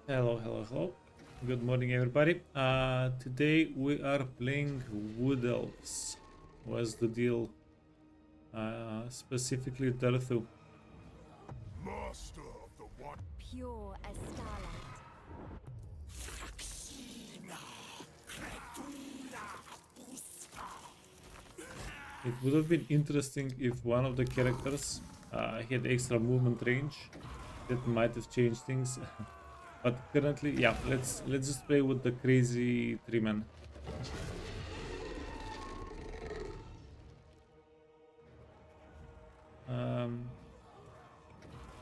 Hello, hello, hello. Good morning, everybody. Today we are playing Wood Elves. What's the deal? Specifically Durthu. Master of the one. Pure as starlight. It would have been interesting if one of the characters had extra movement range. That might have changed things. But currently, yeah, let's just play with the crazy tree man. Um,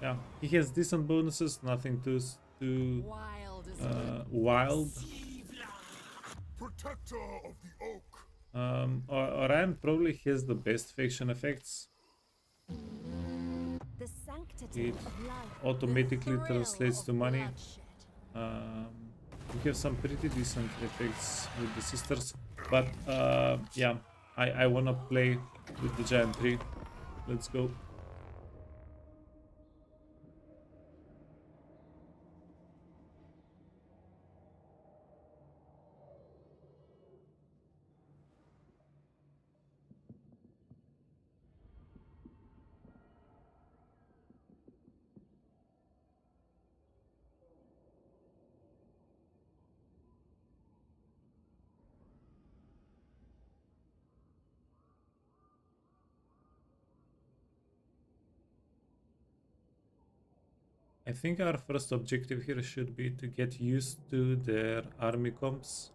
yeah, he has decent bonuses, nothing too Wild as wild. Protector of the oak. Orion probably has the best faction effects. the sanctity It of life. automatically the thrill translates of to money. bloodshed. Um, we have some pretty decent effects with the sisters, but yeah, I wanna play with the giant tree. Let's go. I think our first objective here should be to get used to their army comps.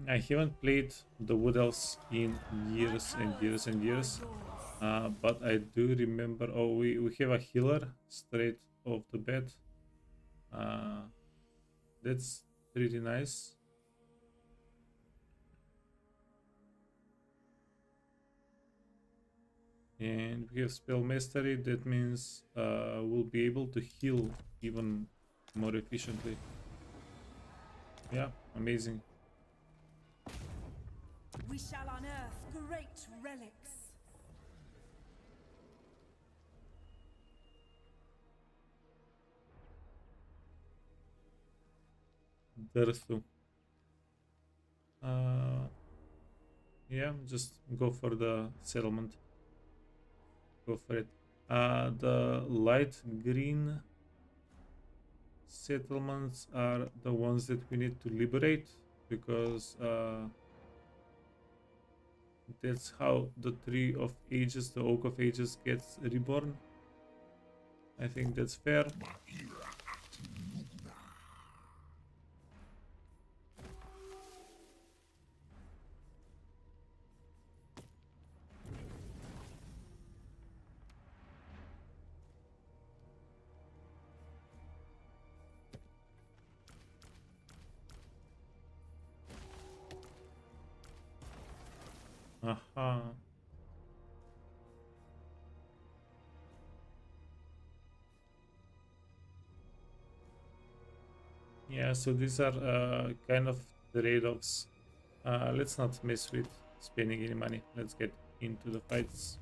I haven't played the Wood Elves in years and years and years, but I do remember. Oh, we have a healer straight off the bat. Uh, that's pretty nice. And we have spell mastery. That means we'll be able to heal even more efficiently. Yeah, amazing. We shall unearth great relics. Durthu. Yeah, just go for the settlement. Go for it. The light green settlements are the ones that we need to liberate, because that's how the Tree of Ages, the Oak of Ages, gets reborn. I think that's fair. Aha. Yeah, so these are kind of trade-offs. Let's not mess with spending any money. Let's get into the fights.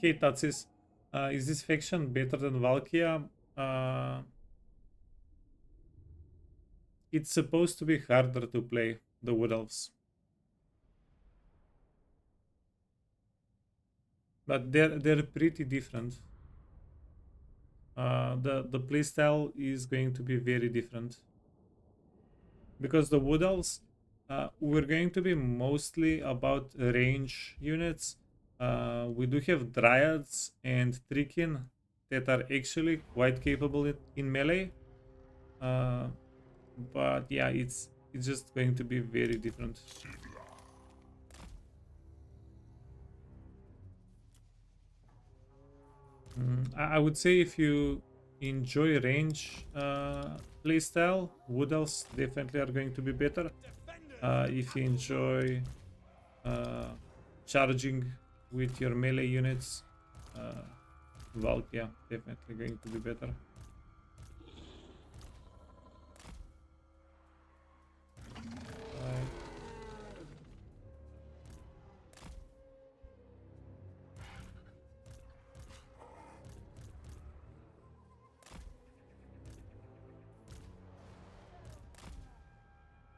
Hey Tatsis, is this faction better than Valkia? It's supposed to be harder to play the Wood Elves, but they're pretty different. The playstyle is going to be very different, because the Wood Elves, we're going to be mostly about range units. We do have Dryads and Trikin that are actually quite capable in melee. But yeah, it's just going to be very different. I would say if you enjoy range playstyle, Wood Elves definitely are going to be better. If you enjoy charging with your melee units, Valk, yeah, definitely going to be better.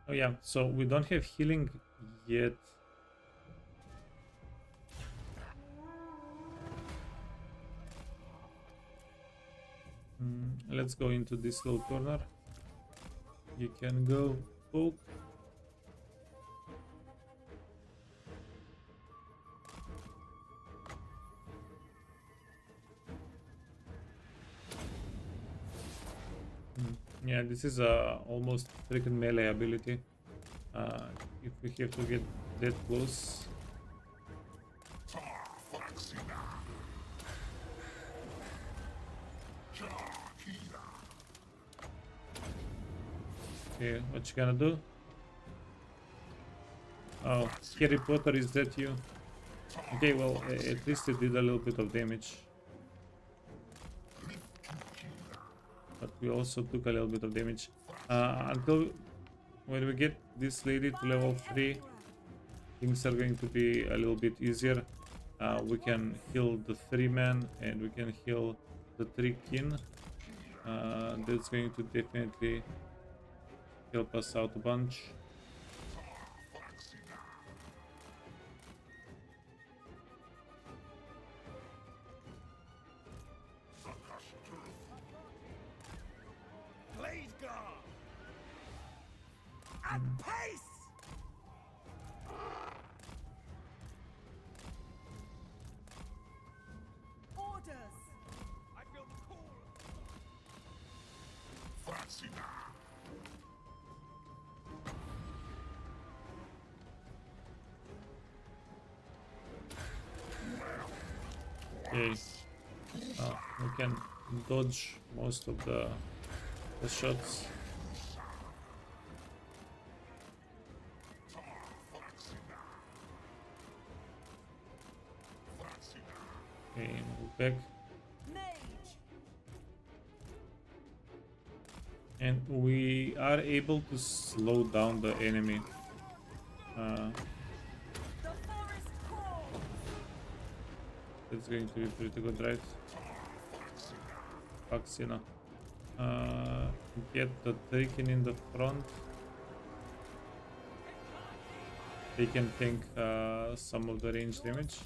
Oh yeah, so we don't have healing yet. Let's go into this little corner. You can go poke. Yeah, this is a almost freaking melee ability. If we have to get that close. Okay, what you gonna do? Oh, Harry Potter, is that you? Okay, well, at least it did a little bit of damage. But we also took a little bit of damage. Until when we get this lady to level 3, things are going to be a little bit easier. We can heal the 3-man and we can heal the 3 kin. That's going to definitely help us out a bunch. Okay, we can dodge most of the shots. Okay, move back. And we are able to slow down the enemy. That's going to be pretty good, right? Vaccina. Get the taken in the front. They can tank some of the range damage.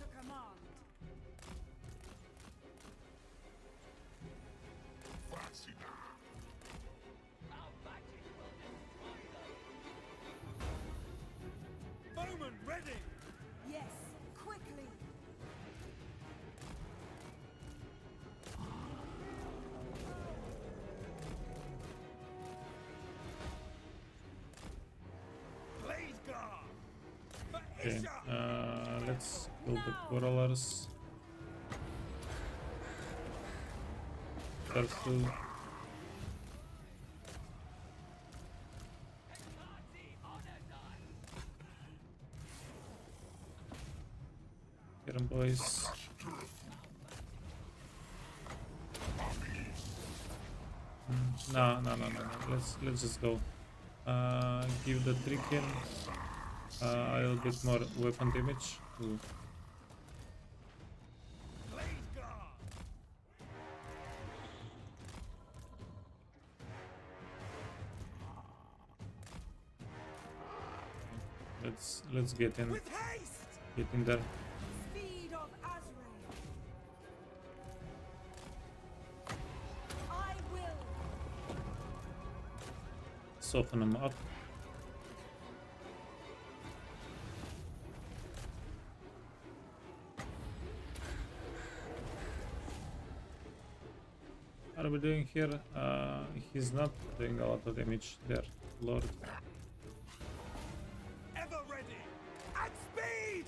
Okay, let's kill the Corallers. Durthu. Get 'em, boys. No. Let's just go. Give the Tricken a little bit more weapon damage. Ooh. Let's get in there. Soften them up. What are we doing here? He's not doing a lot of damage there, Lord. Ever ready! At speed!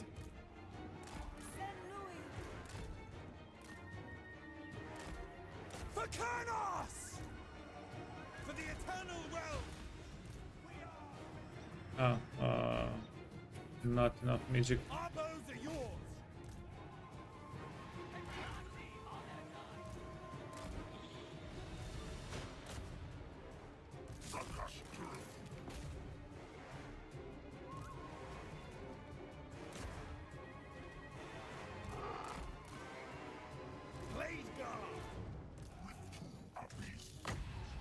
For Kurnos! For the eternal realm! Ah, not enough magic. Our bows are yours. Blade guard.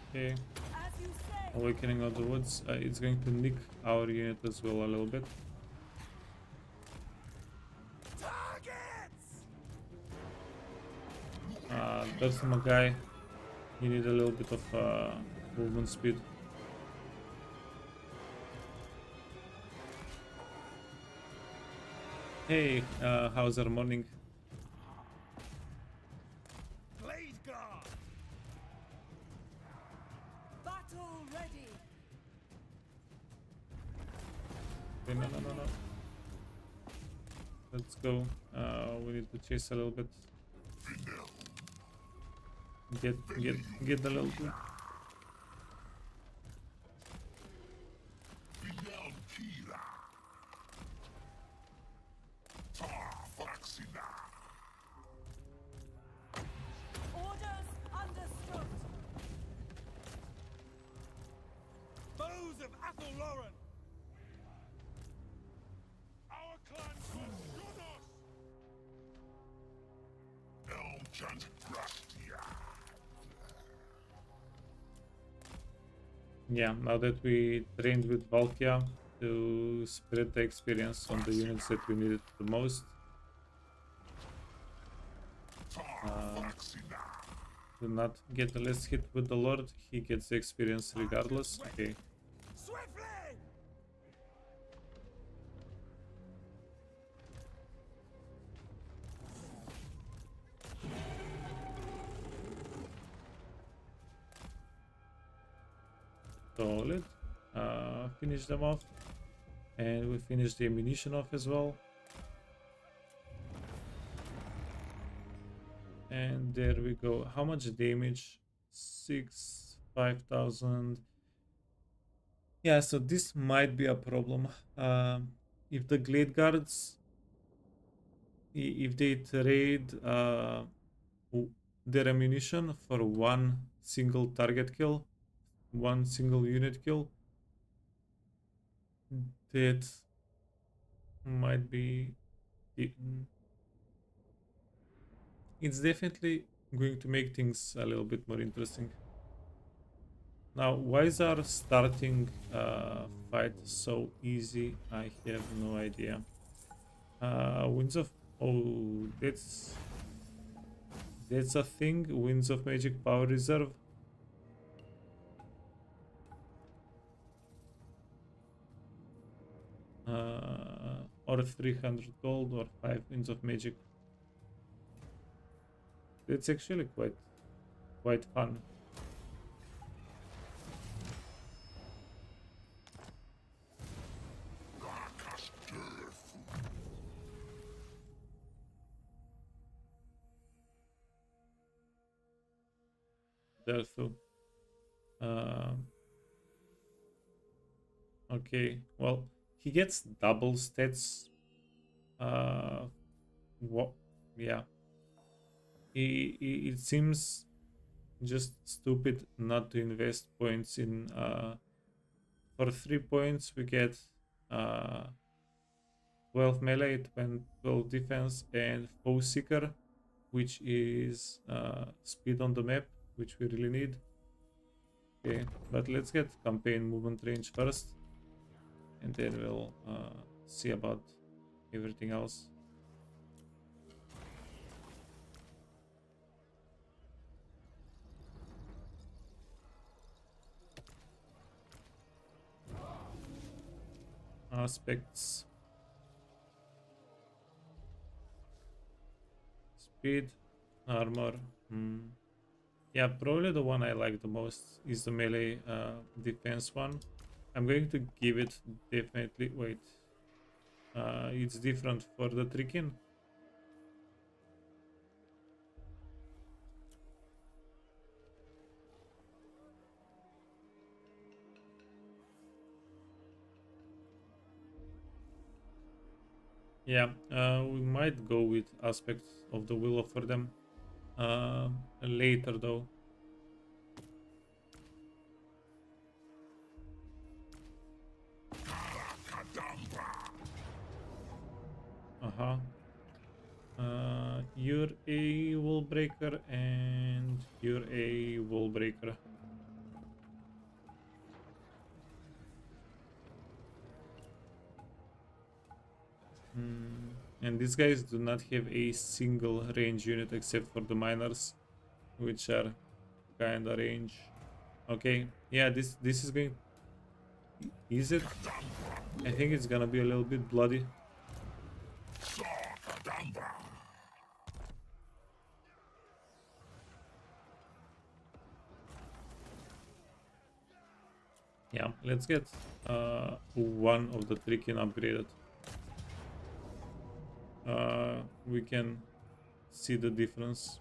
Okay. As you say. Awakening of the Woods. It's going to nick our unit as well a little bit. Targets. Durthu guy, you need a little bit of movement speed. Hey, how's our morning? Blade guard. Battle ready. Okay, no. Let's go. We need to chase a little bit. Get a little bit. Orders understood. Bows of Athel Lauren. Our clan Yeah, now that we trained with Valkia to spread the experience on the units that we needed the most. Do not get the less hit with the Lord, he gets the experience regardless. Okay. Swiftly. Solid. Finish them off. And we finish the ammunition off as well. And there we go. How much damage? 5,000. Yeah, so this might be a problem. If the Glade Guards, if they trade their ammunition for one single target kill, one single unit kill, that might be it's definitely going to make things a little bit more interesting. Now, why is our starting fight so easy? I have no idea. Winds of... Oh, that's a thing. Winds of Magic Power Reserve. Or 300 gold or 5 Winds of Magic. It's actually quite fun. Durthu. Okay, well, he gets double stats. What? Yeah. It seems just stupid not to invest points in. For 3 points, we get 12 melee, 12 defense, and Foe Seeker, which is speed on the map, which we really need. Okay, but let's get campaign movement range first, and then we'll see about everything else. Aspects. Speed, armor. Yeah, probably the one I like the most is the melee defense one. I'm going to give it definitely. Wait, it's different for the tricking. Yeah, we might go with aspects of the willow for them later though. Uh-huh. You're a wall breaker and you're a wall breaker. And these guys do not have a single range unit except for the miners, which are kinda range. Okay, yeah, this is going. Is it? I think it's gonna be a little bit bloody. Yeah, let's get one of the three kin upgraded. We can see the difference.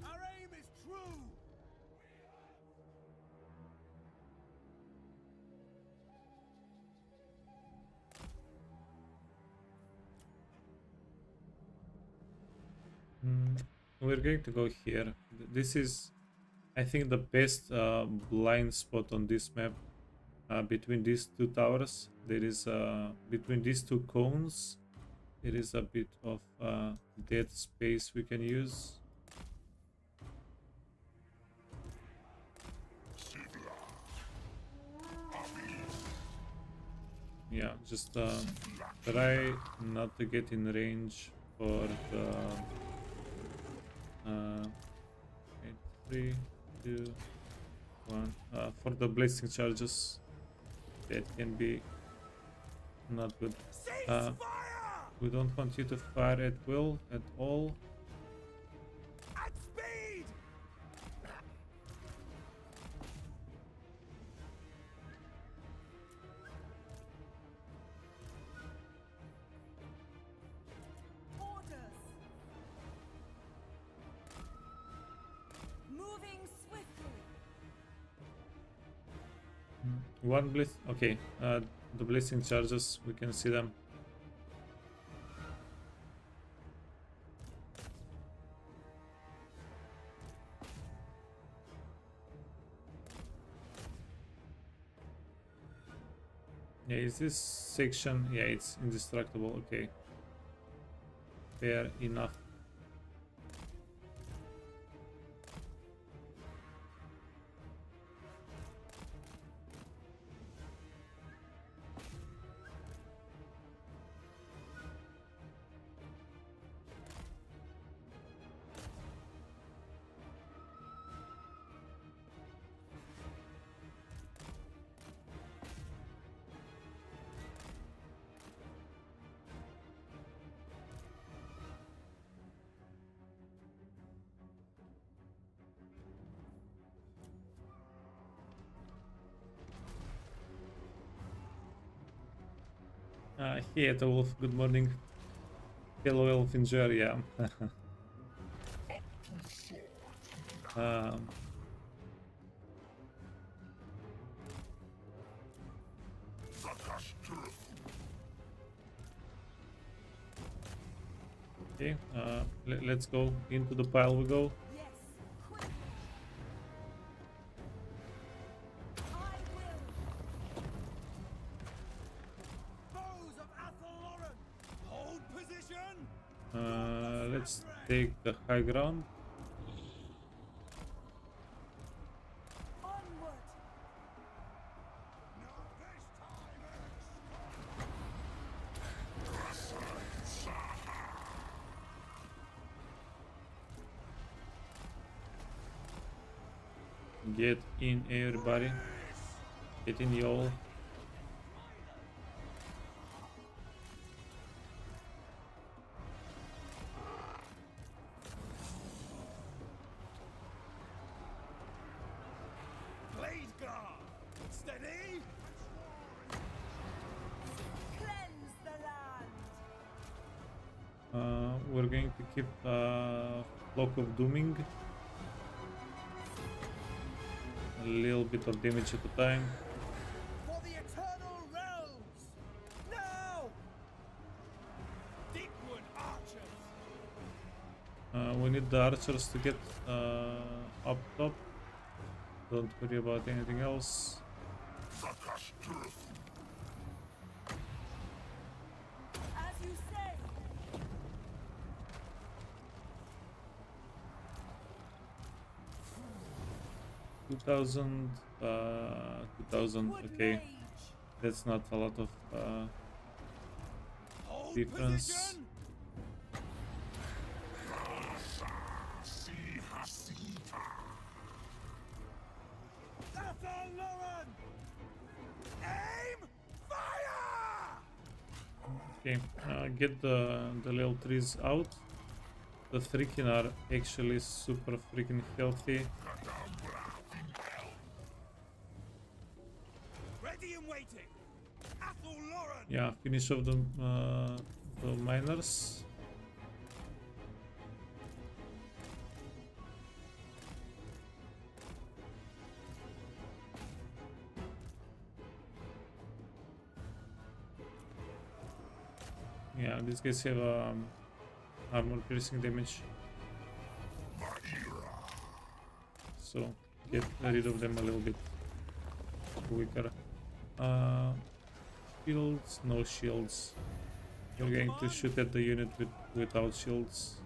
Our aim is true. We're going to go here. This is, I think, the best blind spot on this map. Between these two towers, there is between these two cones, there is a bit of dead space we can use. Yeah, just try not to get in range for the 3, 2, 1 for the blazing charges. That can be not good. Cease fire! We don't want you to fire at will at all. At speed! Orders. Moving swiftly. One blitz. Okay, the blazing charges, we can see them. Yeah, is this section? Yeah, it's indestructible. Okay, fair enough. Hey, the wolf. Good morning. Hello, elf enjoyer. Yeah. um, okay. Let's go into the pile. We go. Yes. Quick. I will. Foes of Athelloren! Hold position! Let's take the high ground. Onward. Not this time, Get in, everybody. Get in, y'all. Blade guard. Steady. Cleanse the land. We're going to keep Flock of Dooming. A little bit of damage at a time. For the eternal realms. Now. Deepwood archers. We need the archers to get up top. Don't worry about anything else. As you say. 2000, 2000, Wood okay. mage. That's not a lot of Hold difference. position. Athalloran. Aim. Fire. Okay, get the level 3s out. The freaking are actually super freaking healthy. Ready and waiting. Athalloran. Yeah, finish off the miners. Yeah, these guys have armor piercing damage. So get rid of them a little bit quicker. Shields, no shields. We're going to shoot at the unit without shields.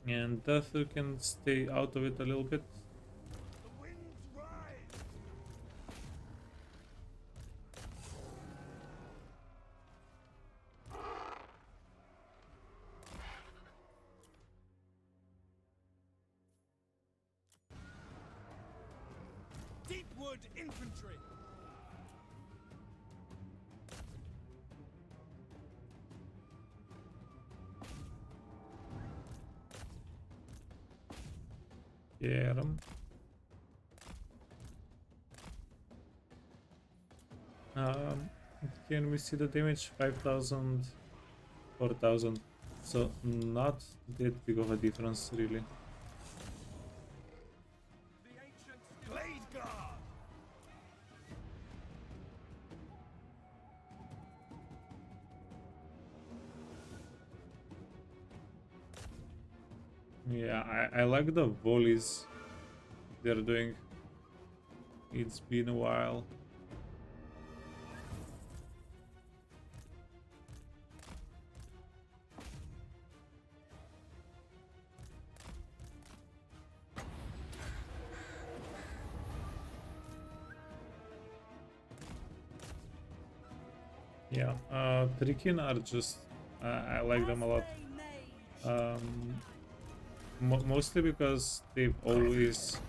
And Durthu can stay out of it a little bit. The winds rise. Deepwood infantry. Get 'em. Can we see the damage? 5,000, 4,000. So not that big of a difference, really. The ancient blade guard. Yeah, I like the volleys they're doing. It's been a while. Yeah, Trikin are just I like them a lot. Mostly because they've always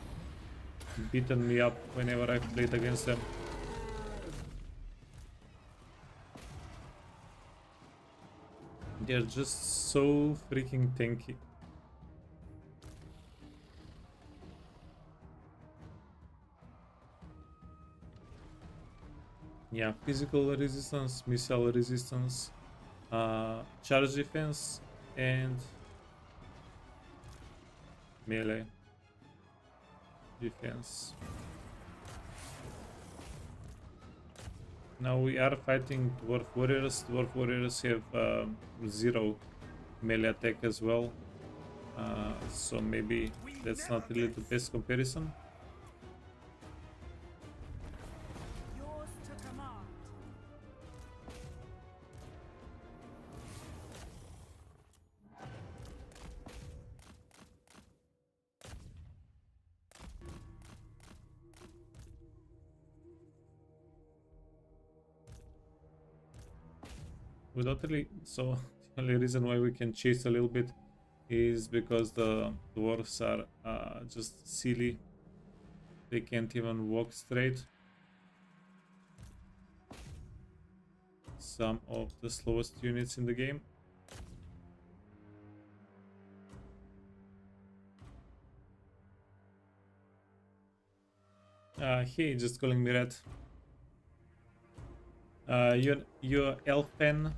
beaten me up whenever I've played against them. They're just so freaking tanky. Yeah, physical resistance, missile resistance, charge defense, and melee defense. Now we are fighting dwarf warriors. Dwarf warriors have 0 melee attack as well, so maybe that's not really the best comparison. Yours to command. Without really, so the only reason why we can chase a little bit is because the dwarves are just silly. They can't even walk straight. Some of the slowest units in the game. Hey, just calling me red. Your elf pen.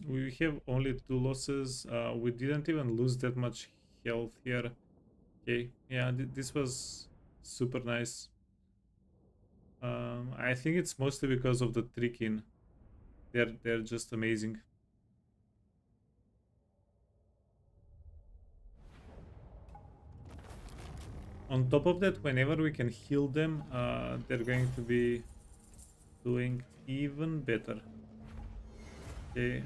We have only 2 losses. We didn't even lose that much health here. Okay, yeah, this was super nice. I think it's mostly because of the tricking. They're just amazing. On top of that, whenever we can heal them, they're going to be doing even better. Okay,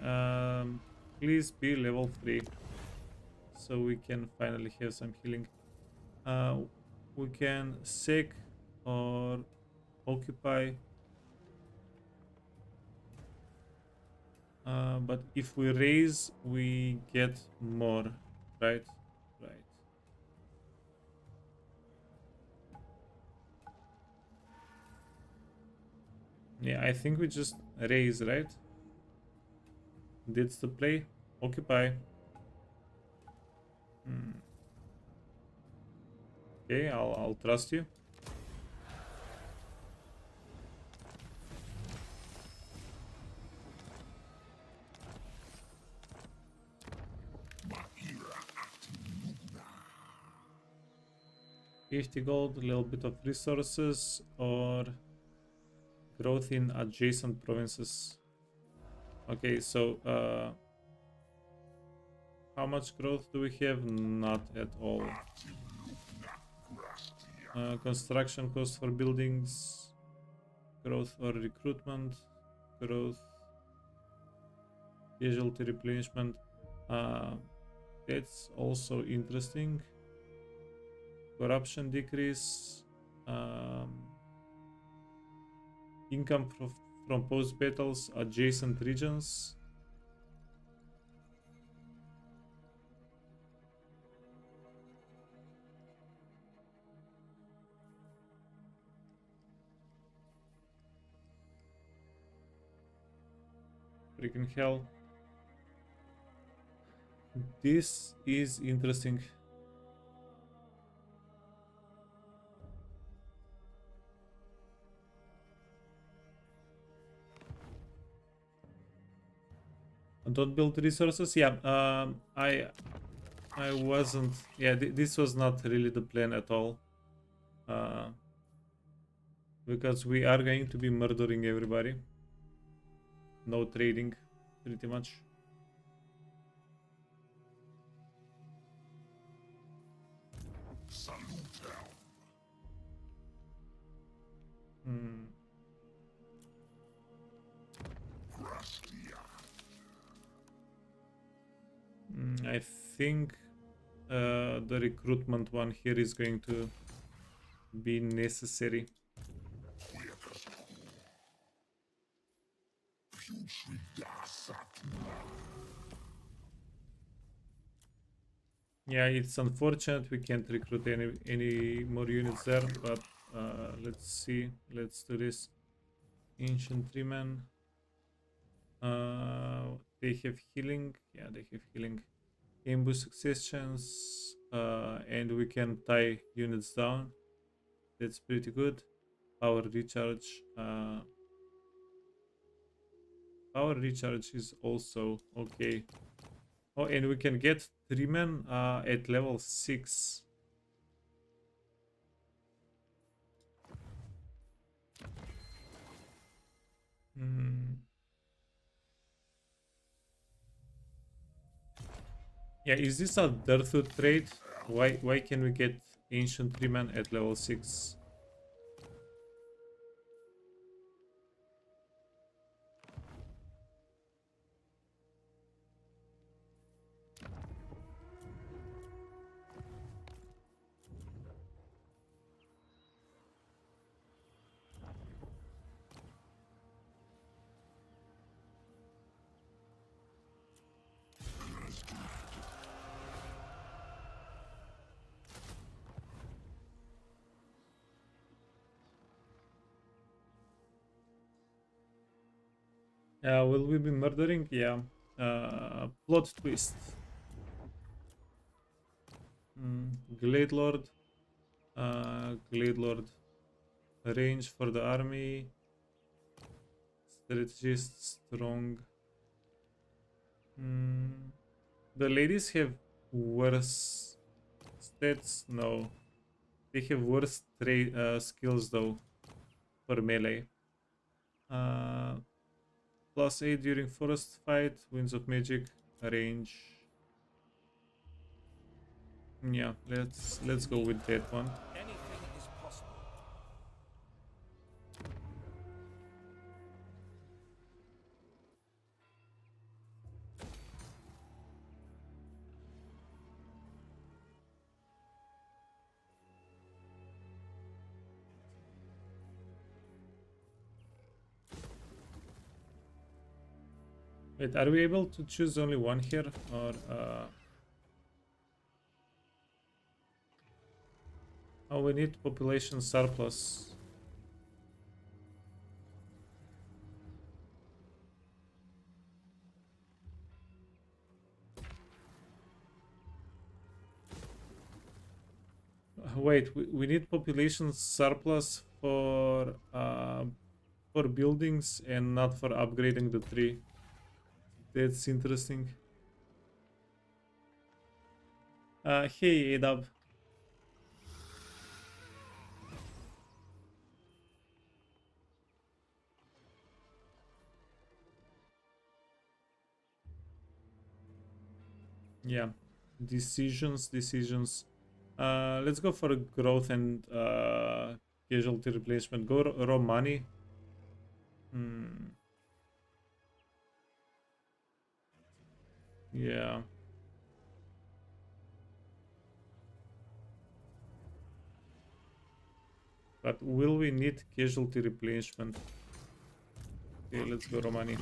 please be level 3 so we can finally have some healing. We can sec or occupy, but if we raise, we get more, right? Right. Yeah, I think we just raise, right? That's the play. Occupy. Okay, I'll trust you. $50 gold, a little bit of resources, or growth in adjacent provinces. Okay, so how much growth do we have? Not at all. Construction cost for buildings, growth or recruitment, growth, casualty replenishment. That's also interesting. Corruption decrease, income from post battles, adjacent regions. Freaking hell. This is interesting. Don't build resources. Yeah, I wasn't. Yeah, this was not really the plan at all. Because we are going to be murdering everybody. No trading, pretty much. I think the recruitment one here is going to be necessary. Yeah, it's unfortunate we can't recruit any more units there, but let's see. Let's do this. Ancient Treeman. They have healing. Yeah, they have healing. Ambush successions. And we can tie units down. That's pretty good. Power recharge. Power recharge is also okay. Oh, and we can get 3 men at level 6. Yeah, is this a Durthu trade? Why can we get Ancient 3 men at level 6? Will we be murdering? Yeah. Plot twist. Glade Lord. Glade Lord. Range for the army. Strategist strong. The ladies have worse stats. No, they have worse skills though for melee. Uh, +8 during forest fight. Winds of magic. Range. Yeah, let's go with that one. Anything is possible. Wait, are we able to choose only one here, or oh, we need population surplus. Wait, we need population surplus for buildings and not for upgrading the tree. That's interesting. Hey, Adab. Yeah, decisions. Let's go for growth and casualty replacement. Go raw money. Yeah. But will we need casualty replenishment? Okay, let's go Romani.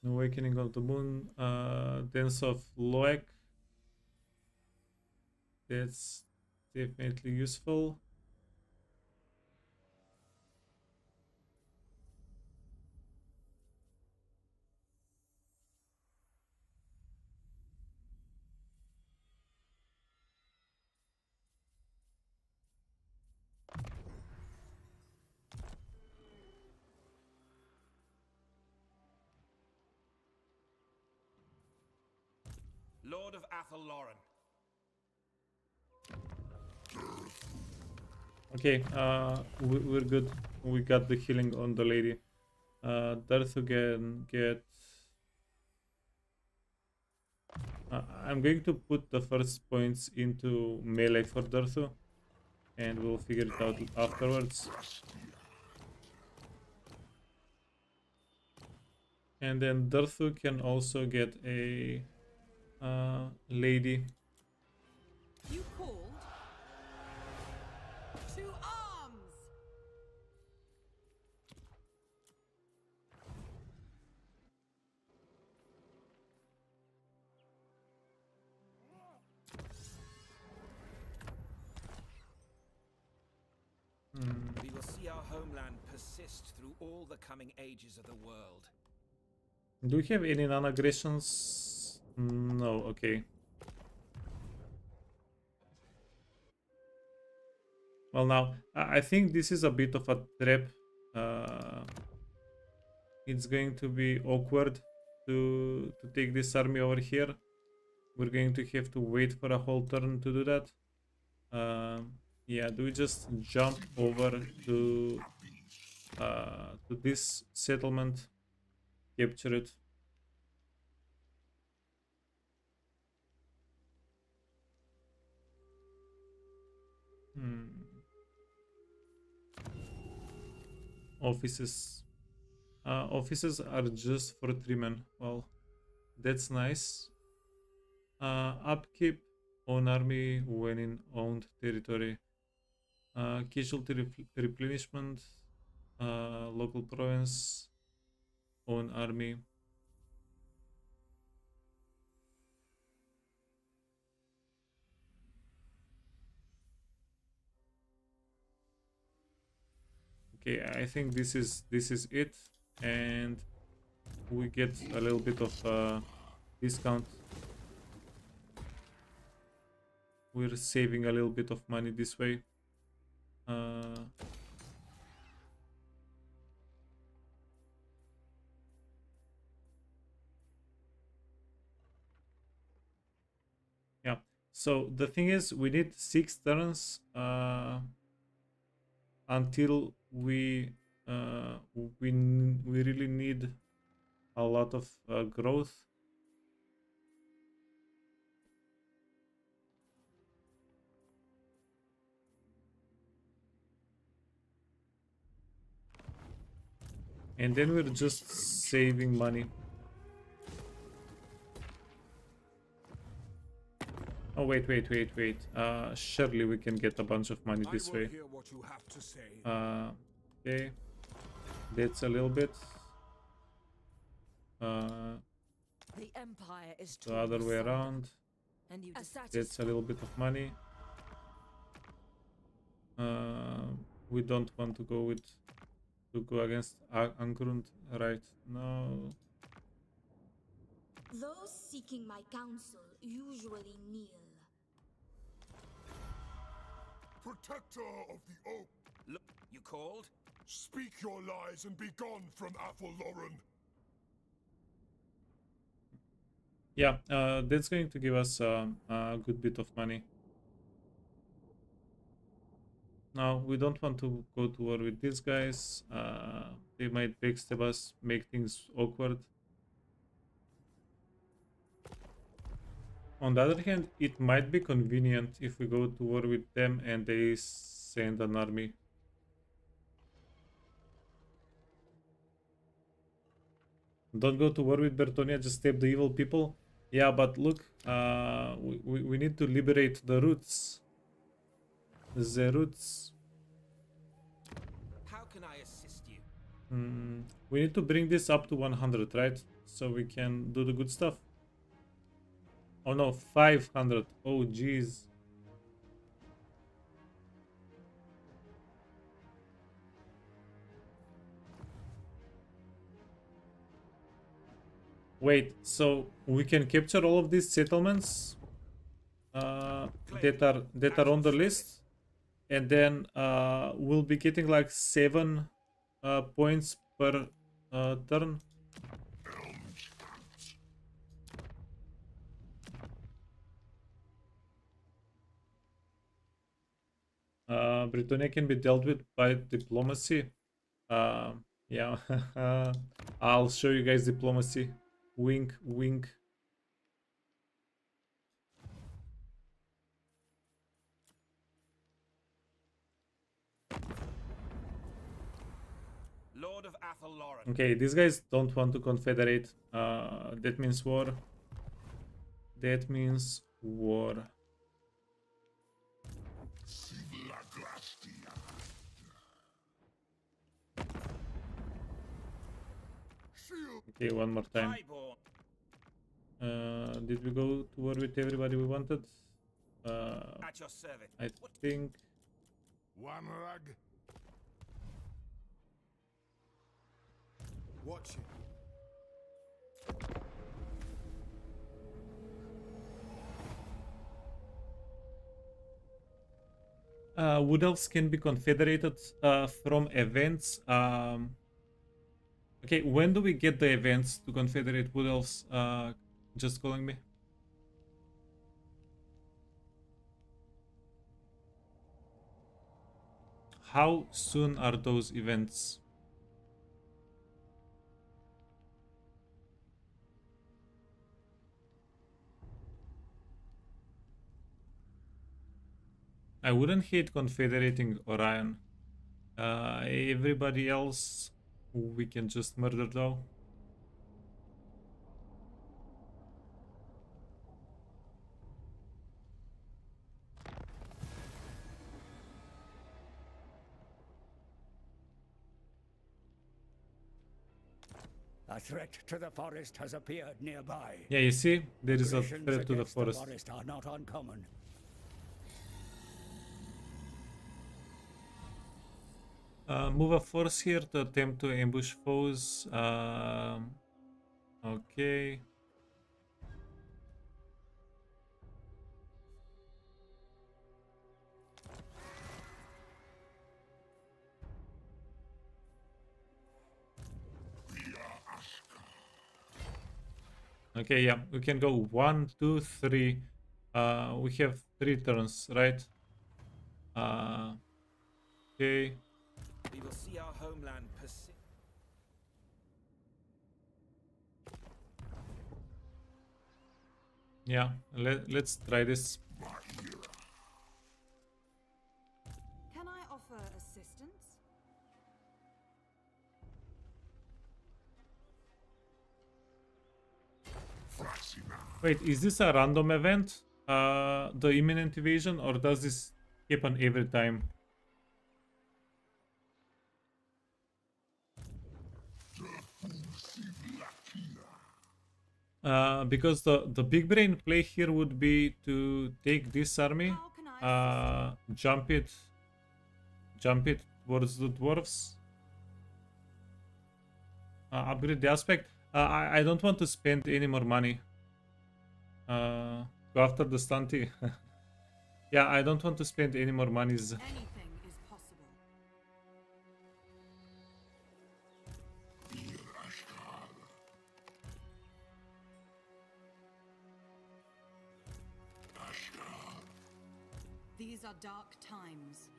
Awakening of the Moon. Dance of Loek. That's definitely useful. Lord of Athelloren. Okay, we're good. We got the healing on the lady. Durthu can get... I'm going to put the first points into melee for Durthu, and we'll figure it out afterwards. And then Durthu can also get a lady. You called? To arms! We will see our homeland persist through all the coming ages of the world. Do we have any non-aggressions? No, okay. Well, now, I think this is a bit of a trap. It's going to be awkward to take this army over here. We're going to have to wait for a whole turn to do that. Yeah, do we just jump over to this settlement, capture it? Offices. Offices are just for 3 men. Well, that's nice. Upkeep on army when in owned territory. Casualty replenishment. Local province. Own army. Okay, I think this is it, and we get a little bit of discount. We're saving a little bit of money this way. Yeah. So the thing is, we need 6 turns until we really need a lot of growth. And then we're just saving money. Oh, wait. Surely we can get a bunch of money this way. Hear what you have to say. Okay. That's a little bit. The Empire is The other way around. and you That's a little bit of money. We don't want to go against Angrund right now. Those seeking my counsel usually kneel. Protector of the Oak, Look, you called? speak your lies and be gone from Athelloren. Yeah, that's going to give us a good bit of money. Now, we don't want to go to war with these guys. They might backstab us, make things awkward. On the other hand, it might be convenient if we go to war with them and they send an army. Don't go to war with Bertonia, just stab the evil people. Yeah, but look, we need to liberate the roots. The roots. How can I assist you? We need to bring this up to 100, right? So we can do the good stuff. Oh no, 500. Oh jeez. Wait, so we can capture all of these settlements that are on the list, and then we'll be getting like 7 points per turn. Britannia can be dealt with by diplomacy. Yeah, I'll show you guys diplomacy. Wink, wink. Lord of Athelloren. Okay, these guys don't want to confederate. That means war. That means war. Okay, one more time. Highborn. Did we go to war with everybody we wanted? At your service. I think. One rag. Watch it. Wood Elves can be confederated from events. Okay, when do we get the events to confederate Wood Elves? Just calling me. How soon are those events? I wouldn't hate confederating Orion. Everybody else we can just murder though. A threat to the forest has appeared nearby. Yeah, you see, there is a Aggressions threat to the against forest. are not uncommon. Move a force here to attempt to ambush foes. Okay. Okay, yeah, we can go 1, 2, 3. We have 3 turns, right? Okay. We will see our homeland persist. Yeah, let's try this. Can I offer assistance? Wait, is this a random event? The imminent invasion, or does this happen every time? Because the big brain play here would be to take this army, How can I jump it towards the dwarves, upgrade the aspect. I don't want to spend any more money. Go after the stunty. Yeah, I don't want to spend any more monies. Anything is possible. These are dark times.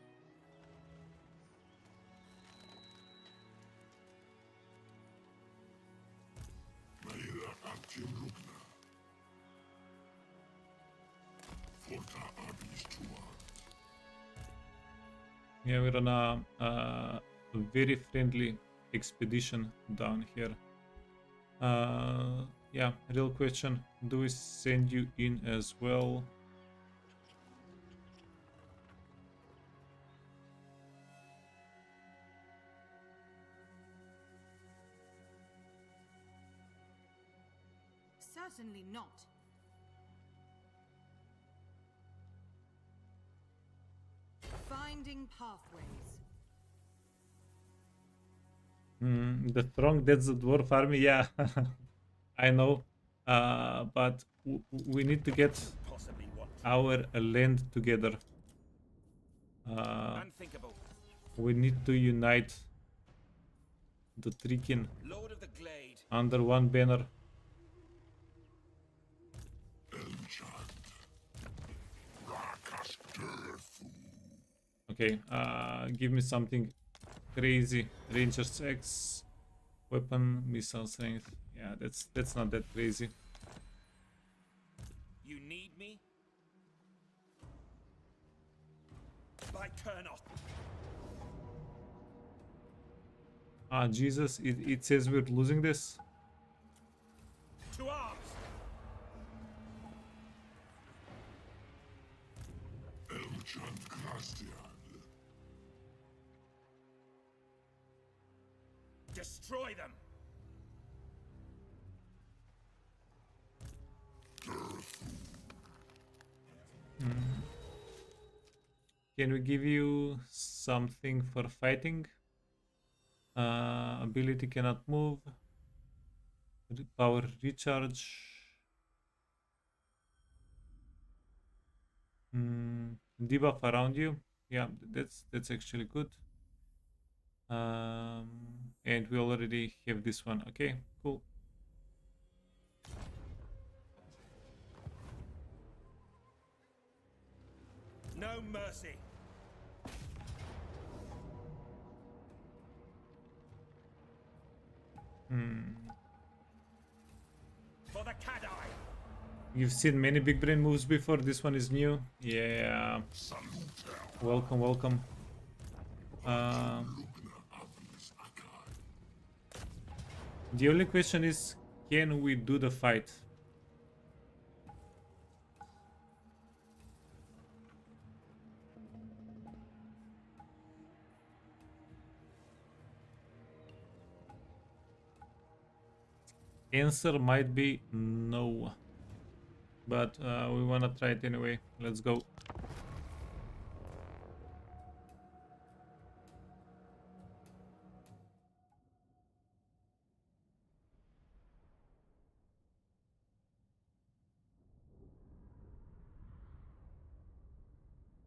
Yeah, we're on a very friendly expedition down here. Yeah, real question. Do we send you in as well? Certainly not. Finding pathways. The throng, that's the dwarf army. Yeah, I know. But we need to get Possibly what? our land together. Unthinkable. We need to unite the Trikin Lord of the Glade. under one banner. Okay, give me something crazy. Ranger's X, weapon, missile strength. Yeah, that's not that crazy. You need me? By turn off. Ah, Jesus, it says we're losing this. To arms. Destroy them. Can we give you something for fighting? Ability cannot move. Power recharge. Debuff around you. Yeah, that's actually good. And we already have this one. Okay, cool. No mercy. For the Cadai. You've seen many big brain moves before. This one is new. Yeah. Welcome, welcome. The only question is, can we do the fight? Answer might be no, but we wanna try it anyway. Let's go.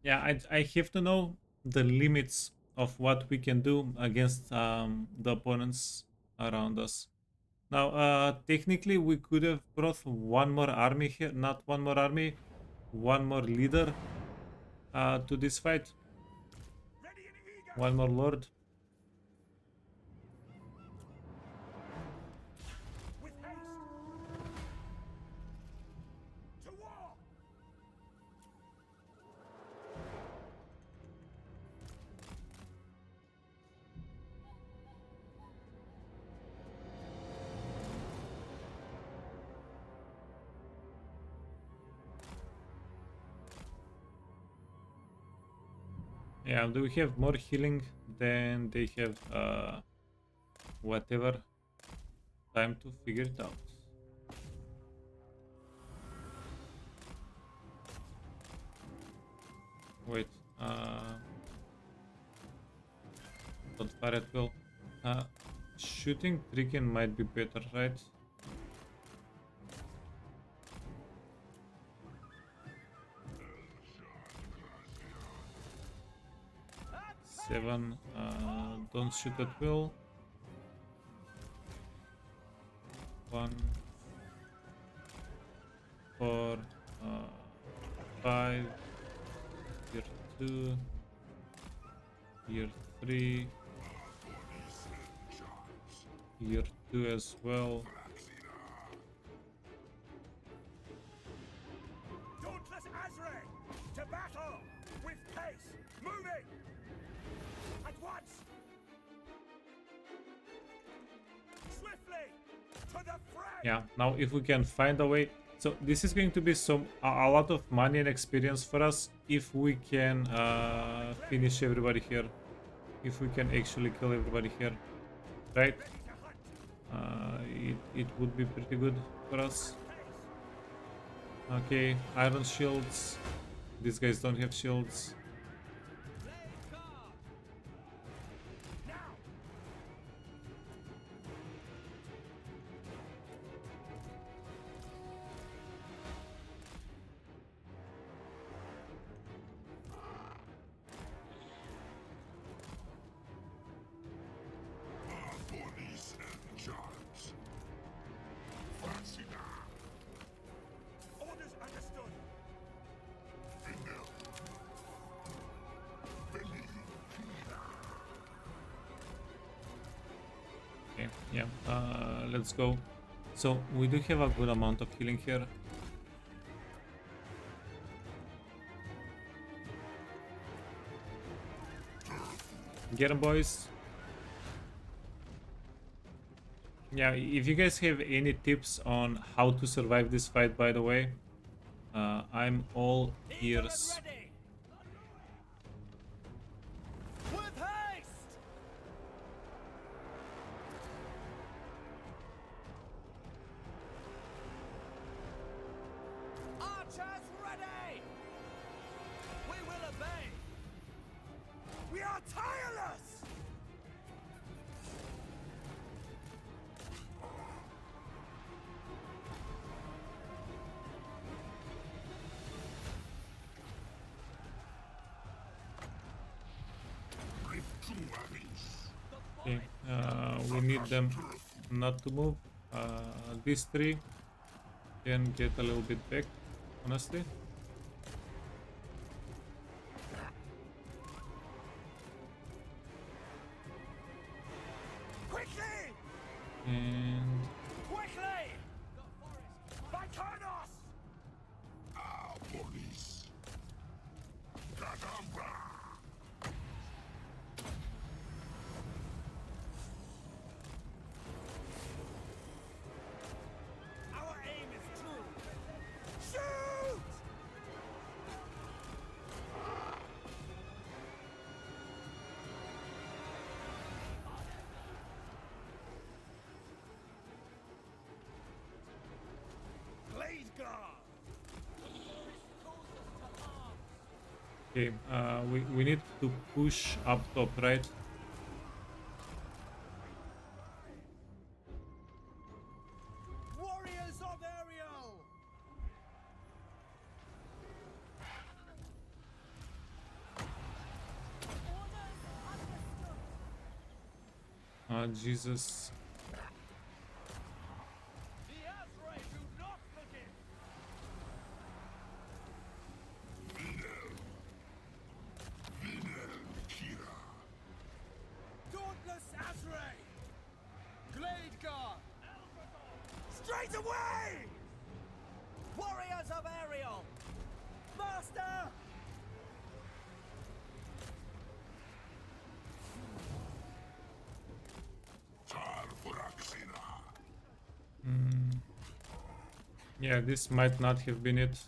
Yeah, I have to know the limits of what we can do against the opponents around us. Now, technically, we could have brought one more army here, not one more army, one more leader to this fight, Ready and eager! one more lord. With haste! To war! Yeah, do we have more healing than they have whatever? Time to figure it out. Wait, don't fire at will. Shooting Tricken might be better, right? Seven, don't shoot at will. 1, 4, 5, year 2, year 3, year 2 as well. Dauntless Azrae! To battle! With pace! Moving! At once! Swiftly! To the fray! Yeah, now if we can find a way. So this is going to be a lot of money and experience for us if we can finish everybody here. If we can actually kill everybody here, right? Ready to hunt! It would be pretty good for us. Okay, iron shields. These guys don't have shields. Now! Police and giants. Fancy now. Orders understood. Okay, yeah, let's go. So we do have a good amount of healing here. Get 'em, boys. Yeah, if you guys have any tips on how to survive this fight, by the way, I'm all ears. With haste! Archers ready! We will obey! We are tireless! Okay, we need them not to move. These three can get a little bit back, honestly. Quickly! And Quickly! By Carnos! Our police. Cadabra! Our aim is true. Shoot! Blade guard! okay, we need to push up top, right? Warriors of Ariel! Jesus. Dauntless Azrae! Glade Guard! Straight away! Warriors of Ariel! Master! Yeah, this might not have been it.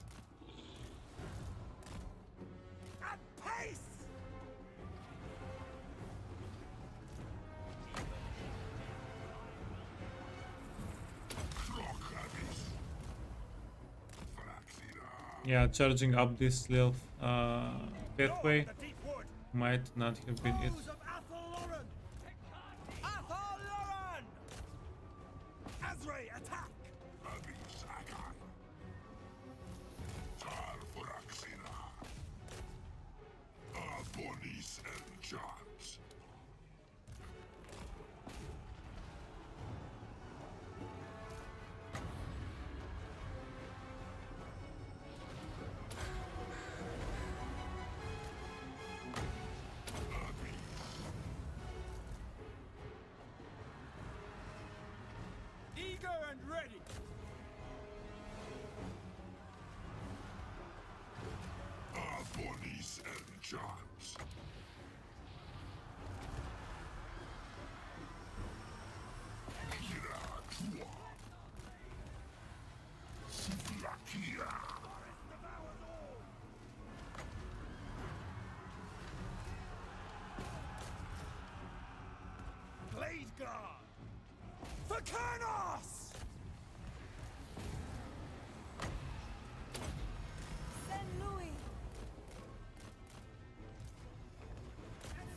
At pace! Yeah, charging up this little pathway The deep wood! might not have been it. Foes of Athel-Loren! Athel-Loren! Azrae, attack! Abonis and Johns. Eager and ready! Abonis and Johns. Kira Tua. Siflakia. Blade Guard! For Kernos! Saint Louis.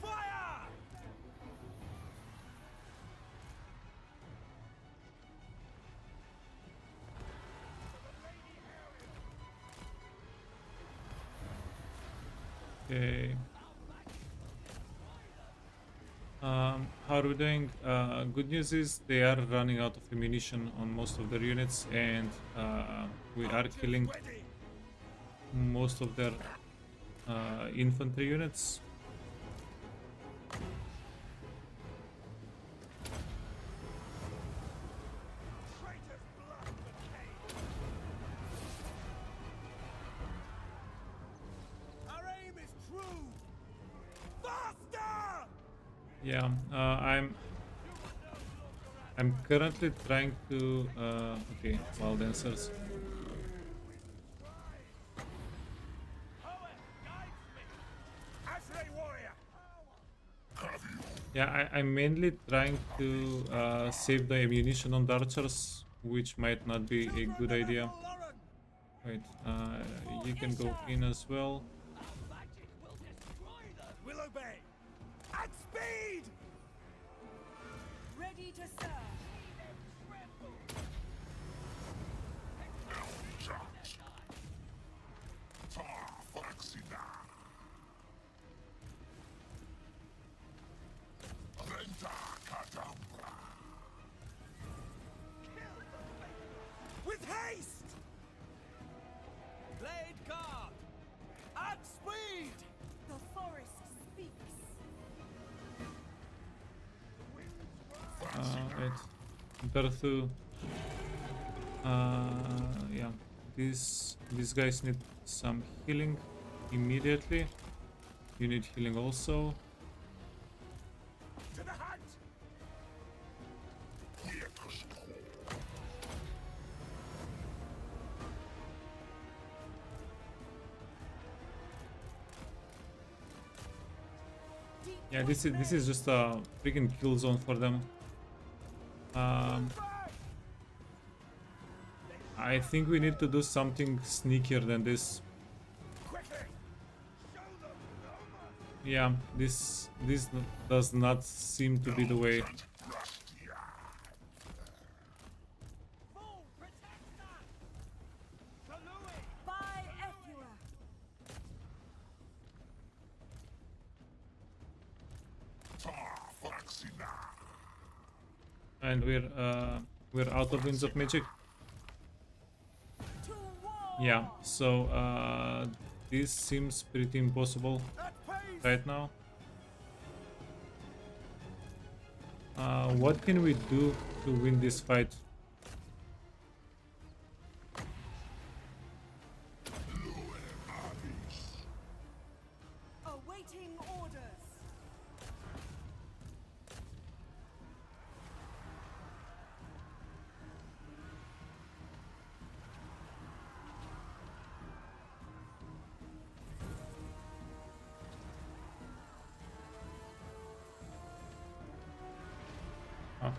Fire! Okay. How are we doing? Good news is they are running out of ammunition on most of their units, and we are killing Ready! most of their infantry units. Traitor's blood for Cain! Our aim is true! Faster! Yeah, I'm currently trying to okay, wild dancers. Azrae warrior! Yeah, I'm mainly trying to save the ammunition on the archers, which might not be a good idea. Wait, you can go in as well. Will obey! At speed! Ready to serve. Johns. Tar Faxina. Venta Cadabra. With haste! Blade Guard! At speed! The forest speaks. Wait, Durthu. Yeah, these guys need some healing immediately. You need healing also. To the hunt! Yeah, this is just a freaking kill zone for them. I think we need to do something sneakier than this. Quickly! Show them no mercy! Yeah, this does not seem to be the way. Fool, protect us! To Louis! By Ethua. Tar Faxina. And we're out of Winds of Magic. Yeah, so this seems pretty impossible right now. What can we do to win this fight? Awaiting orders. Oh.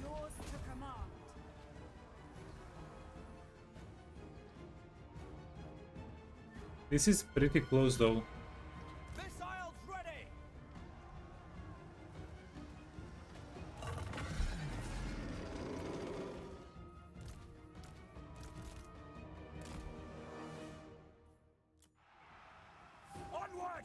Yours to command. This is pretty close though. Missiles ready! Onward!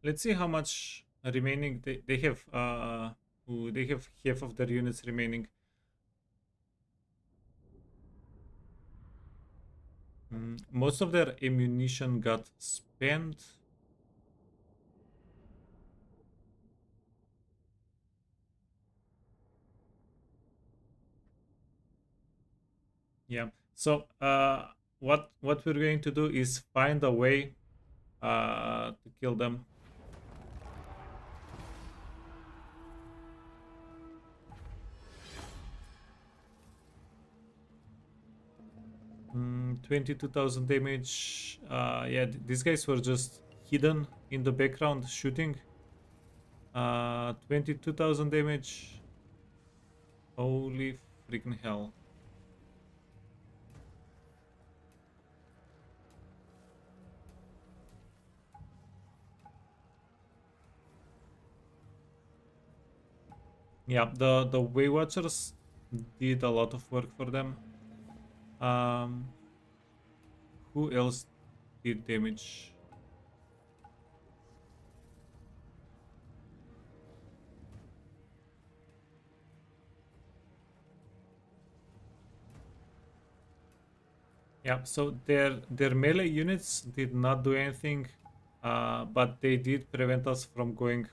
Let's see how much remaining they have. They have half of their units remaining. Most of their ammunition got spent. Yeah. So what we're going to do is find a way to kill them. 22,000 damage. Yeah, these guys were just hidden in the background shooting. 22,000 damage. Holy freaking hell. Yeah, the Way Watchers did a lot of work for them. Who else did damage? Yeah, so their melee units did not do anything, but they did prevent us from going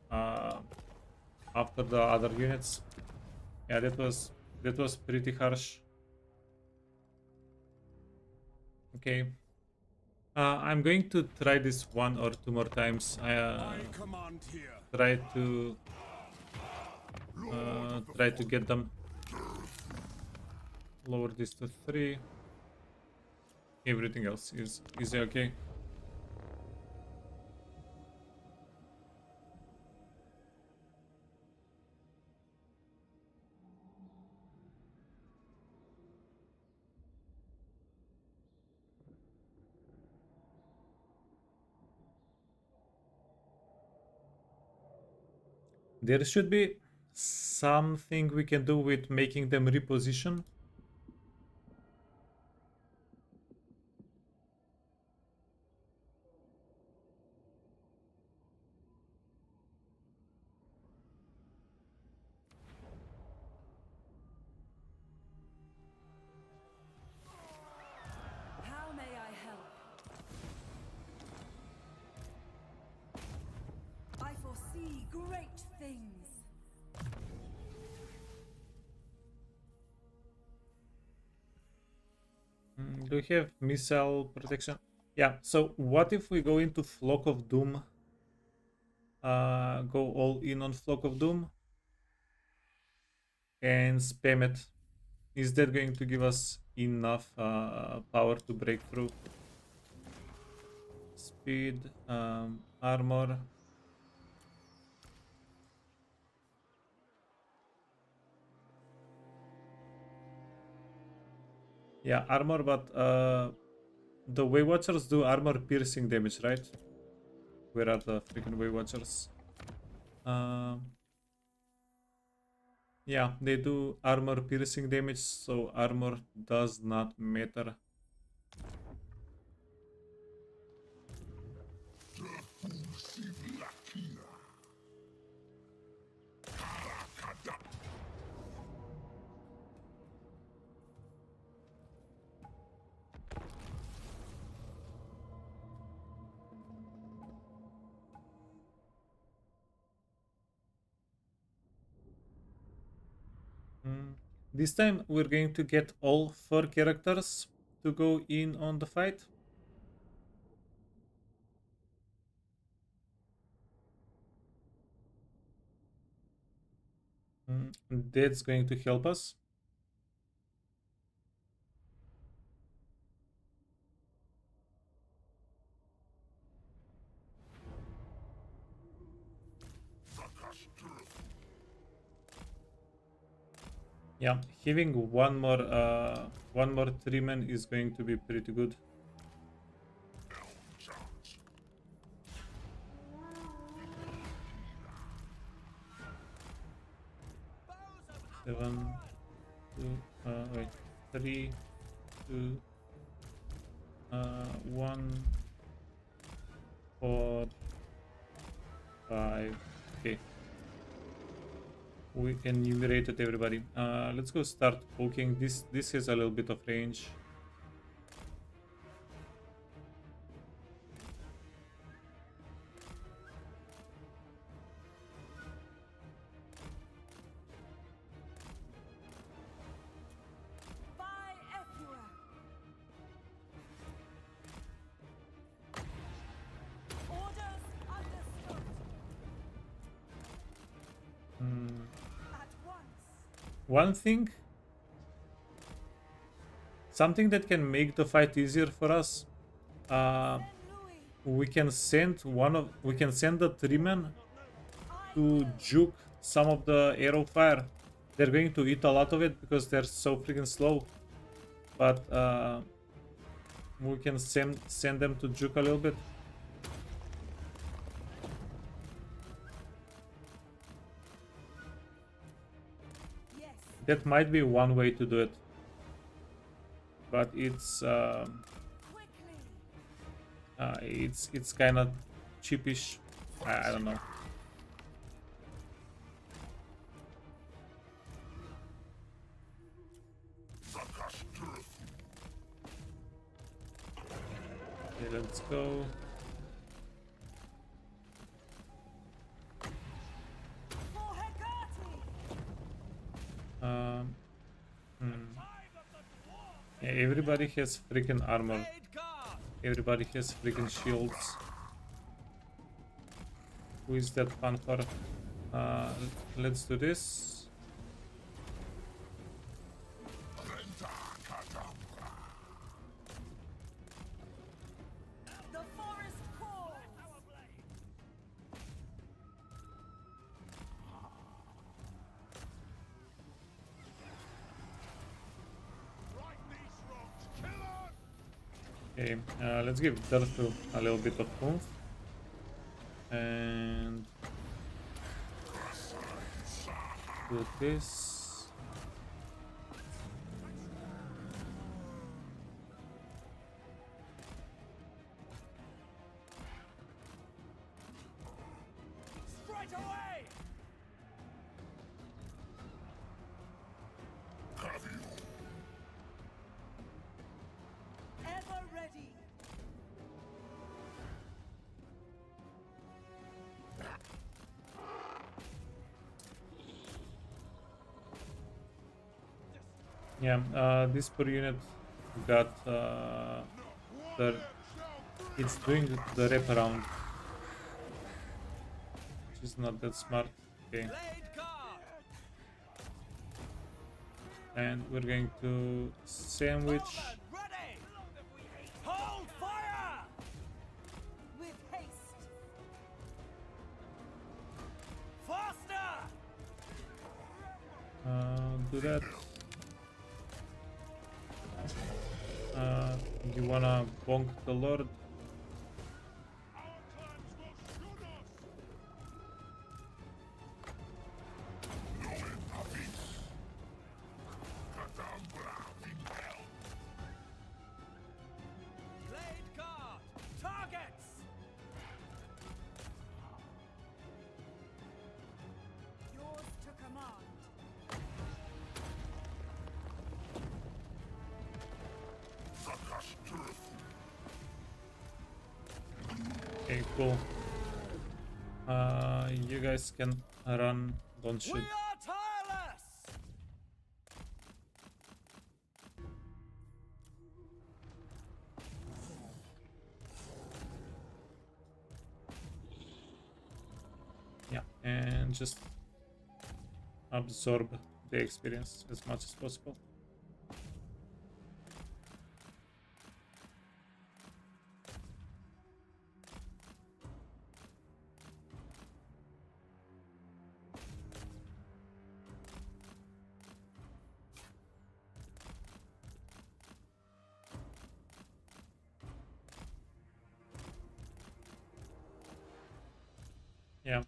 after the other units. Yeah, that was pretty harsh. Okay. I'm going to try this 1 or 2 more times. I command here. Try to get them. Lower this to 3. Everything else is okay. There should be something we can do with making them reposition. How may I help? I foresee great things. Do we have missile protection? Yeah, so what if we go into Flock of Doom? Go all in on Flock of Doom and spam it. Is that going to give us enough power to break through? Speed, armor. Yeah, armor, but The Way Watchers do armor piercing damage, right? Where are the freaking Way Watchers? Yeah, they do armor piercing damage, so armor does not matter. This time we're going to get all 4 characters to go in on the fight. That's going to help us. Yeah, having one more 3-man is going to be pretty good. Seven, two, wait, 3, 2, 1, 4, 5. Okay. We enumerated everybody. Let's go start poking. This has a little bit of range. By Ephua. Orders understood. At once. One thing, something that can make the fight easier for us. Then Louis. We can send the 3-man to juke some of the arrow fire. They're going to eat a lot of it because they're so freaking slow. But we can send them to juke a little bit. Yes. That might be one way to do it. But it's Quickly. it's kind of cheapish. I don't know. Okay, let's go. For Hecate. Yeah, everybody has freaking armor. Everybody has freaking shields. Who is that panther? Let's do this. The forest calls. Okay, let's give Durthu a little bit of oomph. And do this. Straight away! Ever ready. Yeah, this per unit got it's doing the wraparound, which is not that smart. Okay, Blade guard! and we're going to sandwich. Forward, ready! Hold fire! With haste. Faster! Do that. You wanna bonk the Lord? Blade guard! Targets! Yours to command. Okay, cool. You guys can run, don't shoot. We are tireless! Yeah, and just absorb the experience as much as possible. Yeah,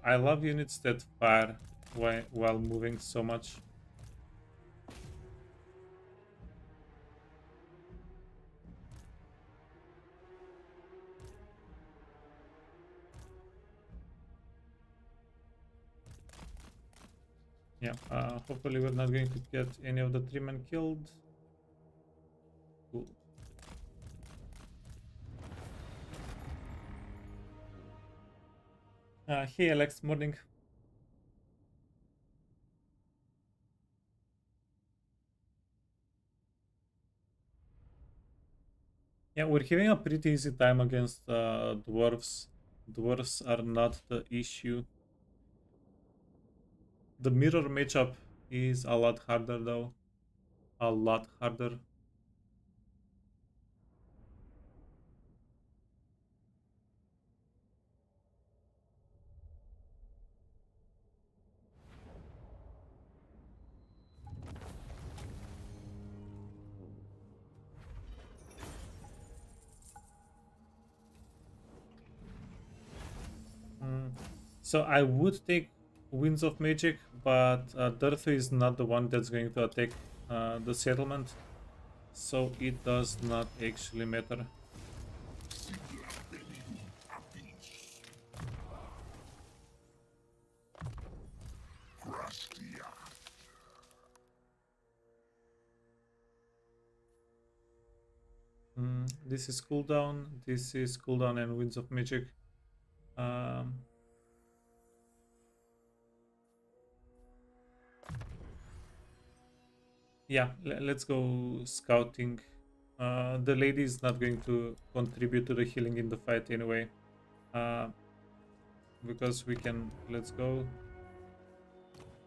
I love units that fire while moving so much. Yeah, hopefully we're not going to get any of the 3 men killed. Cool. Hey Alex, morning. Yeah, we're having a pretty easy time against dwarves. Dwarves are not the issue. The mirror matchup is a lot harder though. A lot harder. So I would take Winds of Magic, but Durthu is not the one that's going to attack the settlement. So it does not actually matter. This is cooldown, this is cooldown and Winds of Magic. Yeah, let's go scouting. The lady is not going to contribute to the healing in the fight anyway. Because we can, let's go.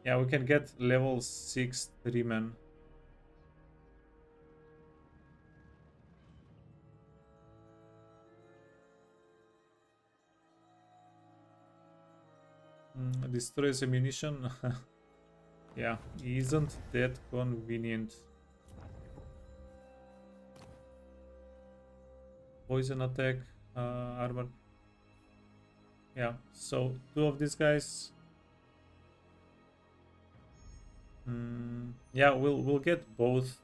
Yeah, we can get level 6 3-man. Destroys ammunition. Yeah, isn't that convenient. Poison attack, armor. Yeah, so 2 of these guys. Yeah, we'll get both.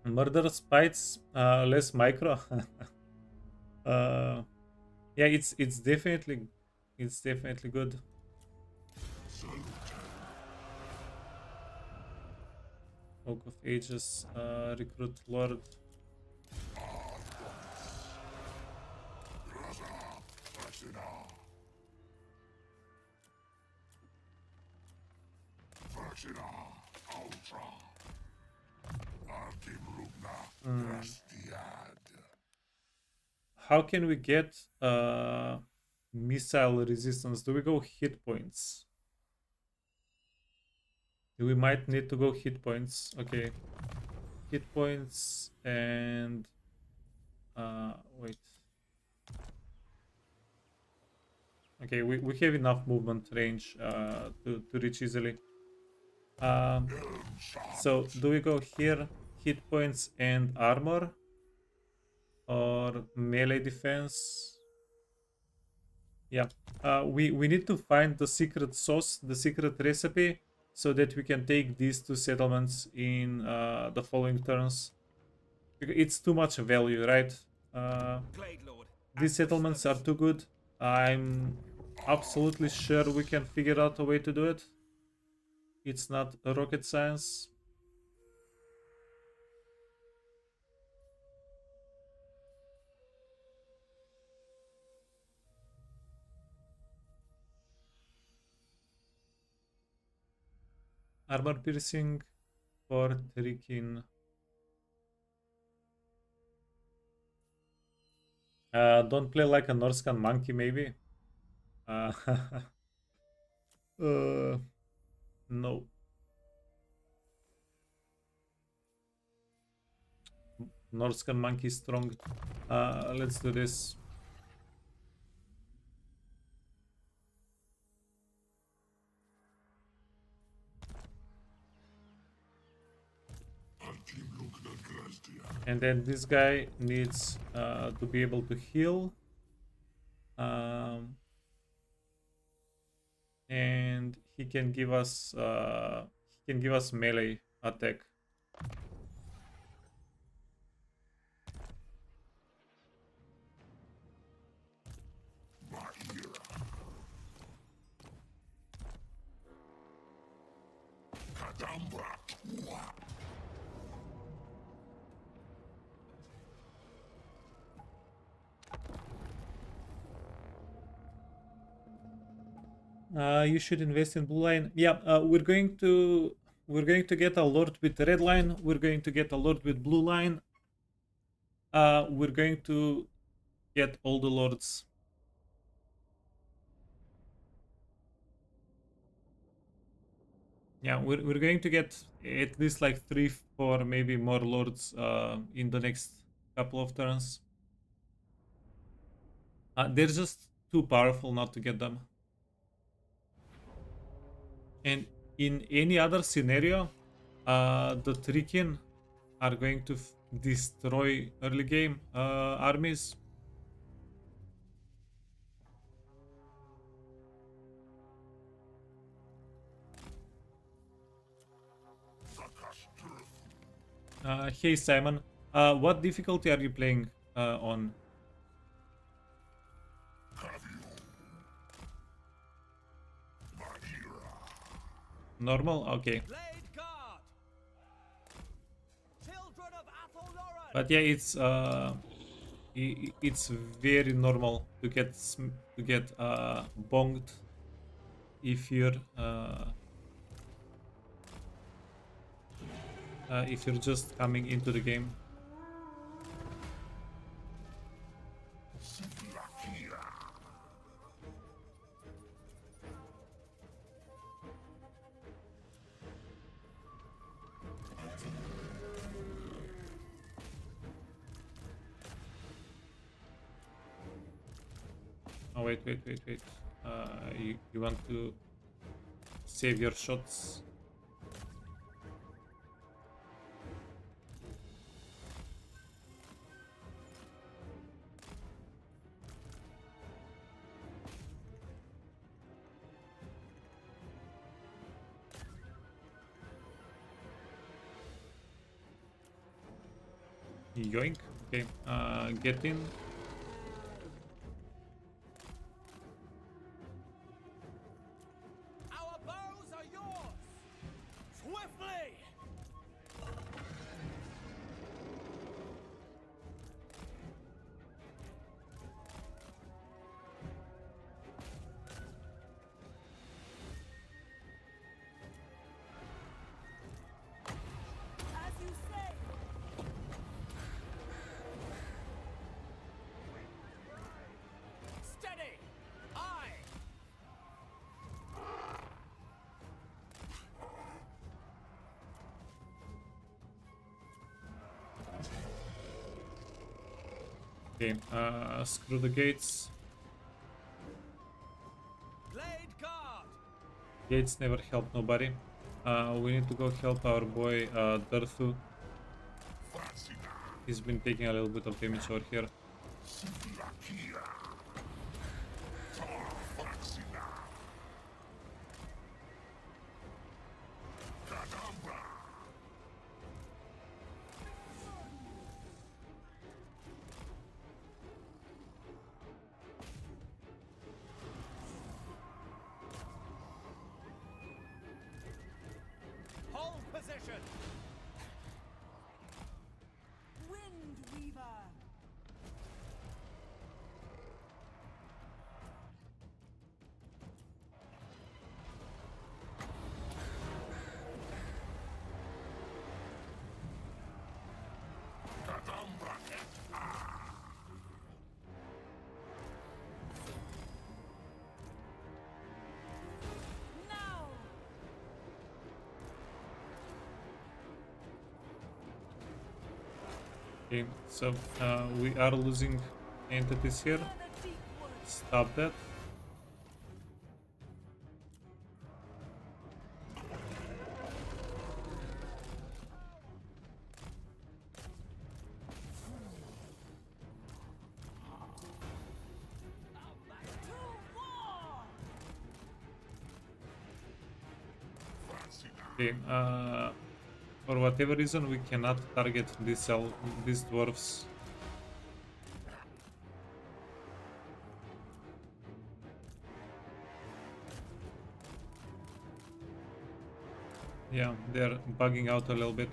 Murderous bites, less micro. Yeah, it's definitely good. Oak of Ages, recruit Lord. How can we get missile resistance? Do we go hit points? We might need to go hit points. Okay. Hit points and wait. Okay, we have enough movement range to reach easily. So do we go here, hit points and armor, or melee defense? Yeah, we need to find the secret sauce, the secret recipe, so that we can take these two settlements in the following turns. It's too much value, right? Glade Lord, These at your settlements are service. too good. I'm absolutely sure we can figure out a way to do it. It's not rocket science. Armor piercing for Trikin. Don't play like a Norscan monkey, maybe? Uh, no. Norscan monkey is strong. Let's do this. And then this guy needs to be able to heal. And he can give us melee attack. You should invest in blue line. Yeah, we're going to get a lord with red line. We're going to get a lord with blue line. We're going to get all the lords. Yeah, we're going to get at least like 3, 4, maybe more lords in the next couple of turns. They're just too powerful not to get them. And in any other scenario, the Trikin are going to destroy early game armies. Hey Simon, what difficulty are you playing on? Normal? Okay. Blade Guard! Children of Athelloran! But yeah, it's very normal to get bonged if you're just coming into the game. Oh wait. You want to save your shots? Yoink. Okay. Get in. Our bows are yours! Swiftly! As you say. Steady! Aye! Okay. Screw the gates. Gates never help nobody. We need to go help our boy Durthu. He's been taking a little bit of damage over here. Hold position! Wind Weaver. Now. Okay, so we are losing entities here. The deep woods. Stop that. To war. Okay, for whatever reason we cannot target these dwarves. Yeah, they're bugging out a little bit.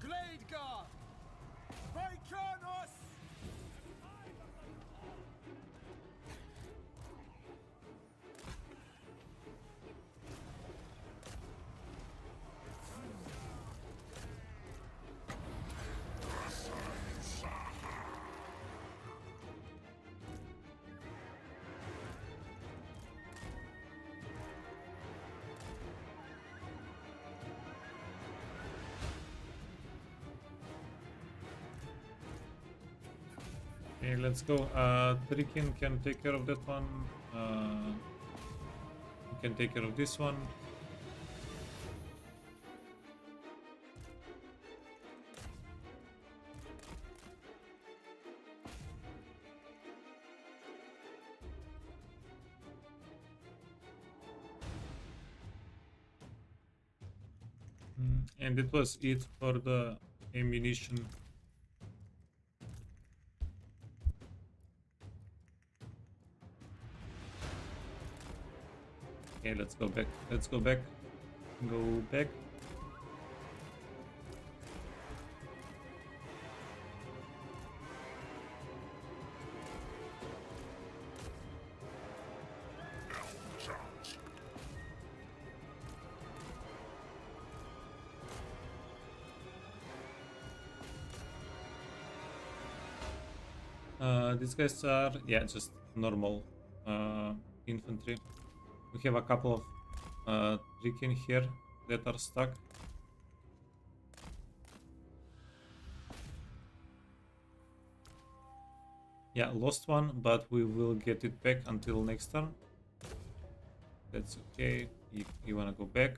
Glade Guard! Vicanus! Okay, let's go. Trikin can take care of that one. You can take care of this one. And it was it for the ammunition. Okay, let's go back. Let's go back. Go back. These guys are, yeah, just normal infantry. We have a couple of Trikin here that are stuck. Yeah, lost one, but we will get it back until next turn. That's okay. You wanna go back?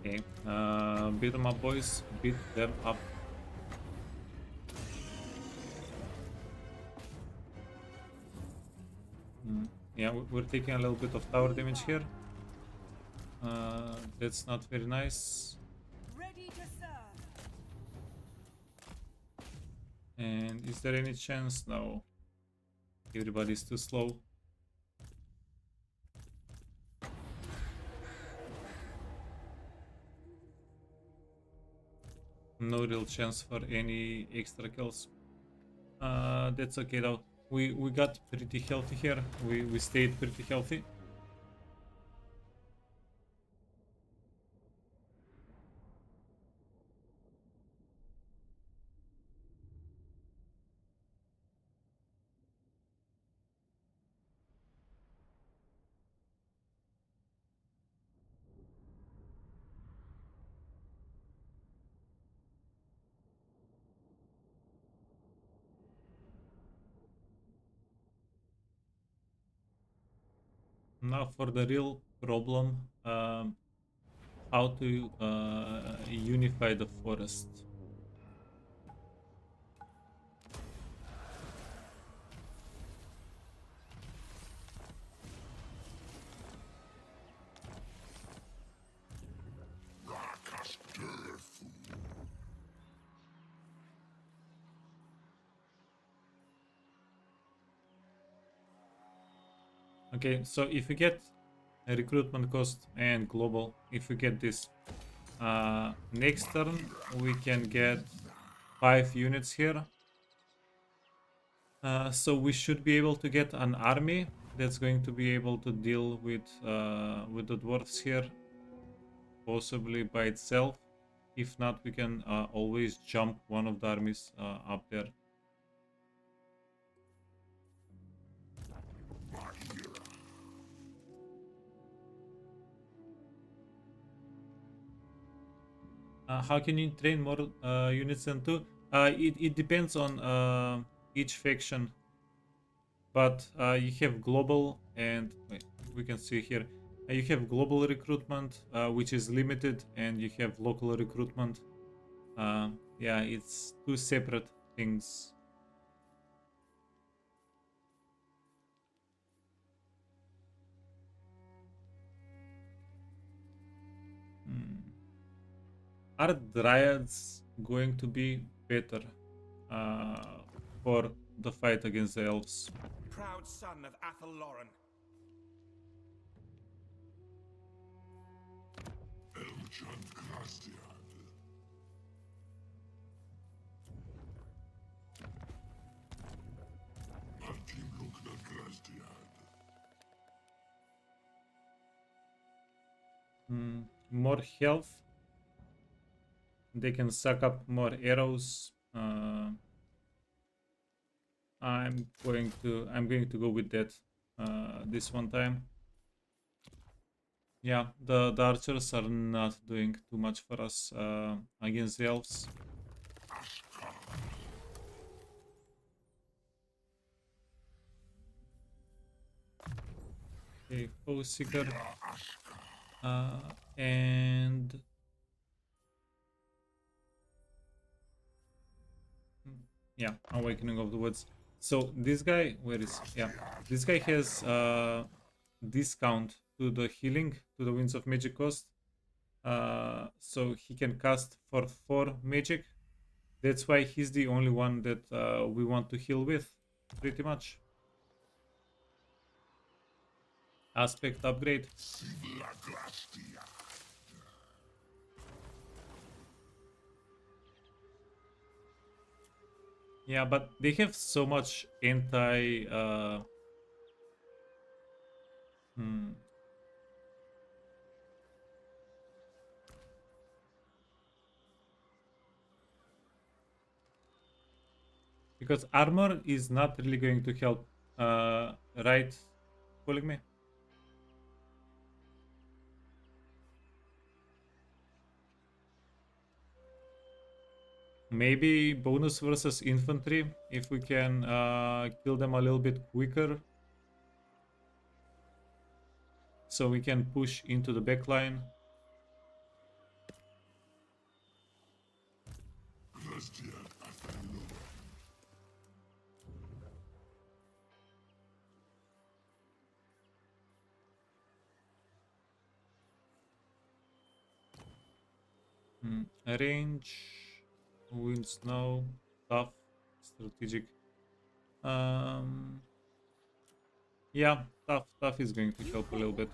Okay, beat them up, boys. Beat them up. Yeah, we're taking a little bit of tower damage here. That's not very nice. Ready to serve. And is there any chance? No. Everybody's too slow. No real chance for any extra kills. That's okay though. We got pretty healthy here. We stayed pretty healthy. Now for the real problem, how to unify the forest. Okay, so if we get a recruitment cost and global, if we get this, next turn we can get 5 units here. So we should be able to get an army that's going to be able to deal with the dwarves here, possibly by itself. If not, we can always jump one of the armies up there. How can you train more units than 2? It depends on each faction. But you have global and wait, we can see here. You have global recruitment, which is limited, and you have local recruitment. Yeah, it's 2 separate things. Are dryads going to be better for the fight against the elves? Proud son of Athel Lauren. Eljan Grastiad. Martin Lugna Grastiad. More health. They can suck up more arrows. I'm going to go with that this one time. Yeah, the archers are not doing too much for us against the elves. Okay, foe seeker. And yeah, awakening of the woods. So this guy, where is this guy has discount to the healing, to the winds of magic cost. So he can cast for 4 magic. That's why he's the only one that we want to heal with, pretty much. Aspect upgrade. Yeah, but they have so much anti because armor is not really going to help, right? Pulling me. Maybe bonus versus infantry, if we can kill them a little bit quicker. So we can push into the back line. Range, wind, snow, tough, strategic. Yeah, tough is going to help a little bit.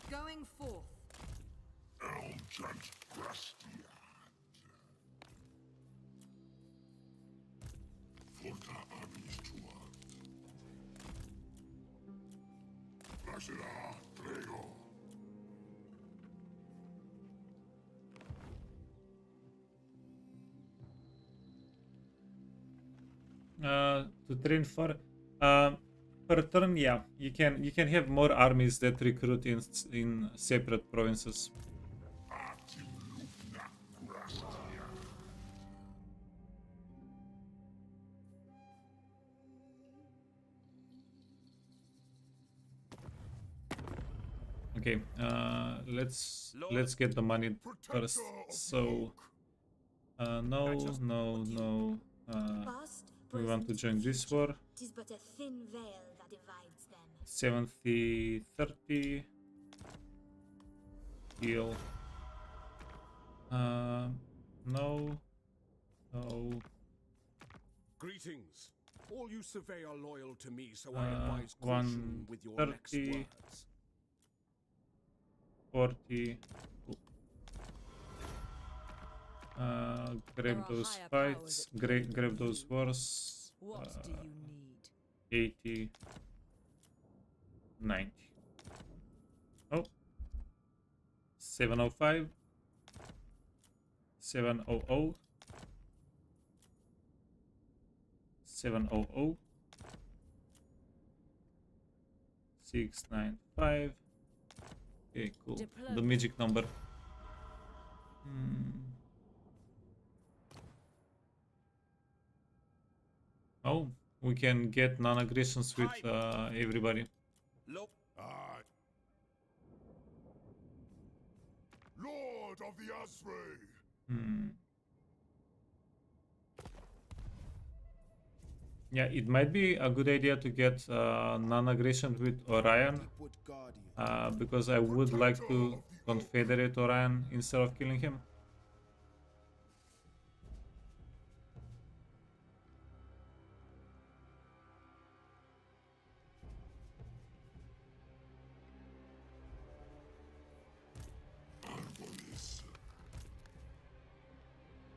Going forth. Elms and Grastian. Forta Abistuat. Placera, prego. To train for per turn, yeah, you can have more armies that recruit in separate provinces. Atilumna Grastian. Okay, let's get the money first. So no. Past, We want to present, join this future. war. 'Tis but a thin veil that divides them. 70, 30. Heal. No. Greetings. All you survey are loyal to me, so I advise caution with your next 130. words. 40. Cool. There Grab are those higher fights. powers at play Grab than those you. wars. What do you need? 80. 90. Oh. 705. 700. 700. 695. Okay, cool. The Diplomacy. magic number. Oh, we can get non-aggressions with everybody. Look, Aye. Lord of the Asri. Yeah, it might be a good idea to get non-aggression with Orion, Deepwood Guardian. because I would like to confederate Orion instead of killing him.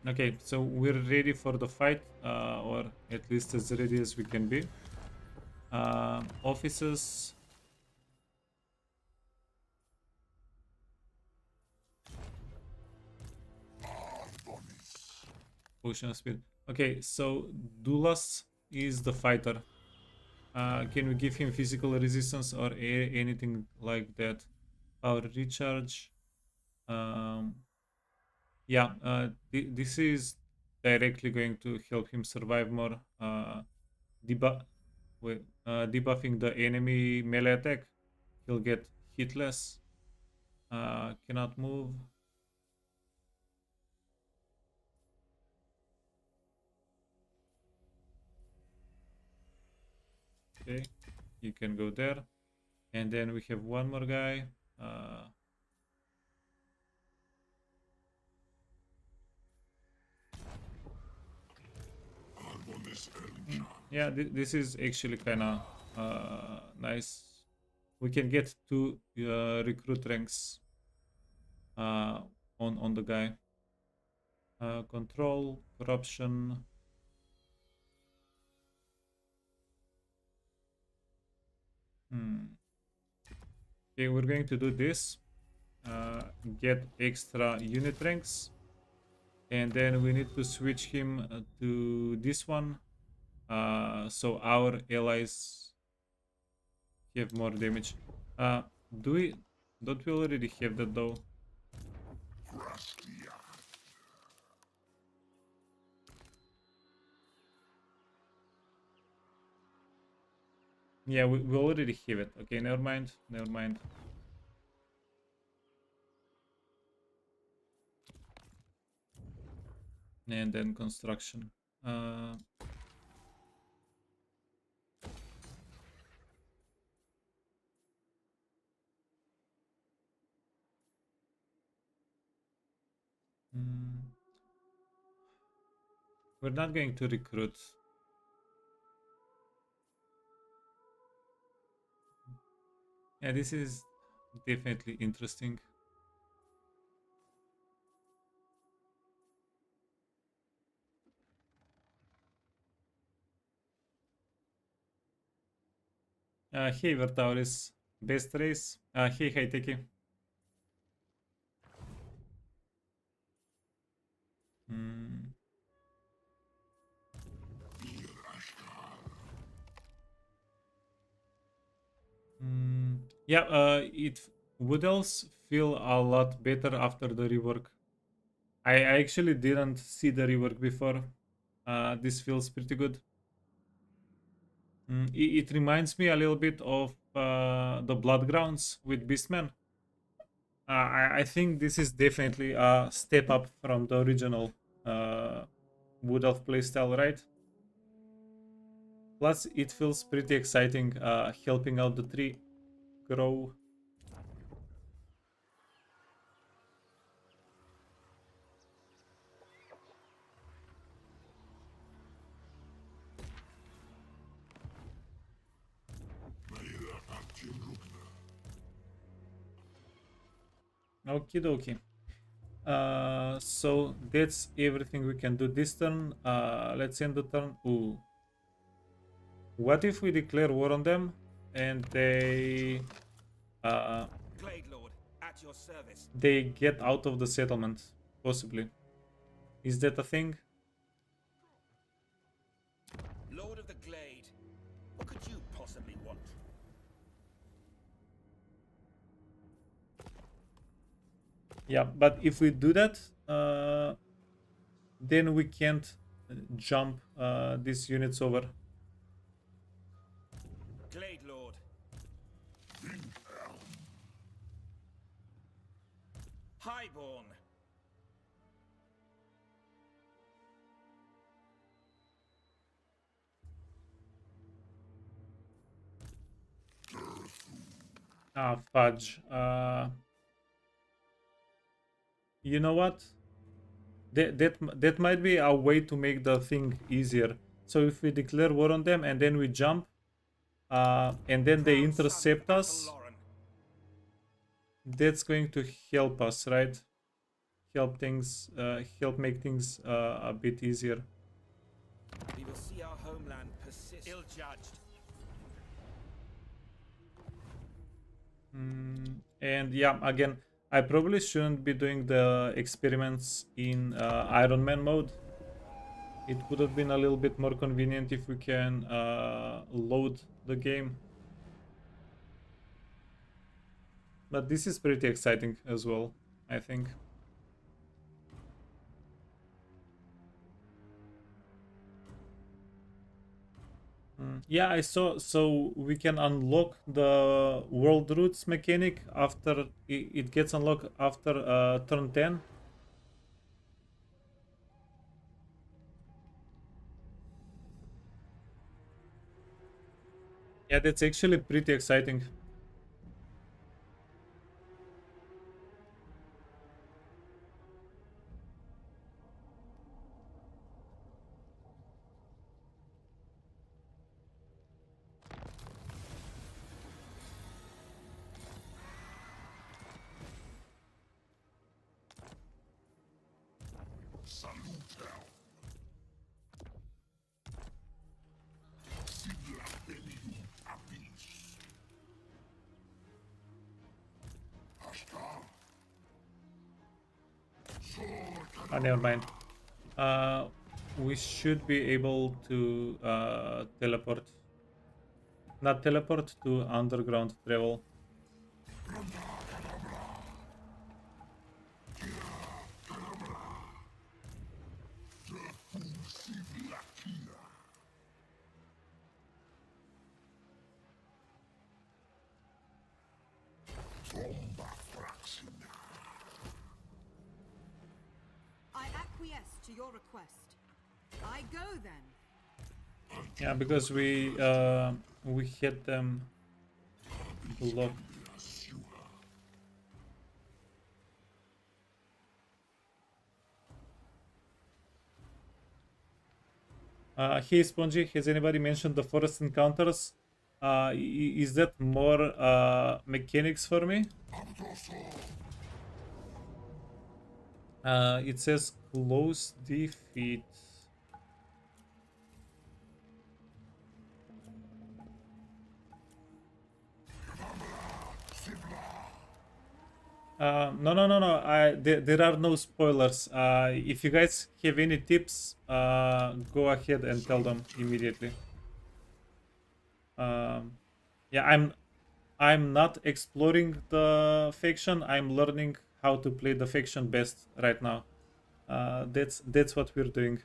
Okay, so we're ready for the fight, or at least as ready as we can be. Offices. Potion of speed. Okay, so Dulas is the fighter. Can we give him physical resistance or anything like that? Power recharge. Yeah, this is directly going to help him survive more. Debuffing the enemy melee attack. He'll get hit less. Cannot move. Okay, you can go there. And then we have one more guy. Yeah, this is actually kind of nice. We can get 2 recruit ranks on the guy. Control, corruption. Okay, we're going to do this. Get extra unit ranks. And then we need to switch him to this one. So our allies have more damage. Don't we already have that though? Yeah, we already have it. Okay, never mind. And then construction. Mm. We're not going to recruit. Yeah, this is definitely interesting. Hey, Vertauris. Best race. Hey, Highteki. Mm. Yeah, Wood Elves feel a lot better after the rework. I actually didn't see the rework before. This feels pretty good. It reminds me a little bit of the Bloodgrounds with Beastman. I think this is definitely a step up from the original Wood Elf playstyle, right? Plus, it feels pretty exciting helping out the tree grow. Okie dokie. So that's everything we can do this turn. Let's end the turn. Ooh. What if we declare war on them and uh, Glade Lord, at your service. they get out of the settlement? Possibly. Is that a thing? Lord of the Glade, what could you possibly want? Yeah, but if we do that, then we can't jump these units over. Glade Lord. Highborn. Ah, fudge. You know what? That might be a way to make the thing easier. So if we declare war on them and then we jump, and then they Proud son of intercept us, Athelloren. that's going to help us, right? Help things, help make things a bit easier. We will see our homeland persist. Ill-judged. And yeah, again, I probably shouldn't be doing the experiments in Ironman mode. It would have been a little bit more convenient if we can load the game. But this is pretty exciting as well, I think. Yeah, I saw. So we can unlock the world roots mechanic after it gets unlocked after turn 10. Yeah, that's actually pretty exciting. Never mind. We should be able to teleport. Not teleport to underground travel. I acquiesce to your request. I go then. Yeah, because we hit them blocked. Hey Spongy, has anybody mentioned the forest encounters? Is that more mechanics for me? It says close defeat. No. There are no spoilers. If you guys have any tips, go ahead and tell them immediately. Yeah, I'm not exploring the faction. I'm learning how to play the faction best right now. That's what we're doing.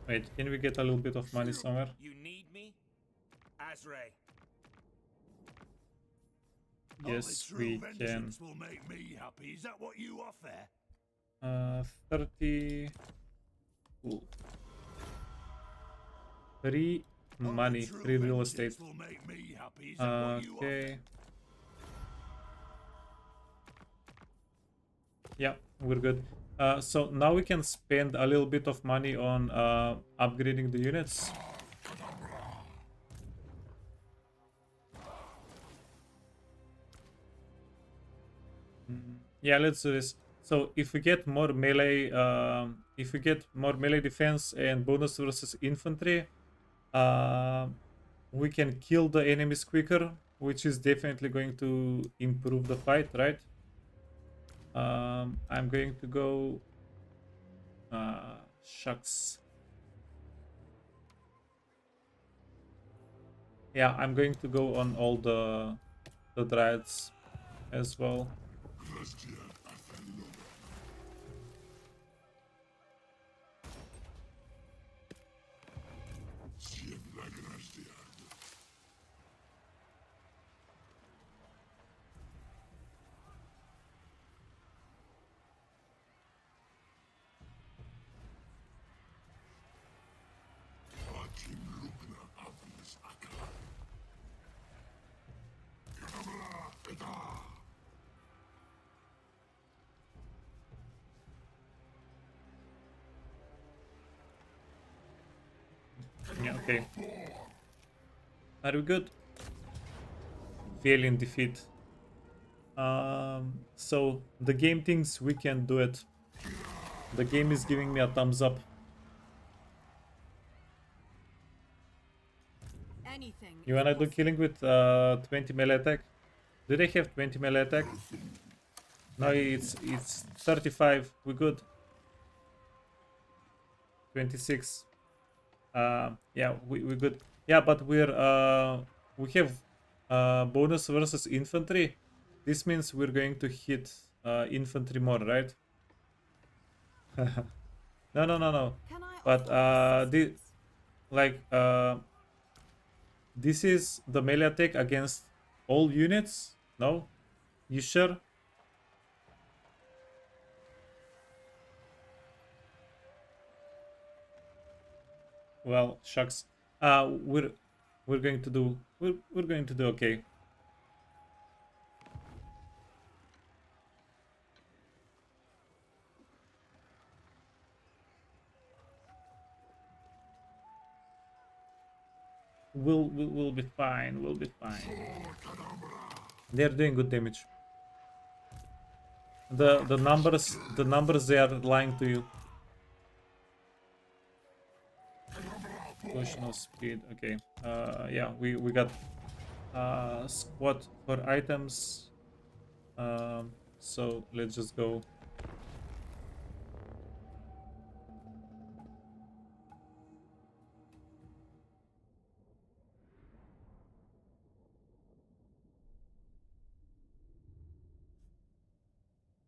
Wait, can we get a little bit of money somewhere? You need me? Azray. Yes, we can. Will make me happy. Is that what you offer? 30. Cool. Free money, free real estate. Will make me happy. Is that what you Okay. Yeah, we're good. So now we can spend a little bit of money on upgrading the units. Yeah, let's do this. So if we get more melee, defense and bonus versus infantry, we can kill the enemies quicker, which is definitely going to improve the fight, right? I'm going to go. Shucks. Yeah, I'm going to go on all the dryads as well. Yeah, okay. Are we good? Valiant defeat. So the game thinks we can do it. The game is giving me a thumbs up. Anything. You wanna do killing with 20 melee attack? Do they have 20 melee attack? No, it's 35. We good. 26. Yeah, we good. Yeah, but we have bonus versus infantry. This means we're going to hit infantry more, right? No. Can I But offer this is the melee attack against all units. No, you sure? Well, shucks. We're going to do okay. We'll be fine. We'll be fine. They're doing good damage. The numbers they are lying to you. Potion of speed. Okay. Yeah, we got squad for items. So let's just go.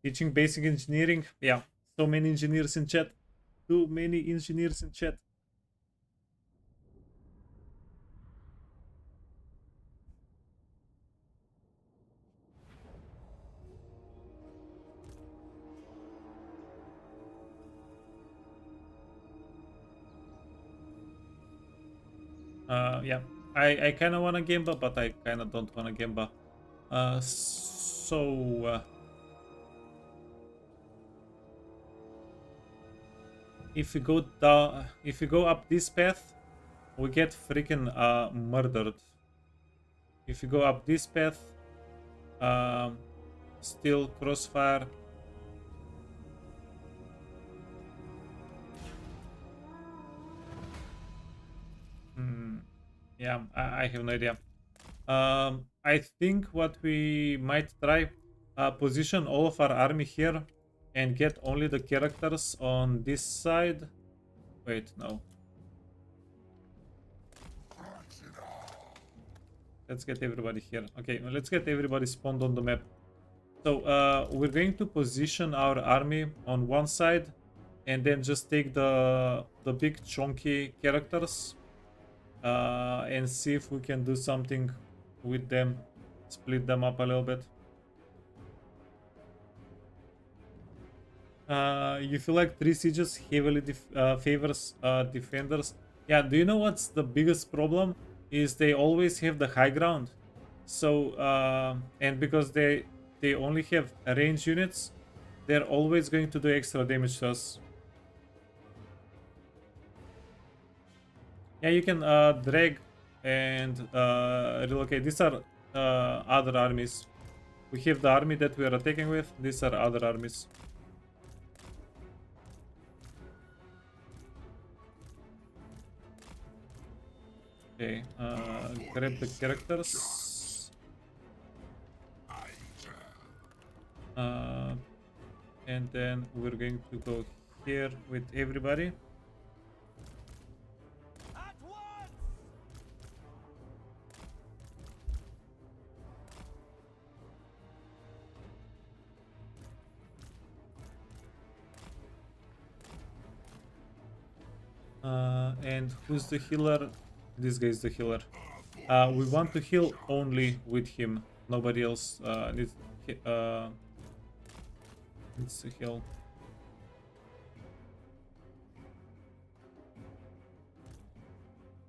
Teaching basic engineering. Yeah, so many engineers in chat. Too many engineers in chat. Yeah, I kind of want a Gemba, but I kind of don't want a Gemba. if we go down, if we go up this path, we get freaking murdered. If we go up this path, still crossfire. Yeah, I have no idea. I think what we might try, position all of our army here and get only the characters on this side. Wait, no. Let's get everybody here. Okay, let's get everybody spawned on the map. So we're going to position our army on one side and then just take the big chunky characters and see if we can do something with them, split them up a little bit. You feel like 3 sieges heavily favors defenders. Yeah, do you know what's the biggest problem? Is they always have the high ground. So and because they only have range units, they're always going to do extra damage to us. Yeah, you can drag and relocate. These are other armies. We have the army that we are attacking with. These are other armies. Okay, grab the characters. And then we're going to go here with everybody. And who's the healer? This guy is the healer. We want to heal only with him. Nobody else needs to heal.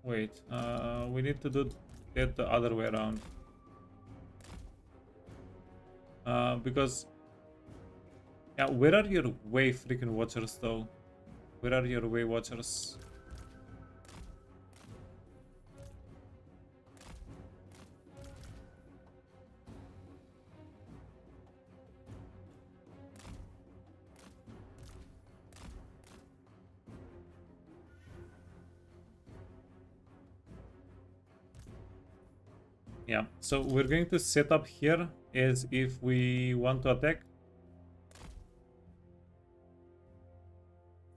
Wait, we need to do that the other way around. Because... yeah, where are your way freaking watchers though? Where are your way watchers? Yeah, so we're going to set up here as if we want to attack.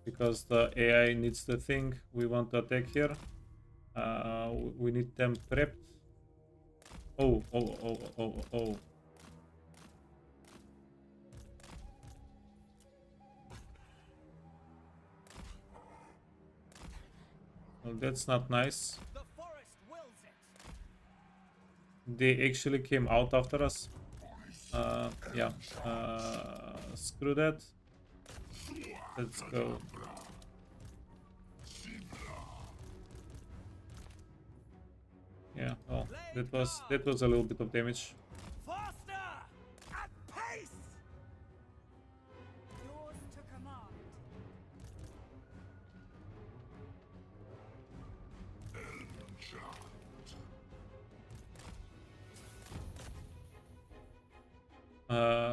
Because the AI needs to think we want to attack here. We need them prepped. Oh. Well, that's not nice. They actually came out after us. Yeah. Screw that. Let's go. Yeah, well, that was a little bit of damage. Faster! At pace! Yours to command.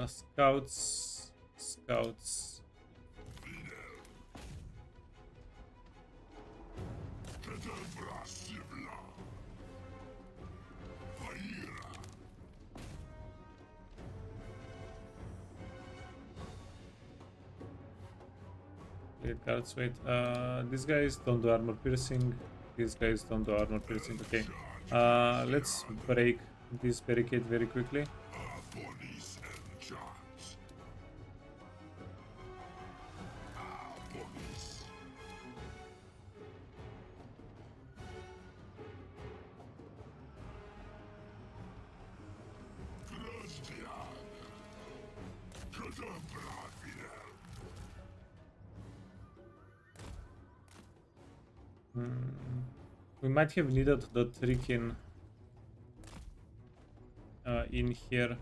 Scouts. Guards, wait. These guys don't do armor piercing. These guys don't do armor piercing. Okay. Let's break this barricade very quickly. We might have needed the tricking in here.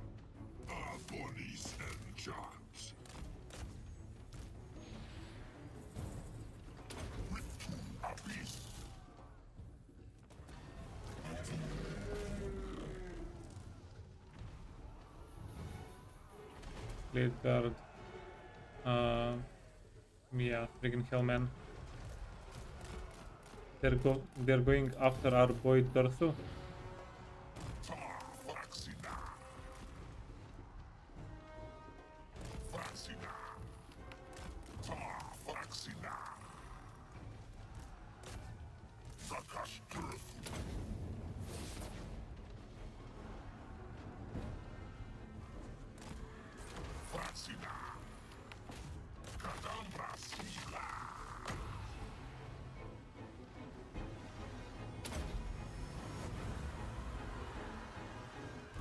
Blade Guard. Yeah, freaking Hellman. They're going after our boy Durthu.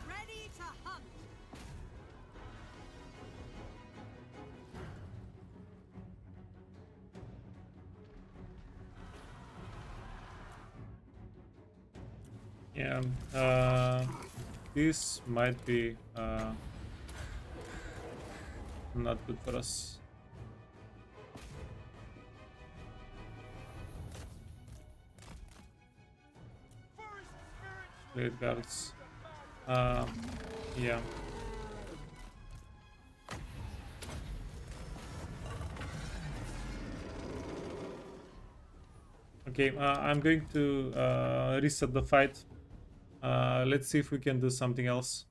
Ready to hunt. Yeah, this might be not good for us. Blade Guards. Yeah. Okay, I'm going to reset the fight. Let's see if we can do something else.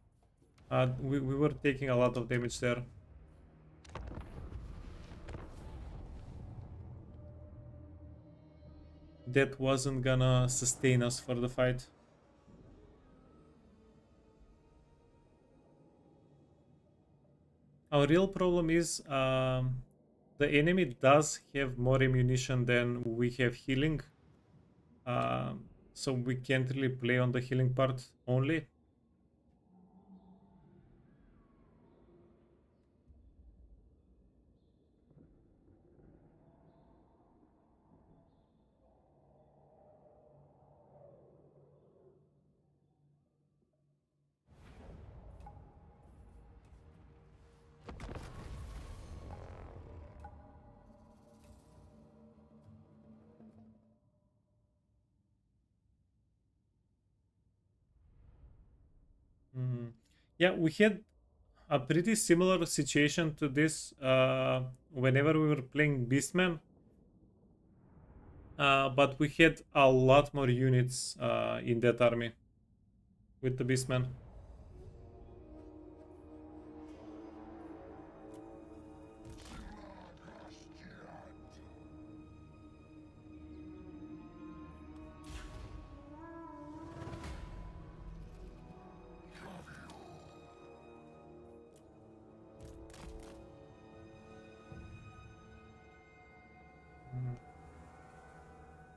We were taking a lot of damage there. That wasn't gonna sustain us for the fight. Our real problem is the enemy does have more ammunition than we have healing. So we can't really play on the healing part only. Yeah, we had a pretty similar situation to this whenever we were playing Beastman. But we had a lot more units in that army with the Beastman.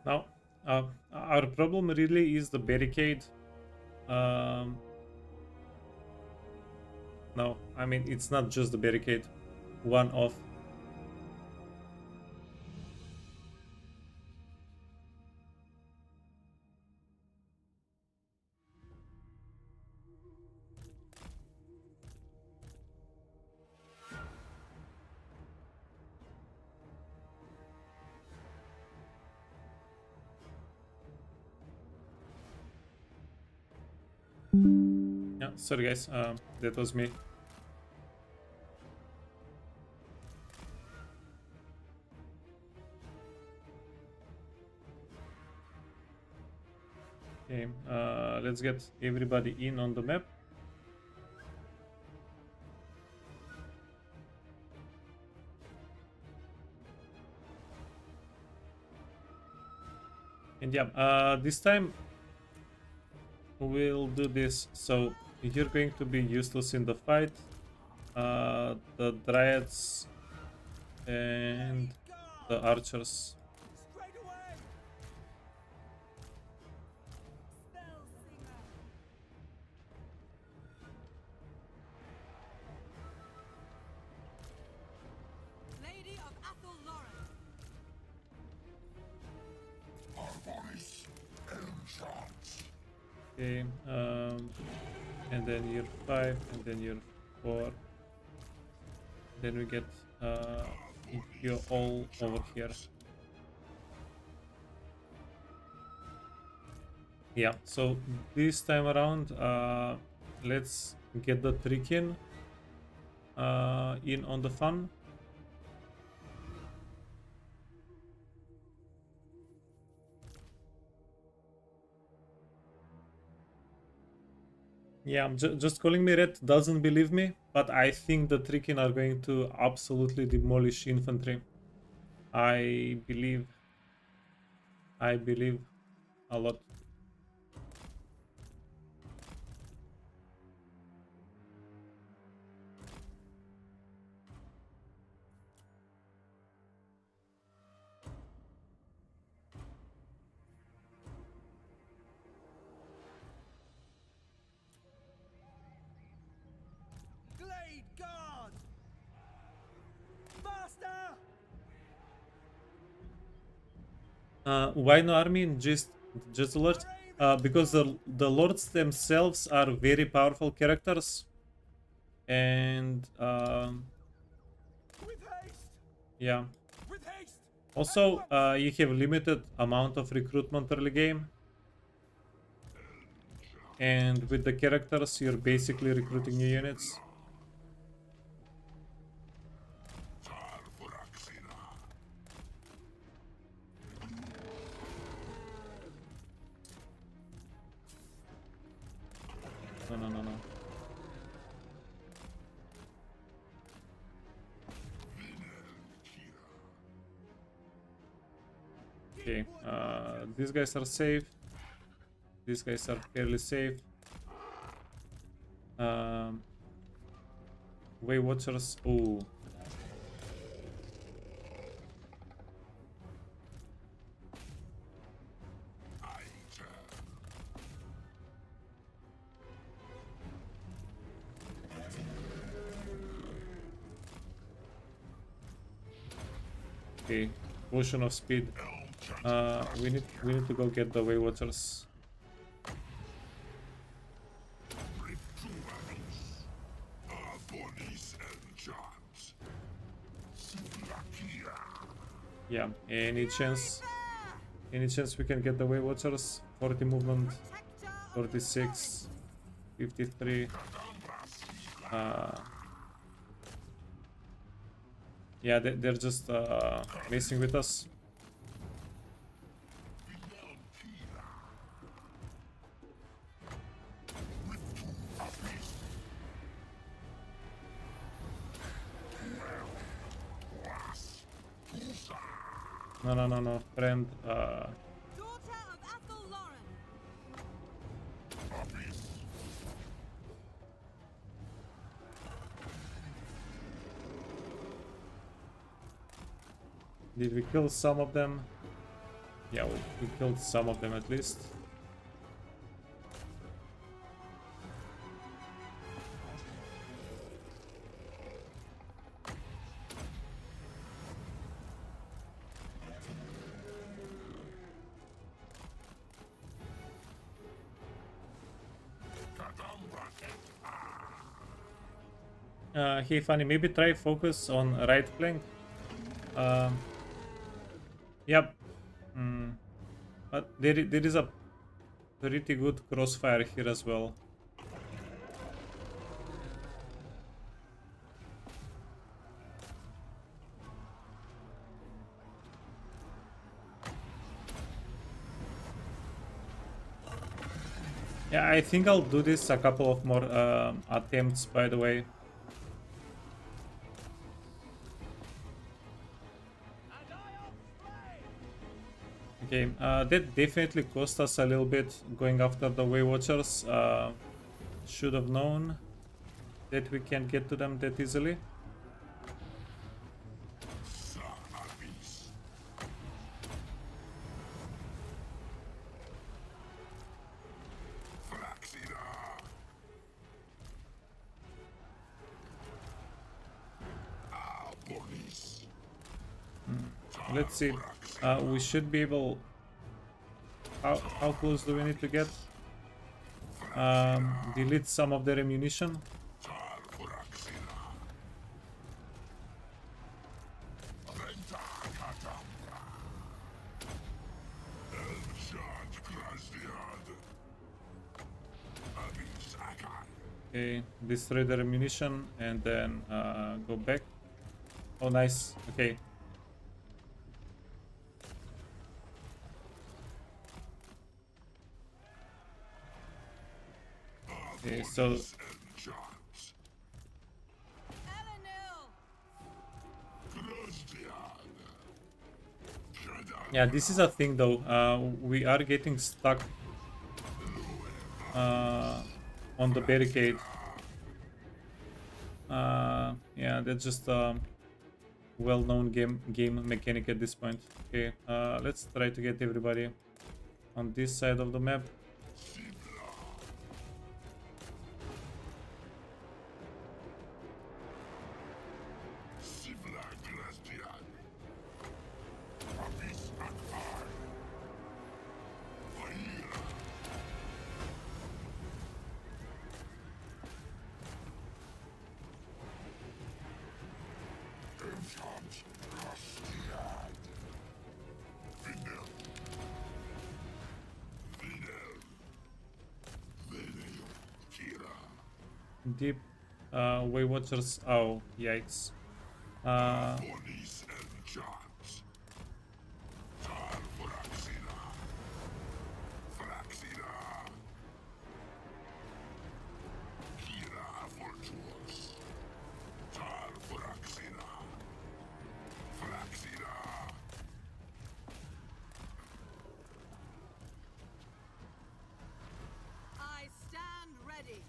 Now, our problem really is the barricade. No, I mean, it's not just the barricade. One off. Yeah, sorry guys, that was me. Okay, let's get everybody in on the map. And yeah, this time we'll do this. So you're going to be useless in the fight. The dryads and the archers. Straight away! Spell singer. Lady of Athel Lauren. Okay, and then year 5, and then year 4. Then we get you all over here. Yeah, so this time around, let's get the trick in. in on the fun. Yeah, just calling me red doesn't believe me, but I think the Trikin are going to absolutely demolish infantry. I believe a lot. Glade guard! Faster! Why no army in just the lords? Because the lords themselves are very powerful characters, and With haste! yeah. With haste! Also, you have limited amount of recruitment early game, and with the characters, you're basically recruiting new units. No. Okay, these guys are safe. These guys are fairly safe. Way Watchers. Oh. Okay, potion of speed. We need to go get the Way Watchers. Yeah, any chance we can get the Way Watchers? 40 movement, 46, 53. Yeah, they're just messing with us. No, friend. Daughter of Athel Lauren. Did we kill some of them? Yeah, we killed some of them at least. Hey, Fanny, maybe try focus on right flank. Yep. But there is a pretty good crossfire here as well. Yeah, I think I'll do this a couple of more attempts, by the way. Okay, that definitely cost us a little bit going after the Way Watchers. Should have known that we can't get to them that easily. Let's see. We should be able. How close do we need to get? Delete some of their ammunition. Okay, destroy their ammunition and then go back. Oh, nice. Okay. Okay, so yeah, this is a thing though. We are getting stuck on the barricade. Yeah, that's just a well-known game mechanic at this point. Okay, let's try to get everybody on this side of the map. Deep way watchers. Oh, yikes. I stand ready.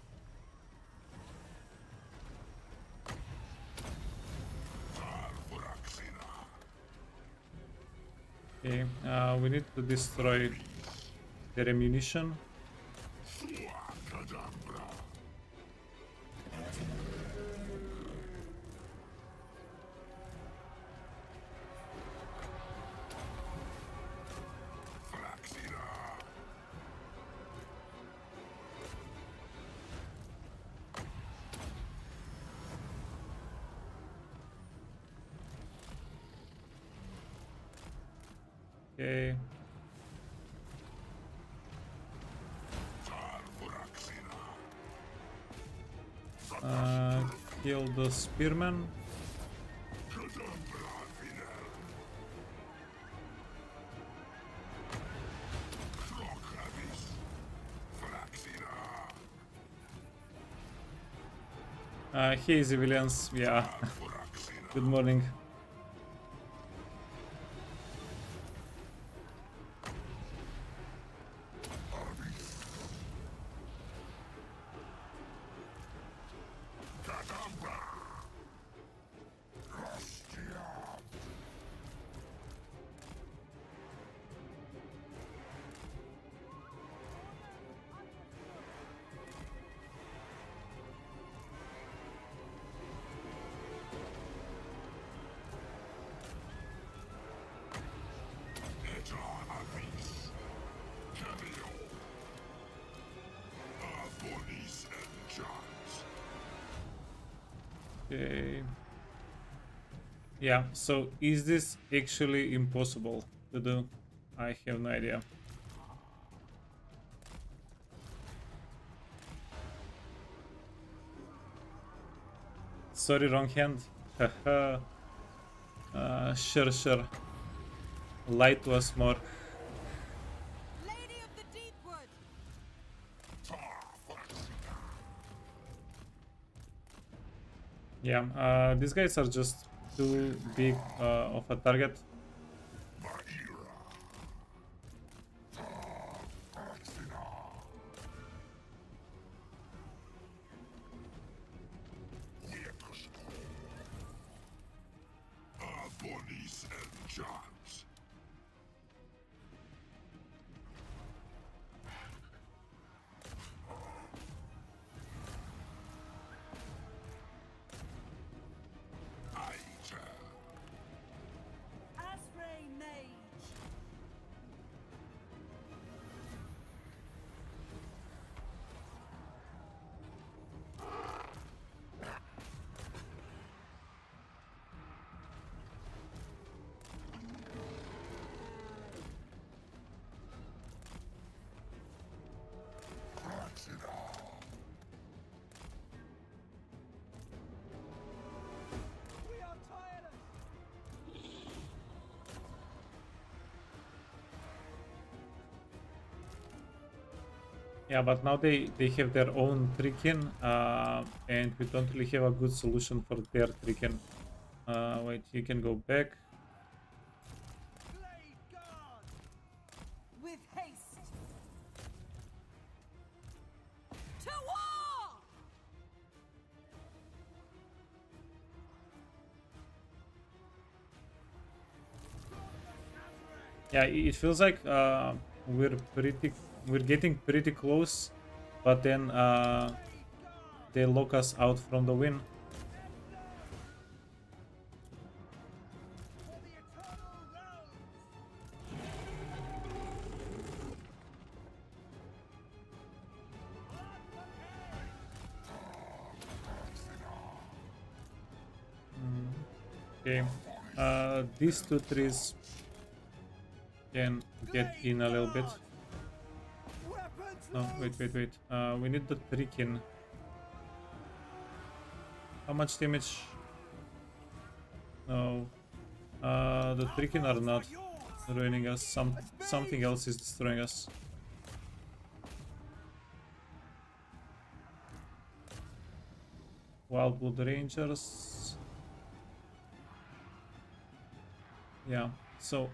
Okay, we need to destroy their ammunition. Okay. Kill the spearman. Hey civilians, yeah. Good morning. Okay. Yeah, so is this actually impossible to do? I have no idea. Sorry, wrong hand. Haha. Sure. Light was more. Lady of the Deepwood. Yeah, these guys are just too big of a target. Asray Mage. Yeah, but now they have their own tricking, and we don't really have a good solution for their tricking. Wait, you can go back. With haste. To war! Yeah, it feels like we're getting pretty close, but then they lock us out from the win. Okay, these two trees can get in a little bit. No, wait. We need the tricking. How much damage? No. The tricking are not ruining us. Something else is destroying us. Wildwood Rangers. Yeah. So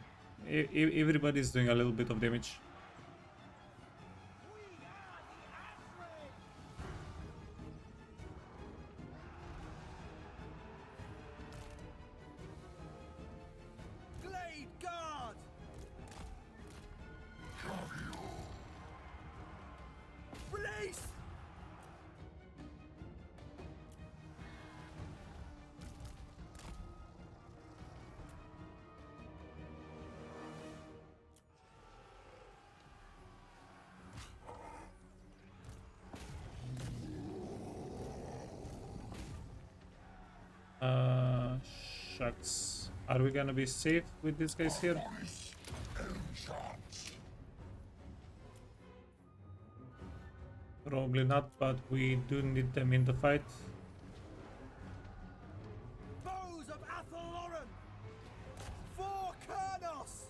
everybody's doing a little bit of damage. Glade guard! Release! Shucks. Are we gonna be safe with these guys here? Probably not, but we do need them in the fight. Bows of Athel-Loren! For Kurnos!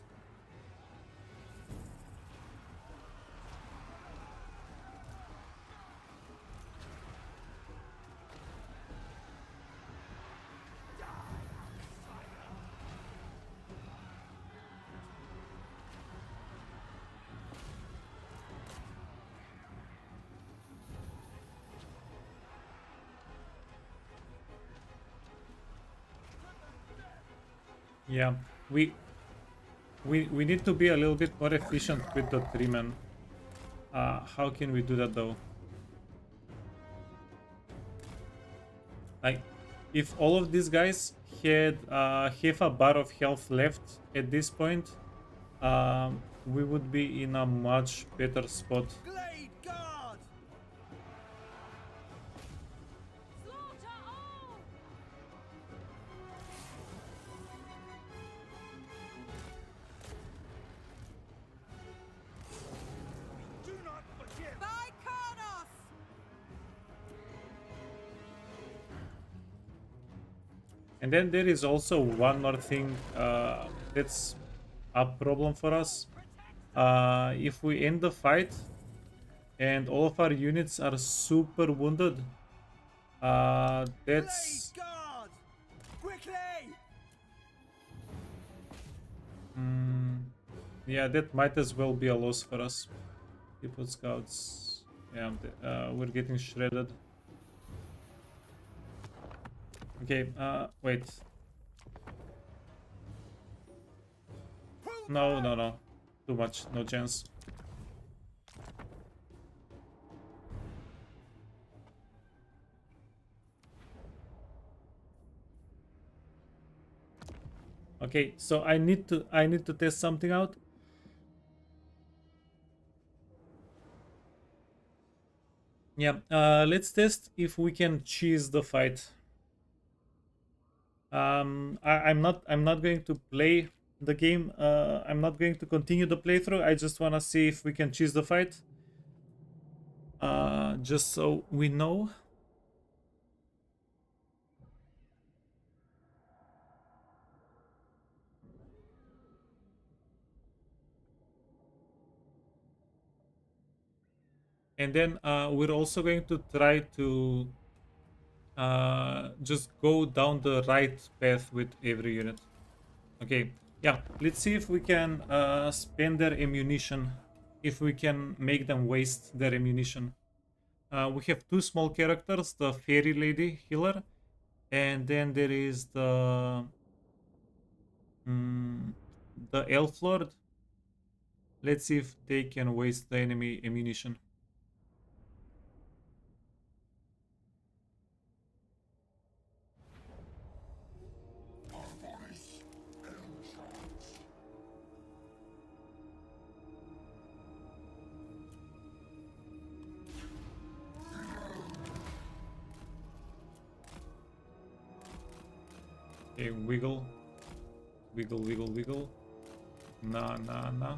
Yeah, we need to be a little bit more efficient with the treemen. How can we do that though? Like, if all of these guys had half a bar of health left at this point, we would be in a much better spot. Glade guard! Slaughter all! Do not forgive! By Kurnos! And then there is also one more thing that's a problem for us. If we end the fight and all of our units are super wounded, that's Glade guard! Quickly! yeah, that might as well be a loss for us. People scouts, yeah, we're getting shredded. Okay, wait. No. Too much, no chance. Okay, so I need to test something out. Yeah, let's test if we can cheese the fight. I'm not going to play the game. I'm not going to continue the playthrough. I just wanna see if we can cheese the fight. Just so we know. And then we're also going to try to just go down the right path with every unit. Okay, yeah, let's see if we can spend their ammunition, if we can make them waste their ammunition. We have two small characters, the fairy lady healer, and then there is mm, the elf lord. Let's see if they can waste the enemy ammunition. Okay, wiggle. Wiggle, wiggle, wiggle. Nah, nah, nah.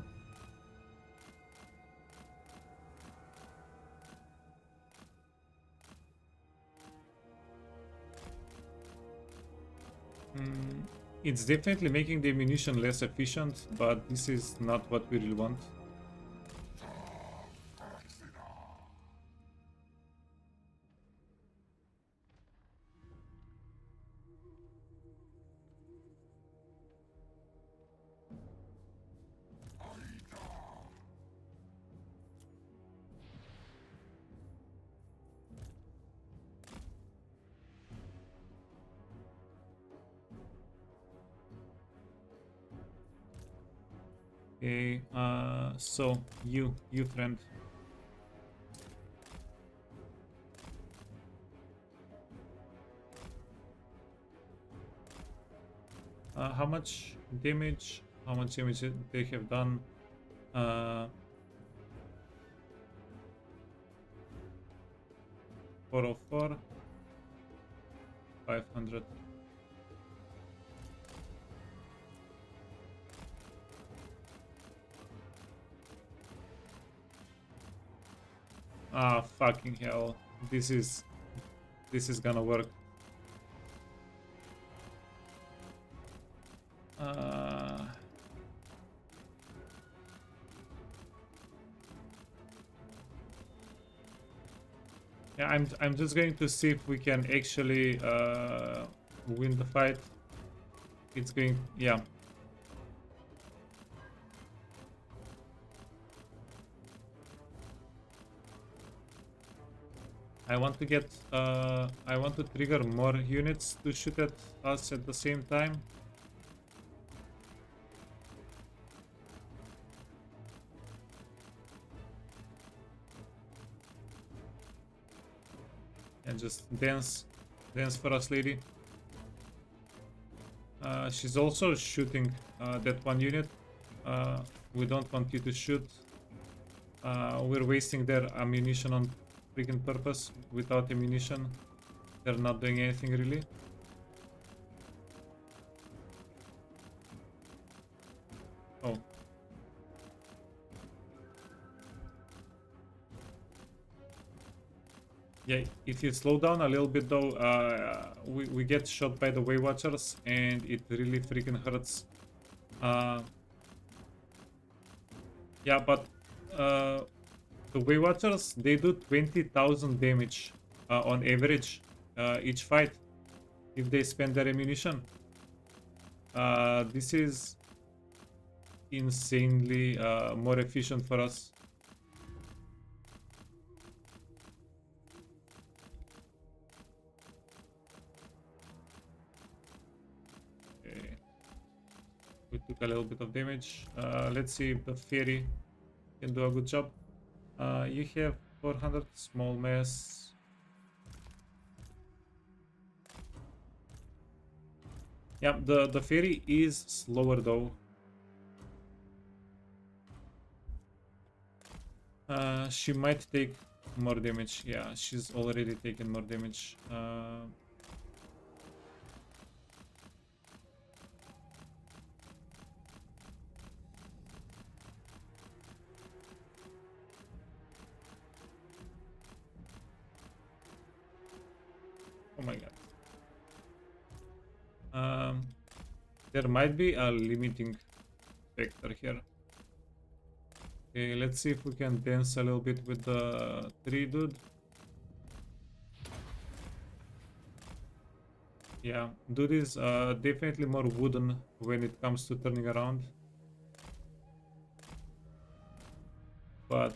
It's definitely making the ammunition less efficient, but this is not what we really want. Okay, so you friend. How much damage? How much damage they have done? 404, 500. Ah, fucking hell! This is gonna work. Yeah, I'm just going to see if we can actually win the fight. It's going, yeah. I want to get I want to trigger more units to shoot at us at the same time. And just dance for us, lady. She's also shooting that one unit. We don't want you to shoot. We're wasting their ammunition on freaking purpose. Without ammunition, they're not doing anything really. Oh. Yeah, if you slow down a little bit though, we get shot by the Way Watchers and it really freaking hurts. Yeah, but the Way Watchers, they do 20,000 damage on average each fight if they spend their ammunition. This is insanely more efficient for us. Okay. We took a little bit of damage. Let's see if the Fairy can do a good job. You have 400 small mass. Yeah, the Fairy is slower though. She might take more damage. Yeah, she's already taken more damage. Oh my god. There might be a limiting factor here. Okay, let's see if we can dance a little bit with the tree dude. Yeah, dude is definitely more wooden when it comes to turning around. But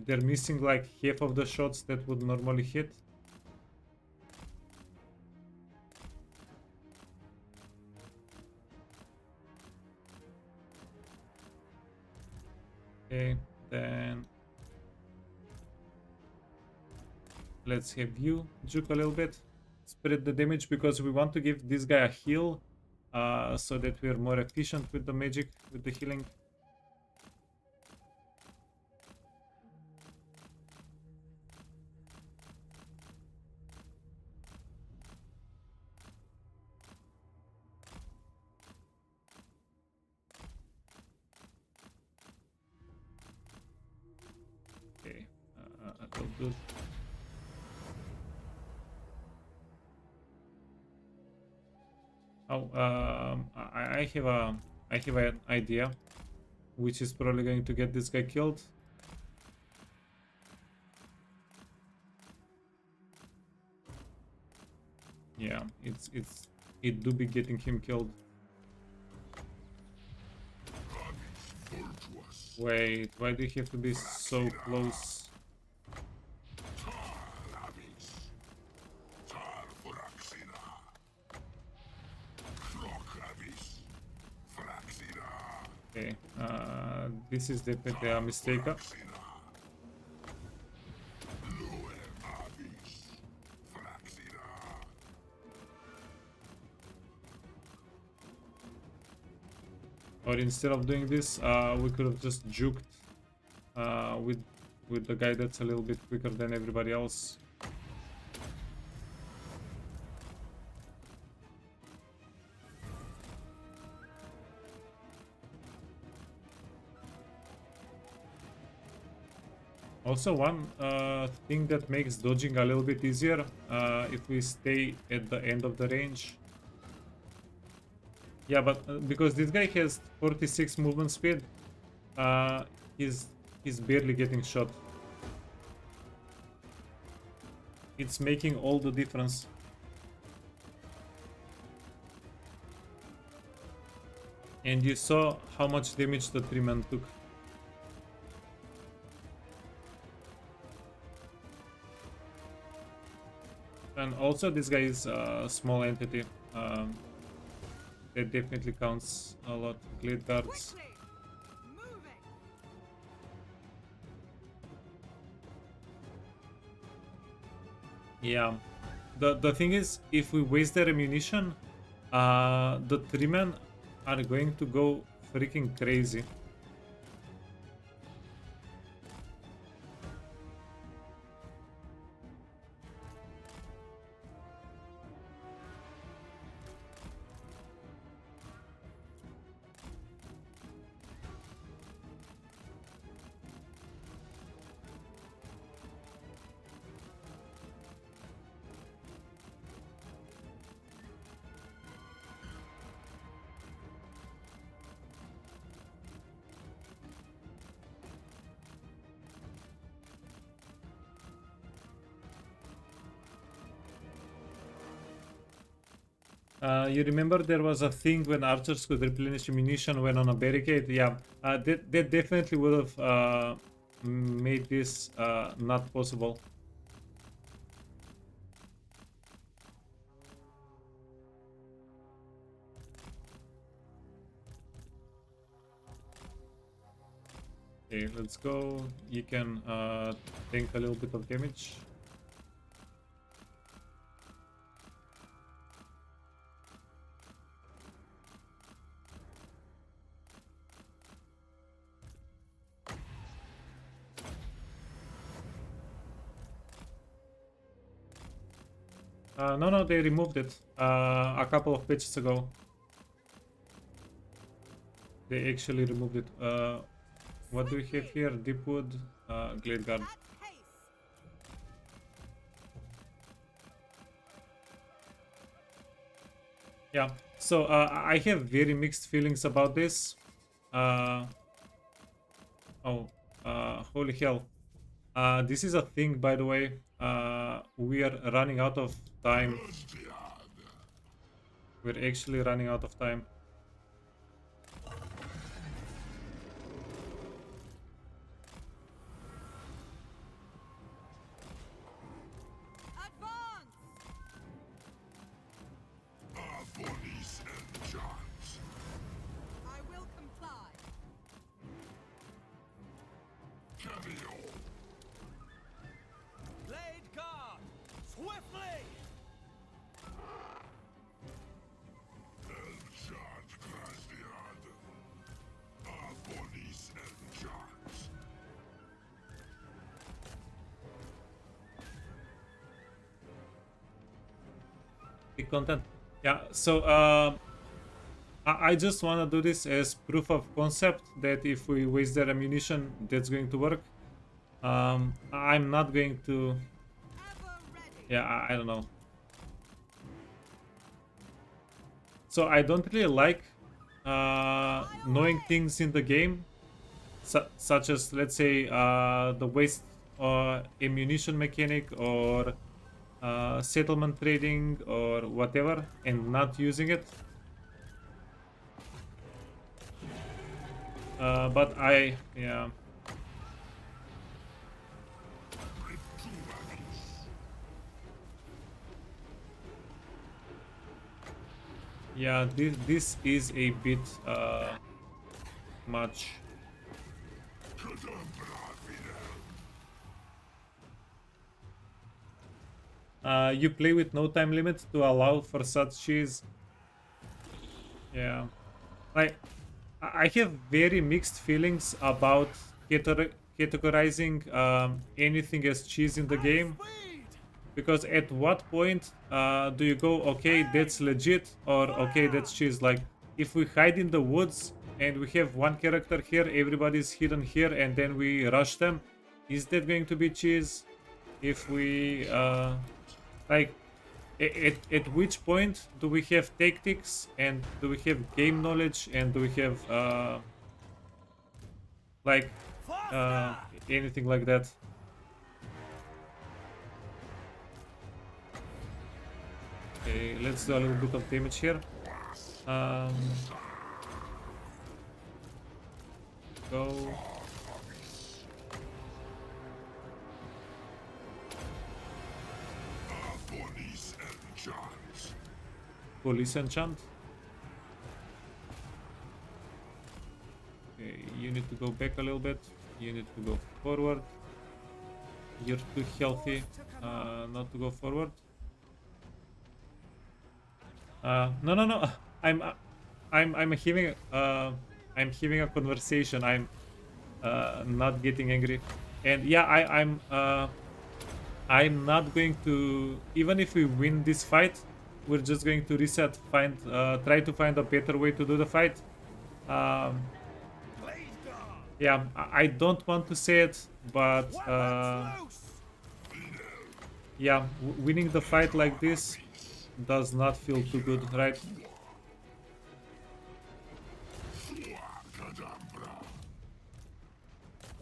they're missing like half of the shots that would normally hit. Okay, then let's have you juke a little bit. Spread the damage because we want to give this guy a heal so that we're more efficient with the magic, with the healing. Okay, I'll do. Oh, I have an idea, which is probably going to get this guy killed. Yeah, it do be getting him killed. Wait, why do you have to be so close? Okay, this is definitely a mistake. Or instead of doing this, we could have just juked with the guy that's a little bit quicker than everybody else. Also, one thing that makes dodging a little bit easier if we stay at the end of the range. Yeah, but because this guy has 46 movement speed, he's barely getting shot. It's making all the difference. And you saw how much damage the 3-man took. And also this guy is a small entity. That definitely counts a lot. Glade guards. Quickly! Moving! Yeah. The thing is, if we waste their ammunition, the 3-men are going to go freaking crazy. You remember there was a thing when archers could replenish ammunition when on a barricade? Yeah, that definitely would have made this not possible. Okay, let's go. You can take a little bit of damage. No, they removed it a couple of patches ago. They actually removed it. What do we have here? Deepwood, Glade Guard. At pace! Yeah, so I have very mixed feelings about this. Oh, Holy hell. This is a thing, by the way. We are running out of time. We're actually running out of time. Police and giants. I will comply. Carry on. Blade guard! Swiftly! Giant Krasniad. Police and giants. The content. Yeah, so I just want to do this as proof of concept that if we waste their ammunition, that's going to work. I'm not going to. Ever ready. Yeah, I don't know. So I don't really like knowing things in the game, such as, let's say, the waste ammunition mechanic or settlement trading or whatever, and not using it. But yeah. Yeah, this is a bit much. You play with no time limit to allow for such cheese. Yeah, I have very mixed feelings about categorizing anything as cheese in the game. Because at what point do you go, okay, that's legit, or okay, that's cheese? Like, if we hide in the woods and we have one character here, everybody's hidden here, and then we rush them, is that going to be cheese? If we, like, at which point do we have tactics, and do we have game knowledge, and do we have, like, anything like that? Okay, let's do a little bit of damage here. Go. Police and giants. Police enchant. Okay, you need to go back a little bit. You need to go forward. You're too healthy not to go forward. No. I'm having I'm having a conversation. I'm not getting angry, and yeah, I'm not going to. Even if we win this fight, we're just going to reset. Try to find a better way to do the fight. Yeah, I don't want to say it, but yeah, winning the fight like this does not feel too good, right?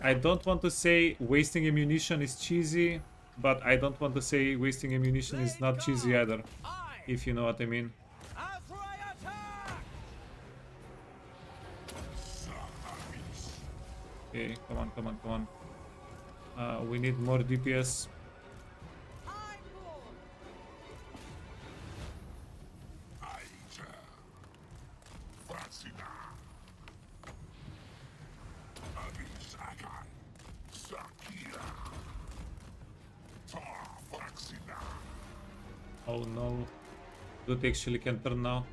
I don't want to say wasting ammunition is cheesy, but I don't want to say wasting ammunition is not cheesy either, if you know what I mean. Okay, come on. We need more DPS. Oh no, Durthu actually can turn now.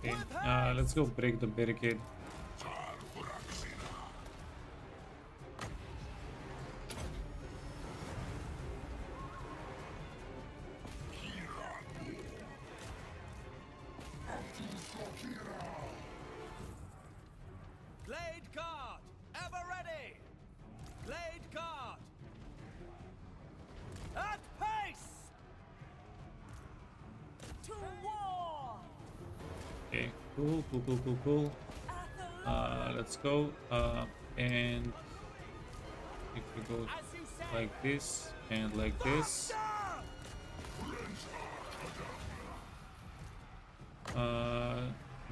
Okay, let's go break the barricade. Blade guard, ever ready. Blade guard. At pace. To war. Okay, cool. Let's go. And if we go like this and like this,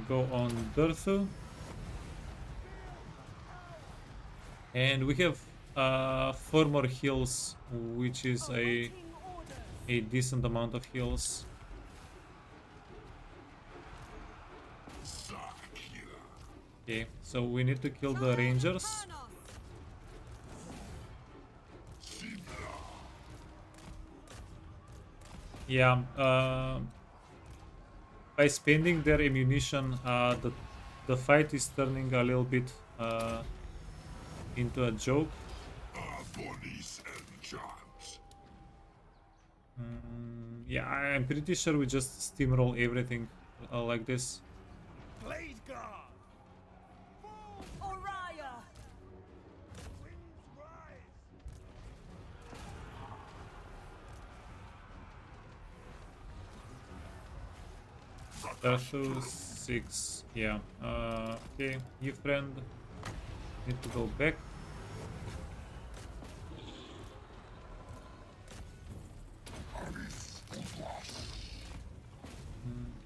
go on Durthu, and we have 4 more heals, which is a decent amount of heals. Okay, so we need to kill the rangers. Yeah, by spending their ammunition, the fight is turning a little bit into a joke. Yeah, I'm pretty sure we just steamroll everything like this. Blade guard. Oriah. Durthu 6, yeah. Okay, you friend need to go back.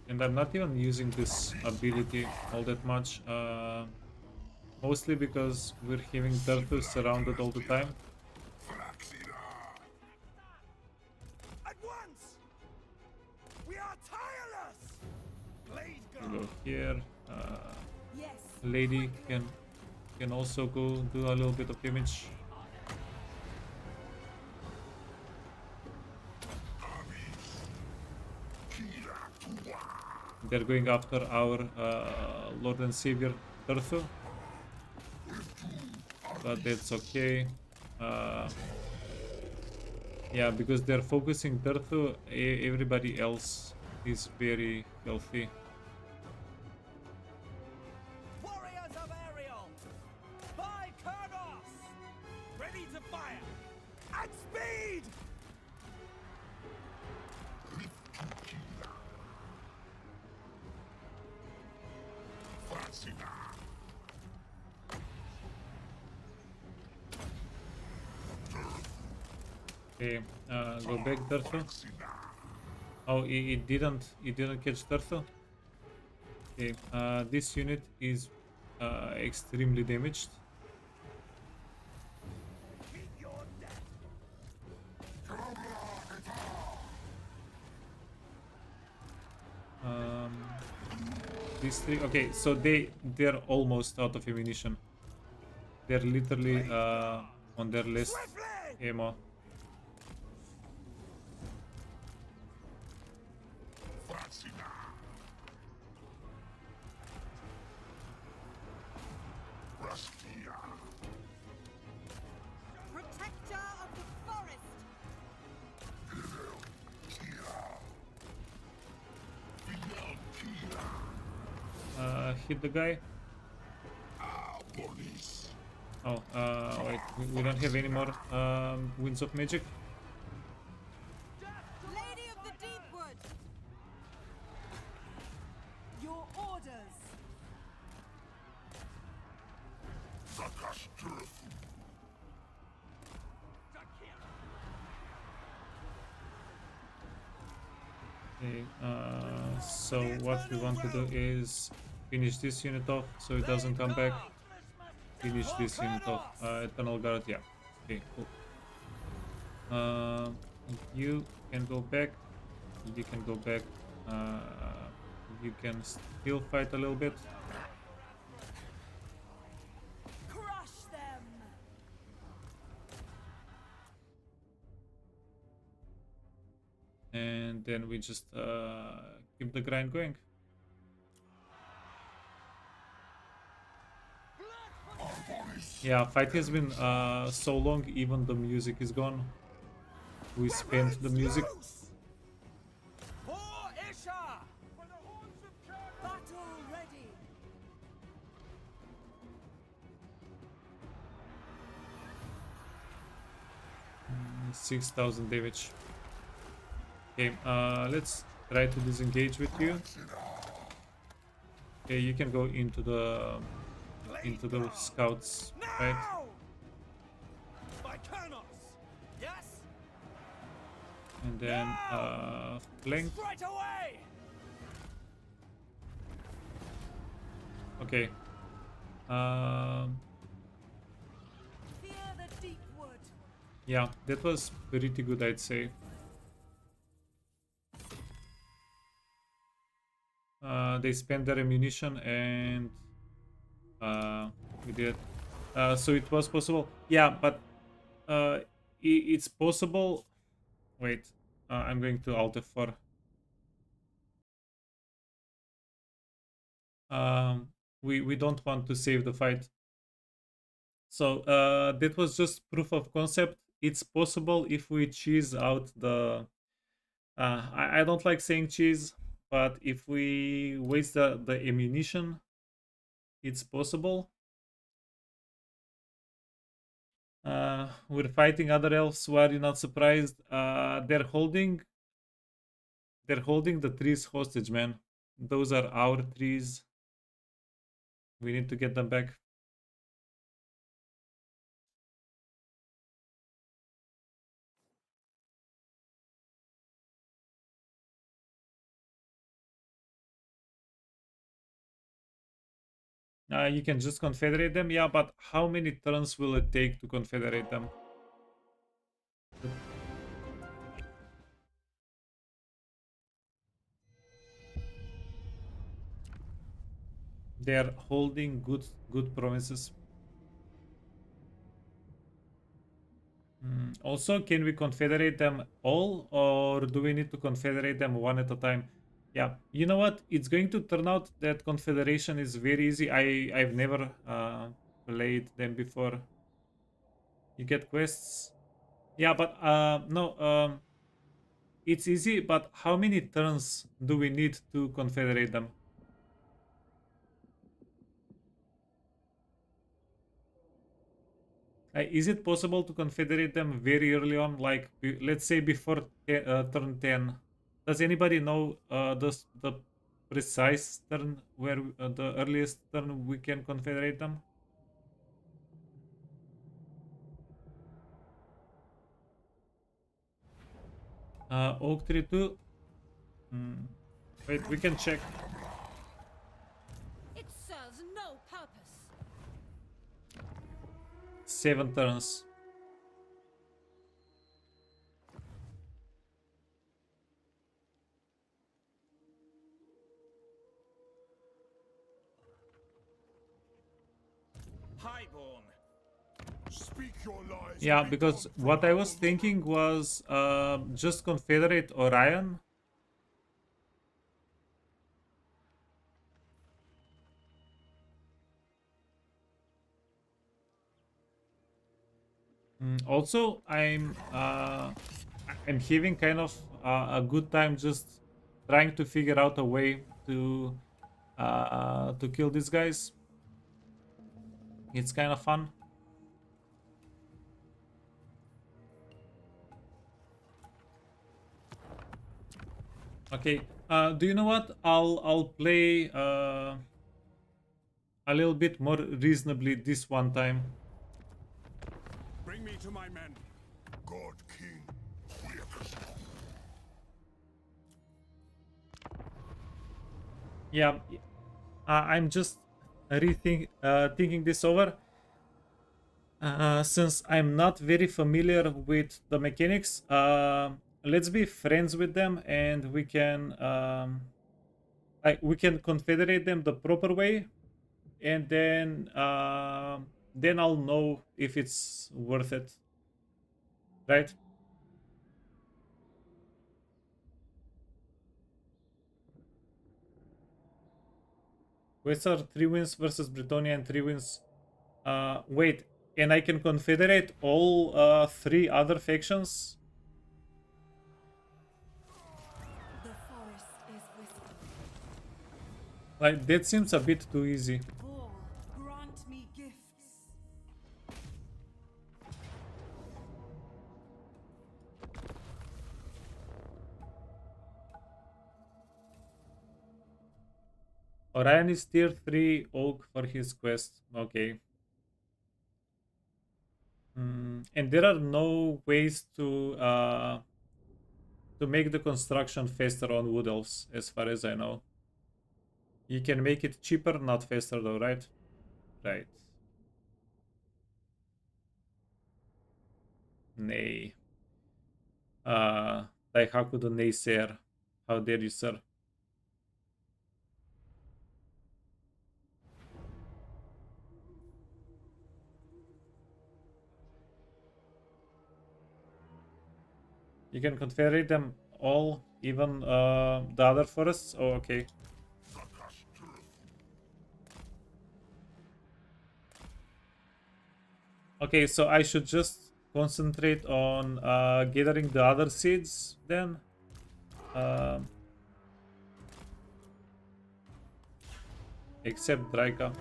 And I'm not even using this ability all that much, mostly because we're having Durthu surrounded all the time. At once. We are tireless. Blade guard. Go here. Yes. Lady can also go do a little bit of damage. They're going after our Lord and Savior Durthu, but that's okay. Yeah, because they're focusing Durthu, everybody else is very healthy. Warriors of Ariel. By Kurnos. Ready to fire. At speed. Okay, go back, Durthu. Oh, it didn't catch Durthu. Okay, this unit is extremely damaged. These 3, okay, so they're almost out of ammunition. They're literally on their last ammo. Protector of the forest. Hit the guy. Oh, wait, we don't have any more Winds of Magic. Lady of the Deepwood. Your orders. Okay, so what we want to do is finish this unit off so it doesn't come back. Finish this unit off. Eternal Guard, yeah. Okay, cool. You can go back. You can go back. You can still fight a little bit. Crush them. And then we just keep the grind going. Yeah, fight has been so long, even the music is gone. We spent the music. For Isha. Back 6,000 damage. Okay, let's try to disengage with you. Okay, you can go into the scouts, right? By Kronos! Yes? And then flank. Right away! Okay. Fear the deep wood. Yeah, that was pretty good, I'd say. They spent their ammunition and we did. So it was possible. Yeah, but it's possible. Wait, I'm going to Alt F4. We don't want to save the fight. So that was just proof of concept. It's possible if we cheese out the... I don't like saying cheese, but if we waste the ammunition, it's possible. We're fighting other elves. Why are you not surprised? They're holding the trees hostage, man. Those are our trees. We need to get them back. You can just confederate them, yeah, but how many turns will it take to confederate them? They are holding good promises. Also, can we confederate them all, or do we need to confederate them one at a time? Yeah, you know what? It's going to turn out that confederation is very easy. I've never played them before. You get quests. Yeah, but no, it's easy, but how many turns do we need to confederate them? Is it possible to confederate them very early on, like let's say before turn 10? Does anybody know the precise turn where the earliest turn we can confederate them? Oak tree 2. Wait, we can check. It serves no purpose. 7 turns. Highborn. Speak your lies. Yeah, and be because gone from what I was Avalon. thinking was just confederate Orion. Also, I'm having kind of a good time just trying to figure out a way to kill these guys. It's kind of fun. Okay. Do you know what? I'll play a little bit more reasonably this one time. Bring me to my men. God King. Yeah, I'm just thinking this over. Since I'm not very familiar with the mechanics, let's be friends with them, and we can confederate them the proper way, and then I'll know if it's worth it, right? Quests are 3 wins versus Britonia and 3 wins. Wait, and I can confederate all 3 other factions? The forest is whispering. Like, that seems a bit too easy. Vor, grant me gifts. Orion is tier 3 oak for his quest. Okay. And there are no ways to make the construction faster on Wood Elves, as far as I know. You can make it cheaper, not faster though, right? Right. Nay. Daihaku the Naysayer. How dare you, sir? You can confederate them all, even the other forests? Oh, okay. Okay, so I should just concentrate on gathering the other seeds then? Except Draika.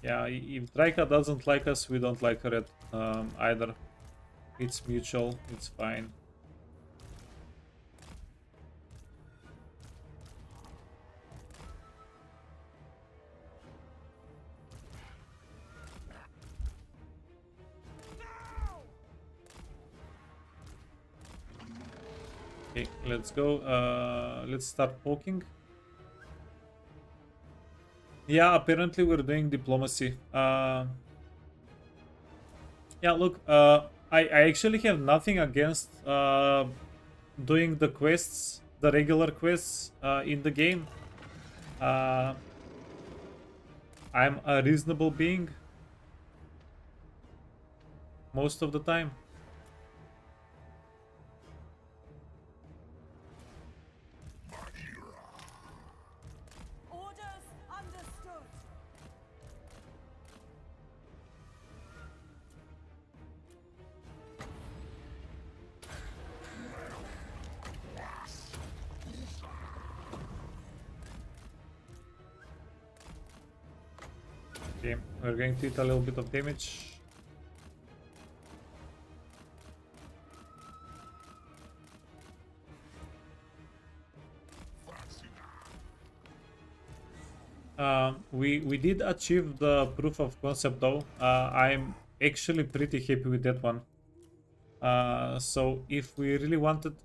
Yeah, if Draika doesn't like us, we don't like her either. It's mutual, it's fine. Okay, let's go. Let's start poking. Yeah, apparently we're doing diplomacy. Yeah, look, I actually have nothing against doing the quests, the regular quests in the game. I'm a reasonable being most of the time. Orders understood. Okay, we're going to eat a little bit of damage. We did achieve the proof of concept though. I'm actually pretty happy with that one. So if we really wanted,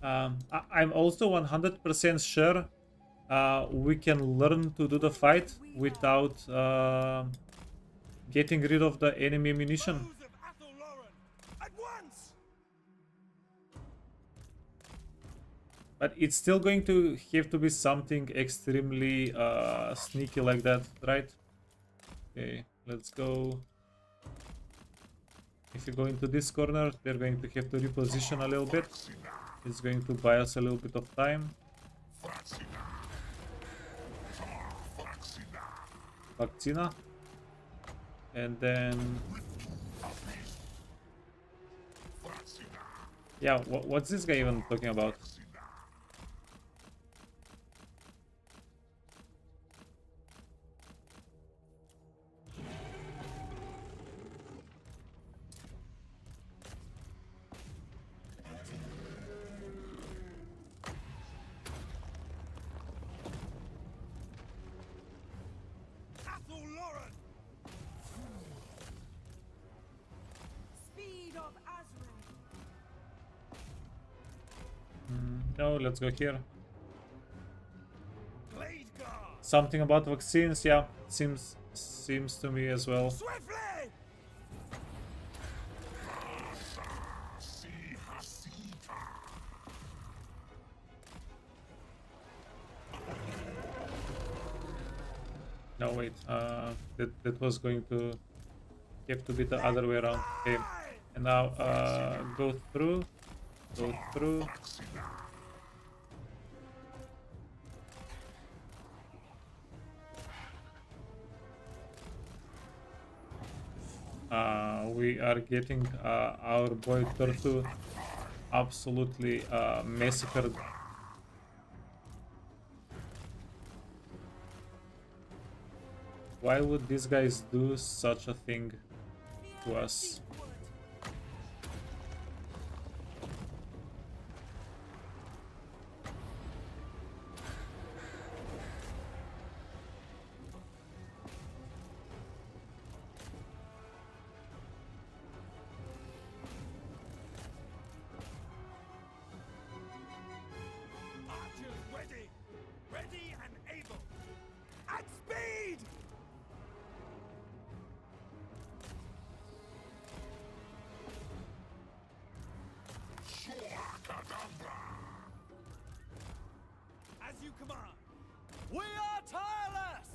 I'm also 100% sure we can learn to do the fight without getting rid of the enemy ammunition. But it's still going to have to be something extremely sneaky like that, right? Okay, let's go. If you go into this corner, they're going to have to reposition a little bit. It's going to buy us a little bit of time. Vakcina. And then... yeah, what's this guy even talking about? Speed of Azrael. No, let's go here. Something about vaccines, yeah, seems to me as well. No, wait, that was going to have to be the other way around. Okay, and now go through. We are getting our boy Durthu absolutely massacred. Why would these guys do such a thing to us? command. We are tireless.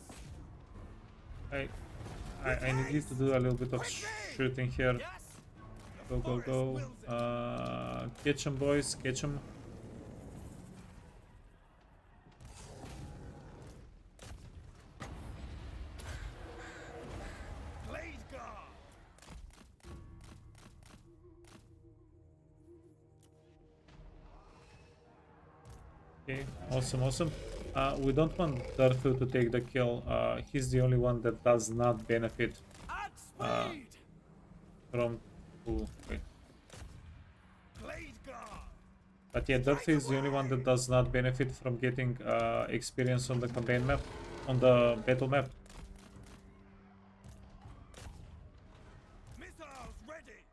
I need you to do a little bit of shooting here. Yes. Go, go, go. Catch 'em, boys. Catch 'em. Blade guard. Okay, awesome, awesome. We don't want Durthu to take the kill. He's the only one that does not benefit At speed. from... Ooh, wait. Blade guard. But yeah, Durthu is the only one that does not benefit from getting experience on the campaign map, on the battle map. Missiles ready.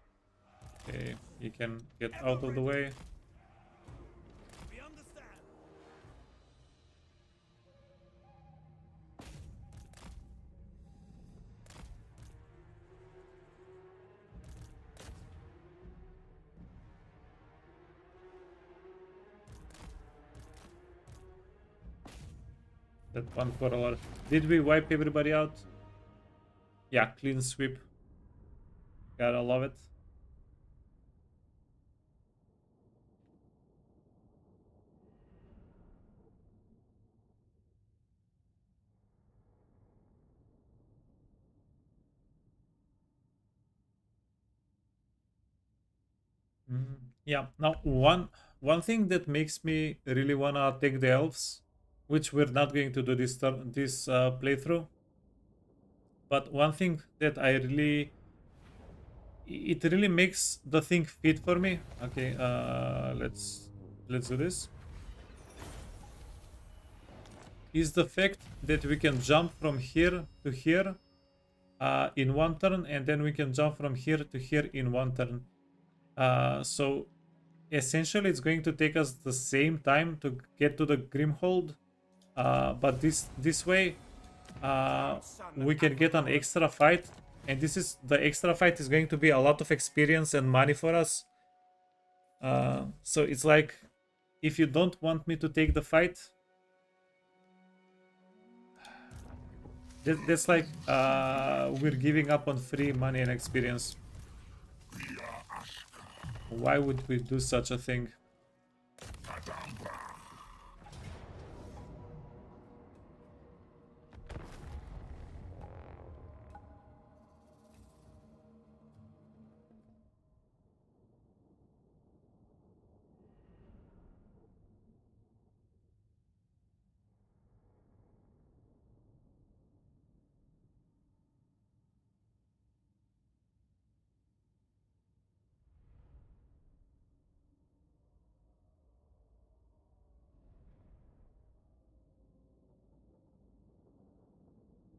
Okay, you can get out of the way. We understand. That one for a lot. Did we wipe everybody out? Yeah, clean sweep. Gotta love it. Yeah. Now, one thing that makes me really wanna take the elves, which we're not going to do this playthrough, but one thing that it really makes the thing fit for me. Okay, let's do this. Is the fact that we can jump from here to here in one turn, and then we can jump from here to here in one turn. So essentially it's going to take us the same time to get to the Grimhold, but this way we can get an extra fight, and the extra fight is going to be a lot of experience and money for us. So it's like, if you don't want me to take the fight, that's like we're giving up on free money and experience. Why would we do such a thing?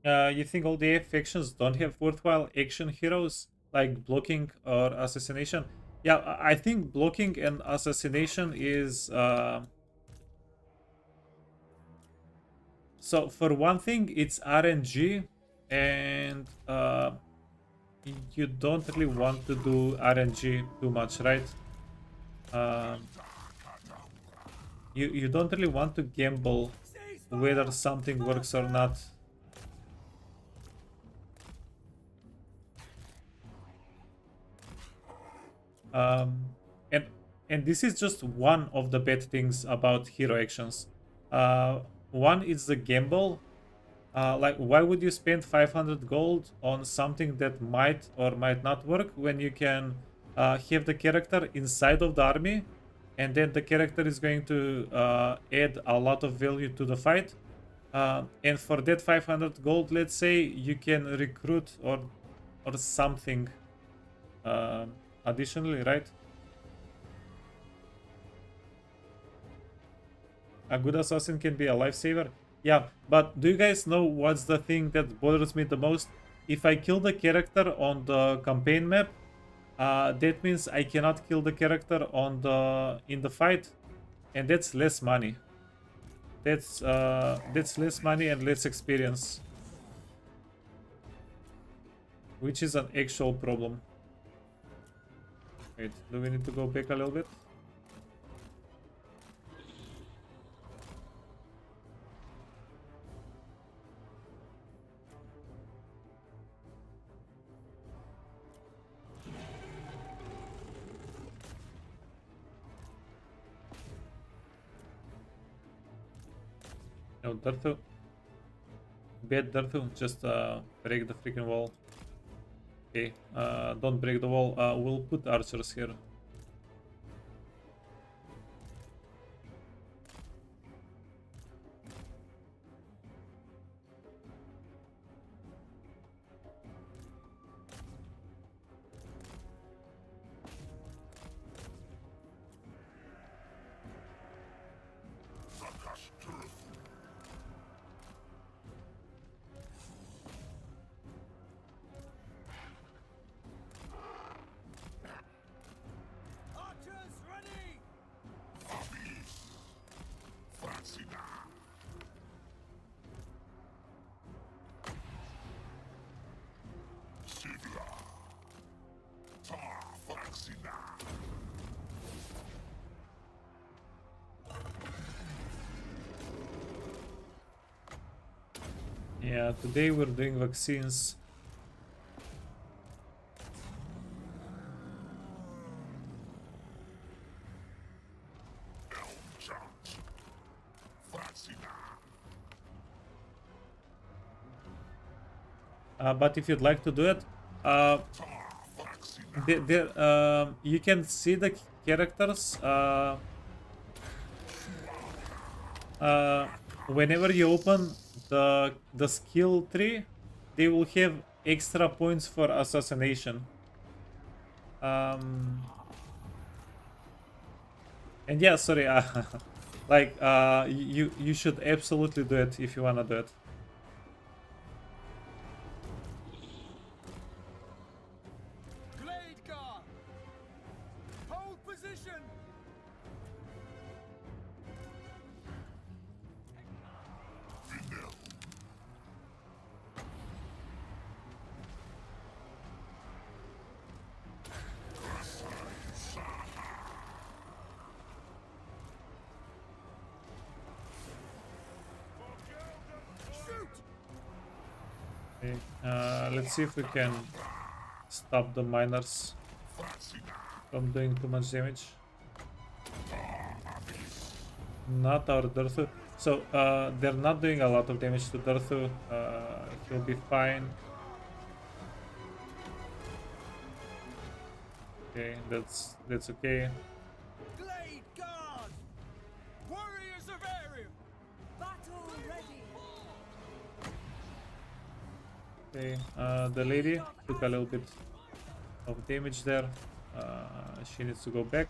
You think all the factions don't have worthwhile action heroes like blocking or assassination? Yeah, I think blocking and assassination is so for one thing it's RNG, and you don't really want to do RNG too much, right? You don't really want to gamble whether something works or not. And this is just one of the bad things about hero actions. One is the gamble. Like, why would you spend 500 gold on something that might or might not work when you can have the character inside of the army, and then the character is going to add a lot of value to the fight. And for that 500 gold, let's say, you can recruit or something additionally, right? A good assassin can be a lifesaver. Yeah, but do you guys know what's the thing that bothers me the most? If I kill the character on the campaign map, that means I cannot kill the character in the fight, and that's less money. That's less money and less experience, which is an actual problem. Wait, do we need to go back a little bit? No, Durthu. Bad Durthu, just break the freaking wall. Okay, don't break the wall. We'll put archers here. Archers ready! Yeah, today we're doing vaccines. But if you'd like to do it, you can see the characters whenever you open the skill tree, they will have extra points for assassination. And yeah, sorry, like you should absolutely do it if you wanna do it. Glade guard! Hold position! Okay, let's see if we can stop the miners from doing too much damage. Not our Durthu. So they're not doing a lot of damage to Durthu. He'll be fine. Okay, that's okay. Glade guard! Warriors of Ariel! Battle ready. Okay, the lady took a little bit of damage there. She needs to go back.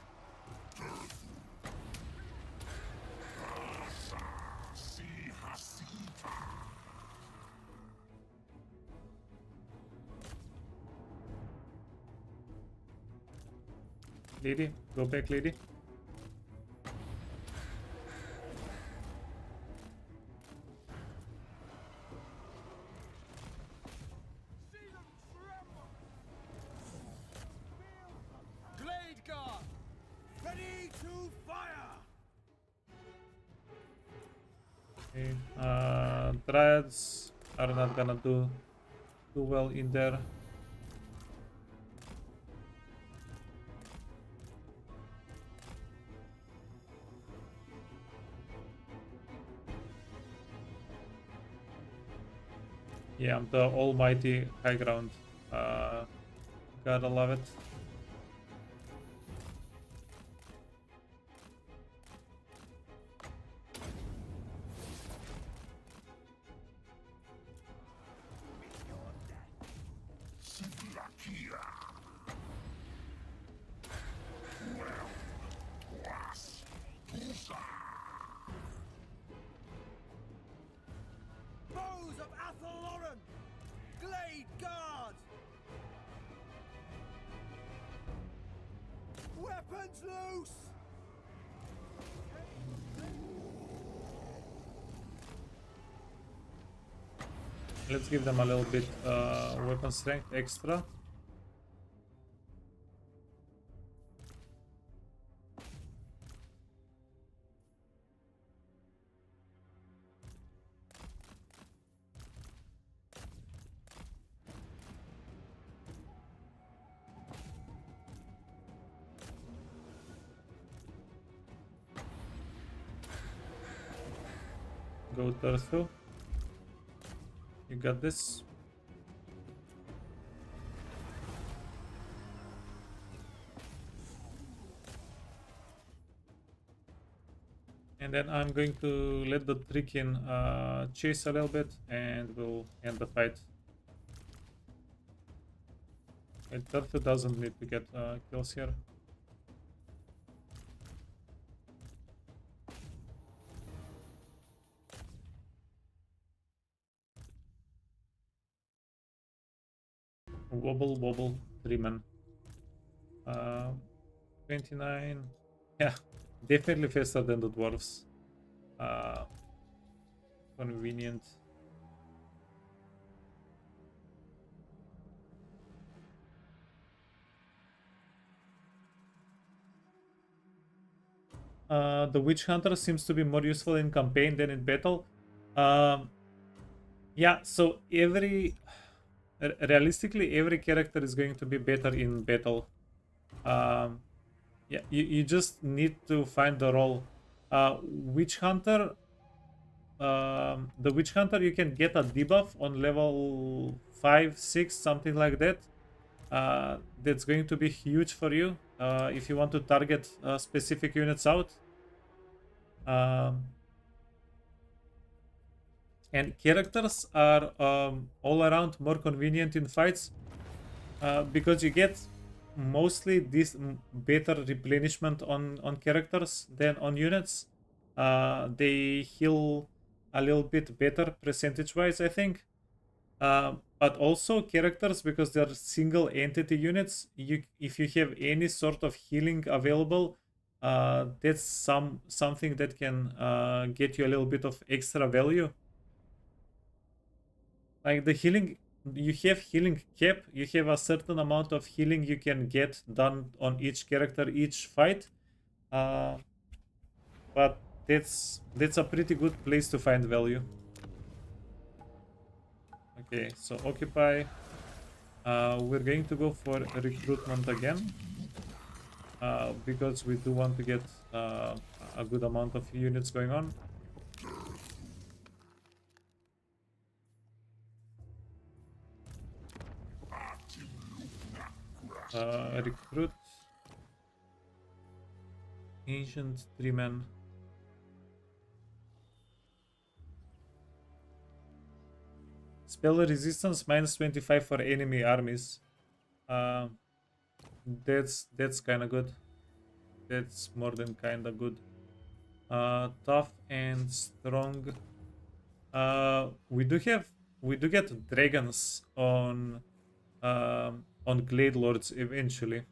Lady, go back, lady. Glade guard! Ready to fire! Okay, Dryads are not gonna do too well in there. Yeah, the almighty high ground. Gotta love it. Bows of Athaloran! Glade guard! Weapons loose! Let's give them a little bit weapon strength extra. Go Durthu. You got this. And then I'm going to let the Trikin chase a little bit, and we'll end the fight. Durthu doesn't need to get kills here. Wobble, wobble, 3 men. 29. Yeah, definitely faster than the dwarves. Convenient. The witch hunter seems to be more useful in campaign than in battle. Yeah, so realistically every character is going to be better in battle. Yeah, you just need to find the role. Witch hunter, the witch hunter, you can get a debuff on level 5, 6, something like that. That's going to be huge for you if you want to target specific units out. And characters are all around more convenient in fights because you get mostly this better replenishment on characters than on units. They heal a little bit better percentage wise, I think. But also characters, because they're single entity units, if you have any sort of healing available, that's something that can get you a little bit of extra value. Like the healing, you have healing cap, you have a certain amount of healing you can get done on each character each fight, but that's a pretty good place to find value. Okay, so occupy. We're going to go for recruitment again because we do want to get a good amount of units going on. Recruit ancient 3 men. Spell resistance -25 for enemy armies. That's kind of good. That's more than kind of good. Tough and strong. We do get dragons on Glade Lords eventually.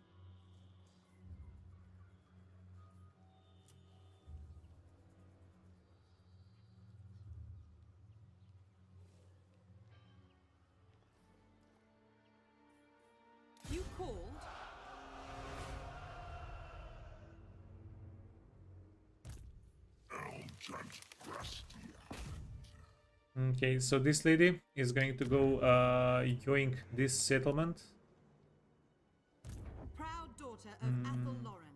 You called? Okay, so this lady is going to go yoink this settlement. Proud daughter of Athel Lauren.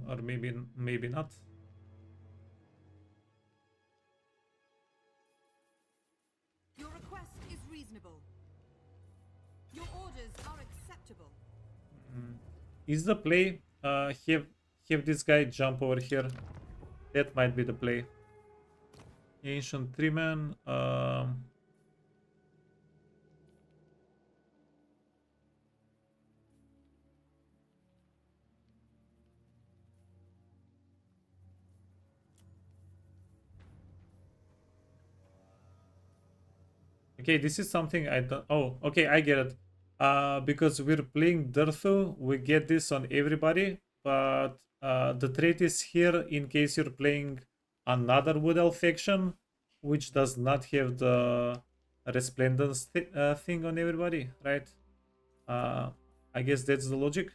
Or maybe not. Your request is reasonable. Your orders are acceptable. Is the play have this guy jump over here? That might be the play. Ancient 3 man. Okay, this is something I don't. Oh, okay, I get it. Because we're playing Durthu, we get this on everybody. But the trait is here in case you're playing another Wood Elf faction, which does not have the resplendence thing on everybody, right? I guess that's the logic.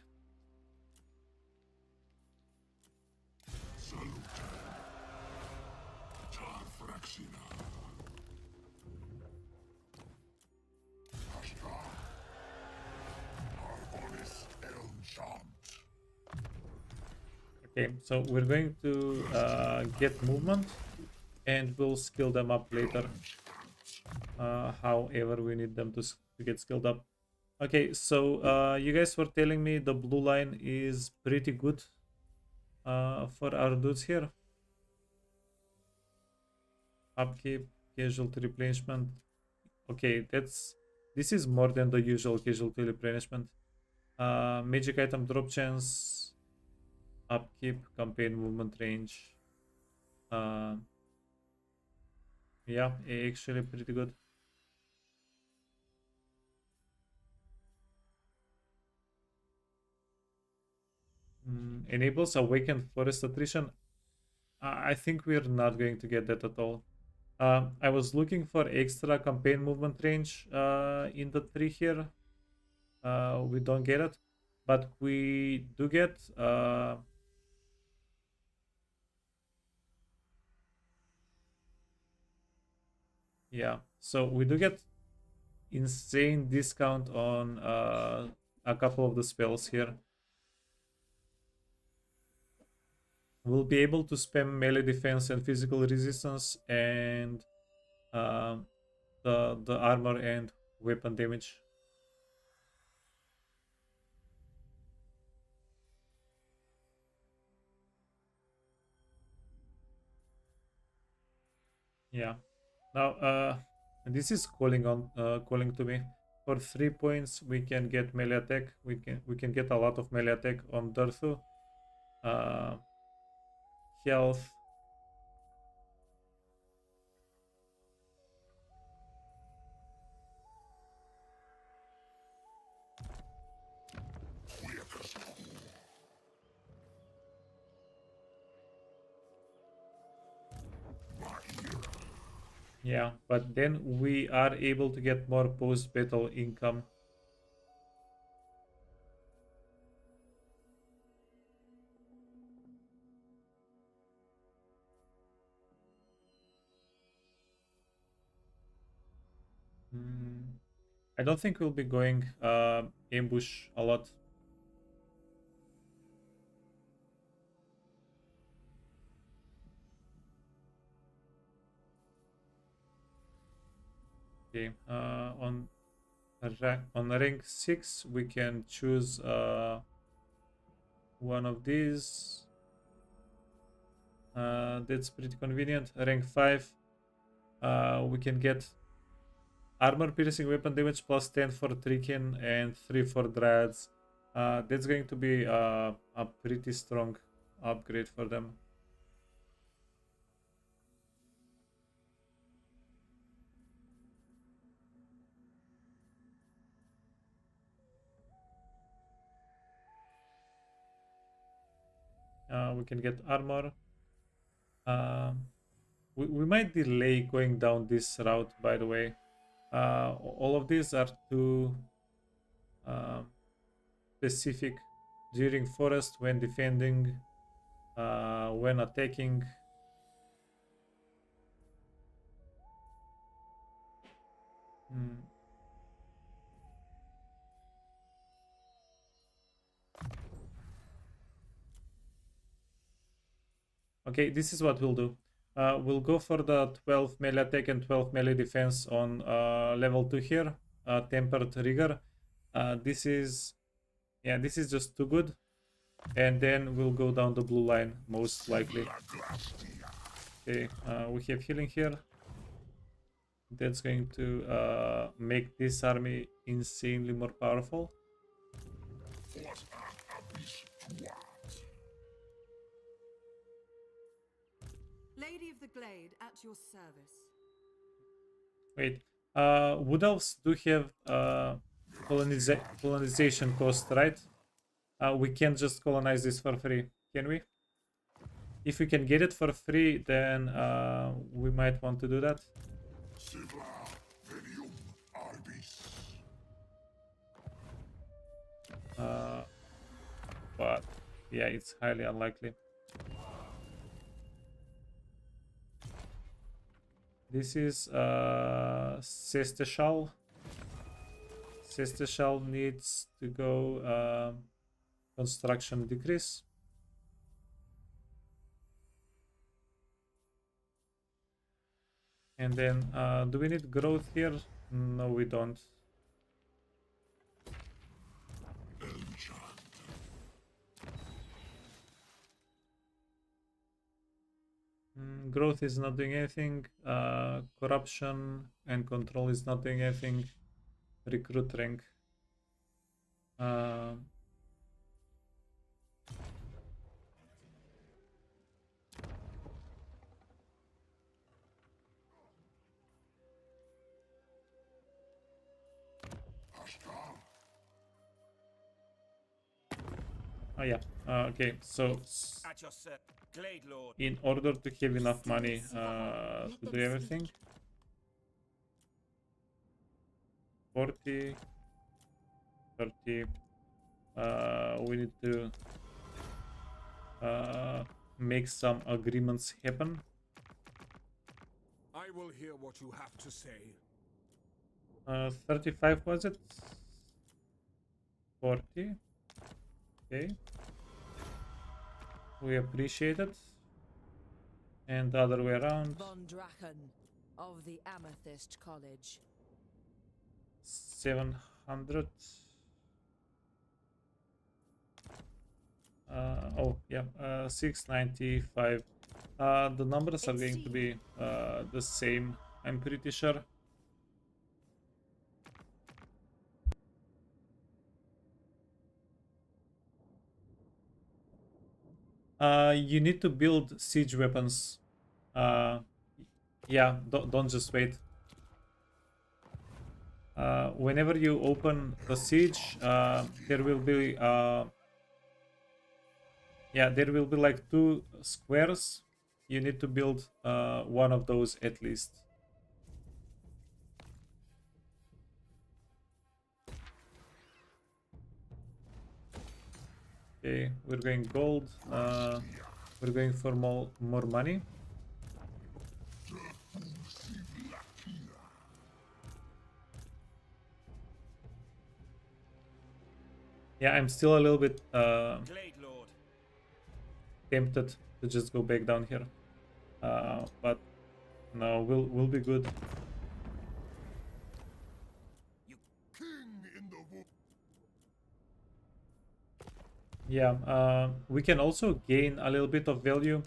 Okay, so we're going to get movement. and we'll skill them up later. However we need them to get skilled up. Okay, so you guys were telling me the blue line is pretty good for our dudes here. Upkeep, casualty replenishment. Okay, this is more than the usual casualty replenishment. Magic item drop chance, upkeep, campaign movement range. Yeah, actually pretty good. Enables awakened forest attrition. I think we're not going to get that at all. I was looking for extra campaign movement range in the tree here. We don't get it, but we do get yeah, so we do get insane discount on a couple of the spells here. We'll be able to spam melee defense and physical resistance and the armor and weapon damage. Yeah. Now this is calling to me. For 3 points we can get melee attack. We can get a lot of melee attack on Durthu. Health. Yeah, but then we are able to get more post-battle income. I don't think we'll be going ambush a lot. Okay, on rank 6 we can choose one of these. That's pretty convenient. Rank 5 we can get armor piercing weapon damage plus 10 for Trikin and 3 for Dryads. That's going to be a pretty strong upgrade for them. We can get armor. We might delay going down this route, by the way. All of these are too specific. During forest, when defending, when attacking. Okay, this is what we'll do. We'll go for the 12 melee attack and 12 melee defense on level 2 here. Tempered rigor. This is just too good. And then we'll go down the blue line, most likely. Okay, we have healing here. That's going to make this army insanely more powerful. Lady of the Glade at your service. Wait, Wood Elves do have colonization cost, right? We can't just colonize this for free, can we? If we can get it for free, then we might want to do that. But yeah, it's highly unlikely. This is Sesteshal. Sesteshal needs to go construction decrease. And then, do we need growth here? No, we don't. Growth is not doing anything. Corruption and control is not doing anything. Recruit rank. Oh yeah. Okay. So At your service, Glade Lord. in order to have enough money to do everything, 40, 30. We need to make some agreements happen. I will hear what you have to say. 35 was it? 40. Okay. We appreciate it. And the other way around. Von Drachen of the Amethyst College. 700. Oh yeah, 695. The numbers are going to be the same, I'm pretty sure. You need to build siege weapons. Yeah, don't just wait. Whenever you open the siege, there will be there will be like 2 squares. You need to build one of those at least. Okay, we're going gold. We're going for more money. Yeah, I'm still a little bit tempted to just go back down here, but no, we'll be good. King in the wood. Yeah, we can also gain a little bit of value.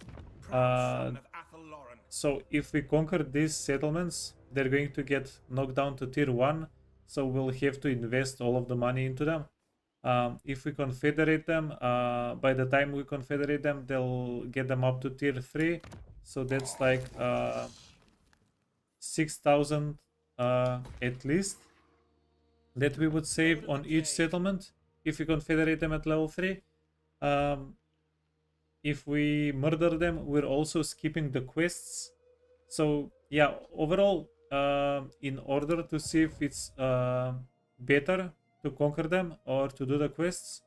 So if we conquer these settlements, they're going to get knocked down to tier 1, so we'll have to invest all of the money into them. If we confederate them, by the time we confederate them, they'll get them up to tier 3. So that's like 6,000 at least that we would save on each settlement if we confederate them at level 3. If we murder them, we're also skipping the quests. So yeah, overall, in order to see if it's better to conquer them or to do the quests,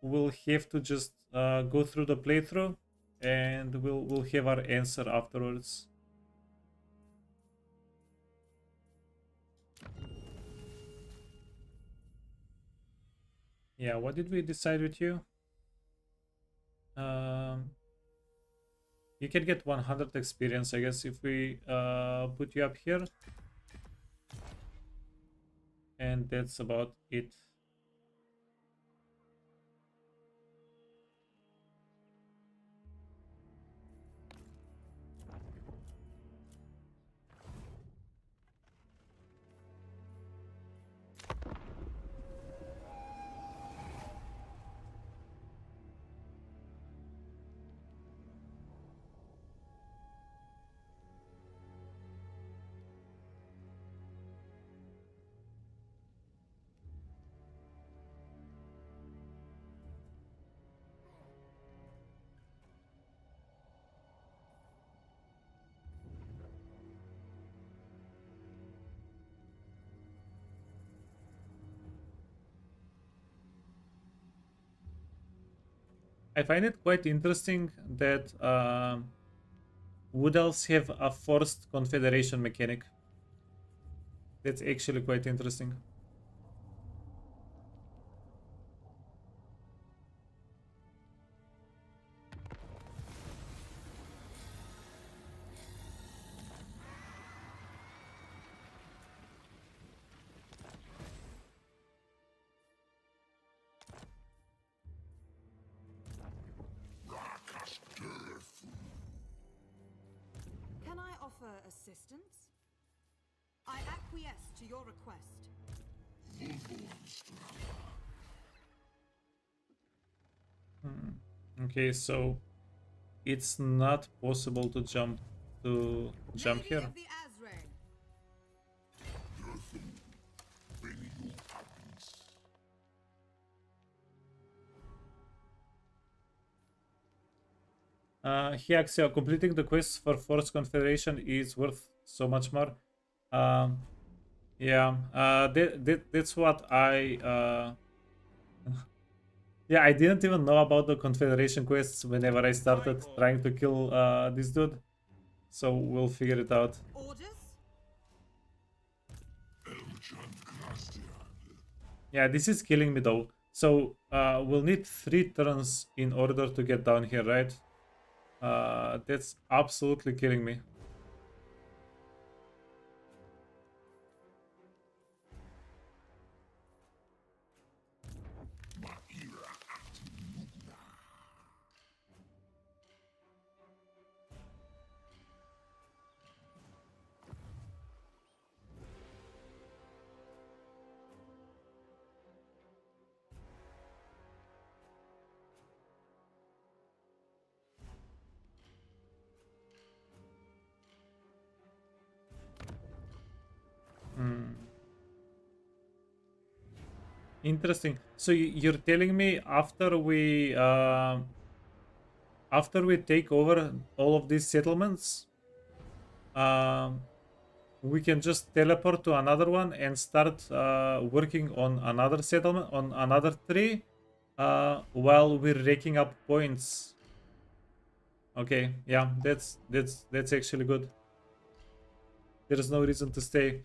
we'll have to just go through the playthrough, and we'll have our answer afterwards. Yeah, what did we decide with you? You can get 100 experience, I guess, if we put you up here. And that's about it. I find it quite interesting that Wood Elves have a forced confederation mechanic. That's actually quite interesting. assistance? I acquiesce to your request. Okay, so it's not possible to jump Lady here. of the Azrae. Hyaksia, completing the quest for Force Confederation is worth so much more. Yeah, that's what I yeah, I didn't even know about the Confederation quests whenever I started trying to kill this dude. So we'll figure it out. Orders? Yeah, this is killing me though. So we'll need 3 turns in order to get down here, right? That's absolutely killing me. Interesting. So you're telling me after we take over all of these settlements, we can just teleport to another one and start working on another settlement on another tree while we're raking up points. Okay, yeah, that's actually good. There's no reason to stay.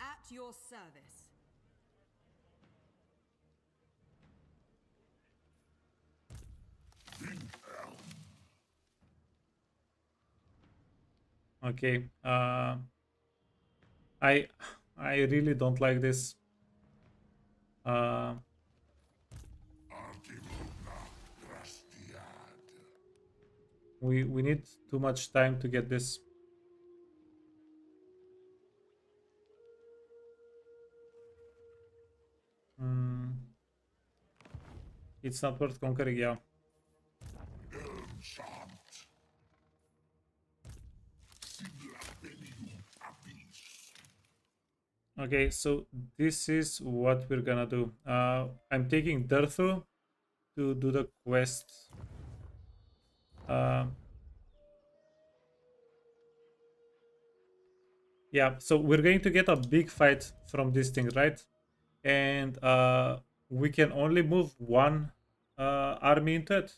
At your service. Okay. I really don't like this. We need too much time to get this. It's not worth conquering, yeah. Okay, so this is what we're gonna do. I'm taking Durthu to do the quest. Yeah, so we're going to get a big fight from this thing, right? And we can only move one army into it.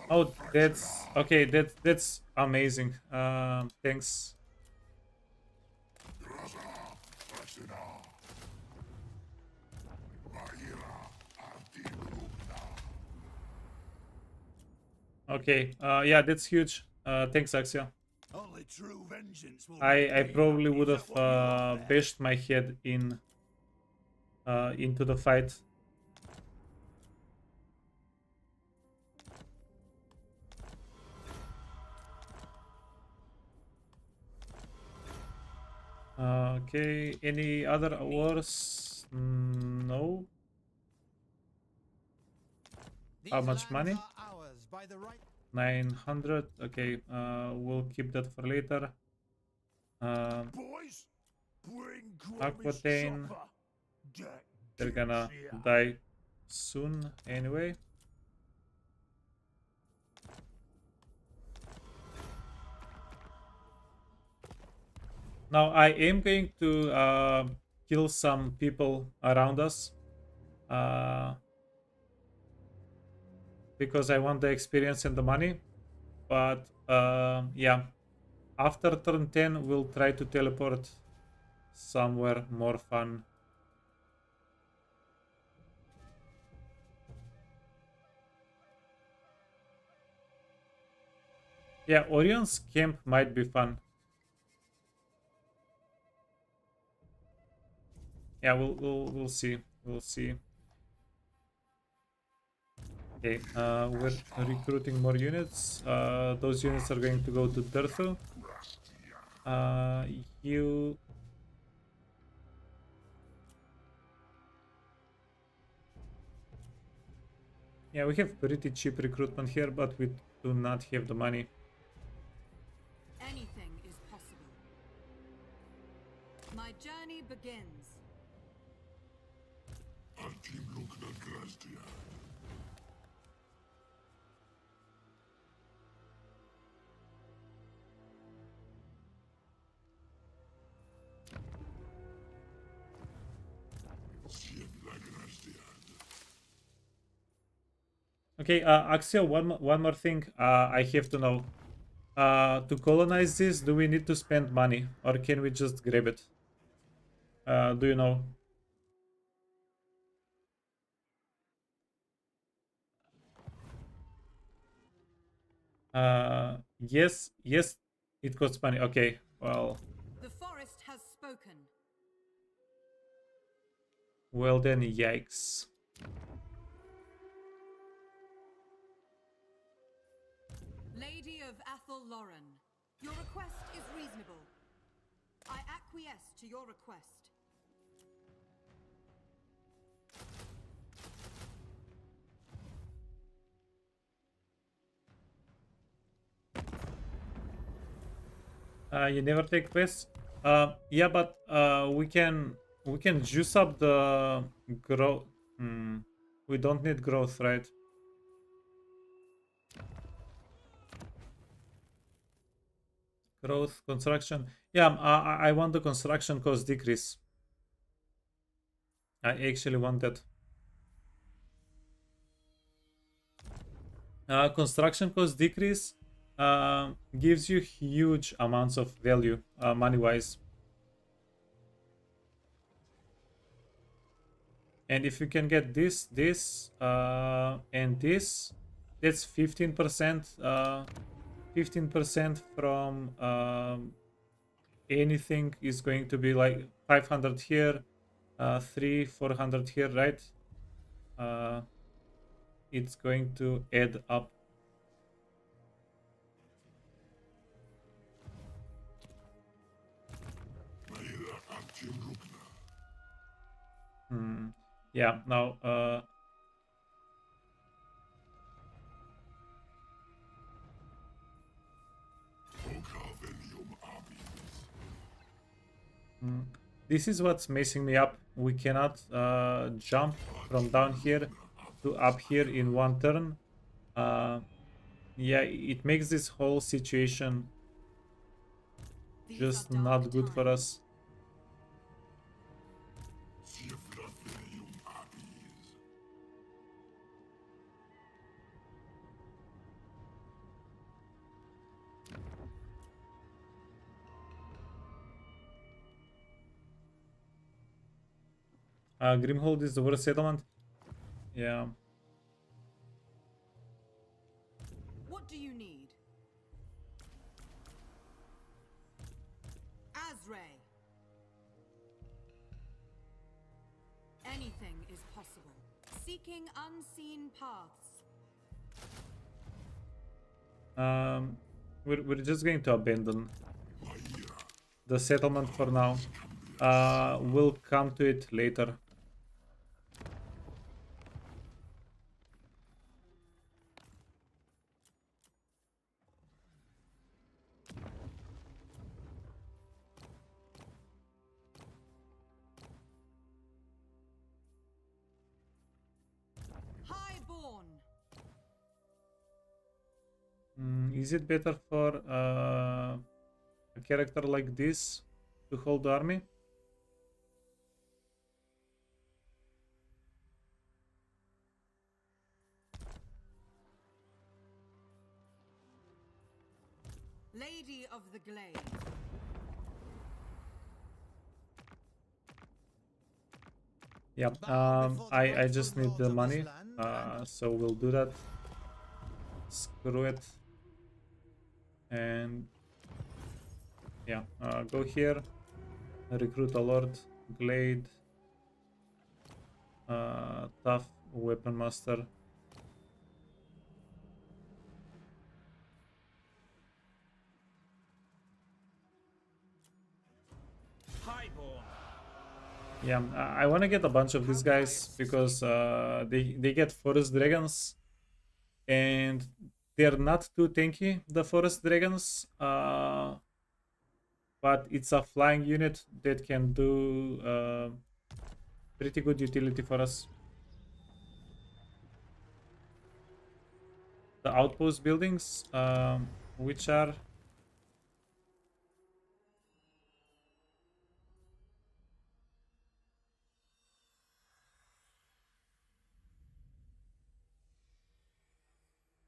Oh, that's okay. That's amazing. Thanks. Okay. Yeah, that's huge. Thanks, Axia. Only true vengeance will I repay. probably would Is have that what you want there? bashed my head in into the fight. Okay. Any other wars? No. How much money? 900. Okay. We'll keep that for later. Boys, bring Aquitaine. Chopper. Get They're gonna die soon anyway. Now I am going to kill some people around us. Because I want the experience and the money. But yeah, after turn 10, we'll try to teleport somewhere more fun. Yeah, Orion's camp might be fun. Yeah, we'll see. We'll see. Okay, we're recruiting more units. Those units are going to go to Durthu. You... Yeah, we have pretty cheap recruitment here, but we do not have the money. Anything is possible. My journey begins. Okay, Axel, one more thing I have to know. To colonize this, do we need to spend money, or can we just grab it? Do you know? Yes, it costs money. Okay, well, The forest has spoken. well then, yikes. Lady of Athel Lauren, your request is reasonable. I acquiesce to your request. You never take quests. Yeah, but we can juice up the growth. We don't need growth, right? Growth, construction. Yeah, I want the construction cost decrease. I actually want that. Construction cost decrease gives you huge amounts of value, money-wise. And if you can get this, and this, that's 15%. 15% from anything is going to be like 500 here, 400 here, right? It's going to add up. Yeah, now this is what's messing me up. We cannot jump from down here to up here in one turn. Yeah, it makes this whole situation These just are dark not good for times. us. Grimhold is the worst settlement. Yeah. What do you need? Azray. Anything is possible. Seeking unseen paths. We're just going to abandon the settlement for now. We'll come to it later. Is it better for a character like this to hold the army? Lady of the Glade. Yeah, I just need the money, so we'll do that. Screw it. And yeah, go here, recruit a lord, glade, tough weapon master. Highborn. Yeah, I want to get a bunch of these guys because they get forest dragons, and they're not too tanky, the forest dragons. But it's a flying unit that can do pretty good utility for us. The outpost buildings, which are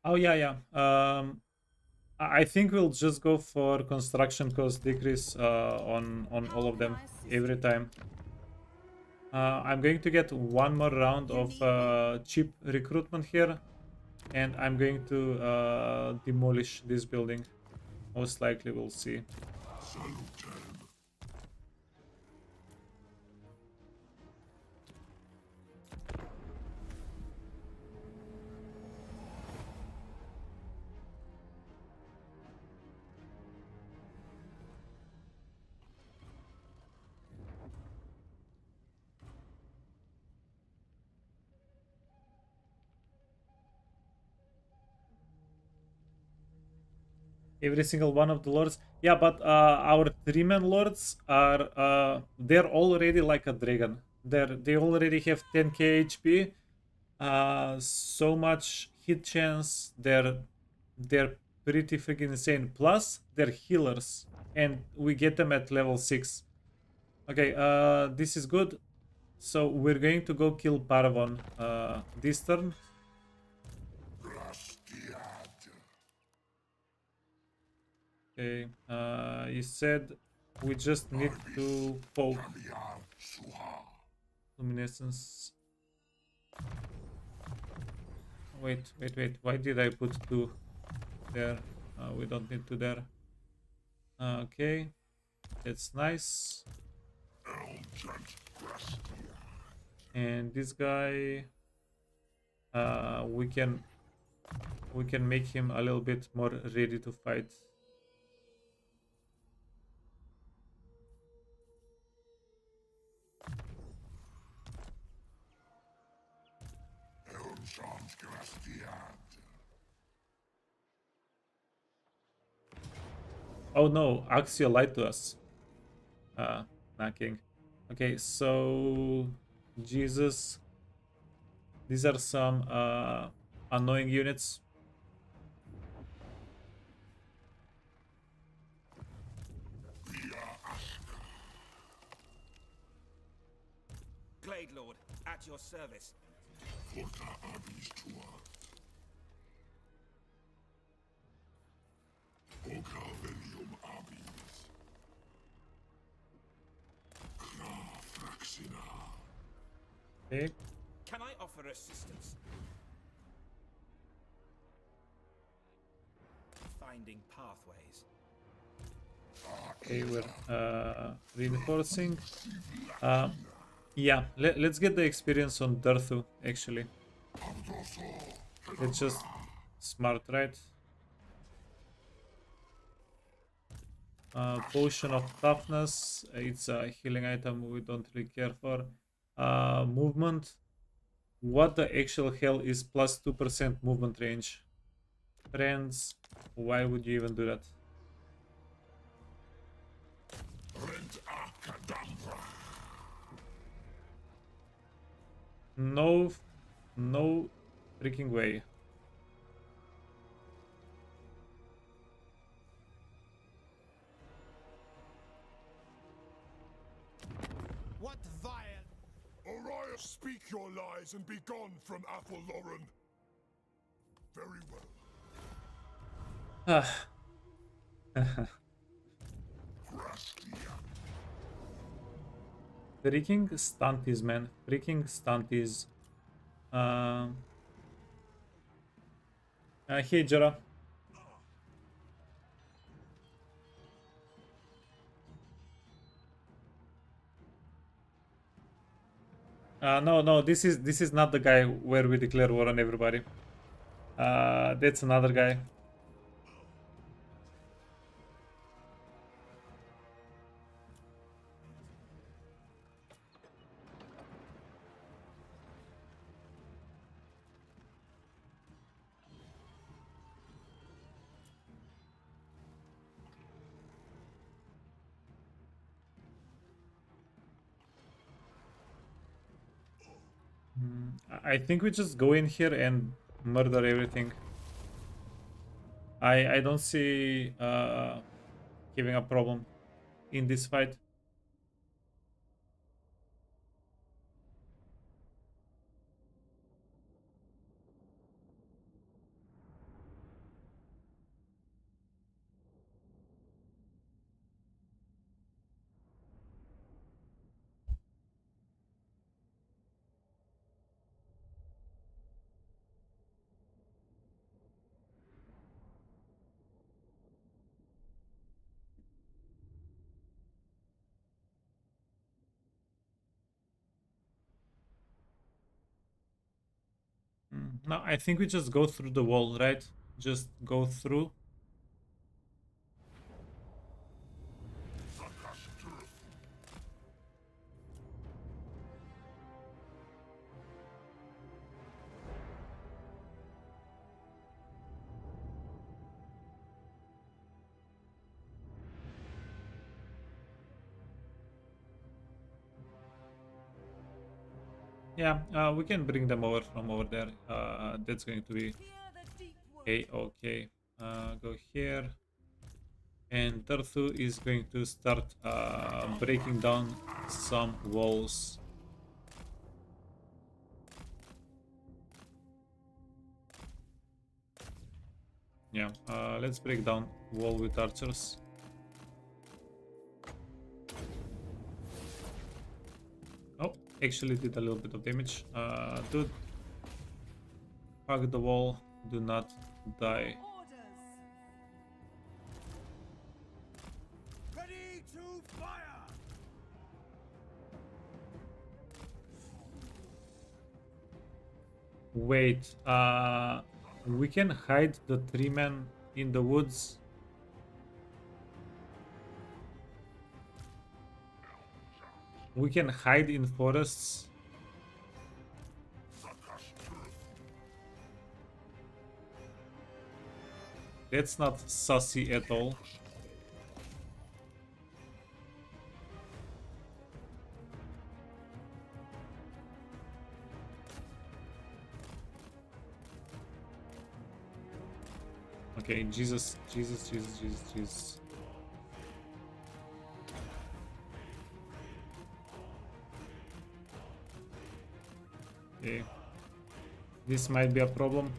oh yeah. I think we'll just go for construction cost decrease on all of them every time. I'm going to get one more round of cheap recruitment here, and I'm going to demolish this building. Most likely, we'll see. Every single one of the lords. Yeah, but our 3-man lords are they're already like a dragon. They already have 10k HP. So much hit chance. They're pretty freaking insane. Plus they're healers, and we get them at level 6. Okay, this is good. So we're going to go kill Paravon this turn. Okay, you said we just need to poke luminescence. Wait. Why did I put 2 there? We don't need 2 there. Okay, that's nice. And this guy, we can make him a little bit more ready to fight. Oh no, Axio lied to us. Knocking. Okay, so Jesus. These are some annoying units. Glade Lord, at your service. Okay. Can I offer assistance? Finding pathways. Okay, we're reinforcing. Yeah, let's get the experience on Durthu, actually. It's just smart, right? Potion of toughness. It's a healing item we don't really care for. Movement. What the actual hell is plus 2% movement range? Friends, why would you even do that? No freaking way. What vile... Orion, speak your lies and be gone from Athelloren. Very well. Freaking stunties, man. Freaking stunties. Hey, Jara. No, this is not the guy where we declare war on everybody. That's another guy. I think we just go in here and murder everything. I don't see having a problem in this fight. No, I think we just go through the wall, right? Just go through. Yeah, we can bring them over from over there. That's going to be okay. Go here. And Durthu is going to start breaking down some walls. Yeah, let's break down wall with archers. Oh, actually did a little bit of damage. Dude, hug the wall, do not die. Ready to fire! Wait, we can hide the 3 men in the woods. We can hide in forests. That's not sussy at all. Okay, Jesus. Okay. This might be a problem.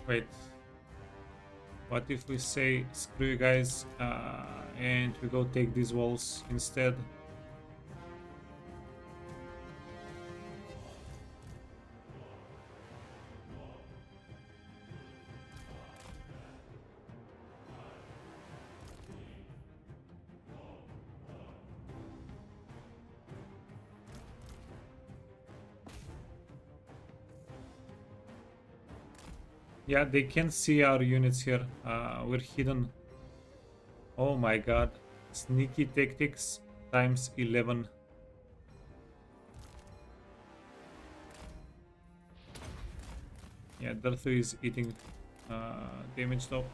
Wait. What if we say screw you guys and we go take these walls instead? Yeah, they can see our units here. We're hidden. Oh my god. Sneaky tactics times 11. Yeah, Durthu is eating damage though.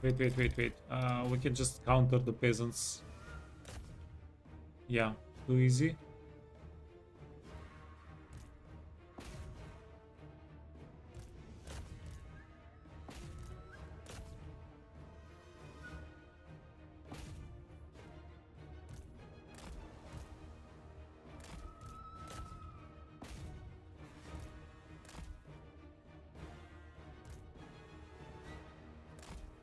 Wait. We can just counter the peasants. Yeah, too easy.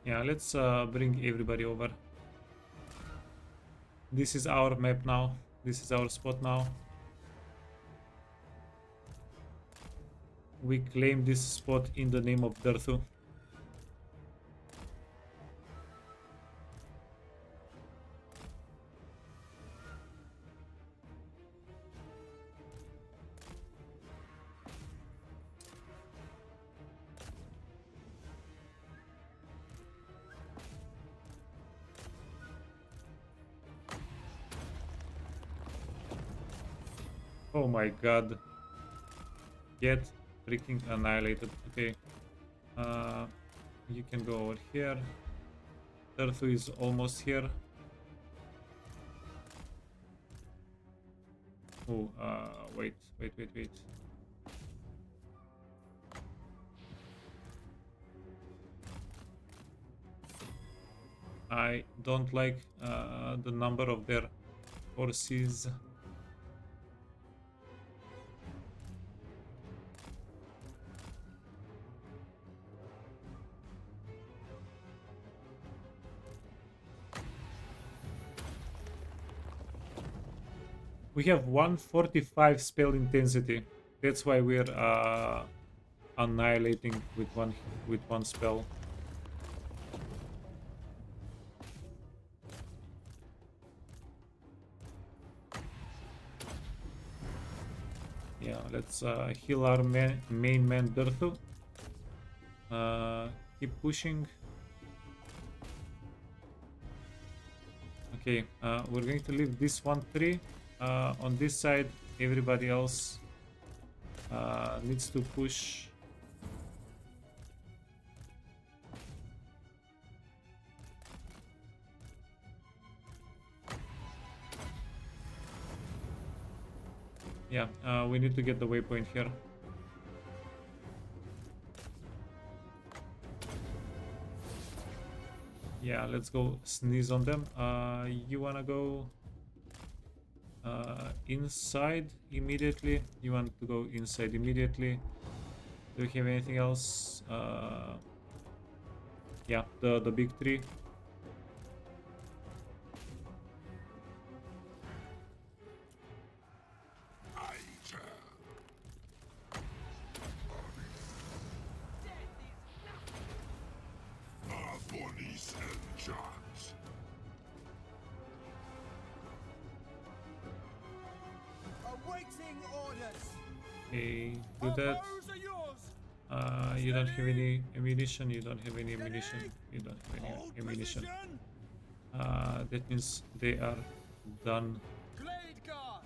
Yeah, let's bring everybody over. This is our map now. This is our spot now. We claim this spot in the name of Durthu. Oh my god. Get freaking annihilated. Okay. You can go over here. Durthu is almost here. Oh, wait. I don't like the number of their horses. We have 145 spell intensity. That's why we're annihilating with one spell. Yeah, let's heal our main man Durthu. Keep pushing. Okay, we're going to leave this one tree on this side. Everybody else needs to push. Yeah, we need to get the waypoint here. Yeah, let's go sneeze on them. You wanna go inside immediately? You want to go inside immediately? Do you have anything else? Yeah, the big tree. Awaiting orders. Okay, do that. You don't have any ammunition. You don't have any ammunition. You don't have any ammunition. That means they are done. Glade guard.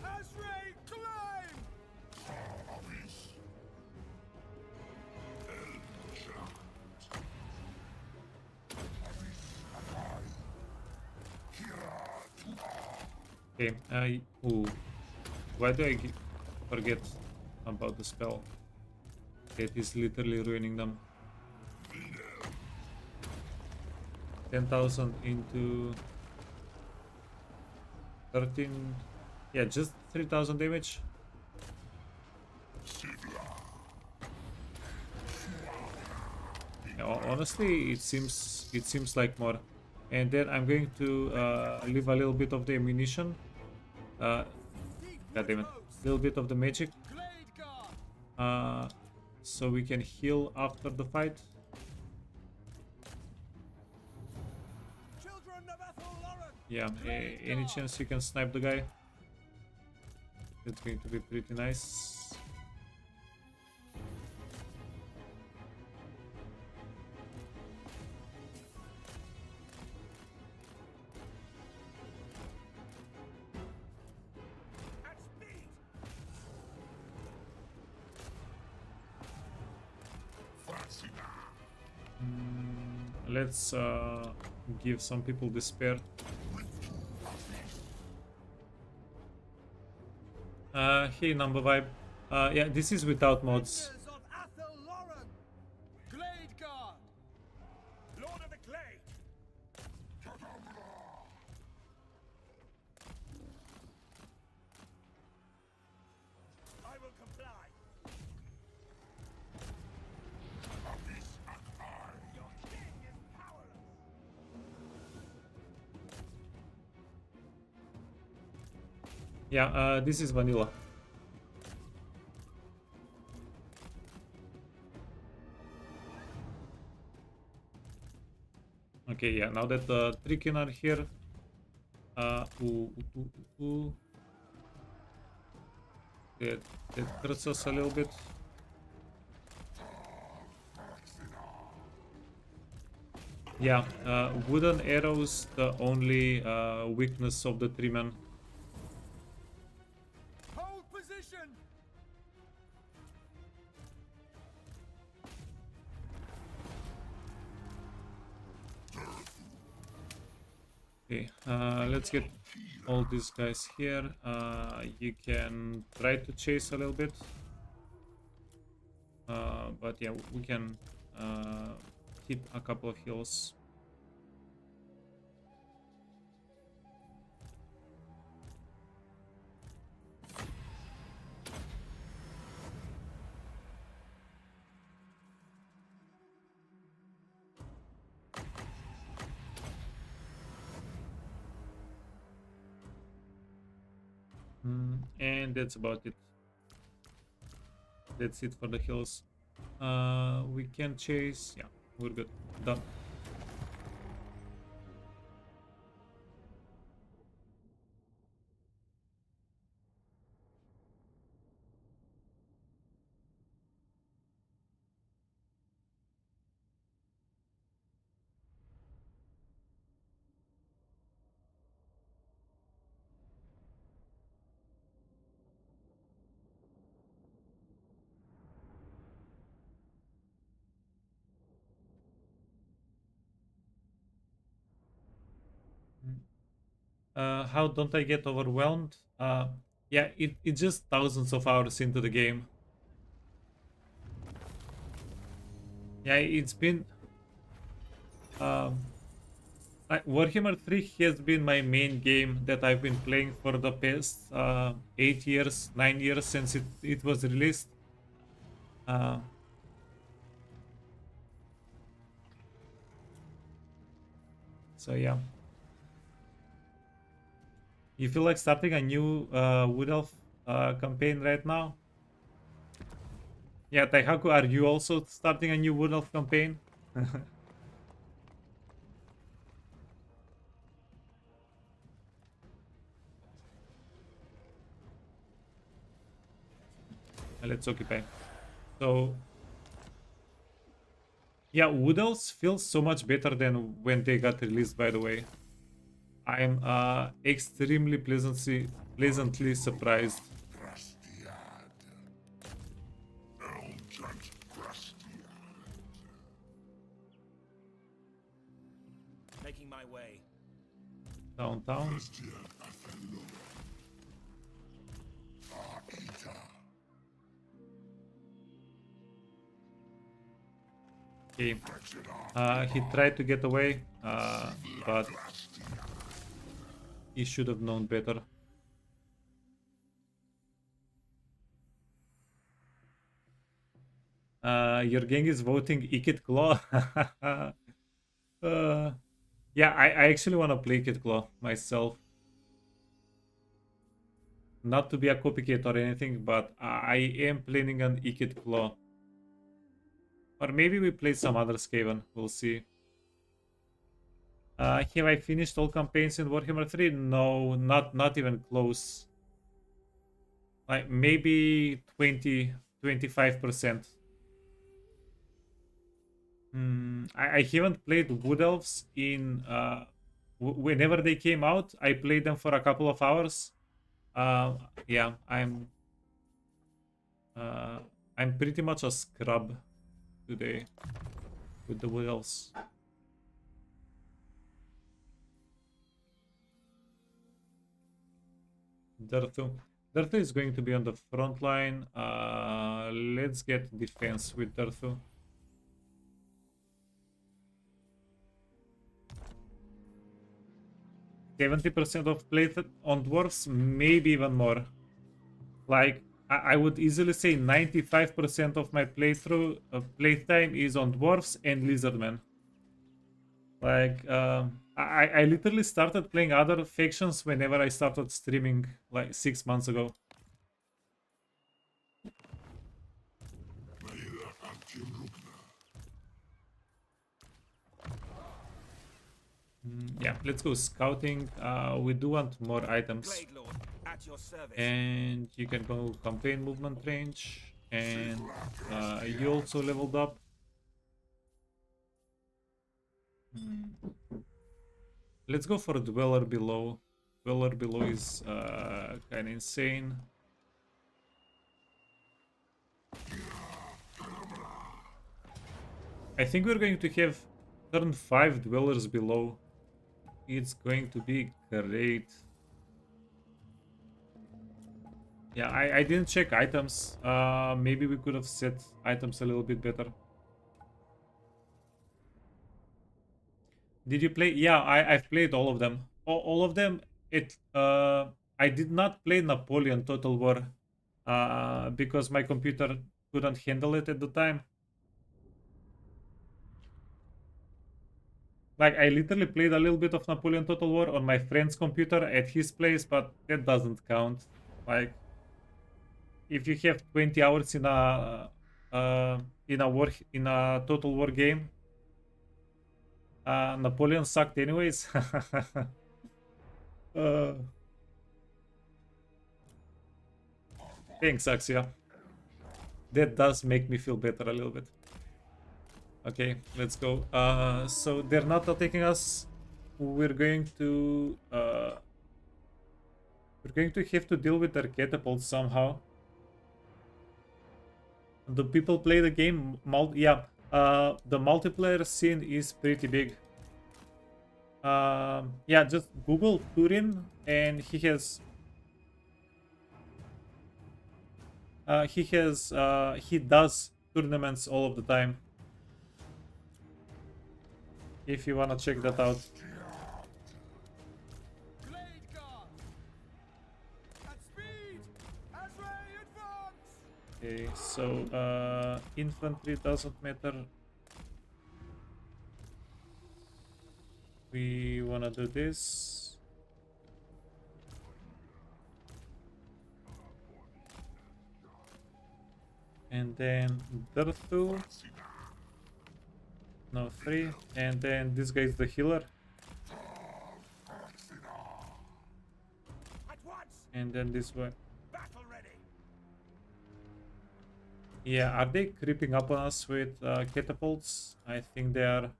Asray climb. Okay, ooh. Why do I forget about the spell? That is literally ruining them. 10,000 into 13. Yeah, just 3,000 damage. Yeah, honestly, it seems like more. And then I'm going to leave a little bit of the ammunition. God damn it. A little bit of the magic. So we can heal after the fight. Yeah, any chance you can snipe the guy? It's going to be pretty nice. Let's give some people despair. Hey, number vibe. Yeah, this is without mods. Rangers of Athel Lauren. Glade Guard. Lord of the Glade! I will comply. Your king is powerless. Yeah, this is vanilla. Okay, yeah, now that the Trikin are here, that hurts us a little bit. Yeah, wooden arrows, the only weakness of the 3-man. Hold position. Okay, let's get all these guys here. You can try to chase a little bit. But yeah, we can hit a couple of hills. And that's about it. That's it for the hills. We can chase. Yeah, we're good. Done. How don't I get overwhelmed? Yeah, it's just thousands of hours into the game. Yeah, it's been Warhammer 3 has been my main game that I've been playing for the past 8 years, 9 years since it was released. So yeah. You feel like starting a new Wood Elf campaign right now? Yeah, Taihaku, are you also starting a new Wood Elf campaign? Let's occupy. So yeah, Wood Elves feels so much better than when they got released, by the way. I'm extremely pleasantly surprised. Making my way. Downtown. Okay. He tried to get away, but he should have known better. Your gang is voting Ikit Claw. Yeah, I actually want to play Ikit Claw myself. Not to be a copycat or anything, but I am planning on Ikit Claw. Or maybe we play some other Skaven. We'll see. Have I finished all campaigns in Warhammer 3? No, not even close. Like maybe 25%. I haven't played Wood Elves in whenever they came out. I played them for a couple of hours. Yeah, I'm pretty much a scrub today with the Wood Elves. Durthu. Durthu is going to be on the front line. Let's get defense with Durthu. %70 of play on dwarves, maybe even more. Like, I would easily say 95% of my playthrough playtime is on dwarves and lizardmen. Like, I literally started playing other factions whenever I started streaming, like 6 months ago. Yeah, let's go scouting. We do want more items. Blade Lord, at your service. And you can go campaign movement range. And you also leveled up. Let's go for Dweller Below. Dweller Below is kind of insane. I think we're going to have turn 5 Dwellers Below. It's going to be great. Yeah, I didn't check items. Maybe we could have set items a little bit better. Did you play? Yeah, I've played all of them. All of them. I did not play Napoleon Total War because my computer couldn't handle it at the time. Like, I literally played a little bit of Napoleon Total War on my friend's computer at his place, but that doesn't count. Like, if you have 20 hours in a Total War game, Napoleon sucked anyways. Thanks, Axia. That does make me feel better a little bit. Okay, let's go. So they're not attacking us. We're going to have to deal with their catapults somehow. Do people play the game? Yeah, the multiplayer scene is pretty big. Yeah, just Google Turin, and he does tournaments all of the time. If you wanna check that out. Blade Guard! At speed! As ray advance! Okay, so infantry doesn't matter. We wanna do this. And then Durthu. No, 3. And then this guy is the healer. And then this one. Battle ready. Yeah, are they creeping up on us with catapults? I think they are.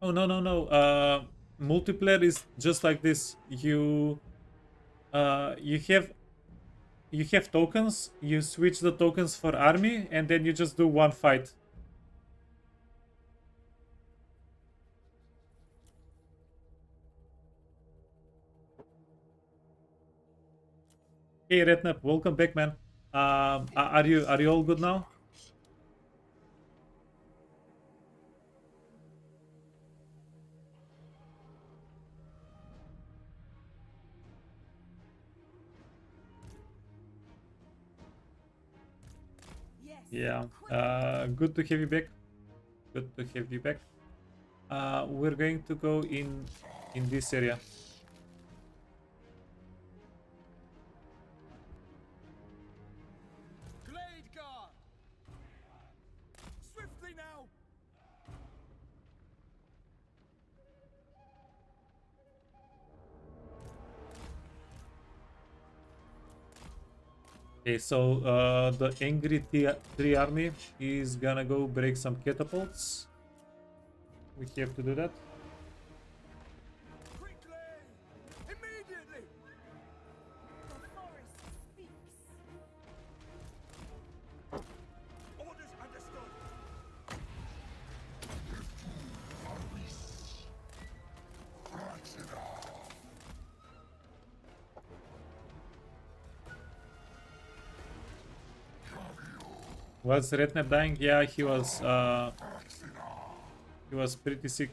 Oh, no. Multiplayer is just like this. You have tokens, you switch the tokens for army, and then you just do one fight. Hey Rednap, welcome back, man. Are you all good now? Yeah, good to have you back. Good to have you back. We're going to go in this area. Blade Guard! Swiftly now! Okay, so the angry tree army is gonna go break some catapults. We have to do that. Quickly! Immediately! The forest speaks. Orders understood. Was Redknapp dying? Yeah, he was pretty sick.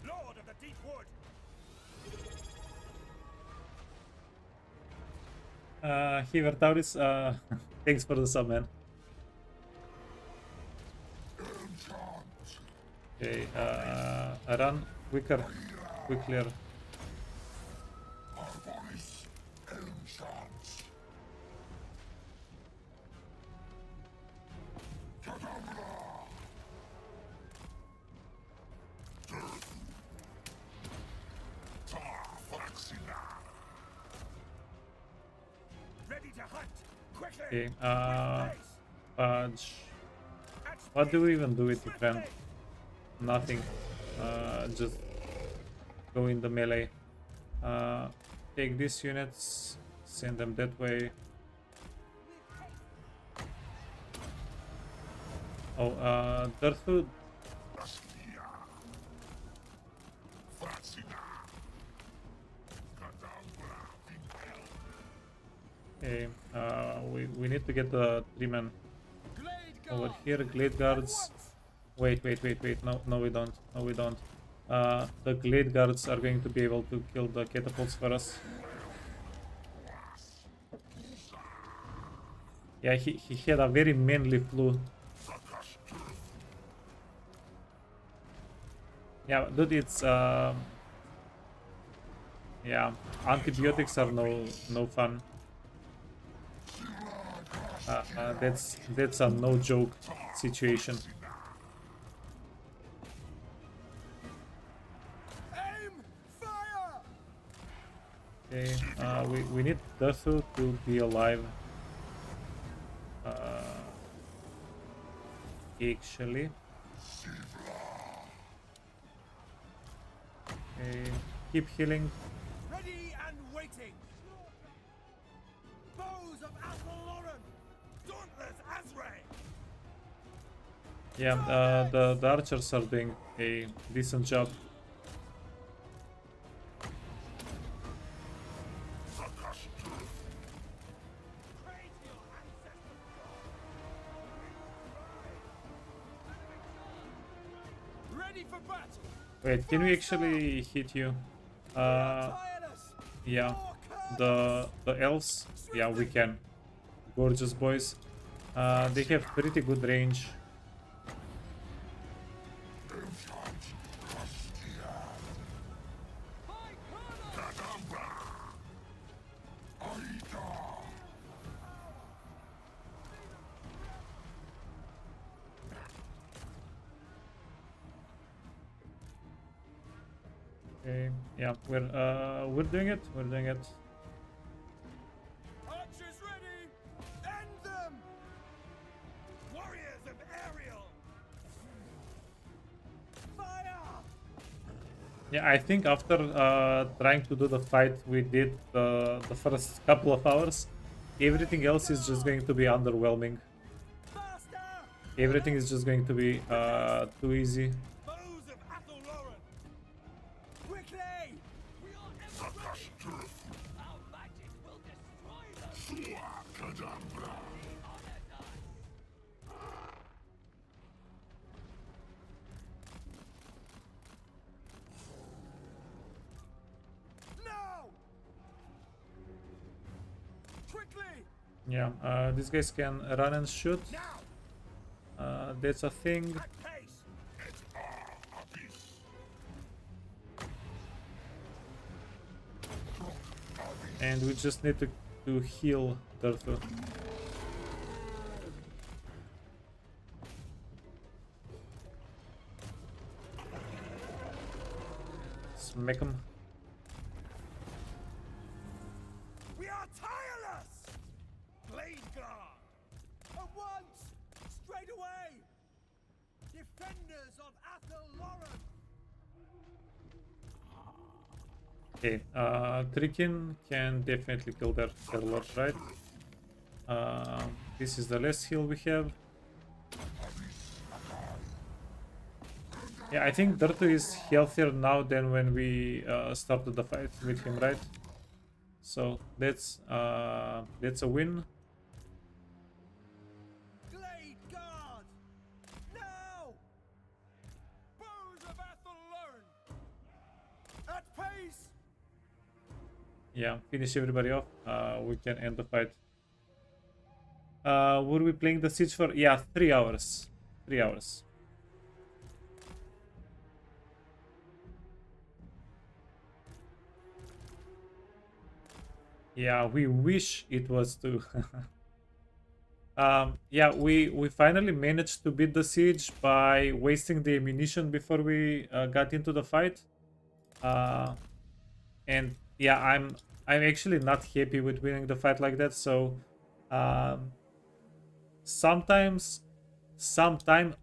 Lord of the Deep Wood. Hivertauris, thanks for the sub, man. Okay, run quicker, quicker. Ready to hunt. Quickly. Okay, Fudge. what do we even do with Ukraine? Nothing. Just go in the melee. Take these units, send them that way. Oh, Durthu. Okay, we need to get the 3-man over here. Glade guards. Wait. No, we don't. No, we don't. The glade guards are going to be able to kill the catapults for us. Yeah, he had a very manly flu. Yeah, dude, it's yeah, antibiotics are no fun. That's a no joke situation. Okay, we need Durthu to be alive. Actually. Okay, keep healing. Ready and waiting. Bows of Athel Loren. Dauntless Azray. Yeah, the archers are doing a decent job. Ready for battle. Wait, can we actually hit you? Yeah, the elves. Yeah, we can. Gorgeous boys. They have pretty good range. Okay, yeah, we're doing it. We're doing it. Archers ready. End them. Warriors of Ariel. Fire. Yeah, I think after trying to do the fight we did the first couple of hours, everything else is just going to be underwhelming. Faster. Everything is just going to be too easy. Bows of Athel Loren. Quickly. We are ever ready. Our magic will destroy them. Now. Quickly. Yeah, these guys can run and shoot. Now. That's a thing. At pace. And we just need to heal Durthu. Smack him. We are tireless. Blade guard. At once. Straight away. Defenders of Athel Loren. Okay, Trikin can definitely kill their lord, right? This is the last heal we have. Yeah, I think Durthu is healthier now than when we started the fight with him, right? So that's a win. Glade Guard! Now! Bows of Athel Lauren! At pace! Yeah, finish everybody off. We can end the fight. Were we playing the siege for? Yeah, 3 hours. 3 hours. Yeah, we wish it was 2. Yeah, we finally managed to beat the siege by wasting the ammunition before we got into the fight. And yeah, I'm actually not happy with winning the fight like that. So sometime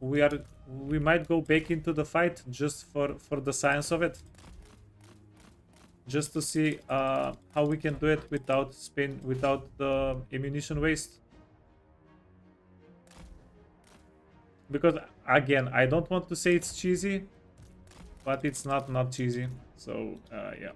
we might go back into the fight just for the science of it, just to see how we can do it without the ammunition waste. Because again, I don't want to say it's cheesy, but it's not cheesy. So yeah.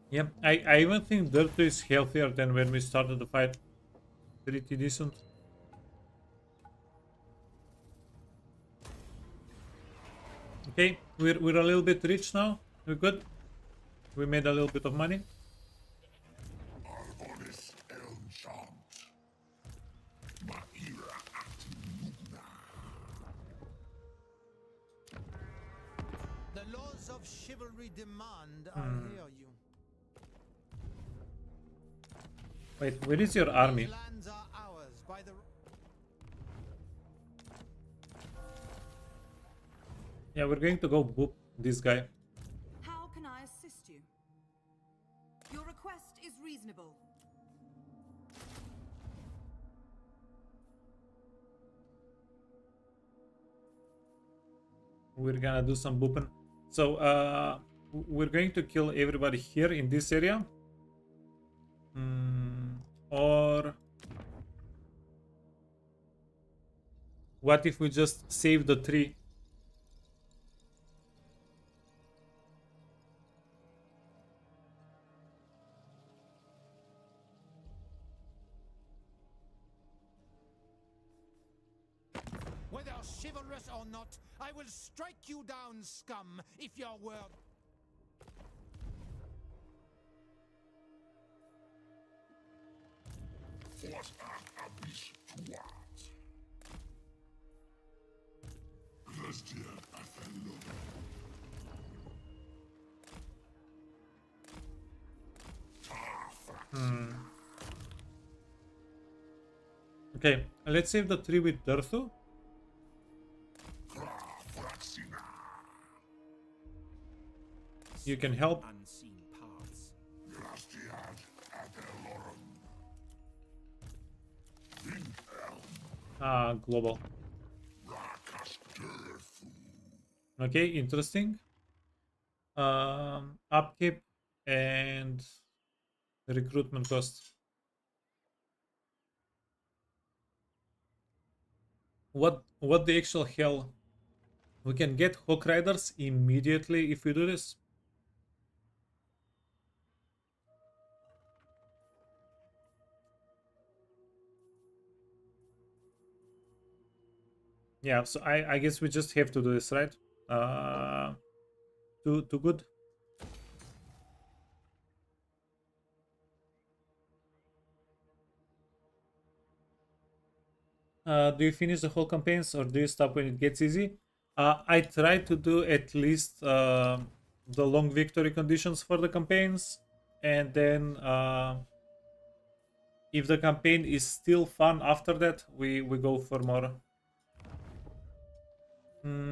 Yeah, I even think Durthu is healthier than when we started the fight. Pretty decent. Okay, we're a little bit rich now. We're good. We made a little bit of money. Arvonis Elmchant. Maira Atinugna. The laws of chivalry demand I hear you. Wait, where is your army? These lands are ours by the... Yeah, we're going to go boop this guy. How can I assist you? Your request is reasonable. We're gonna do some booping. So we're going to kill everybody here in this area. Or what if we just save the tree? Whether chivalrous or not, I will strike you down, scum, if your word... What abyss tuat. Christian Athello. Okay, let's save the tree with Durthu. You can help. Unseen paths. Grastiad Adelorum. Think Elm. Global. Rakas Durthu. Okay, interesting. Upkeep and recruitment cost. What the actual hell? We can get Hawk Riders immediately if we do this. Yeah, so I guess we just have to do this, right? Too good. Do you finish the whole campaigns or do you stop when it gets easy? I try to do at least the long victory conditions for the campaigns, and then if the campaign is still fun after that, we go for more.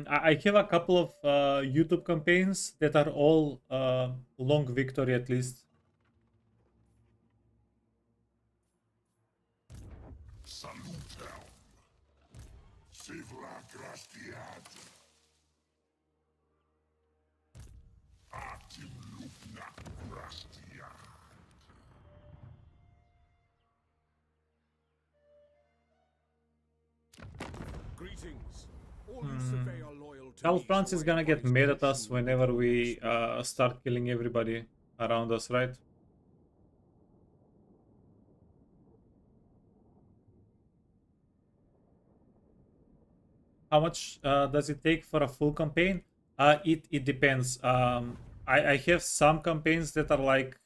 I have a couple of YouTube campaigns that are all long victory at least. Salutem. Sivla Grastiad. Atim Lupna Grastiad. Greetings. All you surveyor loyal to Carl me, Franz so is I gonna get advise mad at us caution whenever with we your start killing everybody around us, right? How much does it take for a full campaign? It depends. I have some campaigns that are like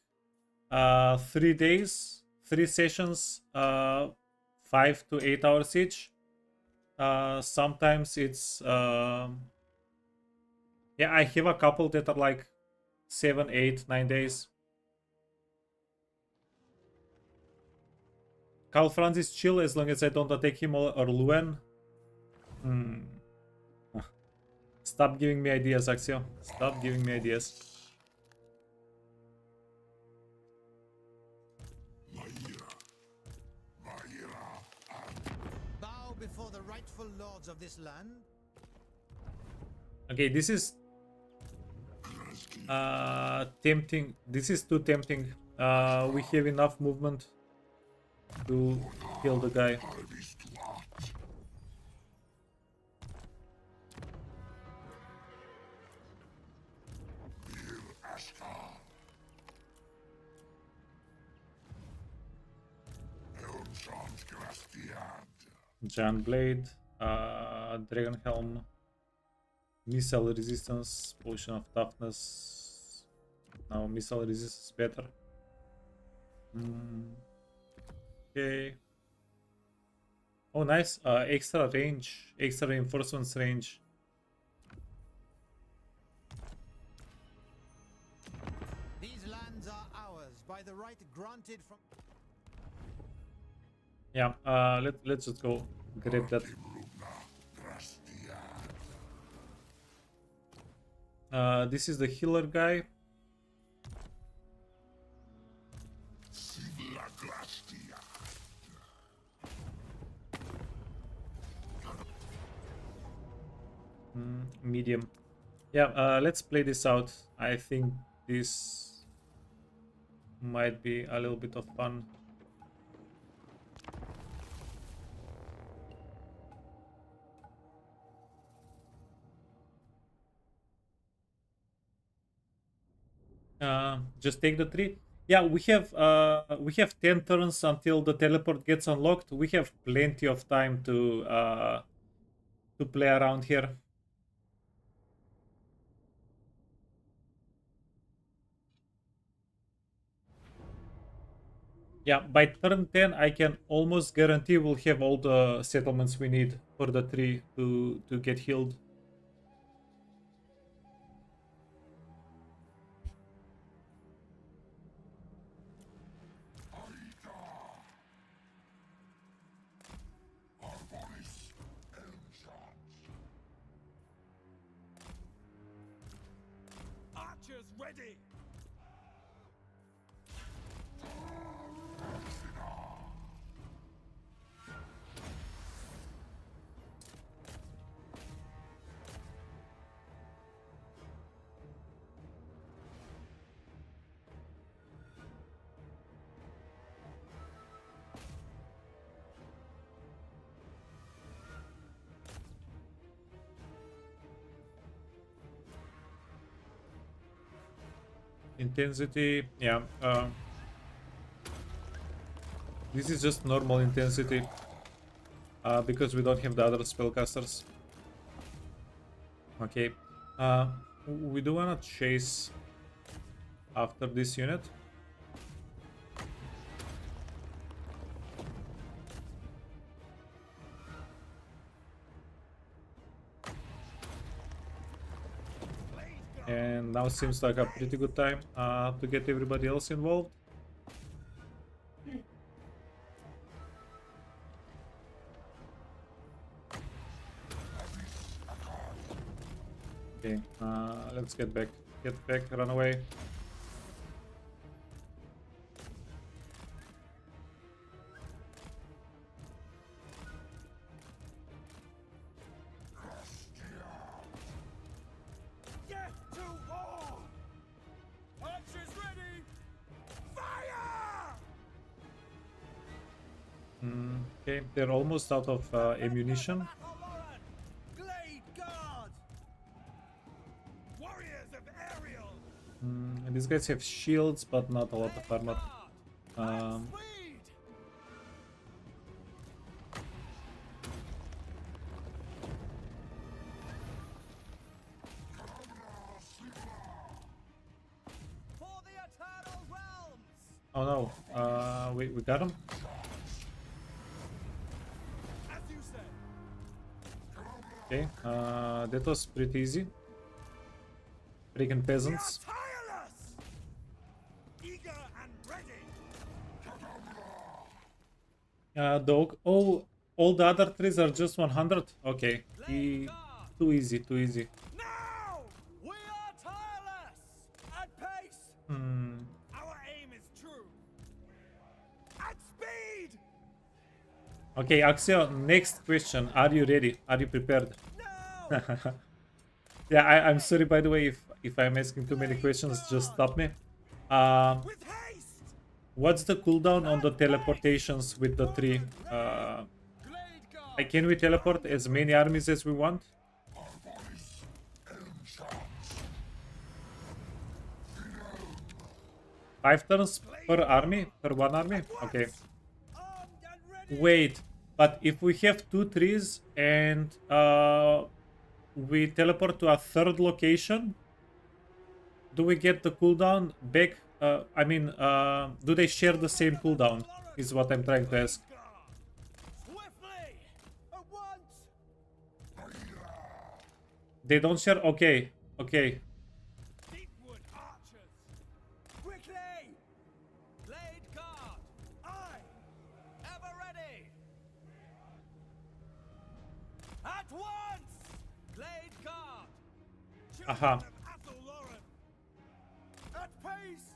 3 days, 3 sessions, 5 to 8 hours each. Sometimes it's yeah, I have a couple that are like 7, 8, 9 days. Carl Franz is chill as long as I don't attack him or Luen. Stop giving me ideas, Axio. Stop giving me ideas. Bow before the rightful lords of this land. Okay, this is tempting. This is too tempting. We have enough movement to kill the guy. Giant Blade, Dragon Helm, Missile Resistance, Potion of Toughness. No, Missile Resistance is better. Okay. Oh, nice. Extra range, extra reinforcements range. These lands are ours by the right granted from. Yeah, let's just go grab that. This is the healer guy. Medium. Yeah, let's play this out. I think this might be a little bit of fun. Just take the tree. Yeah, we have 10 turns until the teleport gets unlocked. We have plenty of time to play around here. Yeah, by turn 10, I can almost guarantee we'll have all the settlements we need for the tree to get healed. Archers ready! Intensity, yeah. This is just normal intensity because we don't have the other spellcasters. Okay, we do wanna chase after this unit. And now seems like a pretty good time to get everybody else involved. Okay, let's get back. Get back, run away. Get to war! Archers ready! Fire! Okay, they're almost out of ammunition. Glade guard! Warriors of Ariel! And these guys have shields, but not a lot of armor. Speed! For the eternal realms! Oh no, we got him. As you said. Okay, that was pretty easy. Freaking peasants. Tireless! Eager and ready! Dog. Oh, all the other trees are just 100. Okay, Glade guard! too easy, too easy. Now! We are tireless! At pace! Our aim is true! At speed! Okay, Axio, next question. Are you ready? Are you prepared? No! Yeah, I'm sorry, by the way, if I'm asking too many questions, just stop me. With haste! What's the cooldown on the teleportations with the tree? Glade guard! Can we teleport as many armies as we want? 5 turns per army? Per one army? Okay. Armed and ready! Wait, but if we have 2 trees and we teleport to a third location, do we get the cooldown back? Do they share the same cooldown? Is what I'm trying to ask. Swiftly! At once! They don't share? Okay, okay. Deepwood archers! Quickly! Glade guard! Aye! Ever ready! At once! Glade guard! Children Aha. of Athel Lauren! At pace!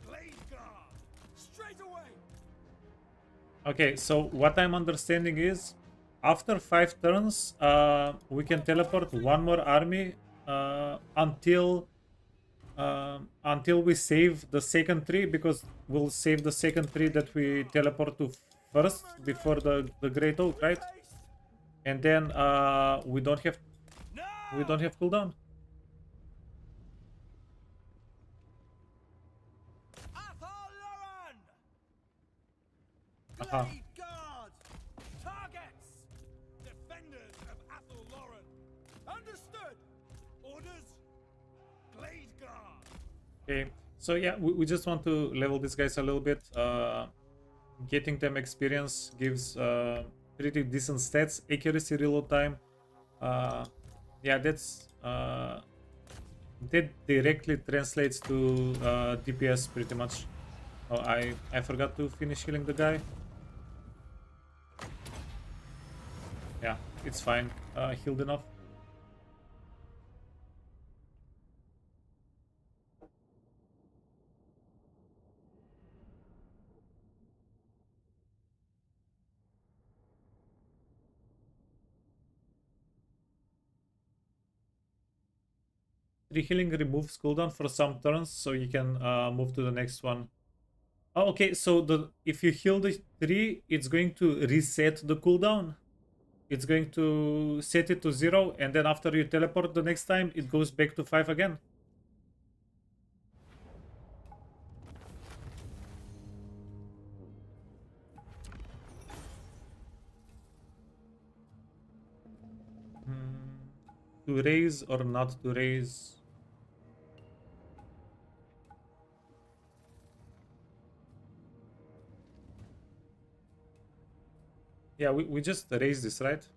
Glade guard! Straight away! Okay, so what I'm understanding is after 5 turns, we can teleport one more army until we save the second tree, because we'll save the second tree that we teleport to first before the Great Oak, right? Haste! And then we don't have Now! cooldown. Athel Lauren! Aha. Glade guard! Targets! Defenders of Athel Lauren! Understood! Orders! Glade guard! Okay, so yeah, we just want to level these guys a little bit. Getting them experience gives pretty decent stats. Accuracy, reload time. Yeah, that directly translates to DPS pretty much. Oh, I forgot to finish healing the guy. Yeah, it's fine. Healed enough. Healing removes cooldown for some turns, so you can move to the next one. Oh, okay, so if you heal the 3, it's going to reset the cooldown. It's going to set it to 0, and then after you teleport the next time, it goes back to 5 again. To raise or not to raise? Yeah, we just raised this, right?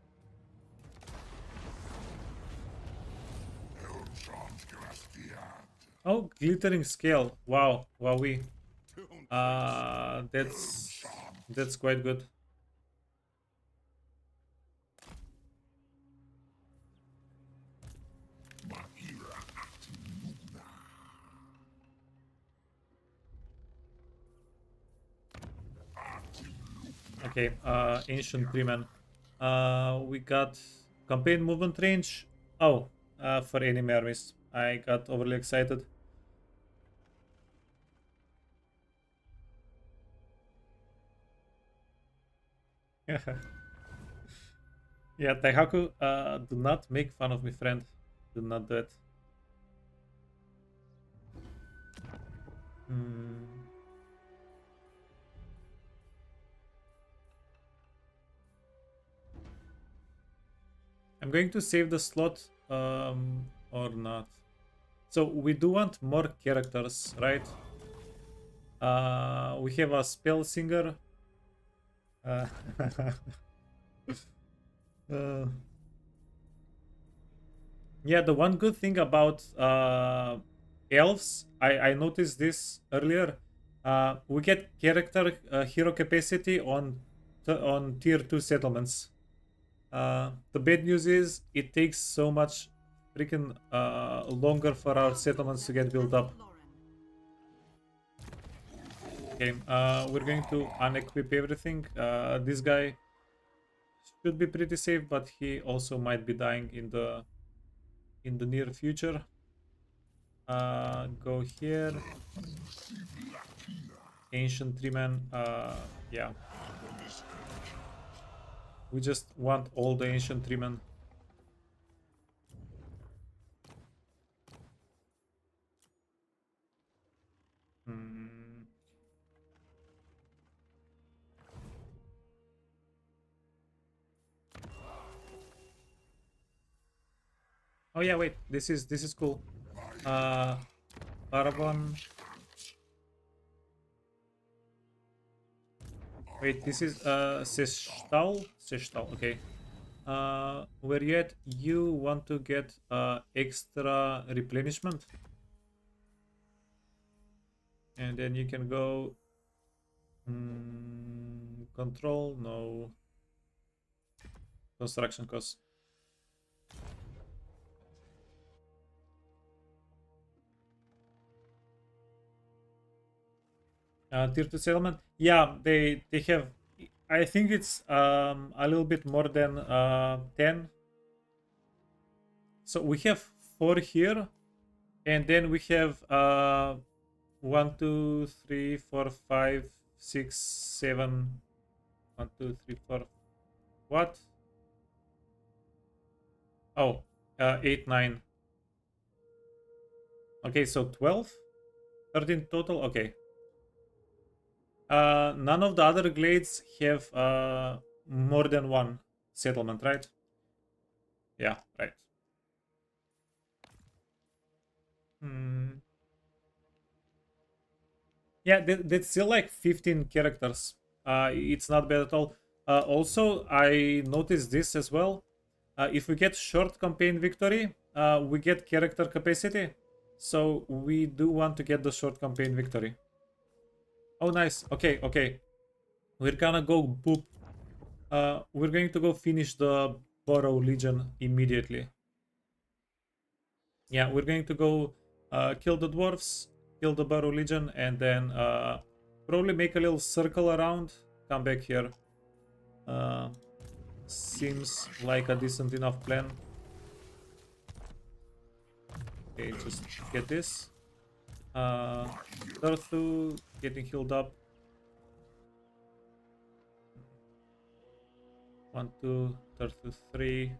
Oh, glittering scale. Wow, wowee. That's quite good. Okay, ancient treeman. We got campaign movement range. Oh, for enemy armies. I got overly excited. Yeah, Taihaku, do not make fun of me, friend. Do not do it. Hmm. I'm going to save the slot, or not. So we do want more characters, right? We have a spell singer. Uh, uh, yeah, the one good thing about elves, I noticed this earlier. We get character hero capacity on tier 2 settlements. The bad news is it takes so much freaking longer for our settlements to get built up. Okay, we're going to unequip everything. This guy should be pretty safe, but he also might be dying in the near future. Go here. Ancient treeman. Yeah. We just want all the ancient treemen. Hmm. Oh yeah, wait. This is cool. Parabon. Wait, this is Seshtal? Seshtal, okay. Where you at? You want to get extra replenishment? And then you can go control, no. Construction costs. Tier 2 settlement. Yeah, they have, I think it's a little bit more than 10. So we have 4 here, and then we have 1, 2, 3, 4, 5, 6, 7. 1, 2, 3, 4. What? Oh, 8, 9. Okay, so 12? 13 total? Okay. None of the other glades have more than one settlement, right? Yeah, right. Hmm. Yeah, that's still like 15 characters. It's not bad at all. Also, I noticed this as well. If we get short campaign victory, we get character capacity. So we do want to get the short campaign victory. Oh, nice. Okay, okay. We're gonna go boop. We're going to go finish the Burrow Legion immediately. Yeah, we're going to go kill the dwarves, kill the Burrow Legion, and then probably make a little circle around. Come back here. Seems like a decent enough plan. Okay, just get this. Durthu getting healed up. 1, 2, Durthu 3.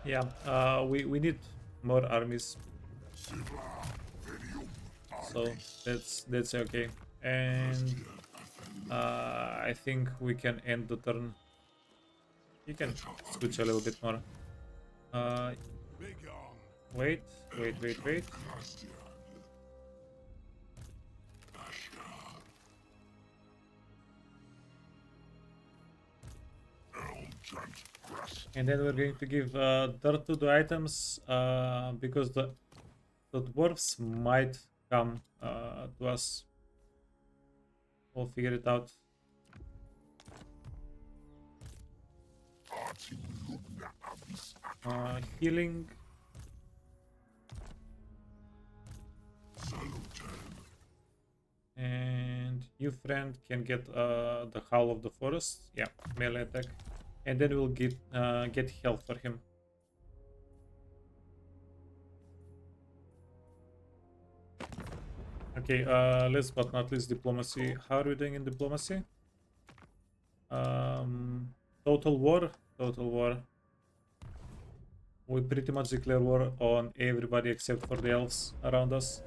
Yeah, we need more armies. So that's okay. And I think we can end the turn. You can switch a little bit more. Wait. And then we're going to give Durthu the items because the dwarves might come to us. We'll figure it out. Healing. And you, friend, can get the Howl of the Forest. Yeah, melee attack. And then we'll get health for him. Okay, last but not least, diplomacy. How are we doing in diplomacy? Total war. Total war. We pretty much declare war on everybody except for the elves around us.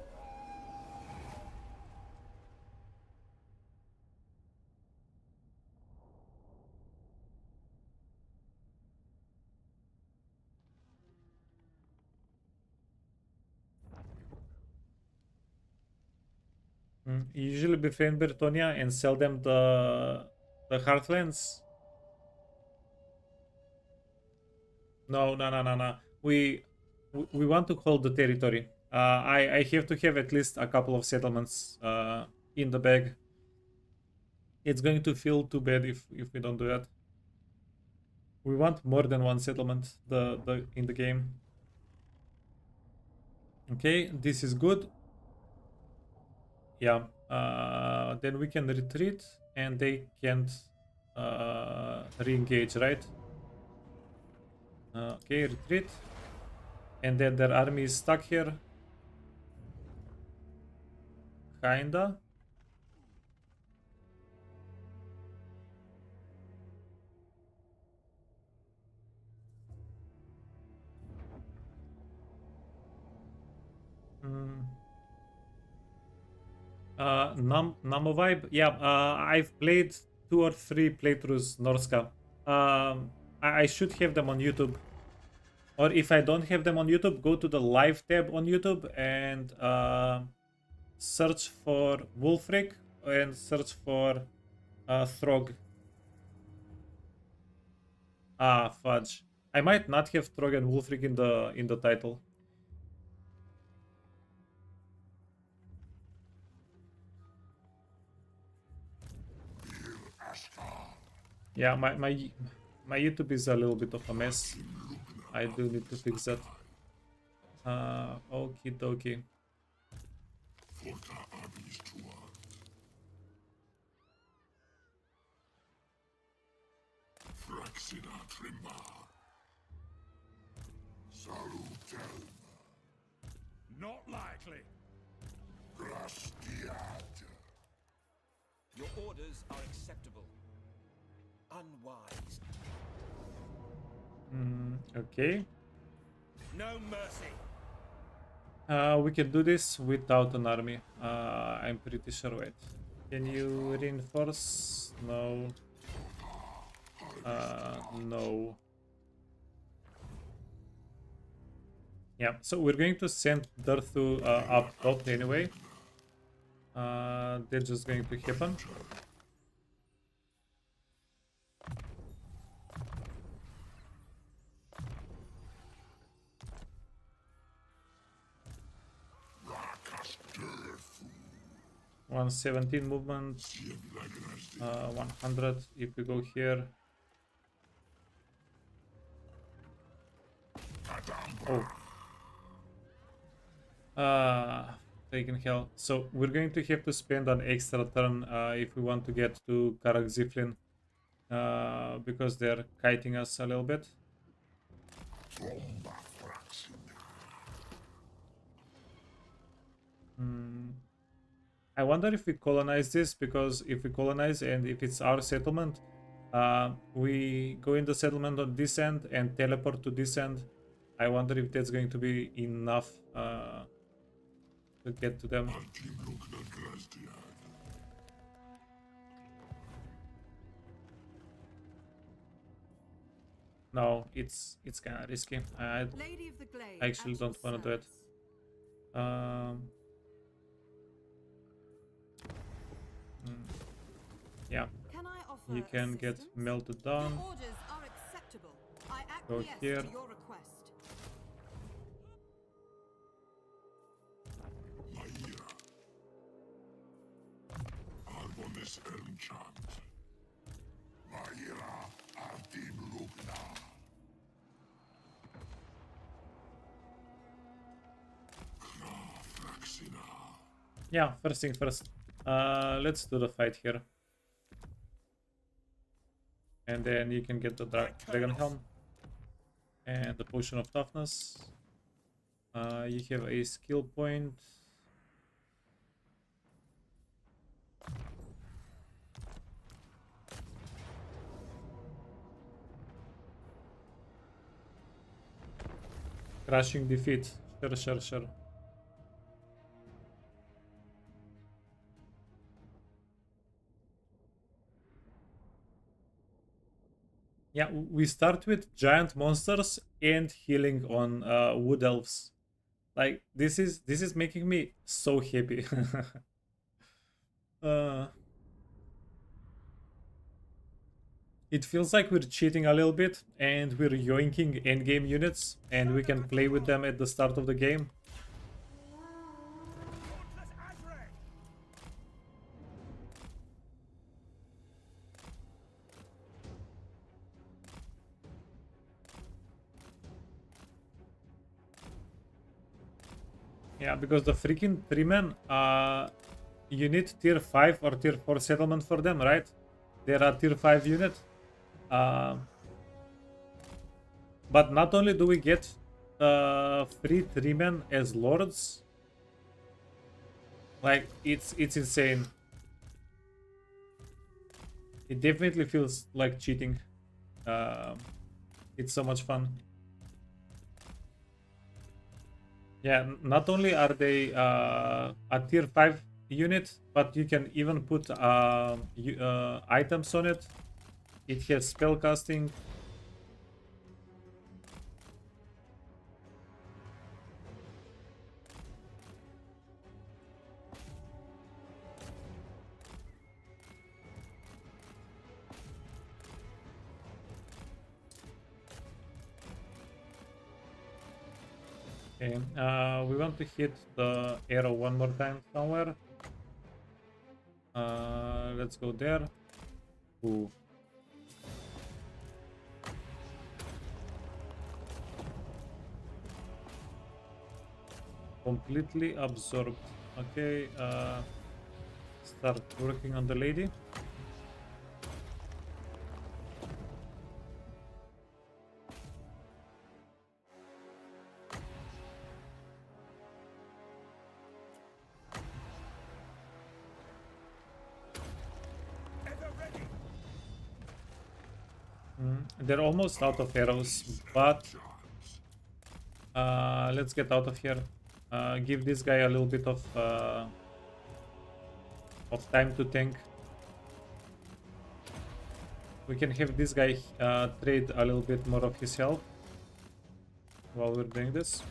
Usually befriend Bertonia and sell them the Heartlands. No. We want to hold the territory. I have to have at least a couple of settlements in the bag. It's going to feel too bad if we don't do that. We want more than one settlement in the game. Okay, this is good. Yeah. Then we can retreat and they can't re-engage, right? Okay, retreat. And then their army is stuck here. Kinda. Namo vibe. Yeah, I've played 2 or 3 playthroughs Norska. I should have them on YouTube. Or if I don't have them on YouTube, go to the live tab on YouTube and search for Wolfric and search for Throg. Ah, fudge. I might not have Throg and Wolfric in the title. Yeah, my YouTube is a little bit of a mess. I do need to fix that. Okie dokie. Not likely. Your orders are acceptable. Unwise. Okay. No mercy. We can do this without an army. I'm pretty sure. Wait. Can you reinforce? No. No. Yeah, so we're going to send Durthu up top anyway. That's just going to happen. Uh, 117 movement, 100 if we go here. Oh. Taking hell. So we're going to have to spend an extra turn if we want to get to Karak Ziflin because they're kiting us a little bit. I wonder if we colonize this, because if we colonize and if it's our settlement, we go in the settlement on this end and teleport to this end. I wonder if that's going to be enough to get to them. No, it's kind of risky. I actually don't want to do it. Yeah, you can get melted down. Go acquiesce here. to your request. Maia. Arbonis Elmchant. Maira Artim Lugna. Kra Fraxina. Yeah, first thing first. Let's do the fight here. And then you can get the Dragon Helm. And the Potion of Toughness. You have a skill point. Crushing defeat. Sure. Yeah, we start with giant monsters and healing on Wood Elves. Like this is making me so happy. uh, it feels like we're cheating a little bit and we're yoinking endgame units and we can play with them at the start of the game. Yeah, because the freaking 3-man, you need tier 5 or tier 4 settlement for them, right? They're a tier 5 unit. But not only do we get free 3-man as lords, like it's insane. It definitely feels like cheating. It's so much fun. Yeah, not only are they a tier 5 unit, but you can even put items on it. It has spell casting. Okay, we want to hit the arrow one more time somewhere. Let's go there. Ooh. Completely absorbed. Okay, start working on the lady. They're almost out of arrows, but let's get out of here. Give this guy a little bit of time to tank. We can have this guy trade a little bit more of his health while we're doing this.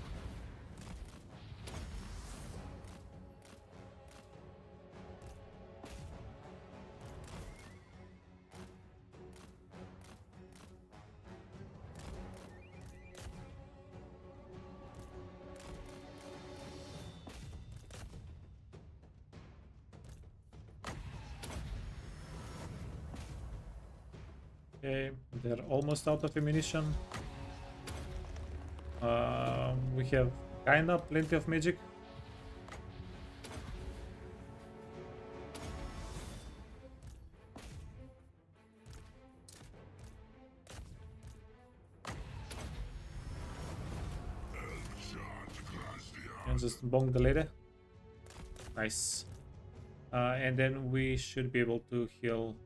Okay, they're almost out of ammunition. We have kinda plenty of magic. And just bonk the lady. Nice. And then we should be able to heal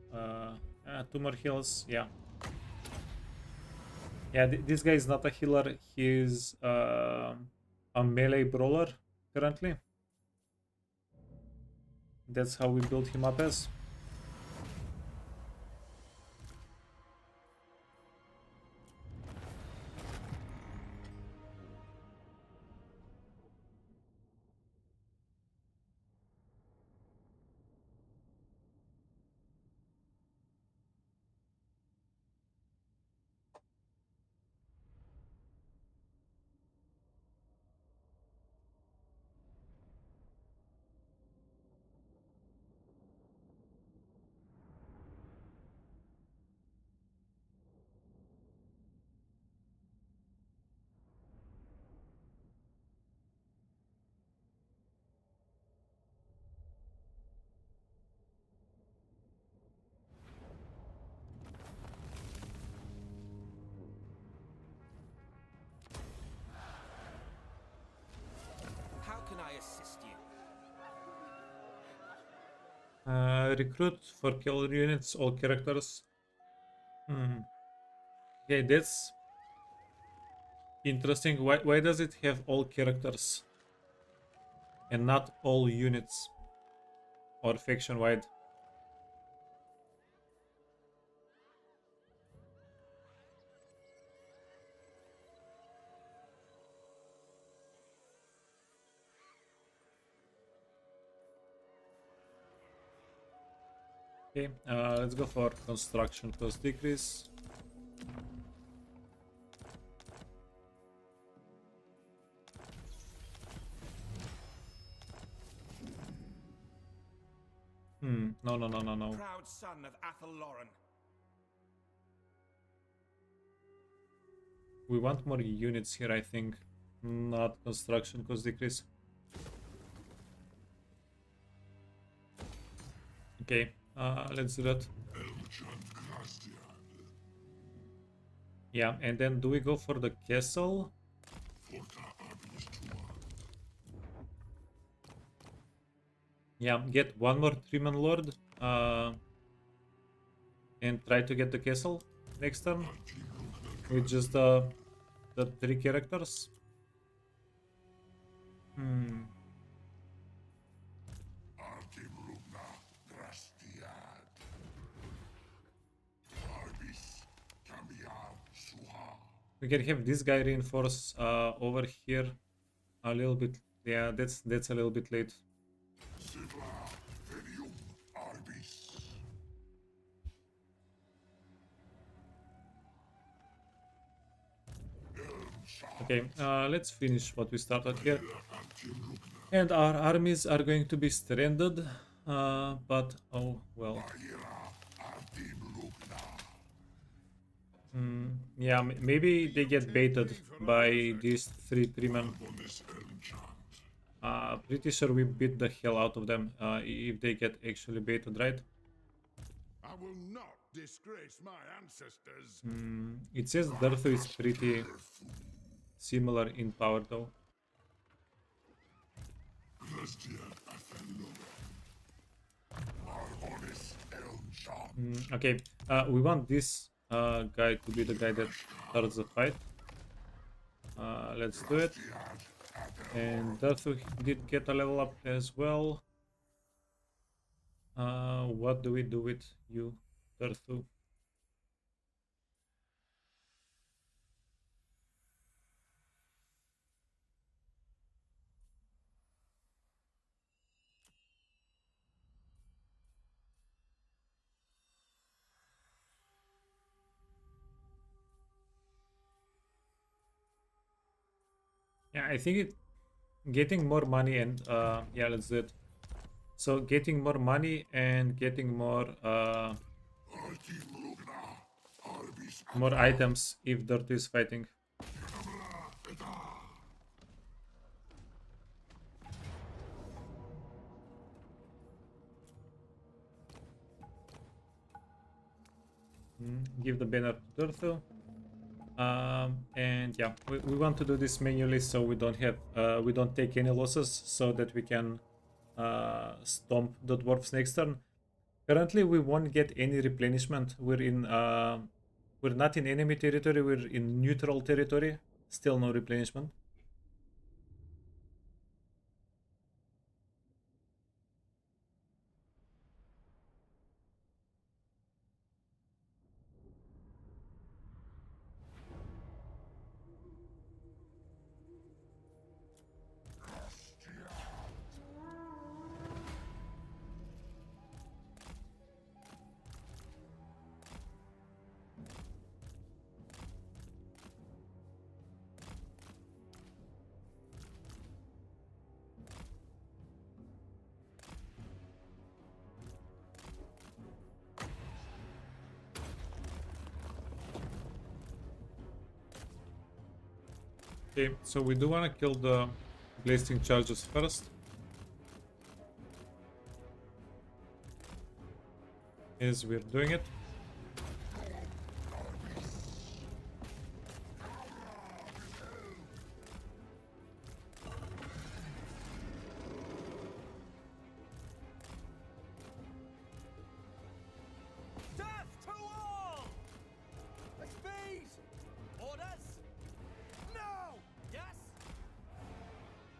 2 more heals. Yeah. Yeah, this guy is not a healer. He's a melee brawler currently. That's how we built him up as. recruit for kill units, all characters. Okay, that's interesting. Why does it have all characters and not all units or faction wide? Okay, let's go for construction cost decrease. No. Proud son of Athel Loren. We want more units here, I think. Not construction cost decrease. Okay, let's do that. Yeah, and then do we go for the castle? Yeah, get one more Treeman Lord. And try to get the castle next turn. With just the 3 characters. We can have this guy reinforce over here a little bit. Yeah, that's a little bit late. Okay, let's finish what we started here. And our armies are going to be stranded, but oh well. Yeah, maybe they get baited by these 3 Treemen. Pretty sure we beat the hell out of them if they get actually baited, right? I will not disgrace my ancestors. It says Durthu is pretty similar in power though. Okay, we want this guy to be the guy that starts the fight. Let's do it. And Durthu did get a level up as well. What do we do with you, Durthu? Yeah, I think getting more money and yeah, let's do it. So getting more money and getting more items if Durthu is fighting. Give the banner to Durthu. And yeah, we want to do this manually so we don't have we don't take any losses, so that we can stomp the dwarves next turn. Currently we won't get any replenishment. We're not in enemy territory, we're in neutral territory. Still no replenishment. Okay, so we do want to kill the blasting charges first. As we're doing it.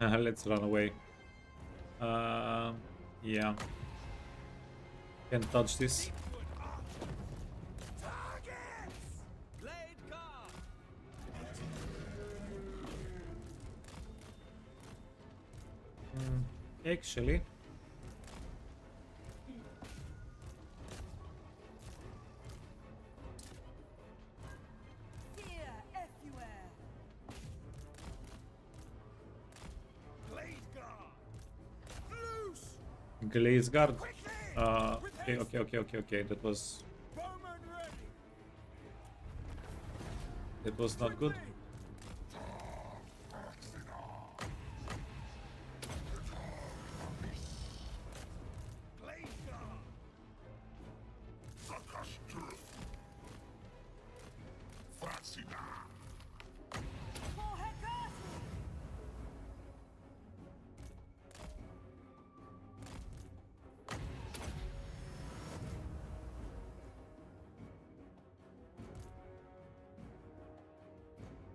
Let's run away. Yeah. Can't touch this. Blade guard! Actually, Fear everywhere. Blade guard! Loose! Glaze Guard. Quickly! Okay. That was Bowman ready! not good. Blade guard! For Hecate!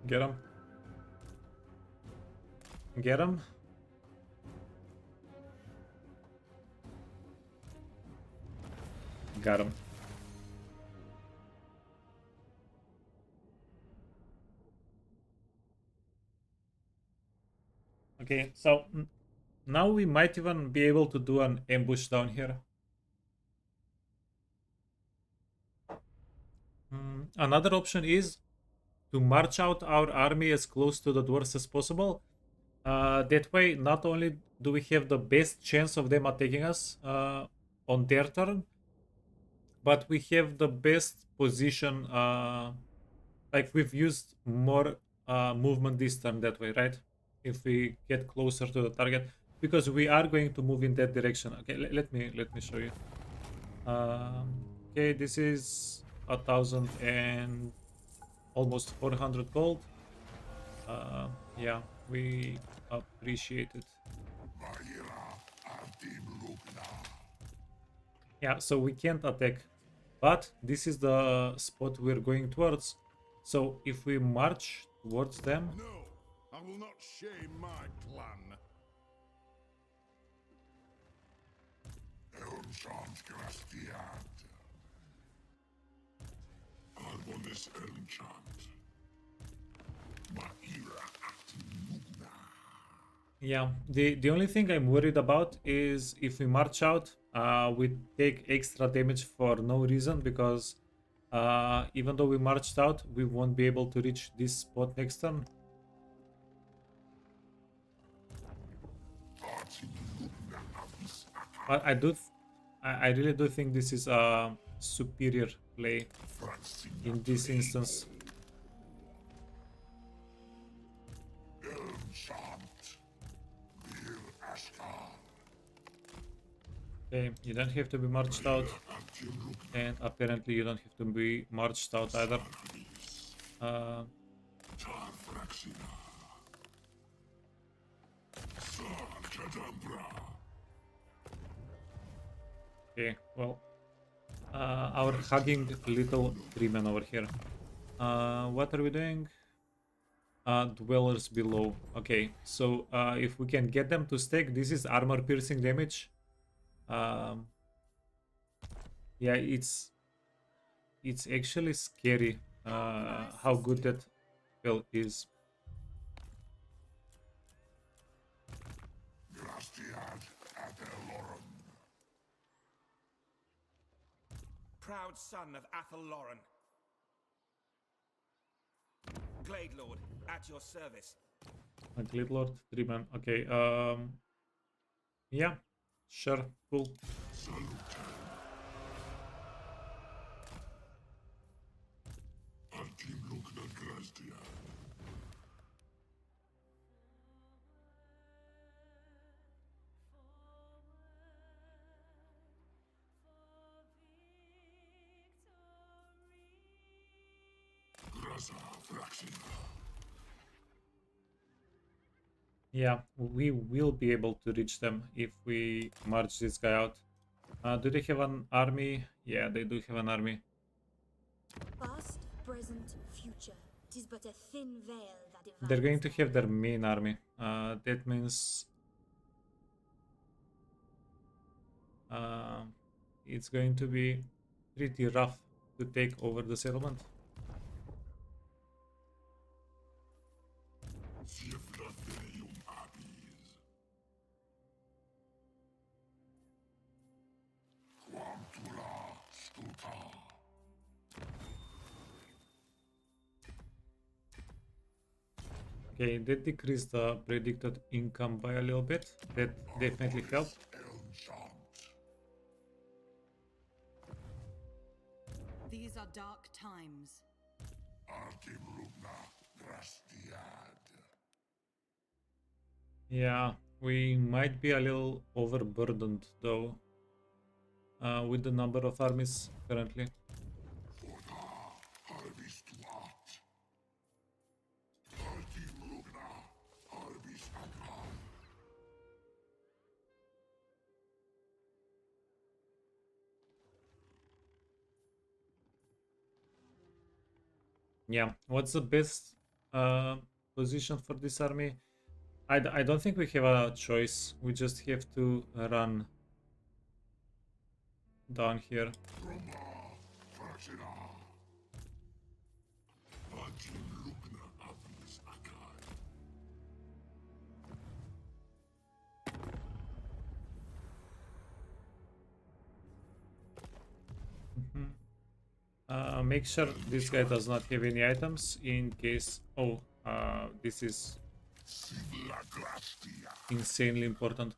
Get him. Get him. Got him. Okay, so now we might even be able to do an ambush down here. Another option is to march out our army as close to the dwarves as possible. That way, not only do we have the best chance of them attacking us on their turn, but we have the best position. Like we've used more movement this turn that way, right? If we get closer to the target, because we are going to move in that direction. Okay, let me show you. Okay, this is 1,000 and almost 400 gold. Yeah, we appreciate it. Yeah, so we can't attack, but this is the spot we're going towards. So if we march towards them, No, I will not shame my clan. yeah, the only thing I'm worried about is if we march out, we take extra damage for no reason, because even though we marched out, we won't be able to reach this spot next turn. But I really do think this is a superior play in this instance. Okay, you don't have to be marched out, and apparently you don't have to be marched out either. Okay, well, our hugging little tree man over here. What are we doing? Dwellers below. Okay, so if we can get them to stack, this is armor piercing damage. Yeah, it's actually scary how good that spell is. Proud son of Athel Lauren. Glade Lord, at your service. A Glade Lord, 3-man. Okay, yeah, sure, cool. Yeah, we will be able to reach them if we march this guy out. Do they have an army? Yeah, they do have an army. Past, present, future. 'Tis but a thin veil that divides They're going to them. have their main army. That means it's going to be pretty rough to take over the settlement. Okay, that decreased the predicted income by a little bit. That definitely helped. These are dark times. Yeah, we might be a little overburdened though with the number of armies currently. Yeah, what's the best position for this army? I don't think we have a choice. We just have to run down here. Make sure this guy does not have any items in case... Oh, this is insanely important.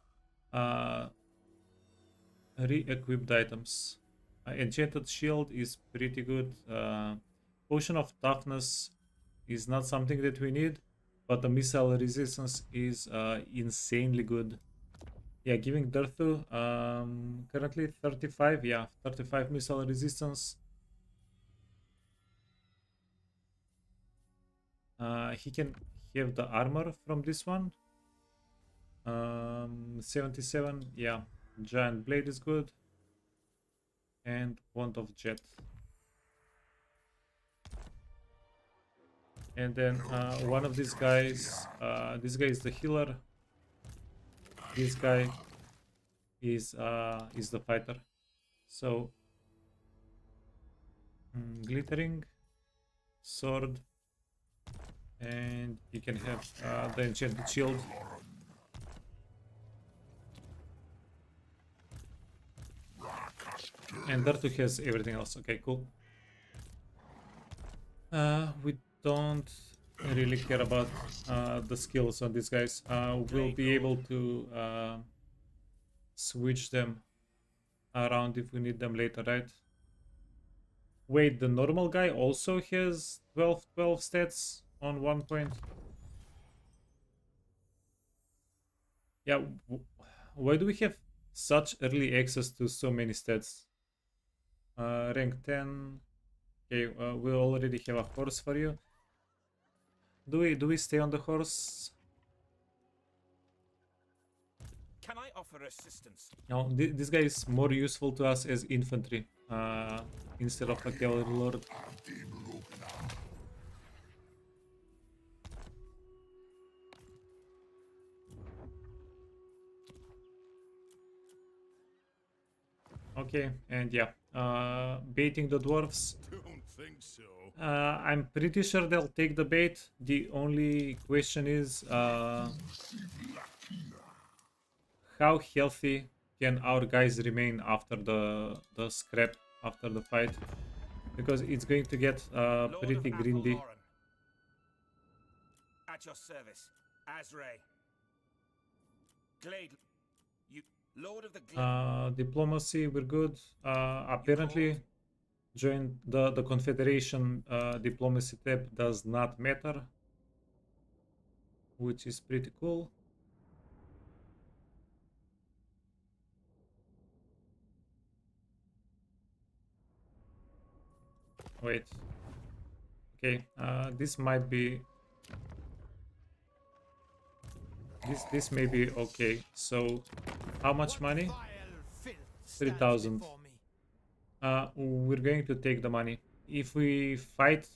Re-equipped items. Enchanted shield is pretty good. Potion of toughness is not something that we need, but the missile resistance is insanely good. Yeah, giving Durthu currently 35. Yeah, 35 missile resistance. He can have the armor from this one. 77. Yeah, giant blade is good. And wand of jet. And then one of these guys, this guy is the healer. This guy is the fighter. So glittering sword, and you can have the enchanted shield. And Durthu has everything else. Okay, cool. We don't really care about the skills on these guys. We'll be able to switch them around if we need them later, right? Wait, the normal guy also has 12 stats on 1 point? Yeah, why do we have such early access to so many stats? Rank 10. Okay, we already have a horse for you. Do we stay on the horse? Can I offer assistance? No, this guy is more useful to us as infantry instead of a cavalry lord. Okay, and yeah, baiting the dwarves. Don't think so. I'm pretty sure they'll take the bait. The only question is how healthy can our guys remain after the scrap, after the fight? Because it's going to get pretty grindy. At your service, Azray. Glade, you Lord of the Glade. Diplomacy, we're good. Apparently, join the Confederation diplomacy tab does not matter, which is pretty cool. Wait. Okay, this might be... This may be okay. So, how much money? 3,000. We're going to take the money. If we fight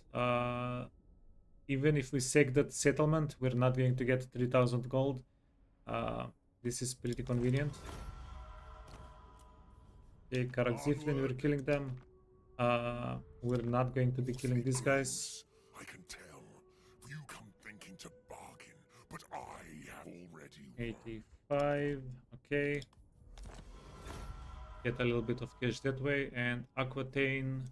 even if we sack that settlement, we're not going to get 3000 gold. This is pretty convenient. Okay, Karakziflin, we're killing them. We're not going to be killing these guys. I can tell. You come thinking to bargain, but I have already won. 85. Okay. Get a little bit of cash that way. And Aquitaine,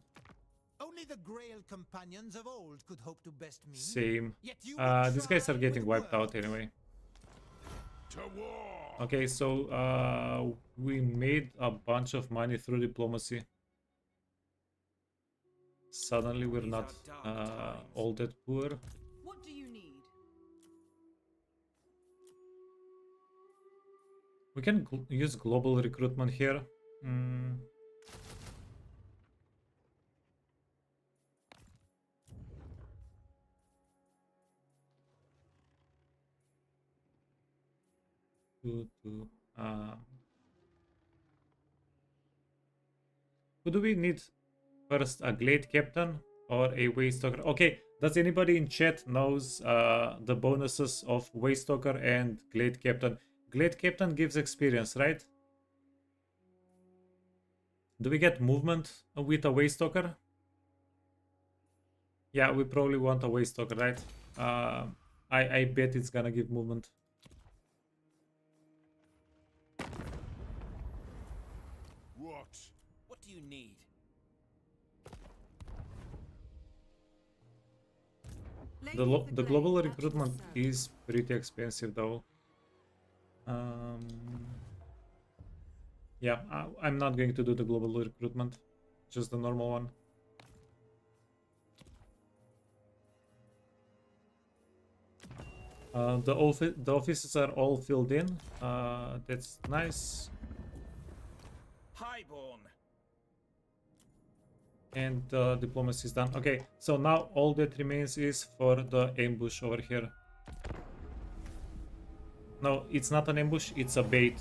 Only the Grail companions of old could hope to best me. same. Yet you will These guys are try getting with wiped out words. anyway. To war! Okay, so we made a bunch of money through diplomacy. Suddenly we're These not are dark times. all that poor. What do you need? We can use global recruitment here. Mm. Who do we need first, a Glade Captain or a Waystalker? Okay, does anybody in chat knows the bonuses of Waystalker and Glade Captain? Glade Captain gives experience, right? Do we get movement with a Waystalker? Yeah, we probably want a Waystalker, right? I bet it's gonna give movement. What do you need? The Lady of the Glade global at your recruitment service. is pretty expensive though. Yeah, I'm not going to do the global recruitment, just the normal one. The offices are all filled in. That's nice. Highborn. And diplomacy is done. Okay, so now all that remains is for the ambush over here. No, it's not an ambush, it's a bait.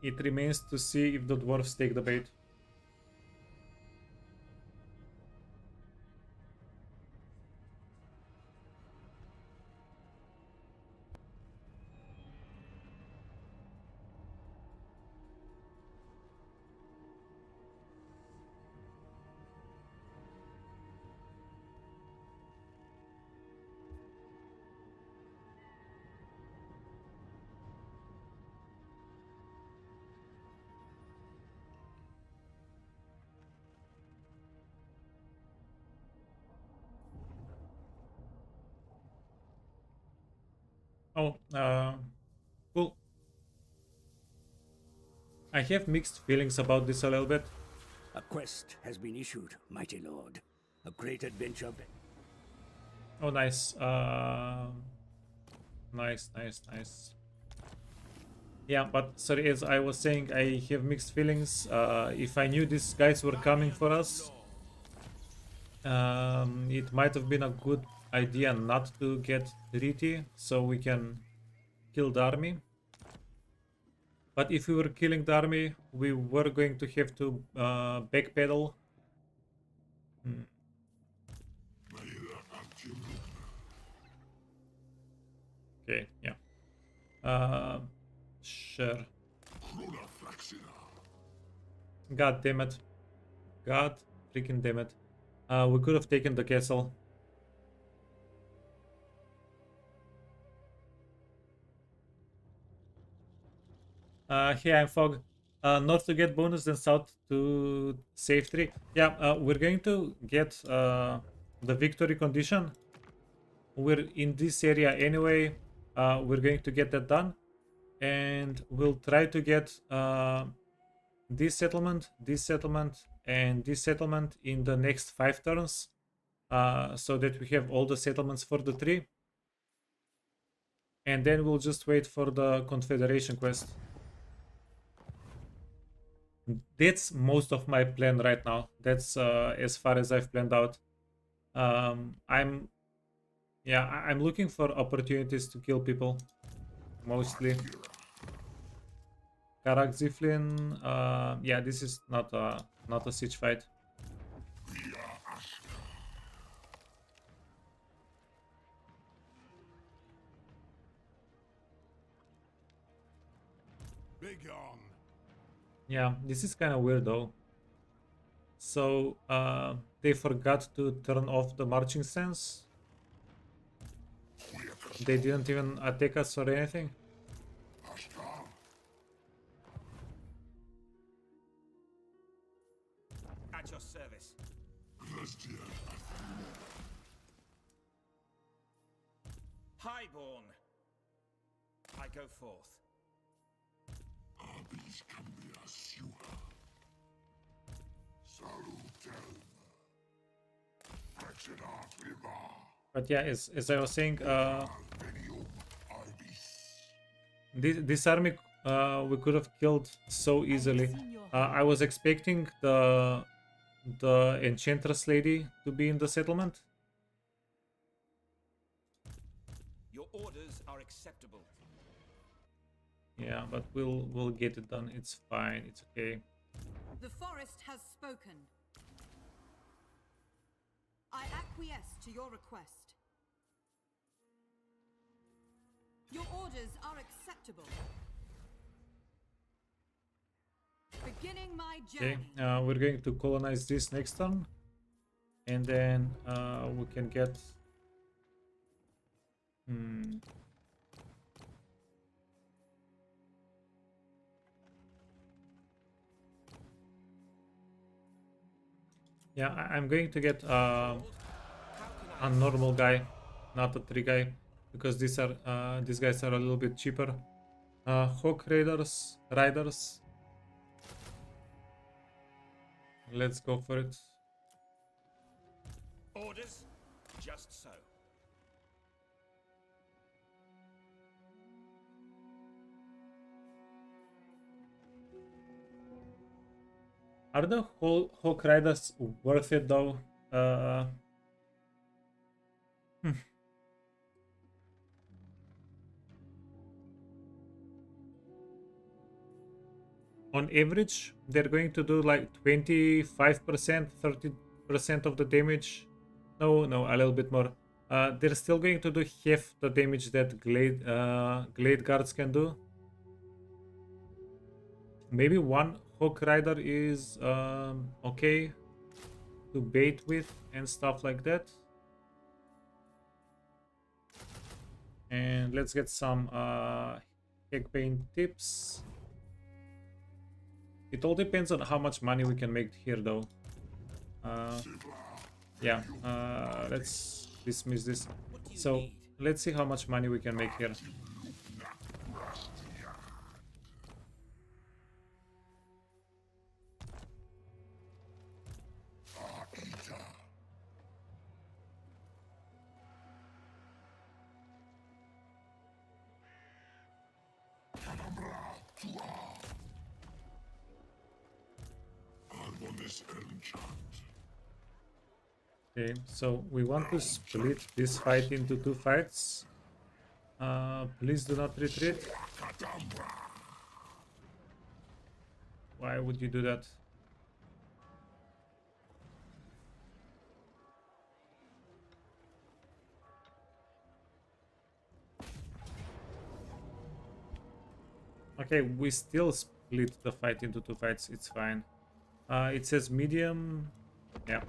It remains to see if the dwarves take the bait. Oh, cool. I have mixed feelings about this a little bit. A quest has been issued, mighty lord. A great adventure. Oh, nice. Nice. Yeah, but sorry, as I was saying, I have mixed feelings. If I knew these guys were coming for us, it might have been a good idea not to get treaty, so we can kill the army. But if we were killing the army, we were going to have to backpedal. Okay, yeah. Sure. God damn it. God freaking damn it. We could have taken the castle. Here I'm Fog. North to get bonus, then south to save 3. Yeah, we're going to get the victory condition. We're in this area anyway. We're going to get that done. And we'll try to get this settlement, and this settlement in the next 5 turns. So that we have all the settlements for the 3. And then we'll just wait for the Confederation quest. That's most of my plan right now. That's as far as I've planned out. I'm looking for opportunities to kill people, mostly. Karak Ziflin, yeah, this is not a siege fight. Yeah, this is kind of weird though. So they forgot to turn off the marching stance. They didn't even attack us or anything. At your service. Highborn. I go forth. But yeah, as I was saying, this army we could have killed so easily. I was expecting the enchantress lady to be in the settlement. Your orders are acceptable. Yeah, but we'll get it done. It's fine. It's okay. The forest has spoken. I acquiesce to your request. Your orders are acceptable. Beginning my Okay, journey. we're going to colonize this next turn, and then we can get. Yeah, I'm going to get a normal guy, not a 3 guy, because these guys are a little bit cheaper. Hawk riders. Let's go for it. Orders? Just so. Are the Hawk riders worth it though? On average, they're going to do like 25%, 30% of the damage. No, a little bit more. They're still going to do half the damage that Glade Guards can do. Maybe one Hawk Rider is okay to bait with and stuff like that. And let's get some Heckbane tips. It all depends on how much money we can make here though. Yeah, let's dismiss this. So let's see how much money we can make here. Okay, so we want to split this fight into 2 fights. Please do not retreat. Why would you do that? Okay, we still split the fight into 2 fights. It's fine. It says medium. Yeah.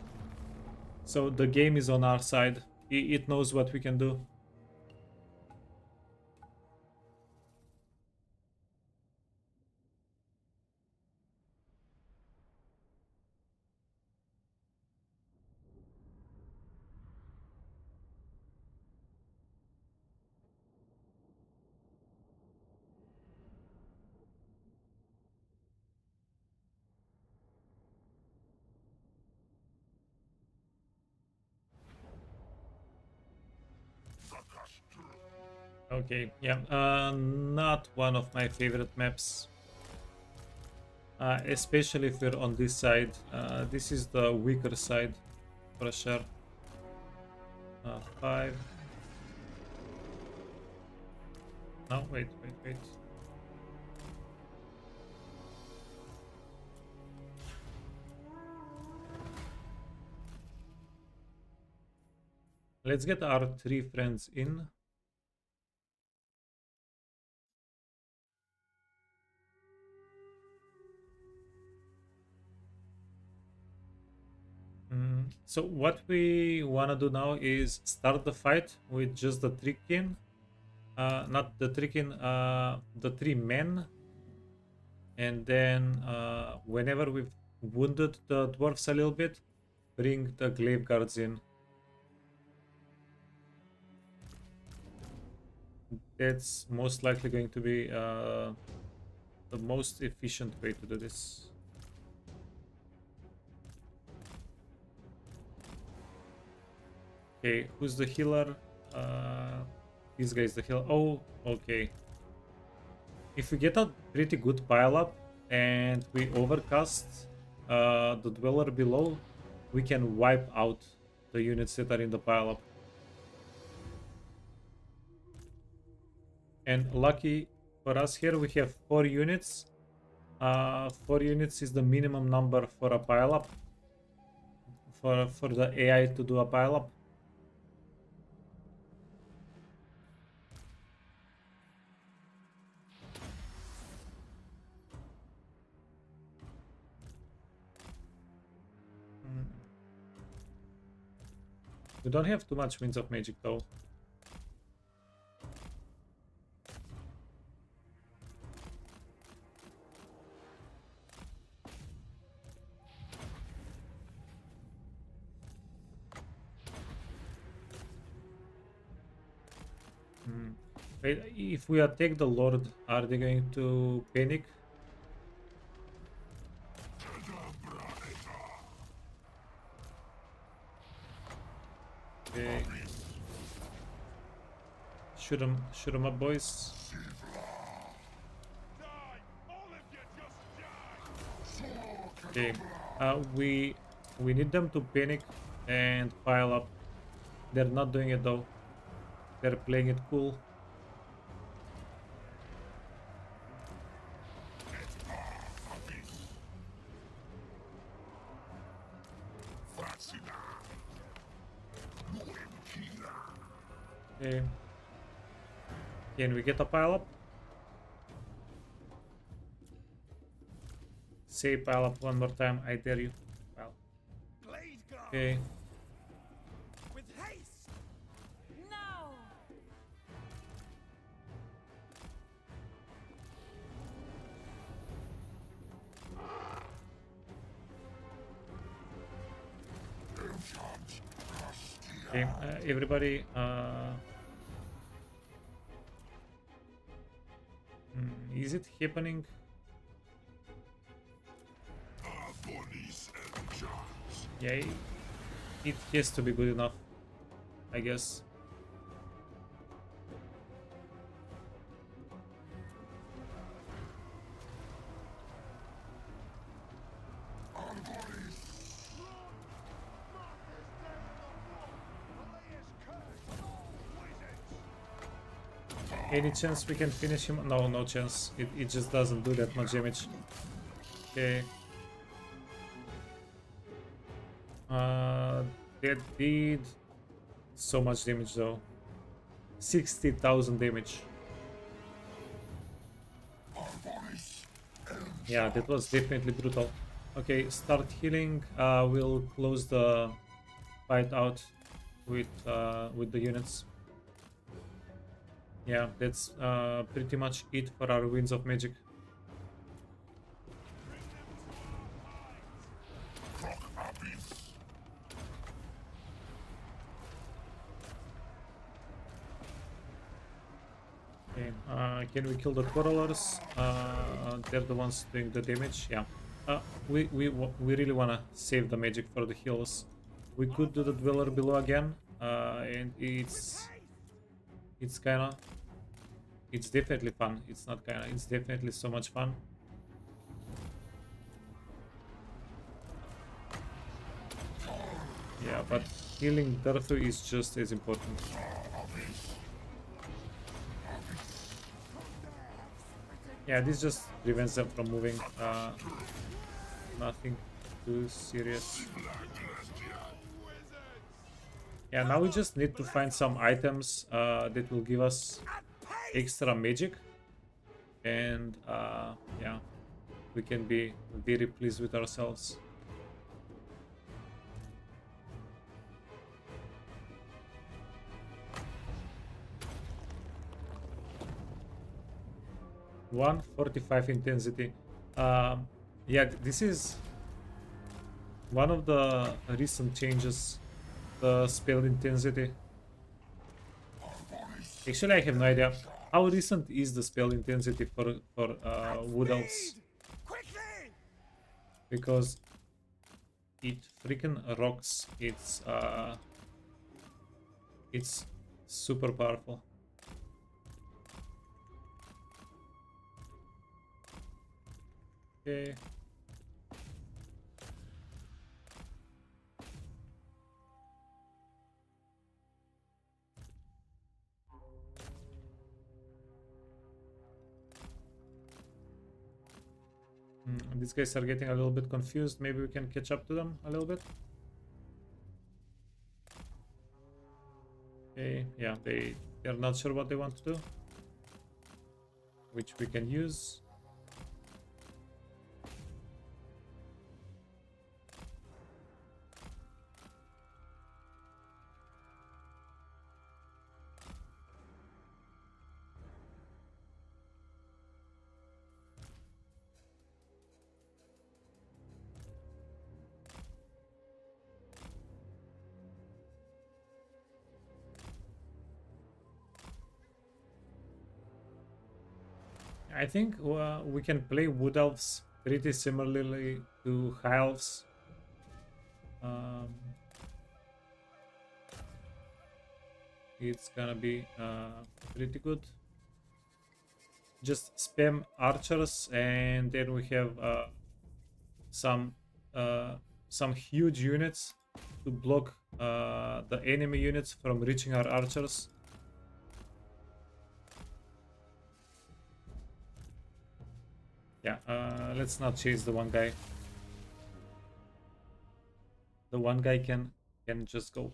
So the game is on our side. It knows what we can do. Okay, yeah, not one of my favorite maps. Especially if we're on this side. This is the weaker side, for sure. 5. No, wait. Let's get our 3 friends in. So what we want to do now is start the fight with just the Trickin. Not the Trickin, the 3 men. And then whenever we've wounded the dwarves a little bit, bring the glaive guards in. That's most likely going to be the most efficient way to do this. Okay, who's the healer? This guy is the healer. Oh, okay. If we get a pretty good pile up and we overcast the dweller below, we can wipe out the units that are in the pile up. And lucky for us here, we have 4 units. 4 units is the minimum number for a pile up. For the AI to do a pile up. We don't have too much Winds of Magic though. Wait, if we attack the Lord, are they going to panic? Okay. Shoot him up, boys. Okay, we need them to panic and pile up. They're not doing it though. They're playing it cool. Okay. Can we get a pile up? Say pile up one more time, I dare you. Well. Okay. With haste. No! Okay, everybody, is it happening? Yeah, it has to be good enough, I guess. Any chance we can finish him? No, no chance. It just doesn't do that much damage. Okay. That did so much damage though. 60,000 damage. Yeah, that was definitely brutal. Okay, start healing. We'll close the fight out with the units. Yeah, that's pretty much it for our Winds of Magic. Okay, can we kill the Quarrelers? They're the ones doing the damage. Yeah. We really wanna save the magic for the heals. We could do the Dweller below again, and it's definitely fun. It's not kinda, it's definitely so much fun. Yeah, but healing Durthu is just as important. Yeah, this just prevents them from moving. Nothing too serious. Yeah, now we just need to find some items that will give us extra magic. And yeah, we can be very pleased with ourselves. 145 intensity. Yeah, this is one of the recent changes, the spell intensity. Actually, I have no idea how recent is the spell intensity for Wood Elves, because it freaking rocks. It's super powerful. Okay. These guys are getting a little bit confused. Maybe we can catch up to them a little bit. Okay, yeah, they're not sure what they want to do, which we can use. I think we can play Wood Elves pretty similarly to High Elves. It's gonna be pretty good. Just spam archers, and then we have some huge units to block the enemy units from reaching our archers. Yeah, let's not chase the one guy. The one guy can just go.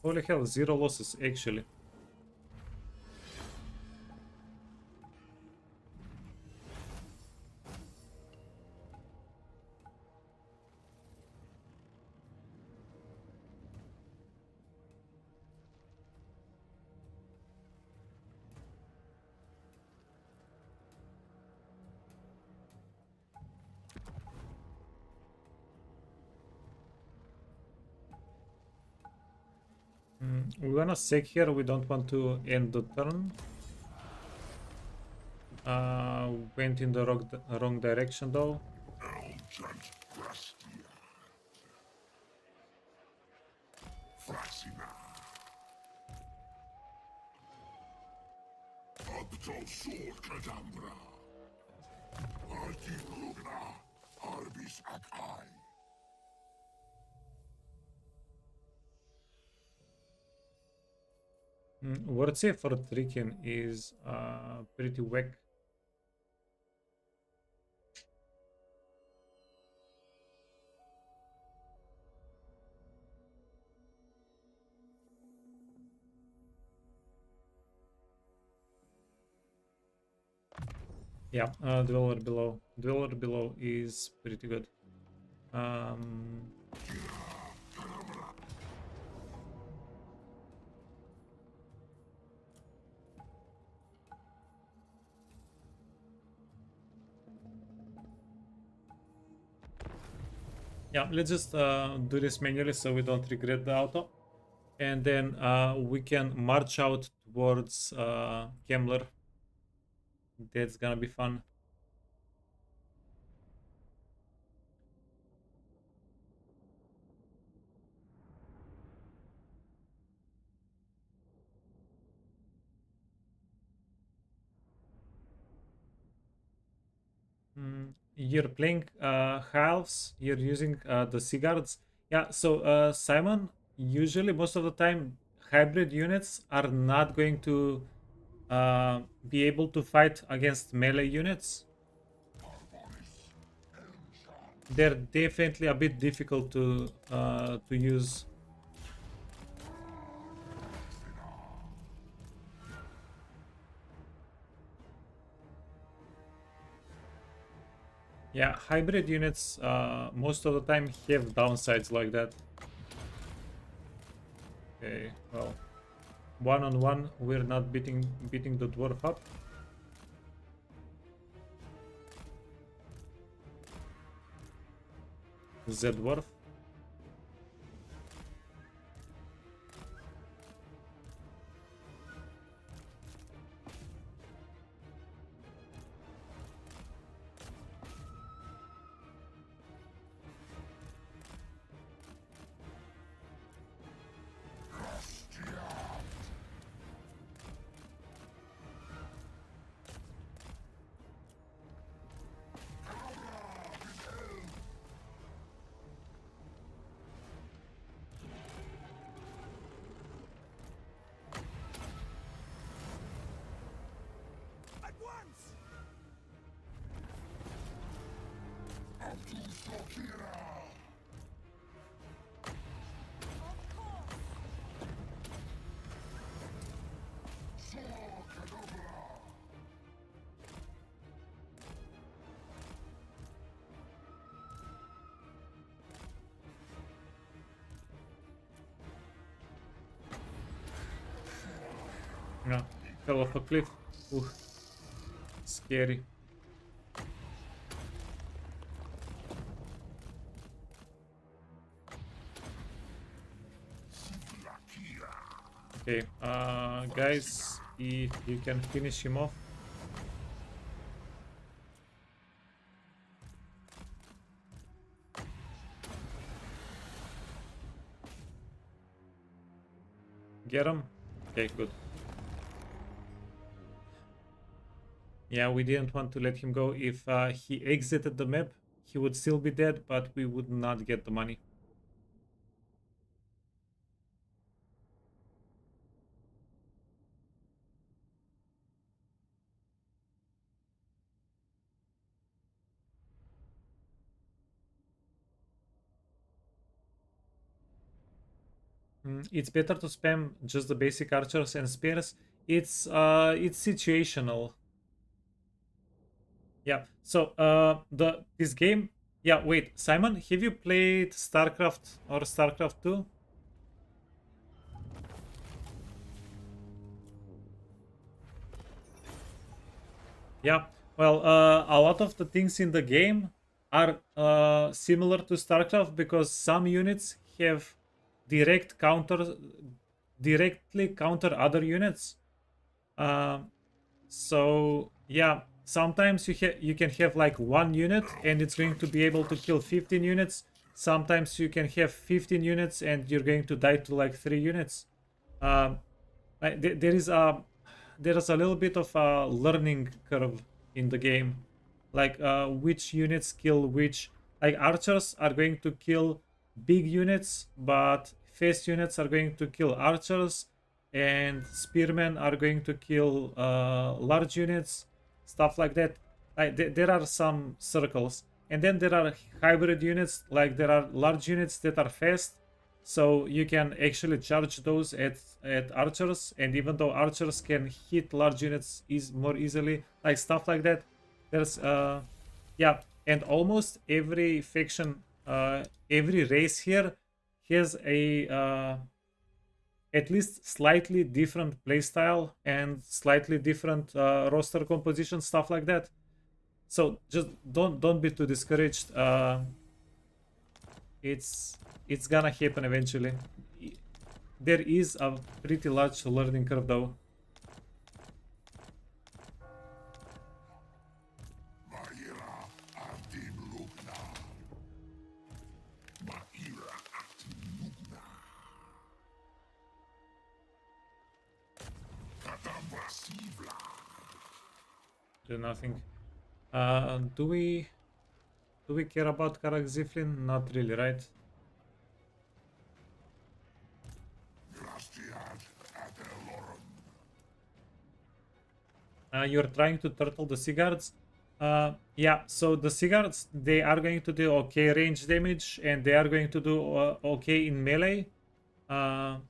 Holy hell, 0 losses actually. We're gonna sec here, we don't want to end the turn. Went in the wrong direction though. Word save for Trikin is pretty whack. Yeah, Dweller Below. Dweller Below is pretty good. Yeah, let's just do this manually so we don't regret the auto. And then we can march out towards Kemmler. That's gonna be fun. you're playing halves, you're using the sea guards. Yeah, so Simon, usually most of the time hybrid units are not going to be able to fight against melee units. They're definitely a bit difficult to use. Yeah, hybrid units most of the time have downsides like that. Okay, well, one on one, we're not beating the dwarf up. Z dwarf. At once! No, fell off a cliff. Ooh, scary. Okay, guys, if you can finish him off. Get him? Okay, good. Yeah, we didn't want to let him go. If he exited the map, he would still be dead, but we would not get the money. It's better to spam just the basic archers and spears. It's situational. Yeah. So this game. Yeah. Wait, Simon, have you played StarCraft or StarCraft 2? Yeah. Well, a lot of the things in the game are similar to StarCraft because some units have direct counter, directly counter other units. So yeah, sometimes you can have like one unit and it's going to be able to kill 15 units. Sometimes you can have 15 units and you're going to die to like 3 units. Um, there is a little bit of a learning curve in the game, like which units kill which. Like archers are going to kill big units, but fast units are going to kill archers, and spearmen are going to kill large units, stuff like that. Like there are some circles, and then there are hybrid units. Like there are large units that are fast, so you can actually charge those at archers, and even though archers can hit large units more easily, like stuff like that. There's yeah, and almost every faction, every race here has a at least slightly different playstyle and slightly different roster composition, stuff like that. So just don't be too discouraged. It's gonna happen eventually. There is a pretty large learning curve though. Do nothing. Do we Do we care about Karak Ziflin? Not really, right? You're trying to turtle the Seaguards. Yeah, so the Seaguards, they are going to do okay range damage, and they are going to do okay in melee. But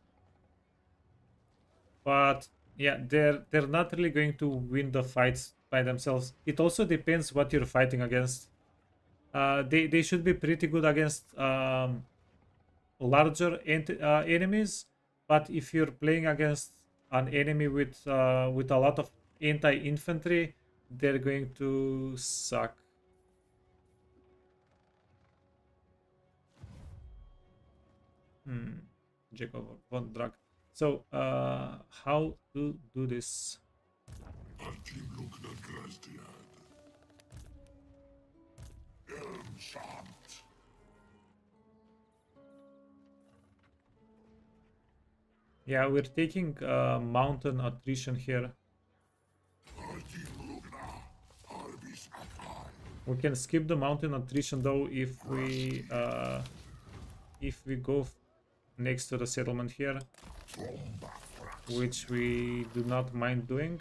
yeah, they're not really going to win the fights by themselves. It also depends what you're fighting against. They should be pretty good against larger enemies, but if you're playing against an enemy with a lot of anti-infantry, they're going to suck. Jacob von Drag. So how to do this? Yeah, we're taking mountain attrition here. We can skip the mountain attrition though if we go next to the settlement here, which we do not mind doing.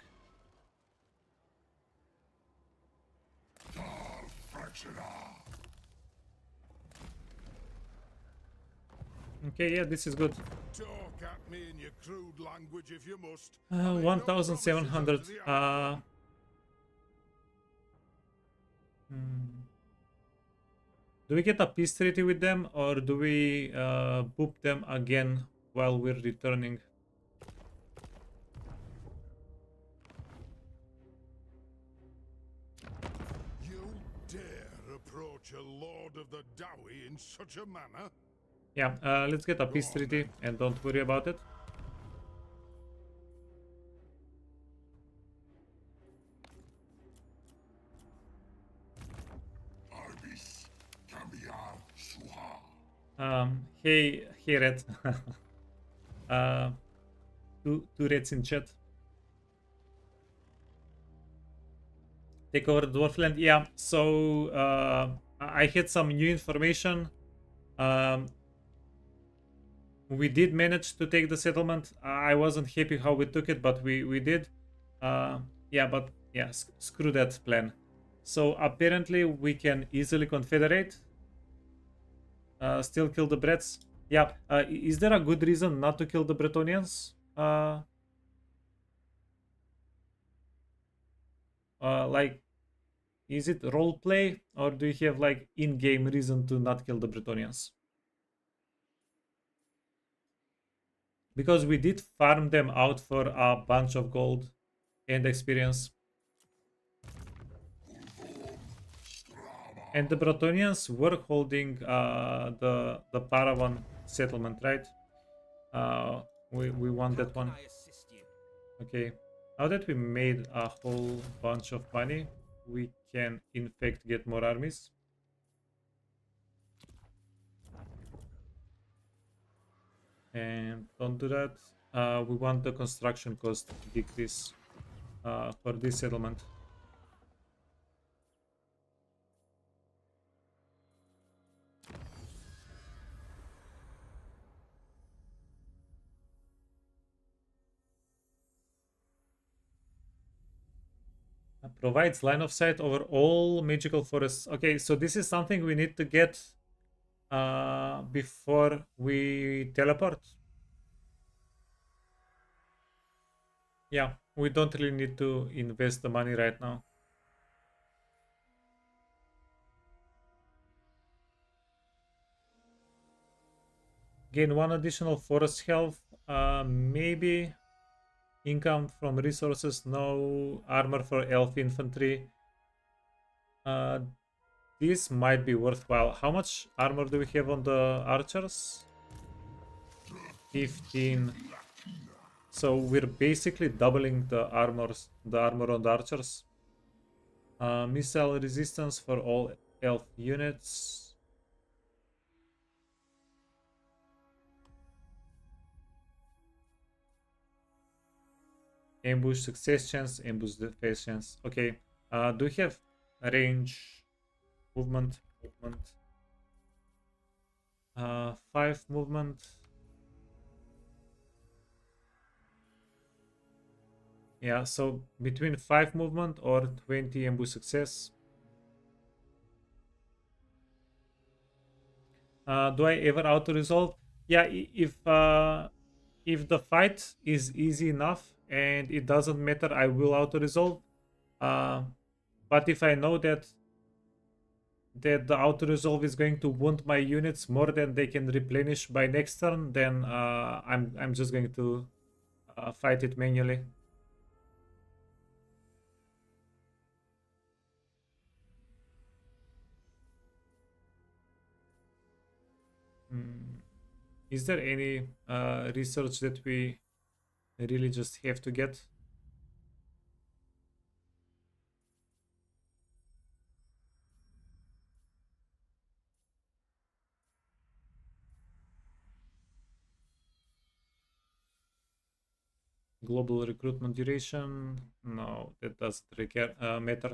Okay, yeah, this is good. Talk at me in your crude language if you must. 1700. Do we get a peace treaty with them, or do we boop them again while we're returning? You dare approach a lord of the Dowie in such a manner? Yeah, let's get a peace treaty and don't worry about it. Hey Red. Two Reds in chat. Take over Dwarfland. Yeah, so I had some new information. We did manage to take the settlement. I wasn't happy how we took it, but we did. Yeah, but yeah, screw that plan. So apparently we can easily confederate. Still kill the Brets. Yeah, is there a good reason not to kill the Bretonians? Like, is it roleplay, or do you have like in-game reason to not kill the Bretonians? Because we did farm them out for a bunch of gold and experience. And the Bretonians were holding the Paravan settlement, right? We want that one. Okay. Now that we made a whole bunch of money, we can in fact get more armies. And don't do that. We want the construction cost decrease for this settlement. Provides line of sight over all magical forests. Okay, so this is something we need to get before we teleport. Yeah, we don't really need to invest the money right now. Gain 1 additional forest health. Maybe. Income from resources, no. Armor for elf infantry. This might be worthwhile. How much armor do we have on the archers? 15. So we're basically doubling the armor on the archers. Missile resistance for all elf units. Ambush success chance, ambush defense chance. Okay. Do we have range, movement? movement. 5 movement. Yeah, so between 5 movement or 20 ambush success. Do I ever auto resolve? Yeah, if the fight is easy enough and it doesn't matter, I will auto resolve. But if I know that the auto resolve is going to wound my units more than they can replenish by next turn, then I'm just going to fight it manually. Is there any research that we really just have to get? Global recruitment duration? No, that doesn't matter.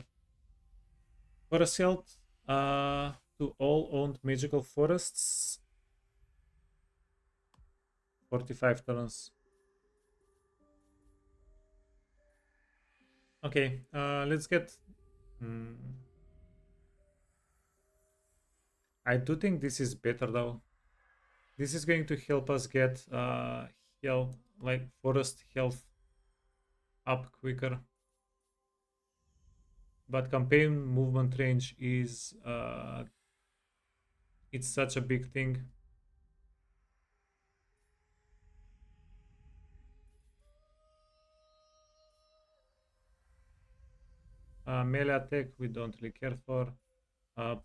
Forest health to all owned magical forests. 45 turns. Okay, let's get... I do think this is better though. This is going to help us get health, like forest health up quicker. But campaign movement range is it's such a big thing. Melee attack we don't really care for.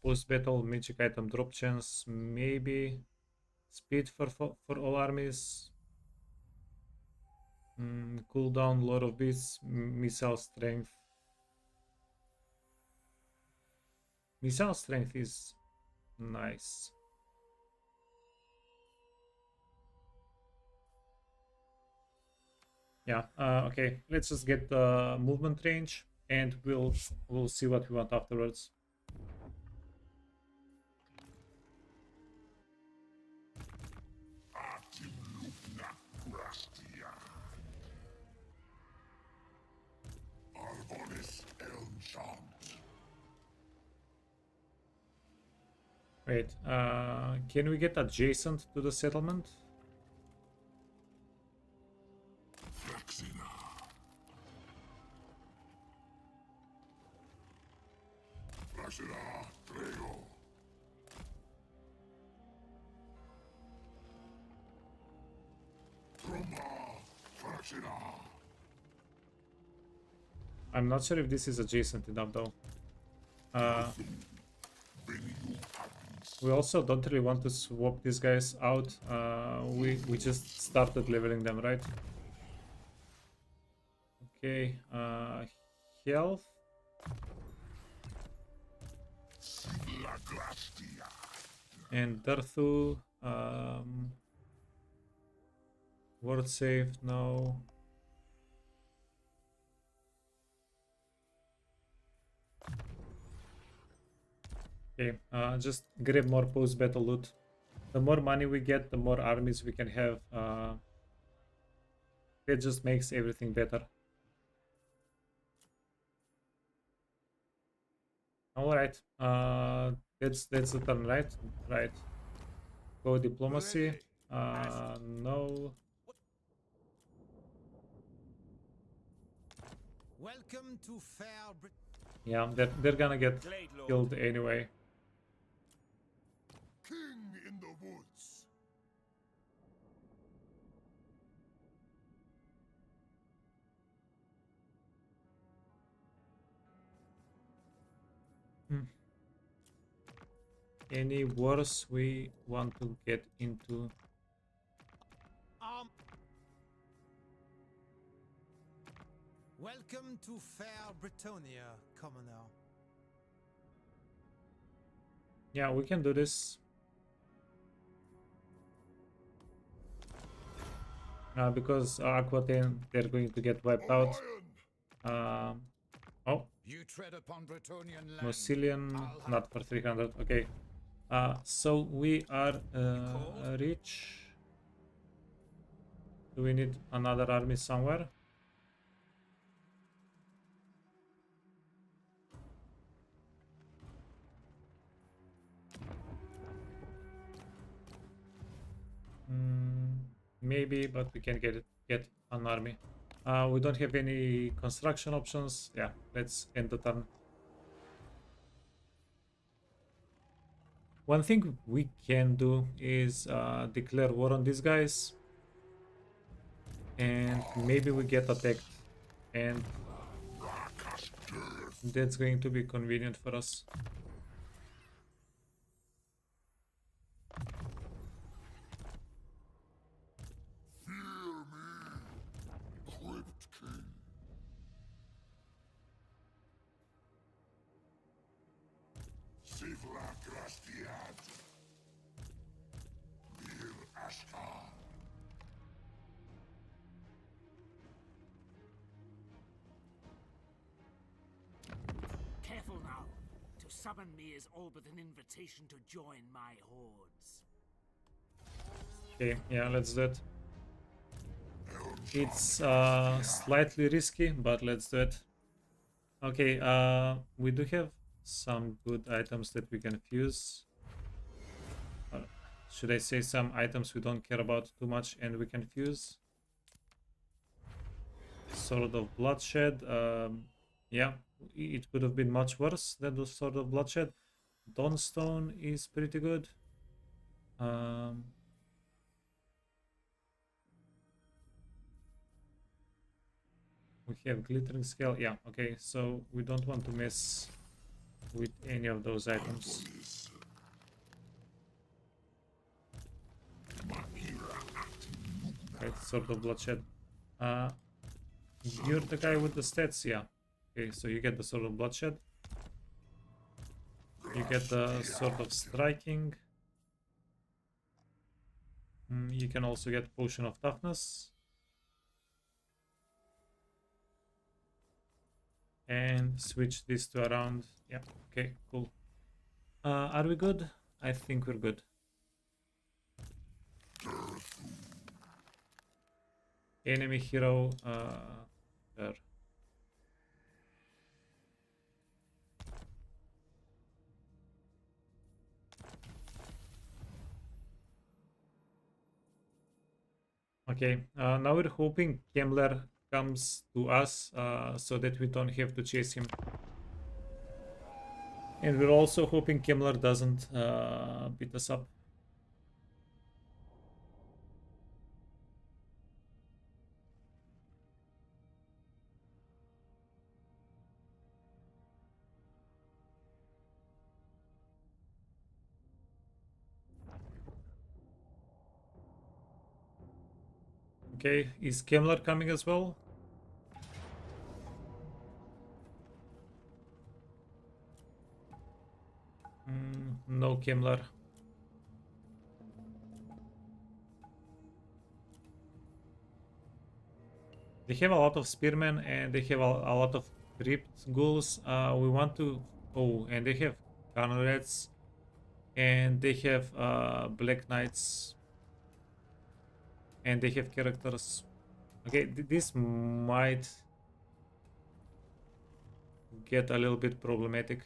Post-battle magic item drop chance, maybe. Speed for all armies. Cooldown, Lord of Beasts, missile strength. Missile strength is nice. Yeah, okay, let's just get the movement range and we'll see what we want afterwards. Wait, can we get adjacent to the settlement? I'm not sure if this is adjacent enough though. We also don't really want to swap these guys out. We just started leveling them, right? Okay, health. And Durthu, word save, no. Okay, just grab more post-battle loot. The more money we get, the more armies we can have. That just makes everything better. Alright, that's the turn, right? Right. Go diplomacy. No. Welcome to fair Yeah, they're gonna get killed anyway. King in the woods. Any wars we want to get into? Welcome to fair Britonia, commoner. Yeah, we can do this. Because Aquitaine, they're going to get wiped out. Oh, You tread upon Bretonian land. Mosilian, not for 300. Okay. So we are rich. Do we need another army somewhere? Maybe, but we can get an army. We don't have any construction options. Yeah, let's end the turn. One thing we can do is declare war on these guys. And maybe we get attacked. And that's going to be convenient for us. Careful now. To summon me is all but an invitation to join my hordes. Okay, yeah, let's do it. It's slightly risky, but let's do it. Okay, we do have some good items that we can fuse. Should I say some items we don't care about too much and we can fuse? Sword of Bloodshed. Yeah, it could have been much worse than the Sword of Bloodshed. Dawnstone is pretty good. We have Glittering Scale. Yeah, okay, so we don't want to mess with any of those items. Right, Sword of Bloodshed. You're the guy with the stats, yeah. Okay, so you get the Sword of Bloodshed. You get the Sword of Striking. You can also get Potion of Toughness. And switch this to around. Yeah, okay, cool. Are we good? I think we're good. Enemy hero, there. Okay, now we're hoping Kemmler comes to us so that we don't have to chase him. And we're also hoping Kemmler doesn't beat us up. Okay, is Kemmler coming as well? No Kemmler. They have a lot of spearmen and they have a lot of crypt ghouls. We want to... Oh, and they have Carnorets. And they have Black Knights. And they have characters. Okay, this might get a little bit problematic.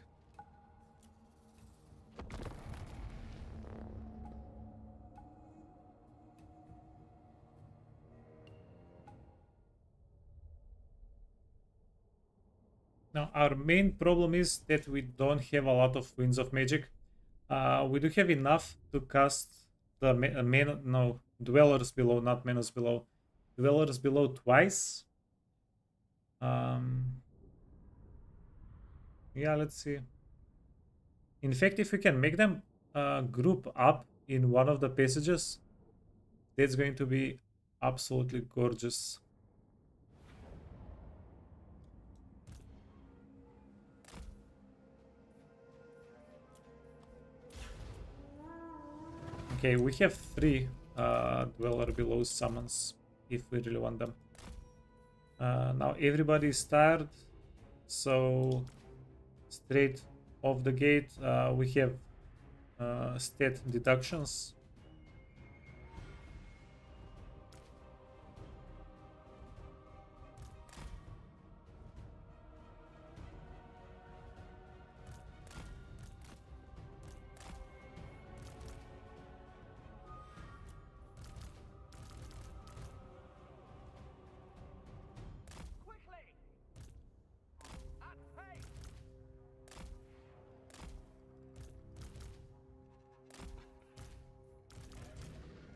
Now, our main problem is that we don't have a lot of Winds of Magic. We do have enough to cast the Dwellers Below, not Menace Below. Dwellers Below twice. Yeah, let's see. In fact, if we can make them group up in one of the passages, that's going to be absolutely gorgeous. Okay, we have 3 Dweller Below summons if we really want them. Now everybody is tired, So straight off the gate, we have stat deductions.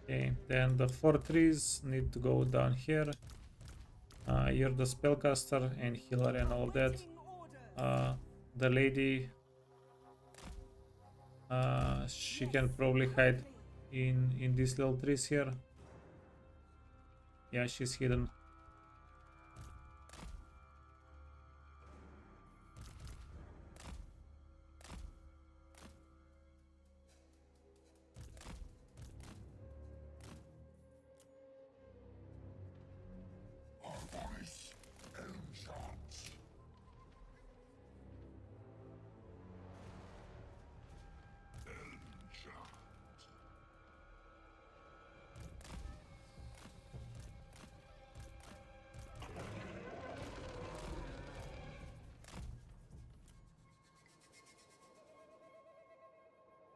Okay, then the 4 trees need to go down here. You're the spellcaster and healer and all of that. The lady, she can probably hide in these little trees here. Yeah, she's hidden.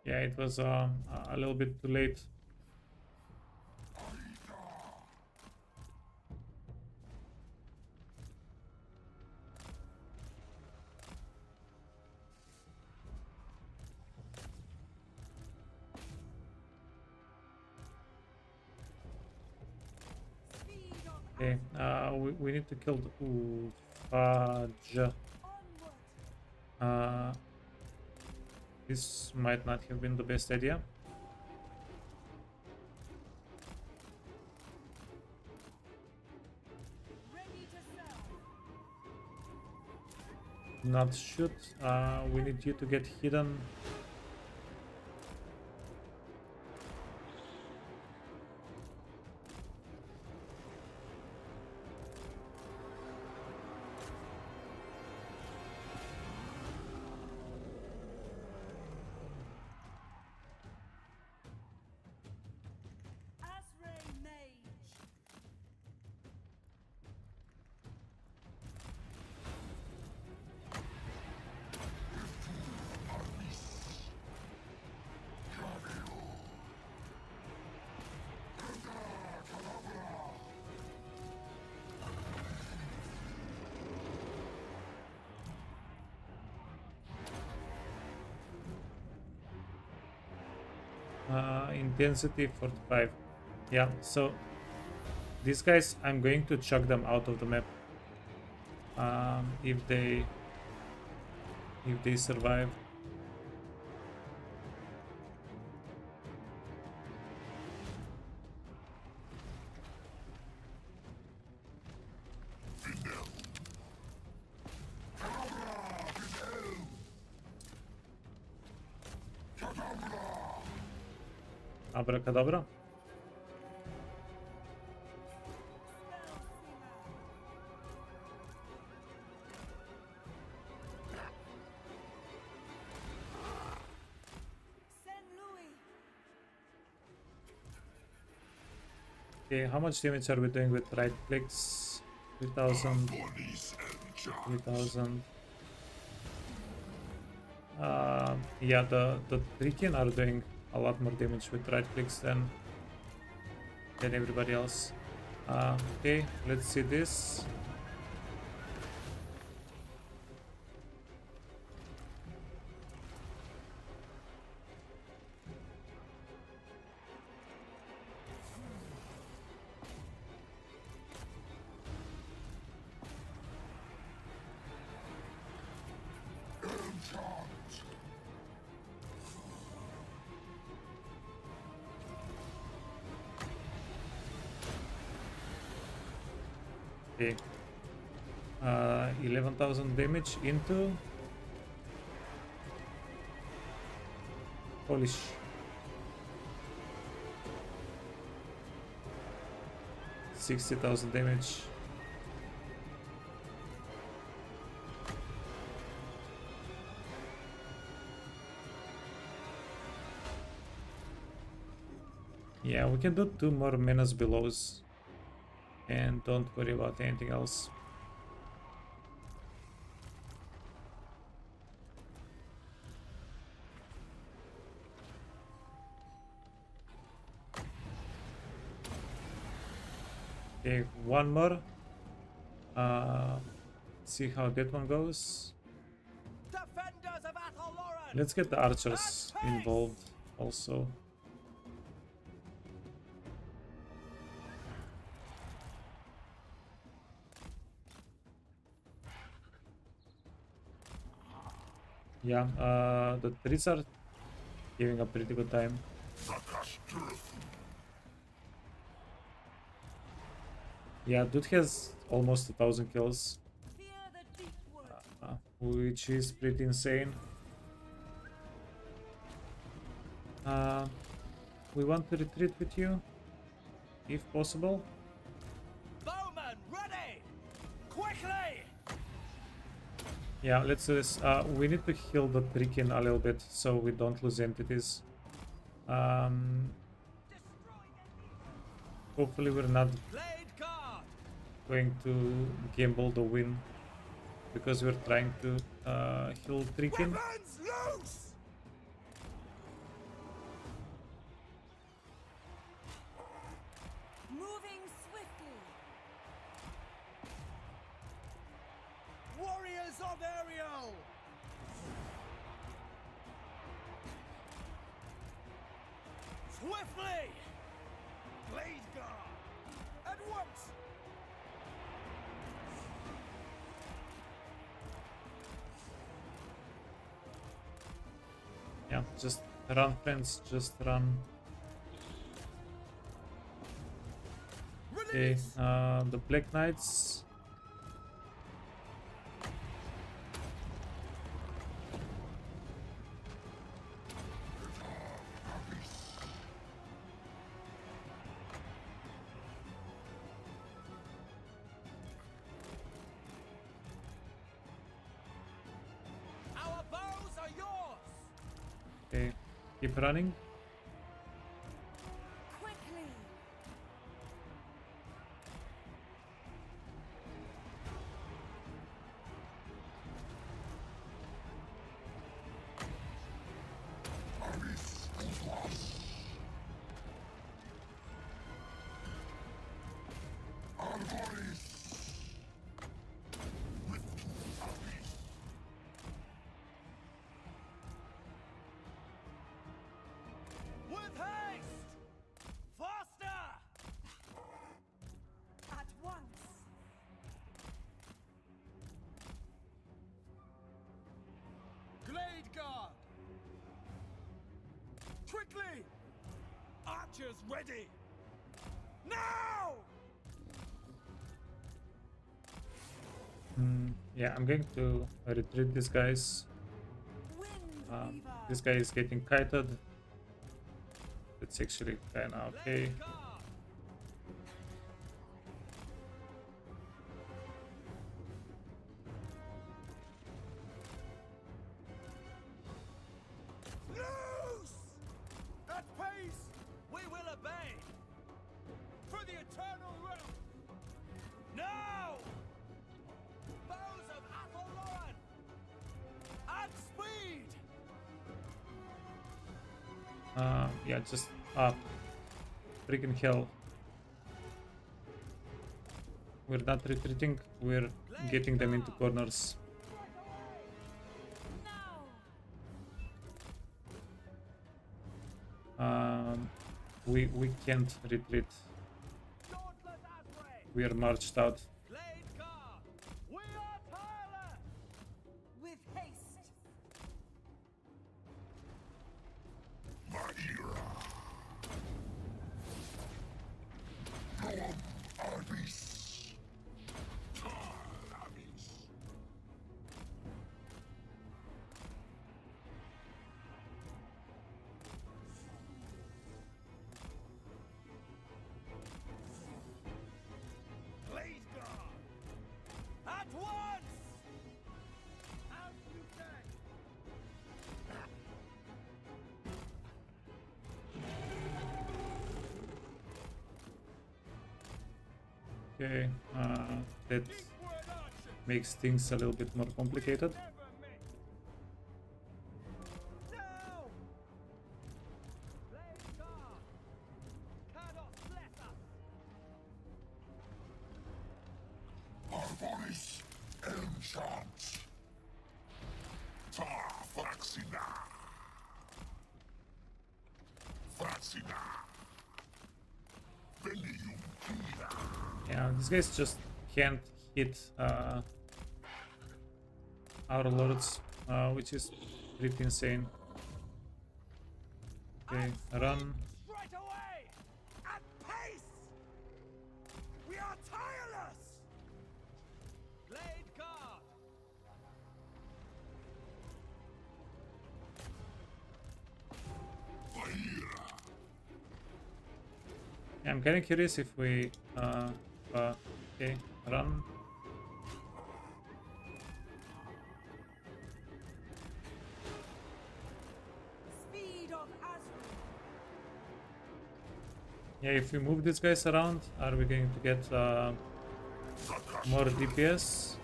Yeah, it was a little bit too late. Okay, we need to kill the... Ooh, fudge. This might not have been the best idea. Not shoot. We need you to get hidden. Intensity 45. Yeah, so these guys, I'm going to chuck them out of the map if they survive. Abracadabra. Okay, how much damage are we doing with right clicks? 3000. 3000. Yeah, the Trikin are doing a lot more damage with right clicks than everybody else. Okay, let's see this. Okay. 11,000 damage into... Holy sh... 60,000 damage. Yeah, we can do 2 more menace belows. And don't worry about anything else. Okay, one more. See how that one goes. Defenders of Athel Loren! Let's get the archers involved also. Yeah, the trees are giving a pretty good time. Yeah, dude has almost 1,000 kills, which is pretty insane. We want to retreat with you, if possible. Bowman, ready! Quickly! Yeah, let's do this. We need to heal the Trikin a little bit so we don't lose entities. Hopefully we're not going to gamble the win because we're trying to heal Trikin. Moving swiftly. Warriors of Ariel! Swiftly! Blade guard! At once! Yeah, just run, friends, just run. Okay, the Black Knights. Our bows are yours! Okay, keep running. Quickly. With haste! Faster! At once. Glade guard! Quickly! Archers ready! Now! Yeah, I'm going to retreat these guys. Wind Weaver. This guy is getting kited. It's actually kind of okay. Blade guard! Loose! At pace! We will obey! For the eternal realm! Now! Bows of Athel Loren! At speed! Yeah, just up. Freaking hell. We're not retreating, we're getting them into corners. We can't retreat. Dauntless Asray! We are marched out. Glade guard! We are tireless! With haste. Blade guard! Okay, that makes things a little bit more complicated. Arboris enchant. Ta Faxina. Faxina. Venium Kina. Yeah, these guys just can't hit our lords, which is pretty insane. Okay, run. Right away! At pace! We are tireless! Blade guard! Yeah, I'm kind of curious if we okay, run. Speed of Azrael. Yeah, if we move these guys around, are we going to get more DPS?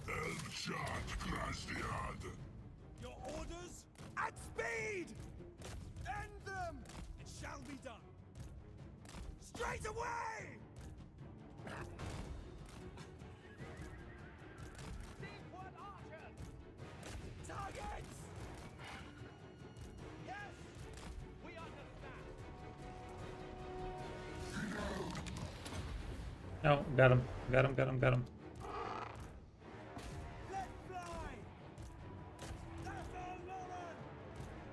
Enchant Krasniad. Your orders? At speed! End them! It shall be done. Straight away! Deepwood archers! Targets! Yes! We understand. No, got him, got him, got him, got him. Let fly! Athel Lauren!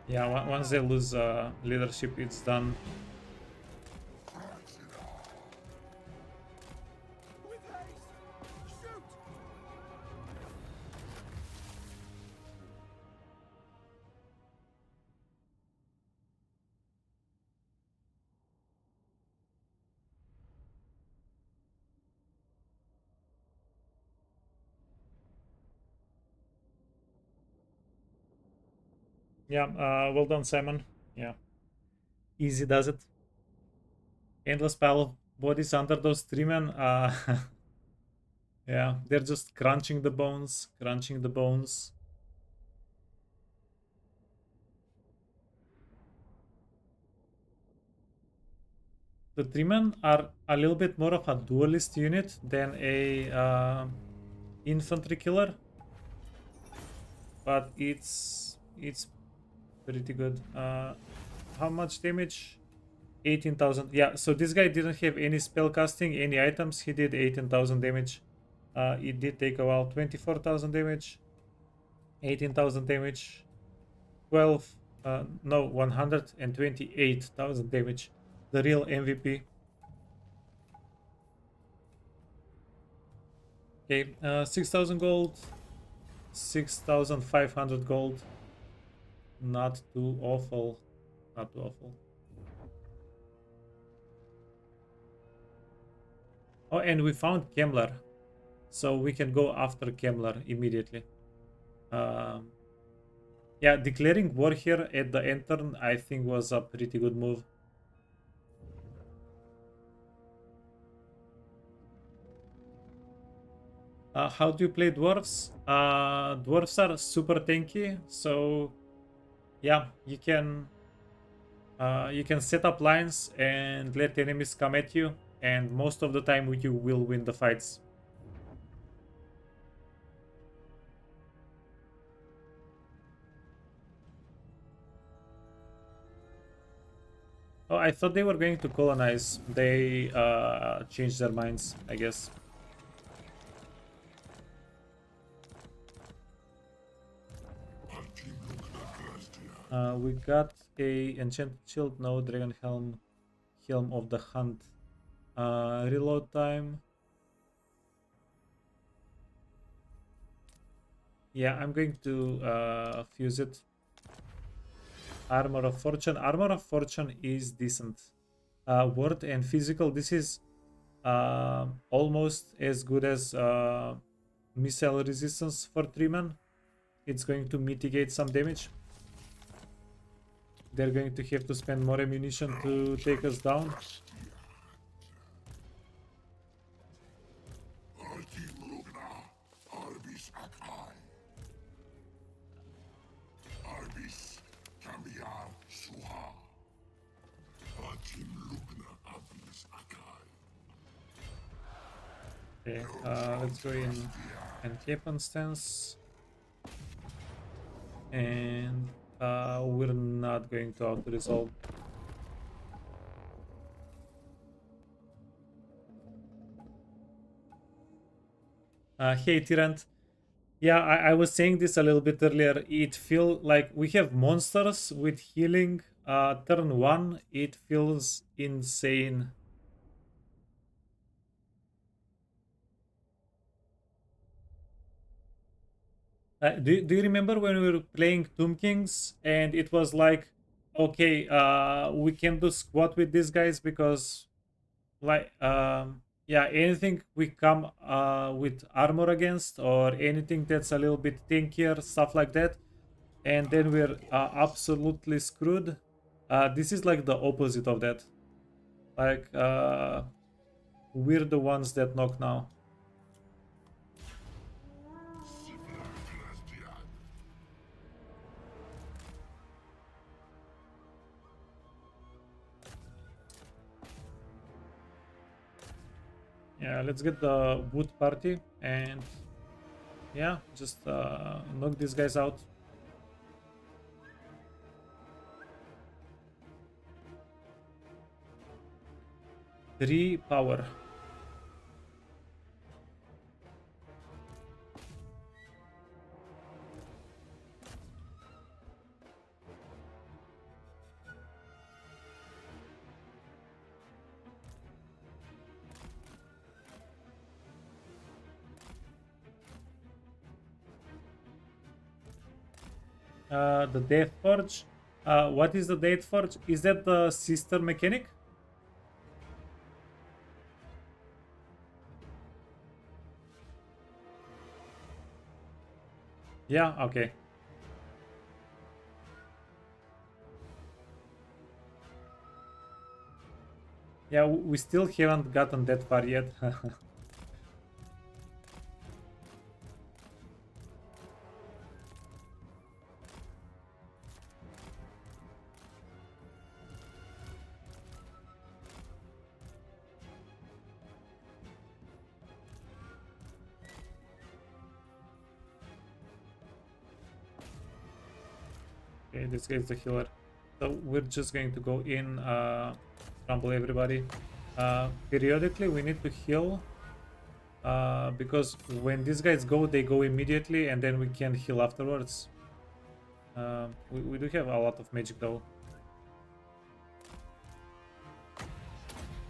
Yeah, once they lose leadership, it's done. With haste! Shoot! Yeah, well done, Simon. Yeah, easy does it. Endless pile of bodies under those three men. Yeah, they're just crunching the bones, crunching the bones. The three men are a little bit more of a duelist unit than a infantry killer, but it's pretty good. How much damage? 18,000. Yeah, so this guy didn't have any spell casting, any items. He did 18,000 damage. It did take a while. 24,000 damage, 18,000 damage, 128,000 damage. The real MVP. Okay, 6,000 gold, 6,500 gold. Not too awful. Not too awful. Oh, and we found Kemler, so we can go after Kemler immediately. Yeah, declaring war here at the end turn, I think, was a pretty good move. How do you play dwarves? Dwarves are super tanky, so yeah, you can set up lines and let enemies come at you, and most of the time you will win the fights. Oh, I thought they were going to colonize. They changed their minds, I guess. We got a enchanted shield, no dragon helm, helm of the hunt. Reload time. Yeah, I'm going to fuse it. Armor of Fortune. Armor of Fortune is decent. Word and physical. This is almost as good as missile resistance for 3 men. It's going to mitigate some damage. They're going to have to spend more ammunition to take us down. Altim Rugna, Arbis Akai. Arbis Cambiar Suha. Altim Rugna, Arbis Akai. Okay, let's go in and Capen stance. And we're not going to auto-resolve. Hey Tyrant. Yeah, I was saying this a little bit earlier. It feels like we have monsters with healing. Turn 1, it feels insane. Do you remember when we were playing Tomb Kings and it was like, okay, we can do squat with these guys because, like, yeah, anything we come with armor against or anything that's a little bit tankier, stuff like that, and then we're absolutely screwed. This is like the opposite of that. Like, we're the ones that knock now. Yeah, let's get the wood party and yeah, just knock these guys out. Three power. The Death Forge. What is the Death Forge? Is that the sister mechanic? Yeah, okay. Yeah, we still haven't gotten that far yet. Okay, this guy is the healer. So we're just going to go in, crumble everybody. Periodically we need to heal. Because when these guys go, they go immediately and then we can heal afterwards. We do have a lot of magic though.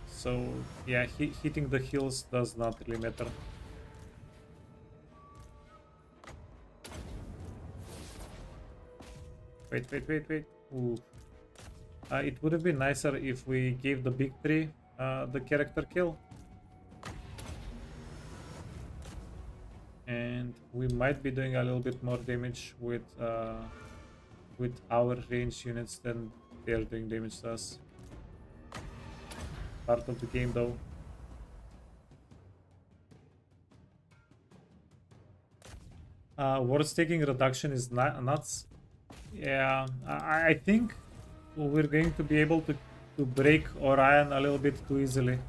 So yeah, hitting the heals does not really matter. Wait. Ooh. It would have been nicer if we gave the big three the character kill. And we might be doing a little bit more damage with our ranged units than they're doing damage to us. Part of the game though. Worst taking reduction is nuts. Yeah, I think we're going to be able to break Orion a little bit too easily.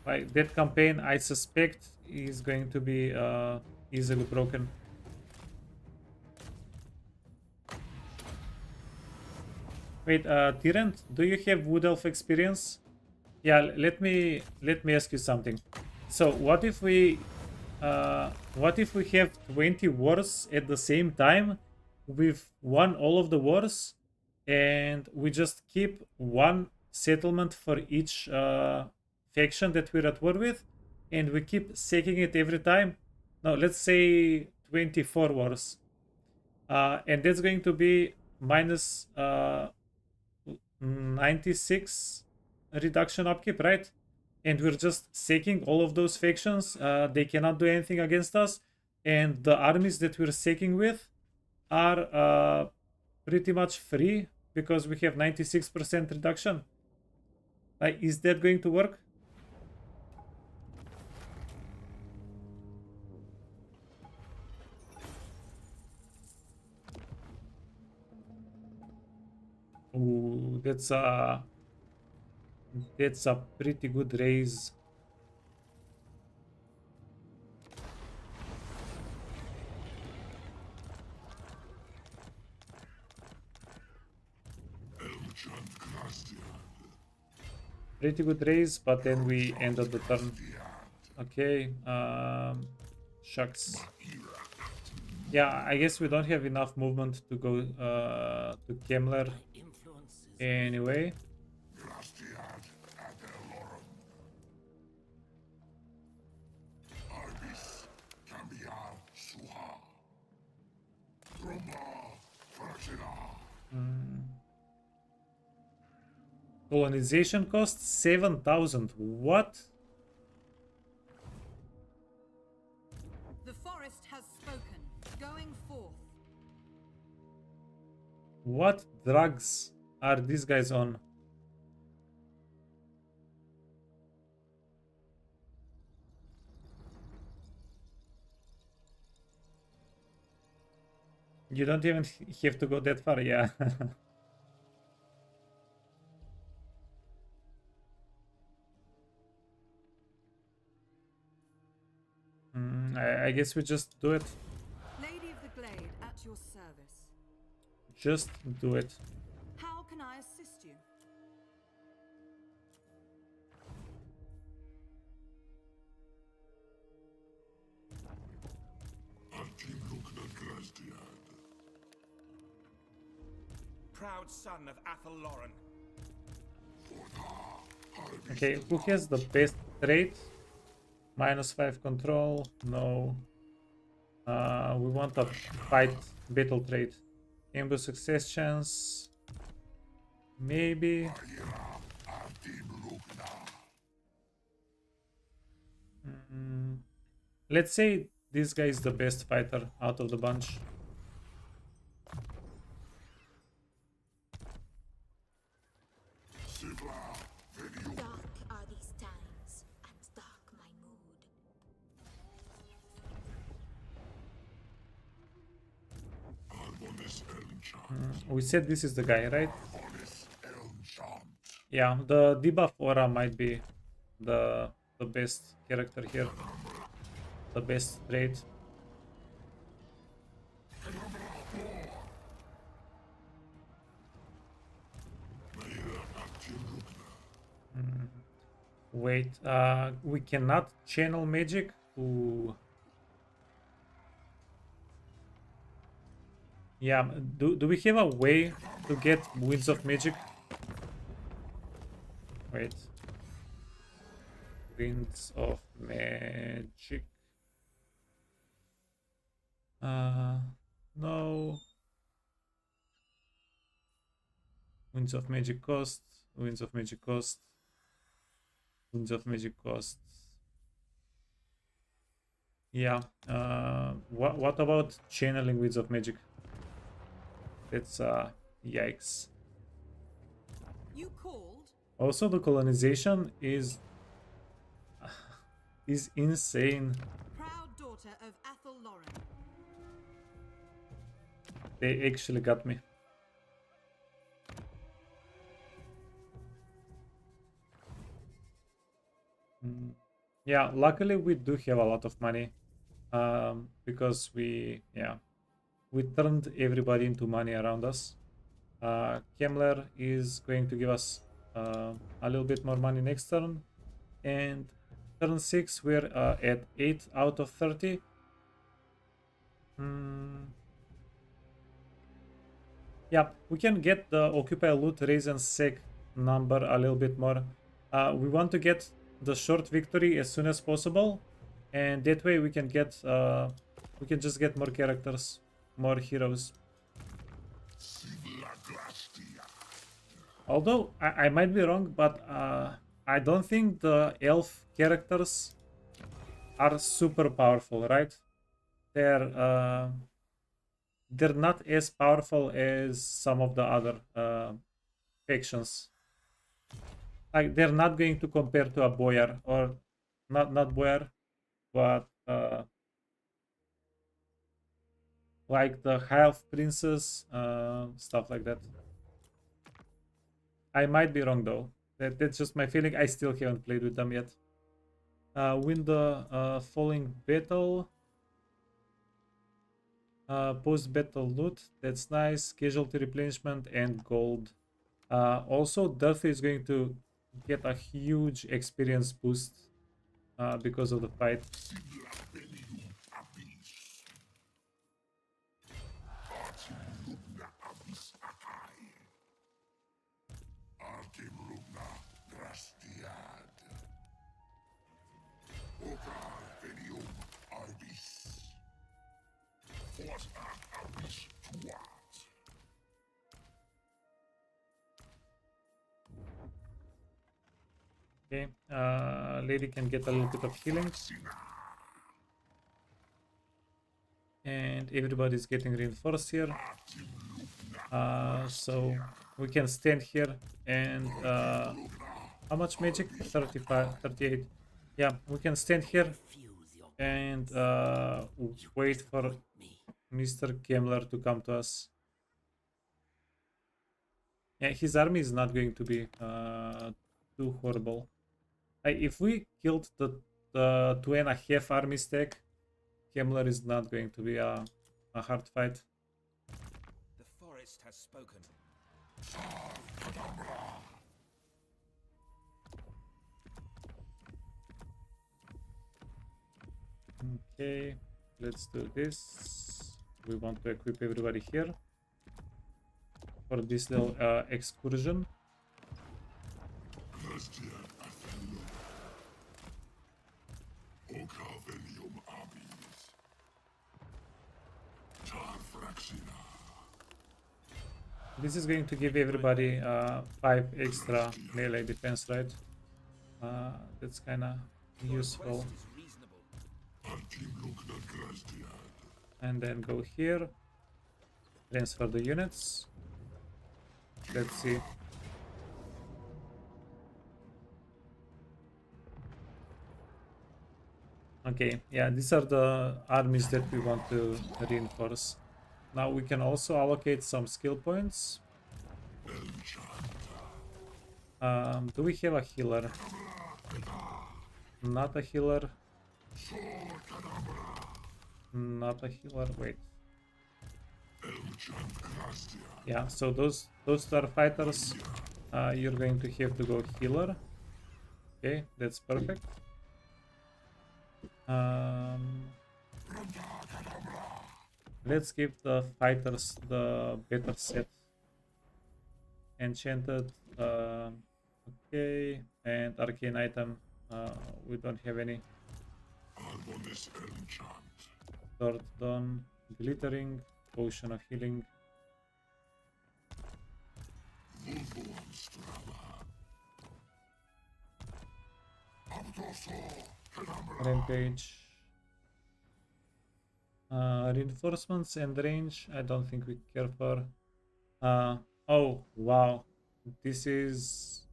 Like that campaign, I suspect is going to be easily broken. Wait, Tyrant, do you have Wood Elf experience? Yeah, let me ask you something. So what if we have 20 wars at the same time? We've won all of the wars, and we just keep one settlement for each faction that we're at war with, and we keep sacking it every time. No, let's say 24 wars, and that's going to be minus 96 reduction upkeep, right? And we're just sacking all of those factions. They cannot do anything against us, and the armies that we're sacking with are pretty much free because we have 96% reduction. Is that going to work? Ooh, that's a pretty good raise. Pretty good raise, but then we ended the turn. Okay, shucks. Yeah, I guess we don't have enough movement to go to Kemler anyway. Colonization cost 7,000. What? The forest has spoken. Going forth. What drugs are these guys on? You don't even have to go that far, yeah. I guess we just do it. Lady of the Glade, at your service. Just do it. How can I assist you? Proud son of Athel Lauren. Okay, who has the best trait? -5 control, no. We want a fight battle trait. Ambush success chance. Maybe. Let's say this guy is the best fighter out of the bunch. Dark are these times, and dark my mood. We said this is the guy, right? Yeah, the debuff aura might be the best character here. The best trait. Wait, we cannot channel magic. Ooh. Yeah, do we have a way to get Winds of Magic? Wait. Winds of Magic. No. Winds of Magic cost. Winds of Magic cost. Winds of Magic cost. Yeah. What about channeling Winds of Magic? That's yikes. You called? Also, the colonization is insane. Proud daughter of Athel Lauren. They actually got me. Yeah, luckily we do have a lot of money, because we turned everybody into money around us. Kemler is going to give us a little bit more money next turn, and turn 6 we're at 8 out of 30. Yeah, we can get the occupy loot raise and sec number a little bit more. We want to get the short victory as soon as possible, and that way we can get we can just get more characters, more heroes. Although I might be wrong, but I don't think the elf characters are super powerful, right? they're not as powerful as some of the other factions. Like they're not going to compare to a boyar, or not boyar, but like the half princes, stuff like that. I might be wrong though. That's just my feeling. I still haven't played with them yet. Win the falling battle. Post-battle loot. That's nice. Casualty replenishment and gold. Also, Durthu is going to get a huge experience boost because of the fight. Okay, lady can get a little bit of healing. And everybody's getting reinforced here. So we can stand here and how much magic? 35, 38. Yeah, we can stand here and wait for Mr. Gambler to come to us. Yeah, his army is not going to be too horrible. If we killed the 2.5 army stack, Gambler is not going to be a hard fight. The forest has spoken. Okay, let's do this. We want to equip everybody here for this little excursion. This is going to give everybody 5 extra melee defense, right? That's kind of useful. And then go here, transfer the units. Let's see. Okay, yeah, these are the armies that we want to reinforce. Now we can also allocate some skill points. Do we have a healer? Not a healer. Not a healer. Wait. Yeah, so those are fighters. You're going to have to go healer. Okay, that's perfect. Let's give the fighters the better set. Enchanted. Okay, and arcane item. We don't have any. Sword done. Glittering. Potion of healing. Rampage. Reinforcements and range. I don't think we care for. Oh wow, this is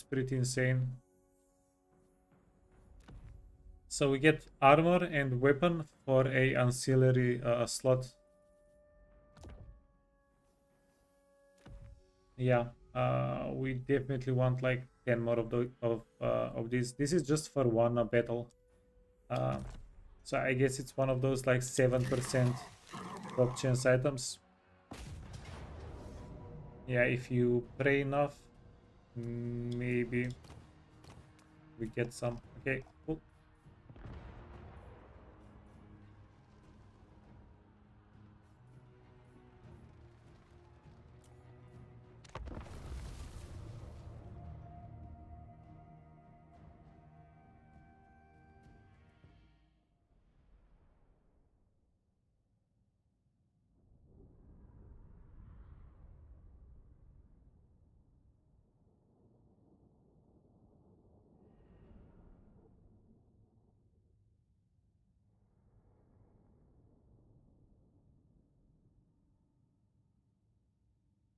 pretty insane. So we get armor and weapon for a ancillary slot. Yeah, we definitely want like 10 more of these. This is just for one battle. So I guess it's one of those like 7% top chance items. Yeah, if you pray enough, maybe we get some. Okay, cool.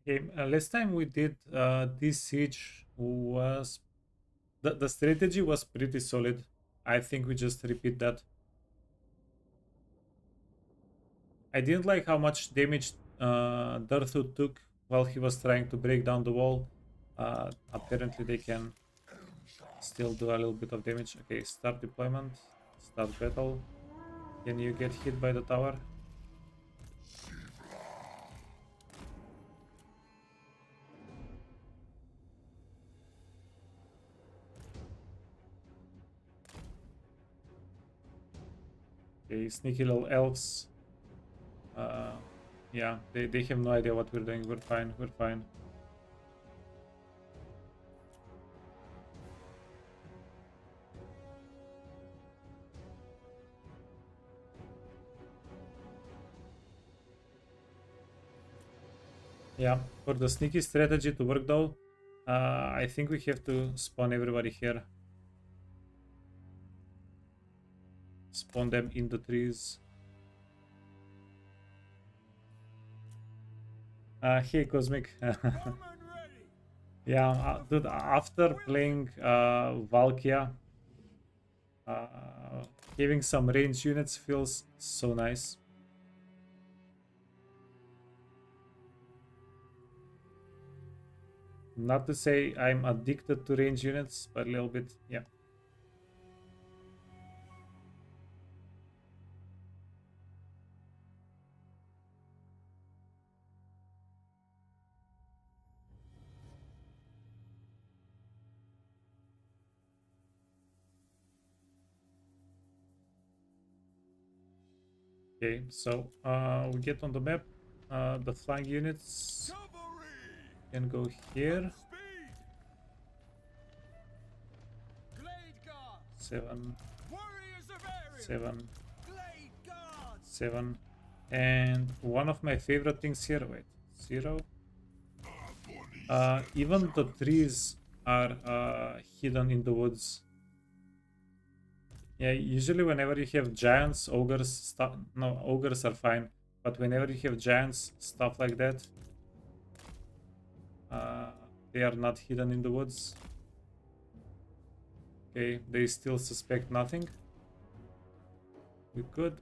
Okay, last time we did this siege was the strategy was pretty solid. I think we just repeat that. I didn't like how much damage Durthu took while he was trying to break down the wall. Apparently they can still do a little bit of damage. Okay, start deployment, start battle. Can you get hit by the tower? Okay, sneaky little elves. Yeah, they have no idea what we're doing. We're fine, we're fine. Yeah, for the sneaky strategy to work though, I think we have to spawn everybody here. Spawn them in the trees. Hey Cosmic. Yeah, dude, after playing Valkia, having some range units feels so nice. Not to say I'm addicted to range units, but a little bit, yeah. Okay, so we get on the map. The flank units can go here. 7, 7, 7, and one of my favorite things here. Wait, 0. Even the trees are hidden in the woods. Yeah, usually whenever you have giants, ogres, stuff. No, ogres are fine, but whenever you have giants, stuff like that, they are not hidden in the woods. Okay, they still suspect nothing. We could.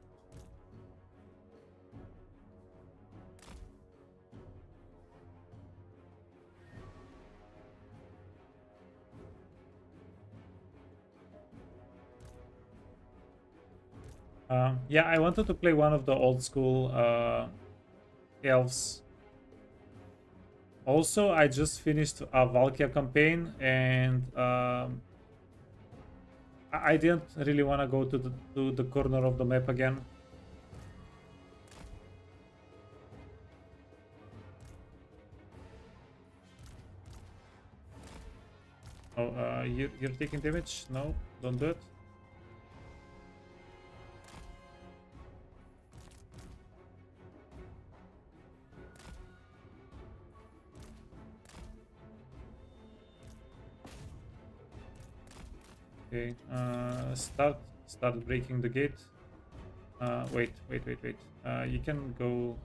Yeah, I wanted to play one of the old school elves. Also, I just finished a Valkia campaign, and I didn't really want to go to the corner of the map again. Oh, you're taking damage? No, don't do it. Okay, start breaking the gate. Wait. You can go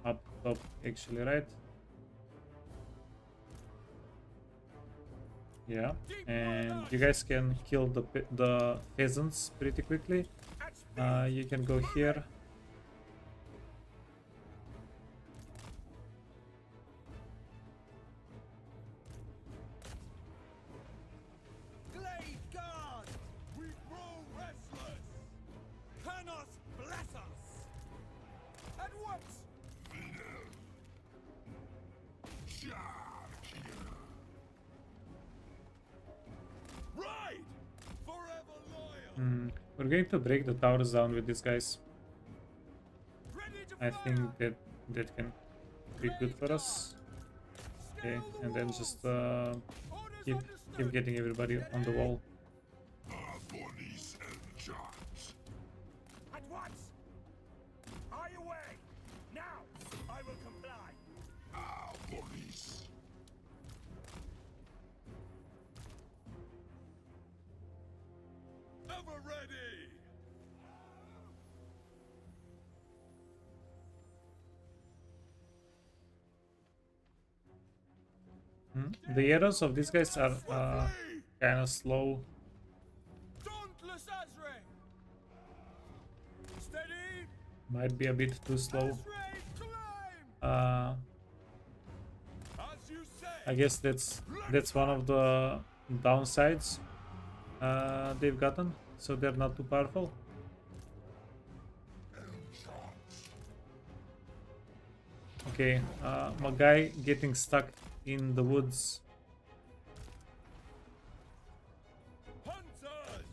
up top actually, right? Yeah, and you guys can kill the peasants pretty quickly. You can go here. We're going to break the towers down with these guys. I think that can be good for us. Okay, and then just keep getting everybody on the wall. At once! Are you away? Now! I will comply! Police. Ever ready! The arrows of these guys are kind of slow. Dauntless Azrae! Steady! Might be a bit too slow. Azrae, climb! As you say! I guess that's one of the downsides they've gotten, so they're not too powerful. Okay, my guy getting stuck in the woods. Hunters!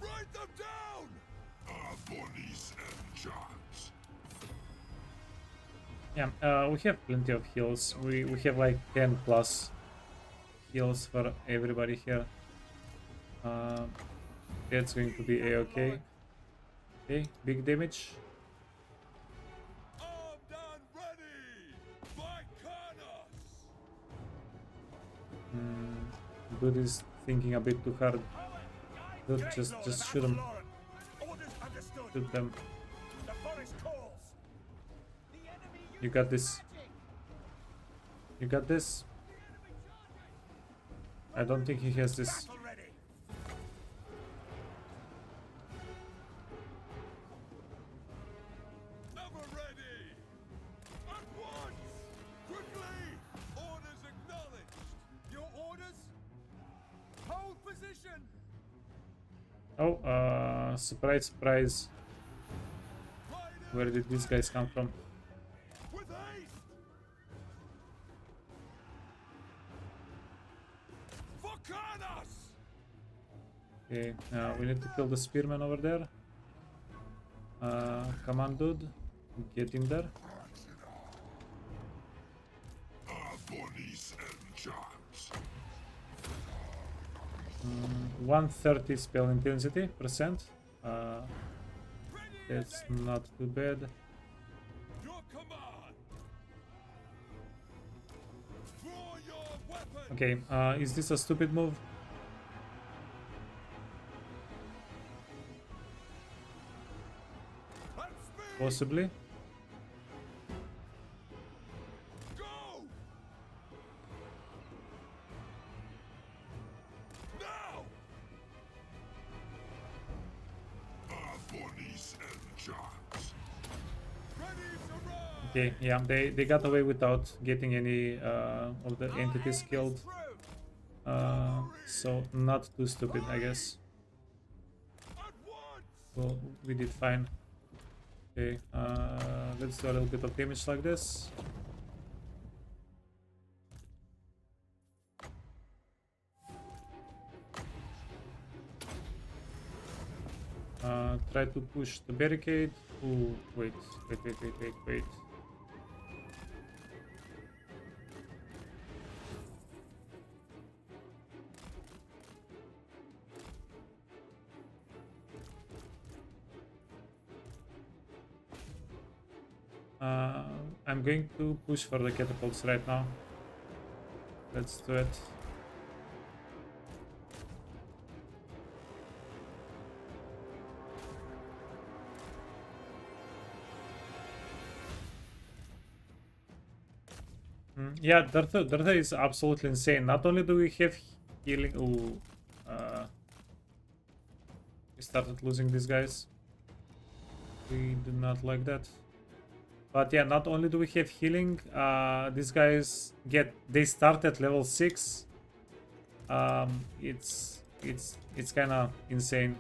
Write them down! Our bodies and charms. Yeah, we have plenty of heals. We have like 10 plus heals for everybody here. That's going to be a-okay. Okay, big damage. Armed and ready! By Karnas! Dude is thinking a bit too hard. Dude, just shoot him. Orders understood. Shoot them. The forest calls. You got this. You got this. I don't think he has this. Battle ready. Ever ready. At once. Quickly. Orders acknowledged. Your orders? Hold position. Oh, surprise, surprise. Where did these guys come from? With haste. For Karnas. Okay, we need to kill the spearman over there. Come on, dude. Get in there. Our bodies and charms. 130 spell intensity percent. That's not too bad. Your command. Draw your weapon. Okay, is this a stupid move? And speed. Possibly. Go. Now. Our bodies and charms. Ready to run. Okay, yeah, they got away without getting any of the entities killed. So not too stupid, I guess. At once. Well, we did fine. Okay, let's do a little bit of damage like this. Try to push the barricade. Ooh, wait. I'm going to push for the catapults right now. Let's do it. Yeah, Durthu is absolutely insane. Not only do we have healing... Ooh, we started losing these guys. We do not like that. But yeah, not only do we have healing, these guys they start at level 6. It's kind of insane.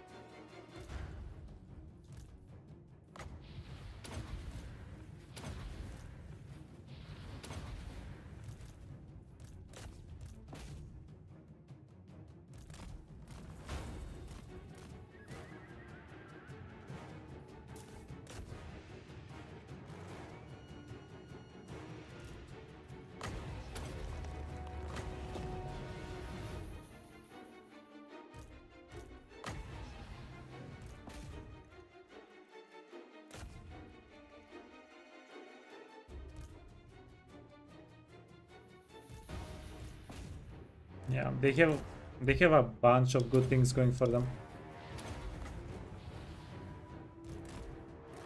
Yeah, they have a bunch of good things going for them.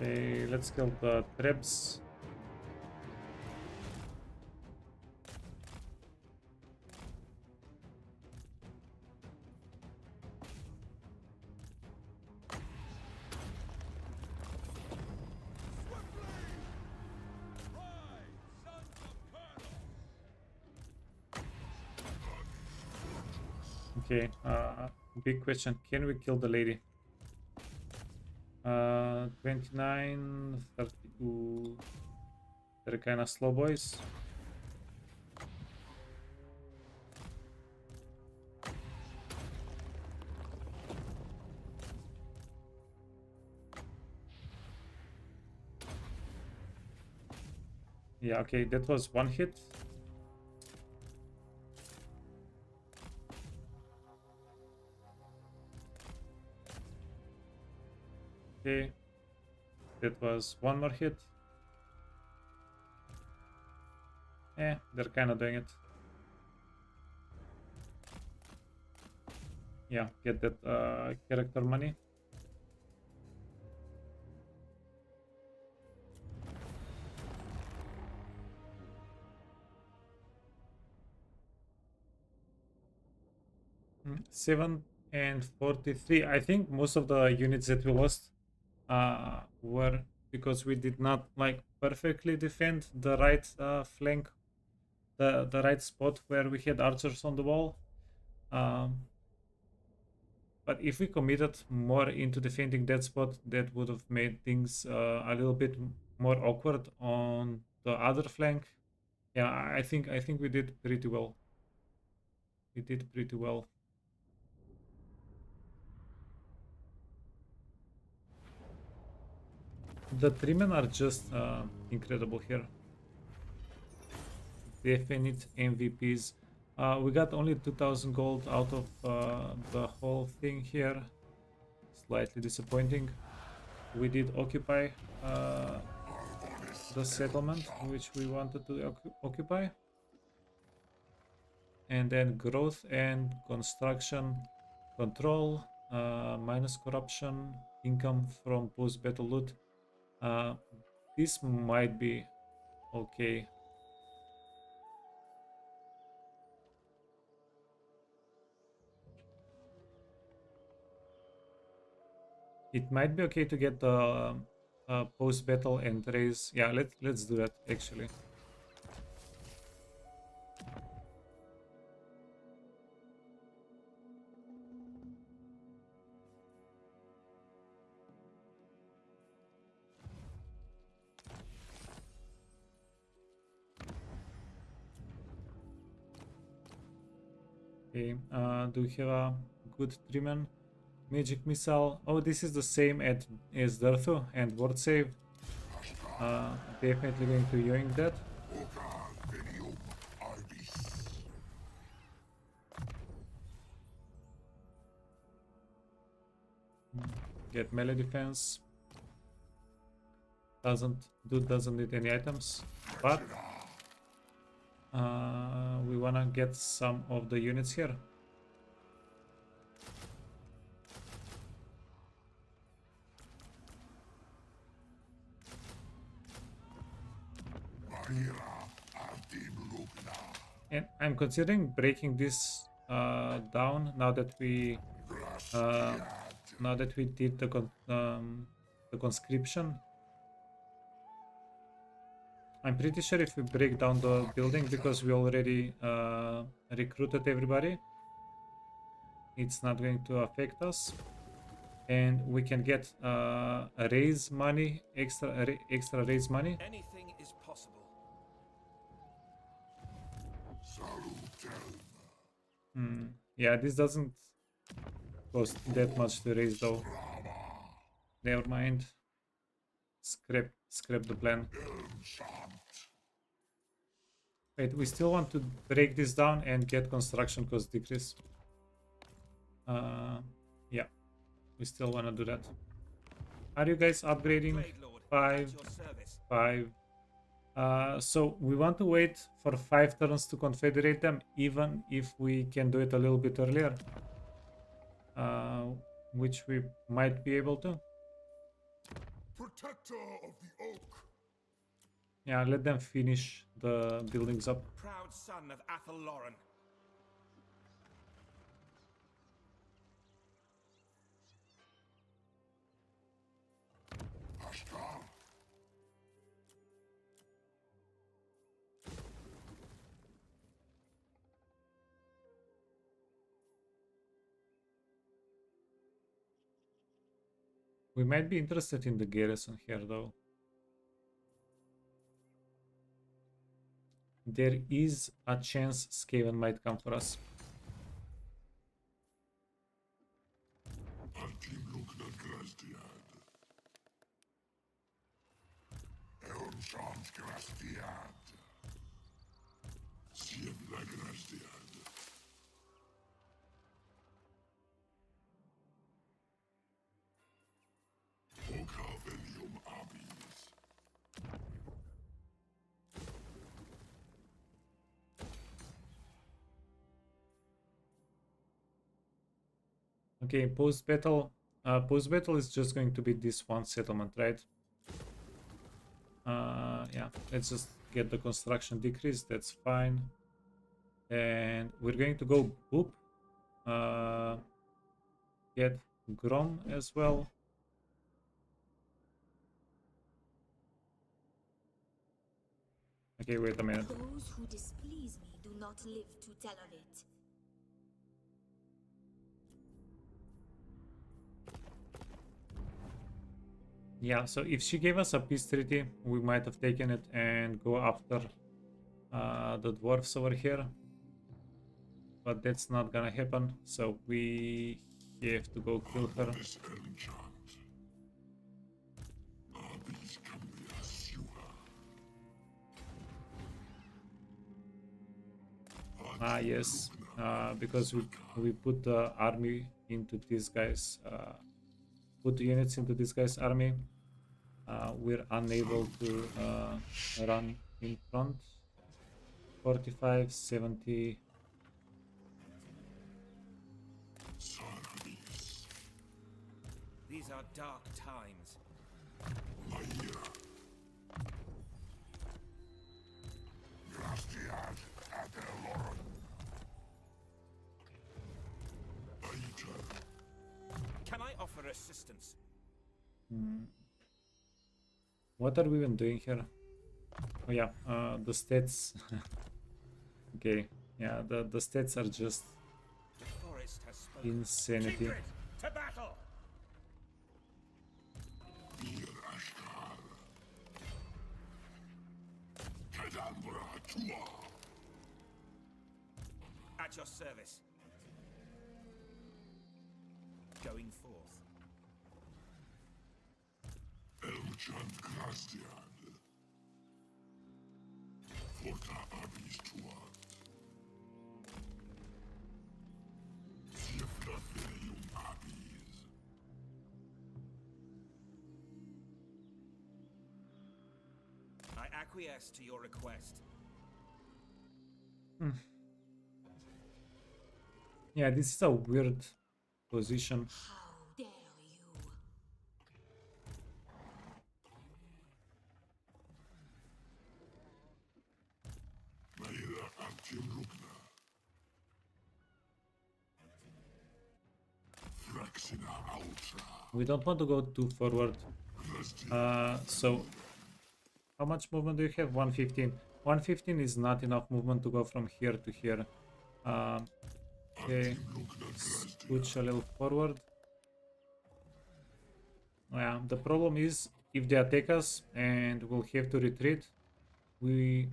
Okay, let's kill the trebs. Okay, big question. Can we kill the lady? 29, 32. They're kind of slow boys. Yeah, okay, that was one hit. Okay, that was one more hit. They're kind of doing it. Yeah, get that character money. Mm, 7 and 43. I think most of the units that we lost were because we did not like perfectly defend the right flank, the right spot where we had archers on the wall. But if we committed more into defending that spot, that would have made things a little bit more awkward on the other flank. Yeah, I think we did pretty well. We did pretty well. The treemen are just incredible here. Definite MVPs. We got only 2000 gold out of the whole thing here. Slightly disappointing. We did occupy the settlement which we wanted to occupy. And then growth and construction control, minus corruption, income from post-battle loot. This might be okay. It might be okay to get the post-battle and raise. Yeah, let's do that actually. Okay, do we have a good treatment? Magic missile. Oh, this is the same as Durthu and word save. Definitely going to yoink that. Get melee defense. Doesn't need any items, but we wanna get some of the units here. And I'm considering breaking this down now that we did the conscription. I'm pretty sure if we break down the building, because we already recruited everybody, it's not going to affect us, and we can get raise money, extra raise money. Anything is possible. Yeah, this doesn't cost that much to raise though. Never mind. Scrap the plan. Wait, we still want to break this down and get construction cost decrease. Yeah, we still want to do that. Are you guys upgrading? 5, 5, So we want to wait for 5 turns to confederate them, even if we can do it a little bit earlier, which we might be able to. Protector of the oak. Yeah, let them finish the buildings up. Proud son of Athel Loren. Ashtar. We might be interested in the garrison here, though. There is a chance Skaven might come for us. Okay, post-battle is just going to be this one settlement, right? Yeah, let's just get the construction decreased, that's fine. And we're going to go boop. Get Grom as well. Okay, wait a minute. Those who displease me do not live to tell of it. Yeah, so if she gave us a peace treaty, we might have taken it and go after the dwarfs over here. But that's not gonna happen, so we have to go kill her. Ah, yes, because we put the army into this guy's put the units into this guy's army. We're unable to run in front. 45, 70. These are dark times. Can I offer assistance? What are we even doing here? Oh yeah, the stats. Okay, yeah, the stats are just The forest has spoken. insanity. Kindred, to battle! At your service. Going forth. I acquiesce to your request. Yeah, this is a weird position. How dare you? We don't want to go too forward. So how much movement do you have? 115. 115 is not enough movement to go from here to here. Okay, push a little forward. Yeah, the problem is if they attack us and we'll have to retreat, we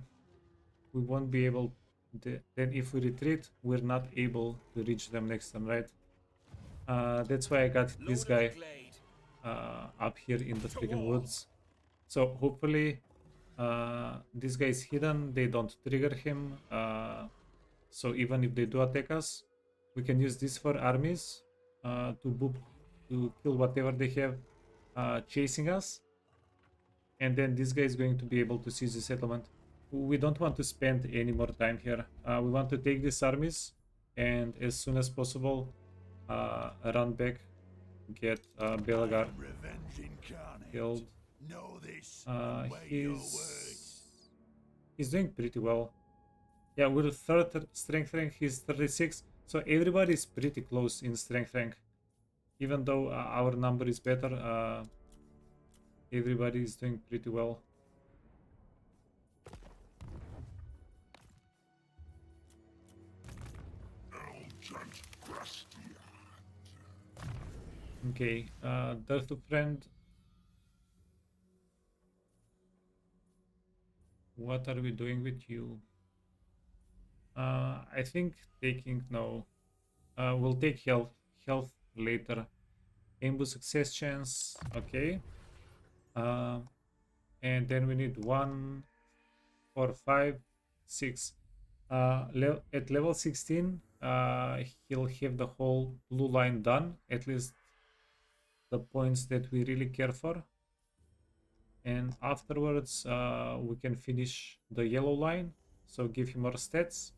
won't be able. Then if we retreat, we're not able to reach them next turn, right? That's why I got this guy up here in the freaking woods. So hopefully this guy is hidden, they don't trigger him. So even if they do attack us, we can use this for armies to kill whatever they have chasing us. and then this guy is going to be able to seize the settlement. We don't want to spend any more time here. We want to take these armies and as soon as possible run back, get Belagar killed. He's doing pretty well. Yeah, with third strength rank, he's 36. So everybody is pretty close in strength rank. Even though our number is better, everybody is doing pretty well. Okay, Durthu friend. What are we doing with you? I think taking no. We'll take health later. Ambush success chance. Okay. And then we need 1, 4, 5, 6. At level 16, he'll have the whole blue line done. At least the points that we really care for. And afterwards, we can finish the yellow line. So give him more stats.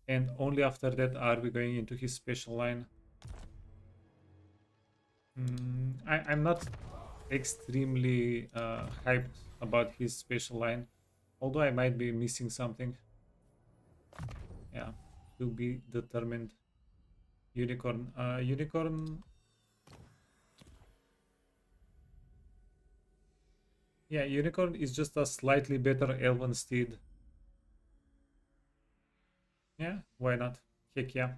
And only after that are we going into his special line. I'm not extremely hyped about his special line, although I might be missing something. Yeah, to be determined. Unicorn. Unicorn. Yeah, Unicorn is just a slightly better Elven steed. Yeah, why not? Heck yeah.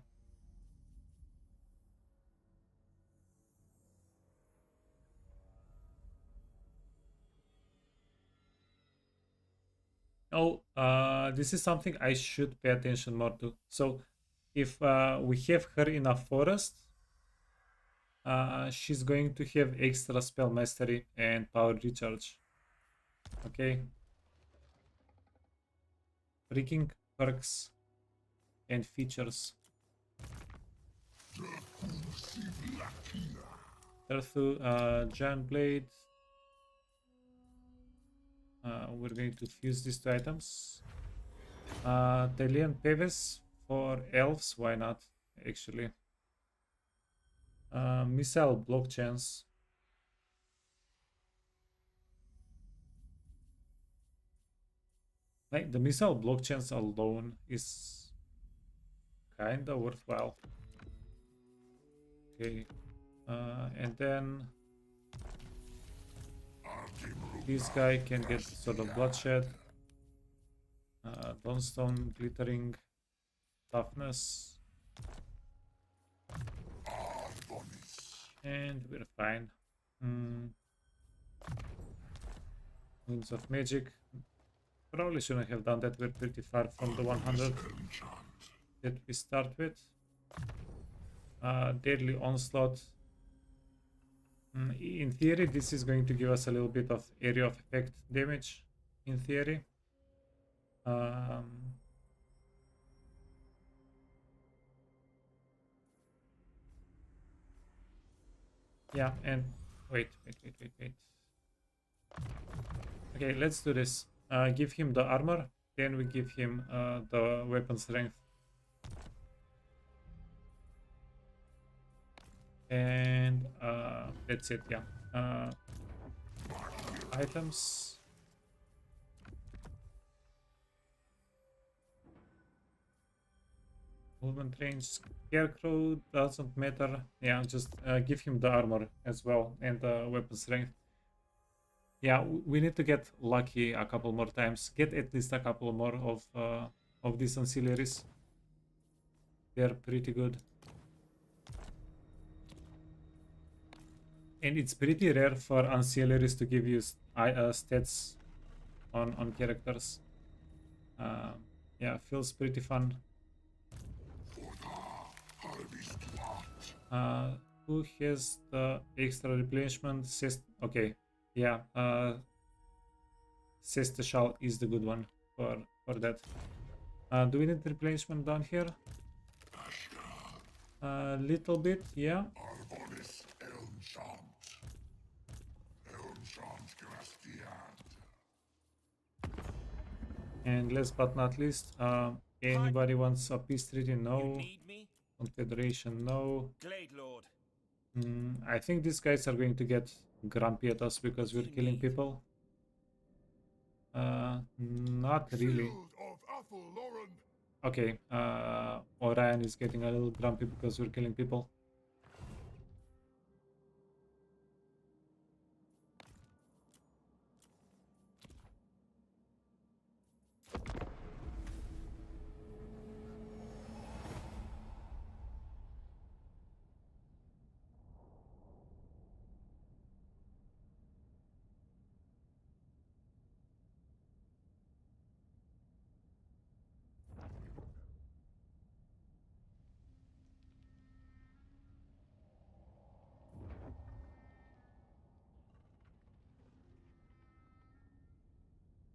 Oh, this is something I should pay attention more to. So, if we have her in a forest, she's going to have extra spell mastery and power recharge. Okay. Freaking perks and features. Durthu, Giant Blade. We're going to fuse these two items. Telian Peves for elves, why not, actually. Missile block chance. Like, the missile block chance alone is kinda worthwhile. Okay. And then this guy can get sort of bloodshed, Dawnstone, glittering, toughness, and we're fine. Winds of Magic. Probably shouldn't have done that. We're pretty far from the 100 that we start with. Deadly Onslaught. In theory, this is going to give us a little bit of area of effect damage, in theory. Yeah, and wait. Okay, let's do this. Give him the armor, then we give him the weapon strength. And that's it, yeah. Items. Movement range. Scarecrow doesn't matter. Yeah, just give him the armor as well and the weapon strength. Yeah, we need to get lucky a couple more times. Get at least a couple more of these ancillaries. They're pretty good. And it's pretty rare for ancillaries to give you stats on characters. Yeah, feels pretty fun. Who has the extra replenishment? Okay, yeah. Sestashal is the good one for that. Do we need replenishment down here? A little bit, yeah. And last but not least, anybody wants a peace treaty? You No. need me? Confederation? No. Glade Lord. I think these guys are going to get grumpy at us because we're killing people. Not really. Shield of Athel Loren. Okay, Orion is getting a little grumpy because we're killing people.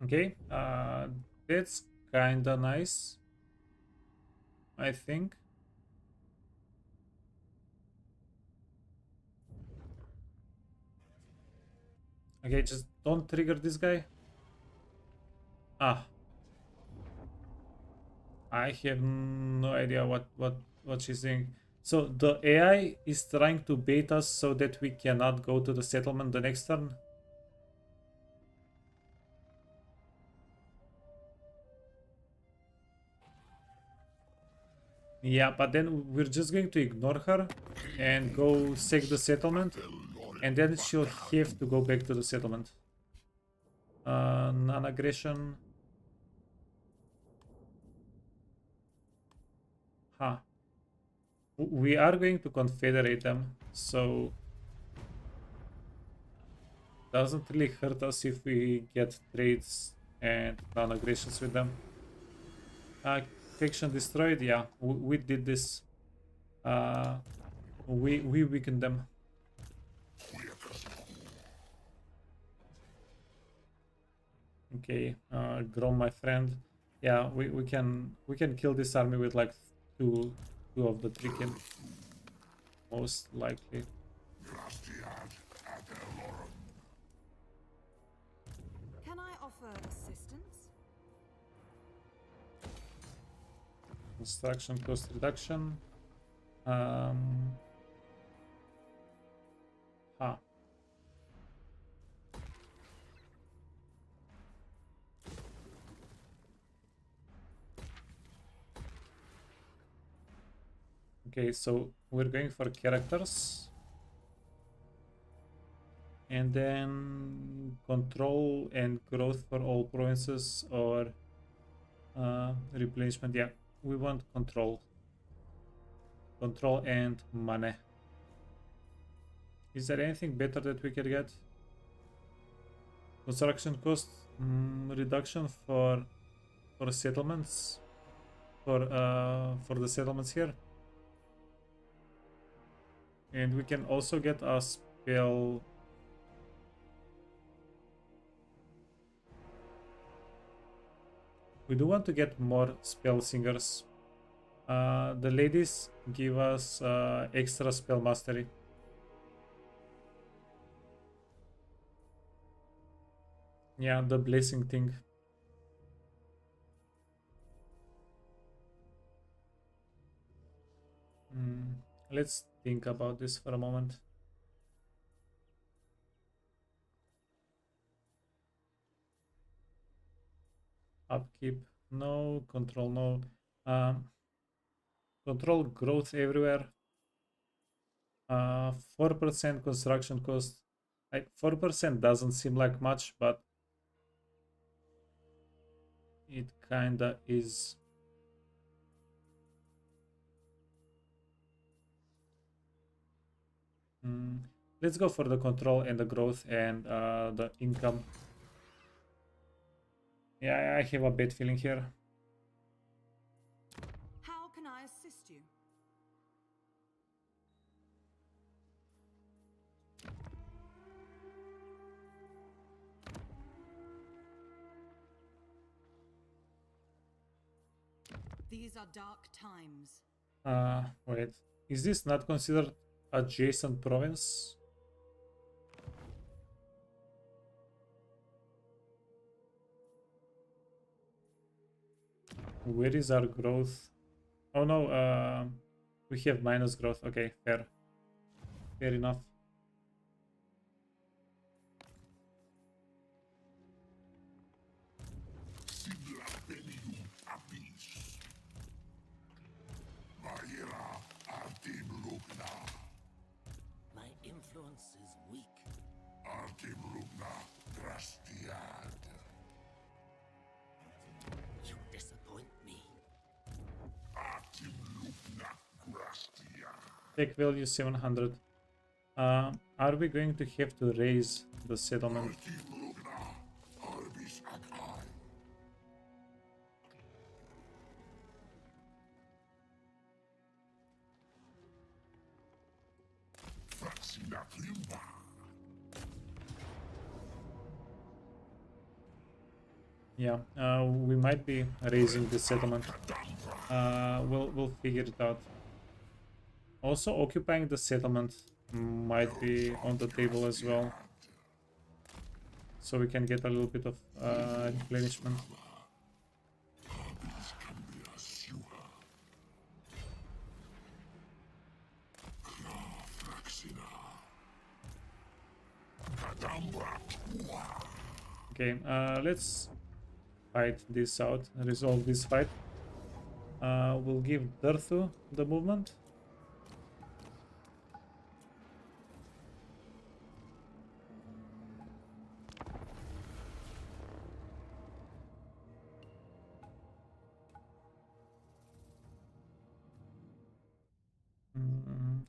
Okay, that's kinda nice, I think. Okay, just don't trigger this guy. Ah, I have no idea what she's doing. So the AI is trying to bait us so that we cannot go to the settlement the next turn. Yeah, but then we're just going to ignore her and go sack the settlement, and then she'll have to go back to the settlement. Non-aggression. Huh. We are going to confederate them, so doesn't really hurt us if we get trades and non-aggressions with them. Faction destroyed. Yeah, we did this. We weakened them. Okay, Grom, my friend. Yeah, we can kill this army with like two of the three kin, most likely. Can I offer assistance? Construction cost reduction. Okay, so we're going for characters. And then control and growth for all provinces, or replenishment. Yeah, we want control. Control and money. Is there anything better that we could get? Construction cost reduction for settlements. For the settlements here. And we can also get a spell. We do want to get more spell singers. The ladies give us extra spell mastery. Yeah, the blessing thing. Let's think about this for a moment. Upkeep, no. Control, no. Control growth everywhere. 4% construction cost. Like 4% doesn't seem like much, but it kinda is. Let's go for the control and the growth and the income. Yeah, I have a bad feeling here. How can I assist you? These are dark times. Wait. Is this not considered adjacent province? Where is our growth? Oh no, we have minus growth. Okay, fair. Fair enough. My influence is weak. You disappoint me. Tech value 700. Are we going to have to raise the settlement? Yeah, we might be raising the settlement. We'll figure it out. Also, occupying the settlement might be on the table as well, so we can get a little bit of replenishment. Okay, let's fight this out, resolve this fight. We'll give Durthu the movement.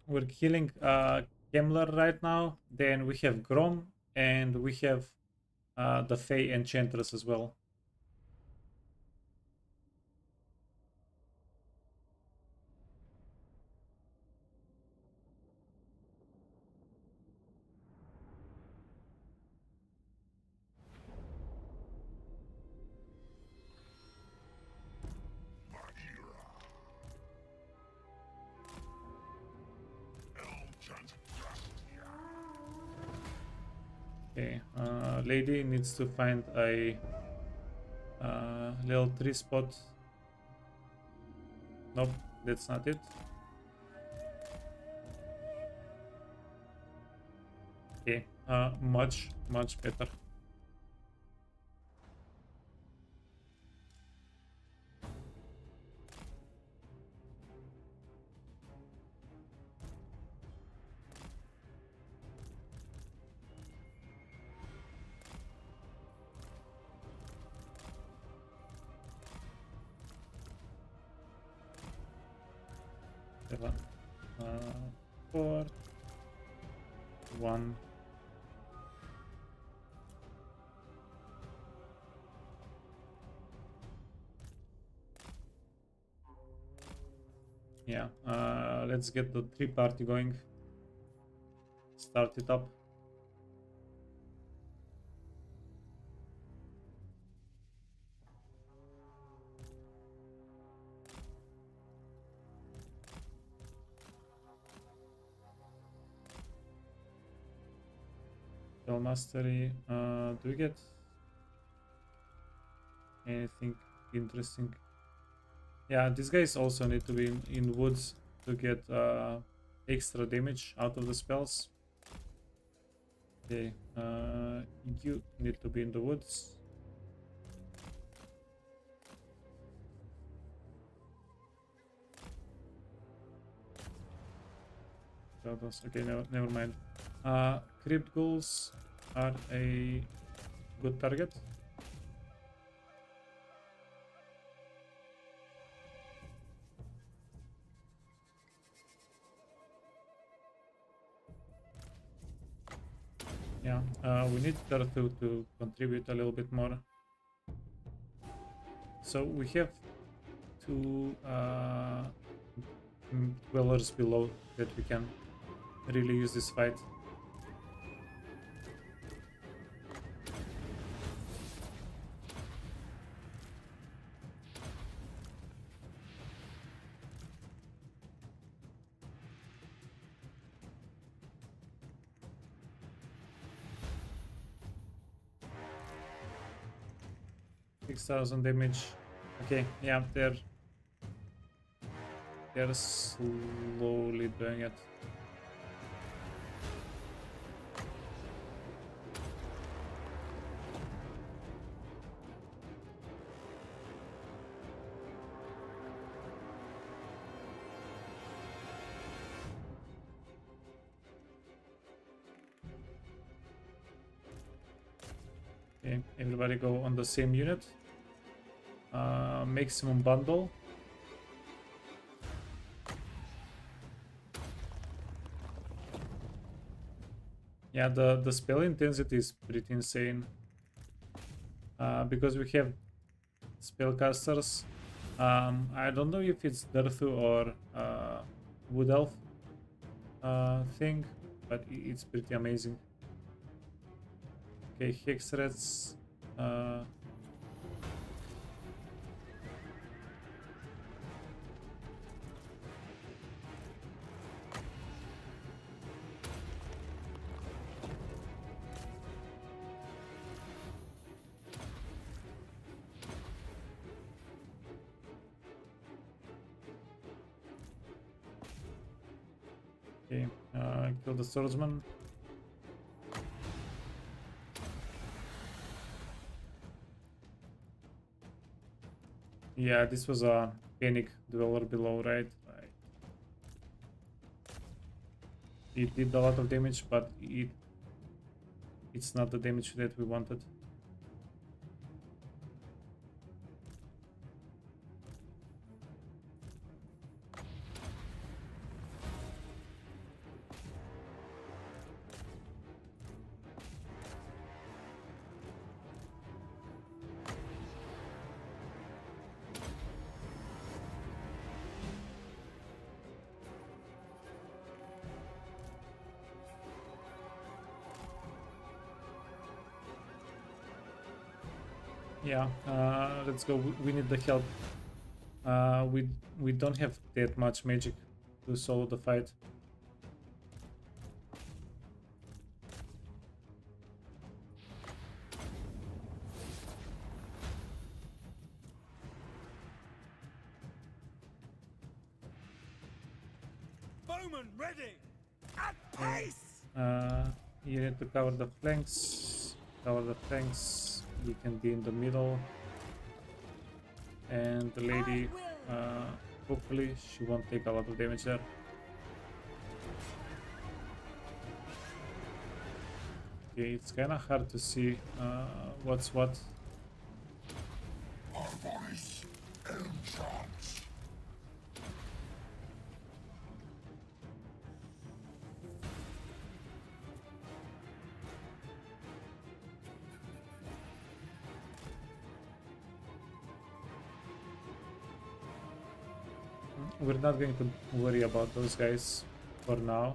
We're killing Kemler right now. Then we have Grom, and we have the Fey Enchantress as well. Okay, lady needs to find a level 3 spot. Nope, that's not it. Okay, much better. Seven, 4, 1. Yeah, let's get the 3 party going. Start it up. Spell mastery. Do we get anything interesting? Yeah, these guys also need to be in woods to get extra damage out of the spells. Okay, you need to be in the woods. Okay, never mind. Crypt ghouls are a good target. Yeah, we need Durthu to contribute a little bit more. So we have 2 dwellers below that we can really use this fight. $6,000 damage Okay, yeah, they're slowly doing it. Okay, everybody go on the same unit. Maximum bundle. Yeah, the spell intensity is pretty insane. Because we have spellcasters. I don't know if it's Durthu or Wood Elf thing, but it's pretty amazing. Okay, Hex Threats. Okay, kill the swordsman. Yeah, this was a panic dweller below, right? It did a lot of damage, but it's not the damage that we wanted. Yeah, let's go. We need the help. We don't have that much magic to solo the fight. Bowman ready! At pace! You need to cover the flanks. Cover the flanks. You can be in the middle. And the lady, hopefully she won't take a lot of damage there. Okay, it's kind of hard to see what's what. Arboris, Elmshards. We're not going to worry about those guys for now.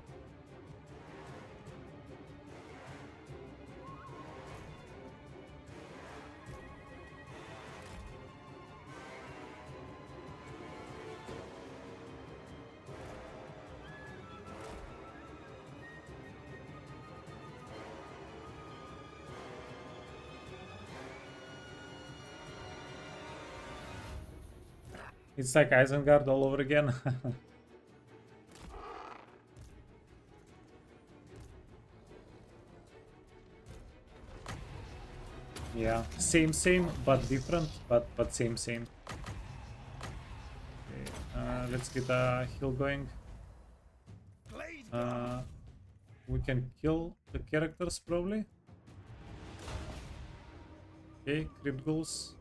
It's like Isengard all over again. Yeah, same, but different, but same. Okay, let's get a heal going. We can kill the characters probably. Okay, crypt ghouls.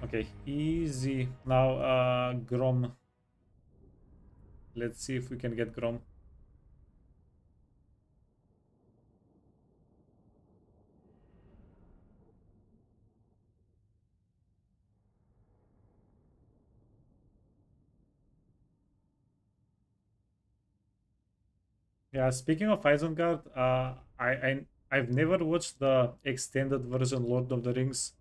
Okay, easy. Now, Grom. Let's see if we can get Grom. Yeah, speaking of Isengard, I've never watched the extended version Lord of the Rings.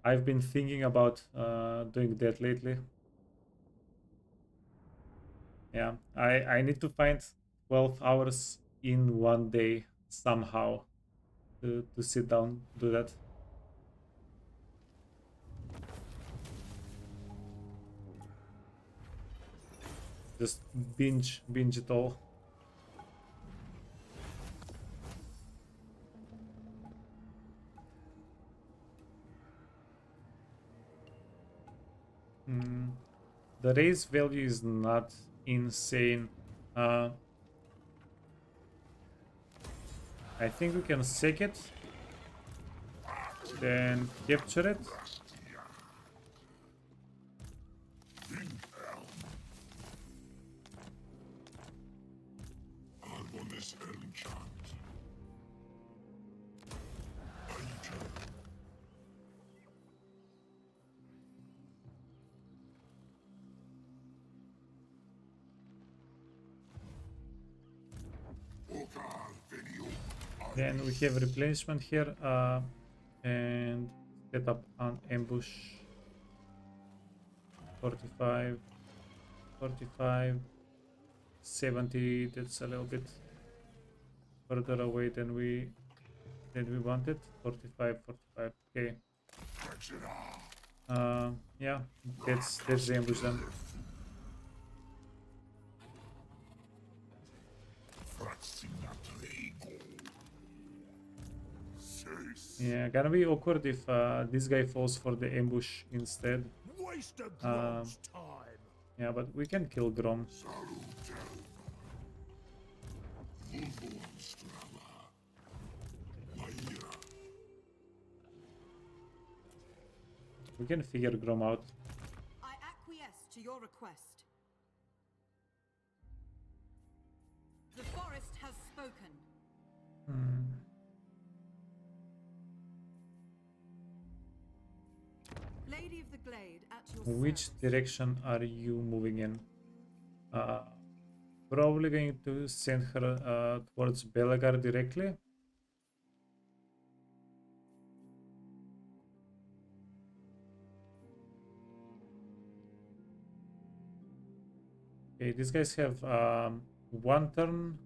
I've been thinking about doing that lately. Yeah, I need to find 12 hours in one day somehow. to sit down, do that. Just binge it all. The raise value is not insane. I think we can sack it, then capture it. Then we have replenishment here, and set up an ambush. 45, 45, 70. That's a little bit further away than we wanted. 45, 45. Okay. Yeah, that's the ambush then. Yeah, gonna be awkward if this guy falls for the ambush instead. Yeah, but we can kill Grom. We can figure Grom out. I acquiesce to your request. The forest has spoken. Lady of the Glade at your Which service. direction are you moving in? Probably going to send her towards Belagar directly. Okay, these guys have one turn.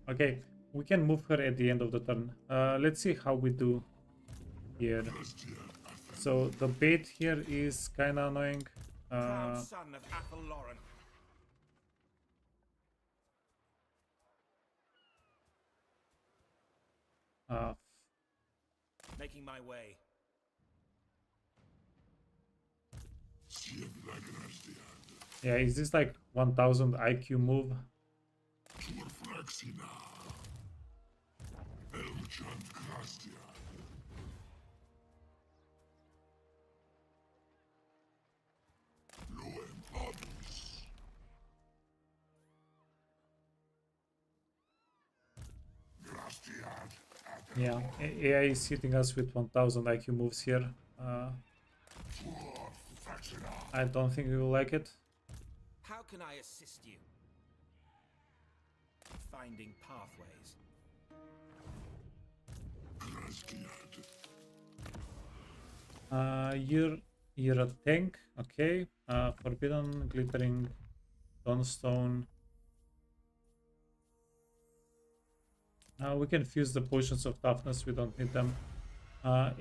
Okay, we can move her at the end of the turn. Let's see how we do here. So the bait here is kind of annoying. Proud son of Athel Lauren. Making my way. Yeah, is this like 1000 IQ move? Yeah, AI is hitting us with 1000 IQ moves here. I don't think we will like it. How can I assist you? Finding pathways. You're a tank, okay. Forbidden, glittering, Dawnstone. We can fuse the potions of toughness, we don't need them.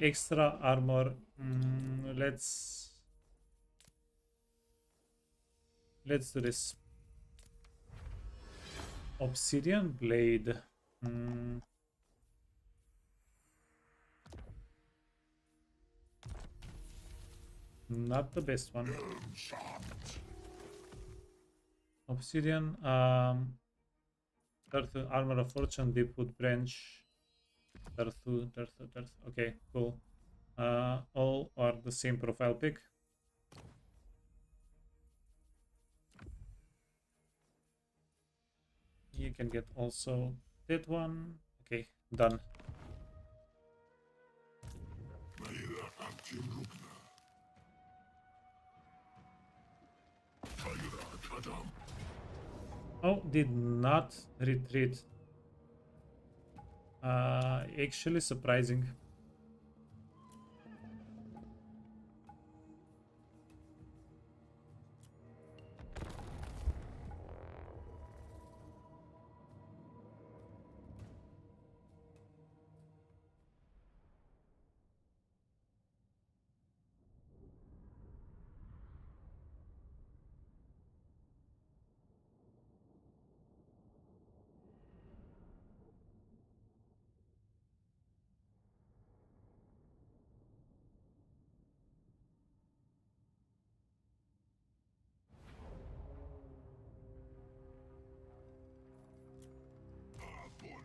Extra armor. Let's do this. Obsidian blade. Not the best one. Obsidian. Durthu, armor of fortune, deepwood branch. Durthu. Okay, cool. All are the same profile pick. You can get also that one. Okay, done. Oh, did not retreat. Actually surprising.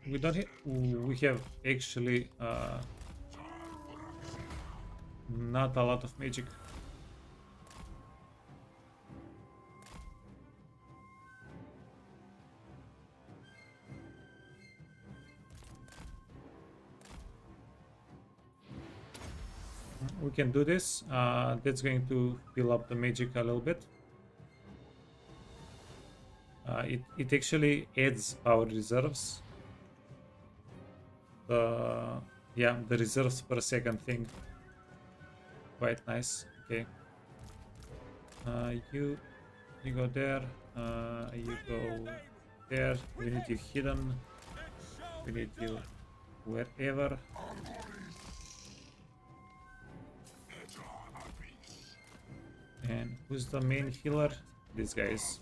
we don't we have actually not a lot of magic. We can do this. That's going to fill up the magic a little bit. It actually adds our reserves. The reserves per second thing. Quite nice. Okay. You go there. You go there. We need you hidden. We need you wherever. And who's the main healer? This guy is.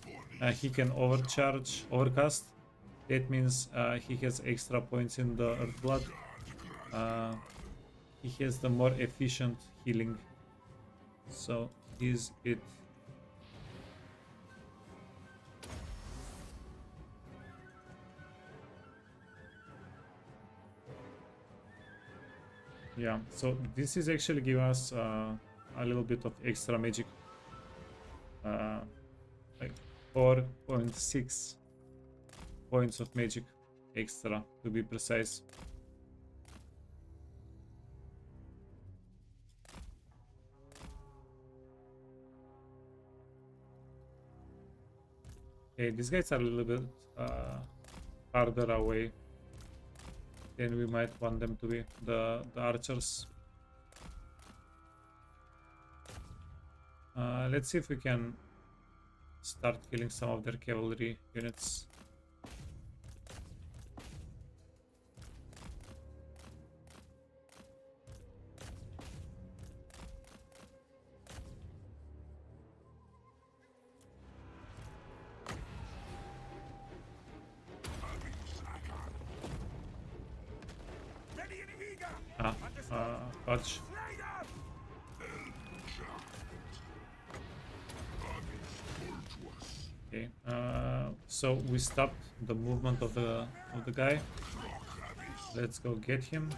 He can overcast. That means he has extra points in the Earth Blood. He has the more efficient healing. So he's it. Yeah, so this is actually giving us a little bit of extra magic. Like 4.6 points of magic extra, to be precise. Okay, these guys are a little bit farther away than we might want them to be, the archers. Let's see if we can start killing some of their cavalry units. Fudge. Okay, so we stopped the movement of the guy. Let's go get him.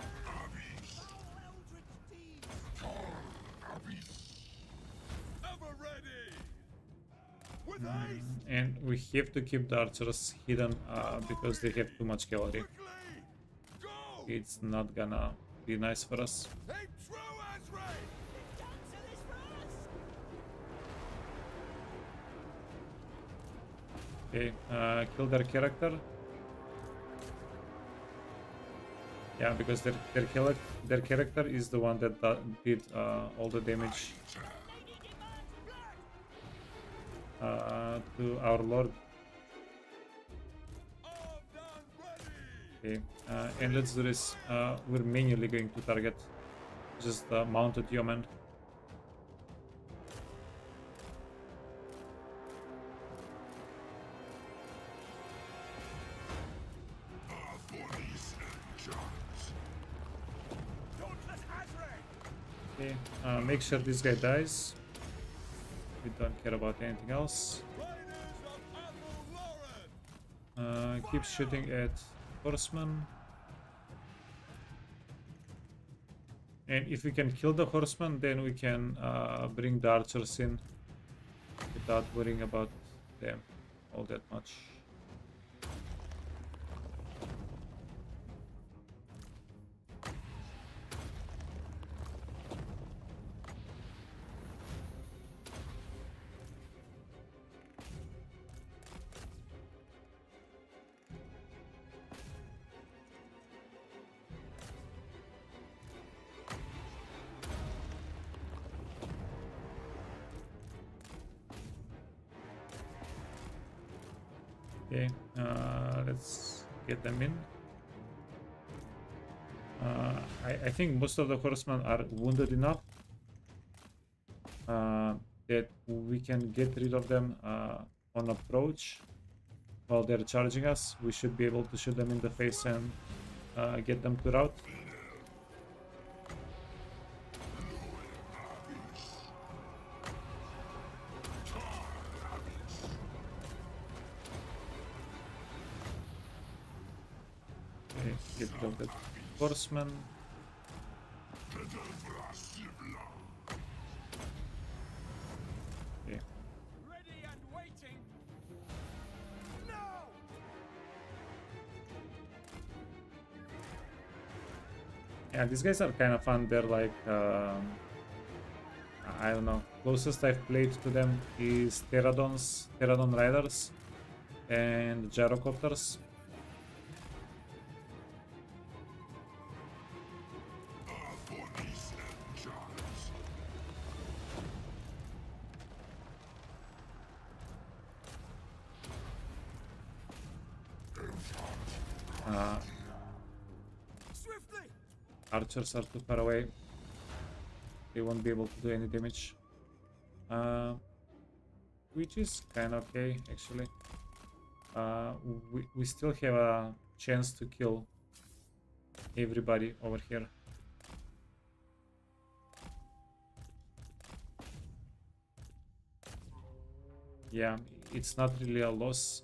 And we have to keep the archers hidden because they have too much cavalry. It's not gonna be nice for us. Okay, kill their character. Yeah, because their character is the one that did all the damage to our lord. Okay, and let's do this. We're manually going to target just the mounted yeoman. Okay, make sure this guy dies. We don't care about anything else. Keep shooting at horsemen. And if we can kill the horsemen, then we can bring the archers in without worrying about them all that much. Okay, let's get them in. I think most of the horsemen are wounded enough that we can get rid of them on approach while they're charging us. We should be able to shoot them in the face and get them to rout. Okay, get rid of that horseman. Okay. Ready and waiting. No! Yeah, these guys are kind of fun. They're like, I don't know. Closest I've played to them is Pterodon Riders, and Gyrocopters. Swiftly! Archers are too far away. They won't be able to do any damage. Which is kind of okay, actually. We still have a chance to kill everybody over here. Yeah, it's not really a loss.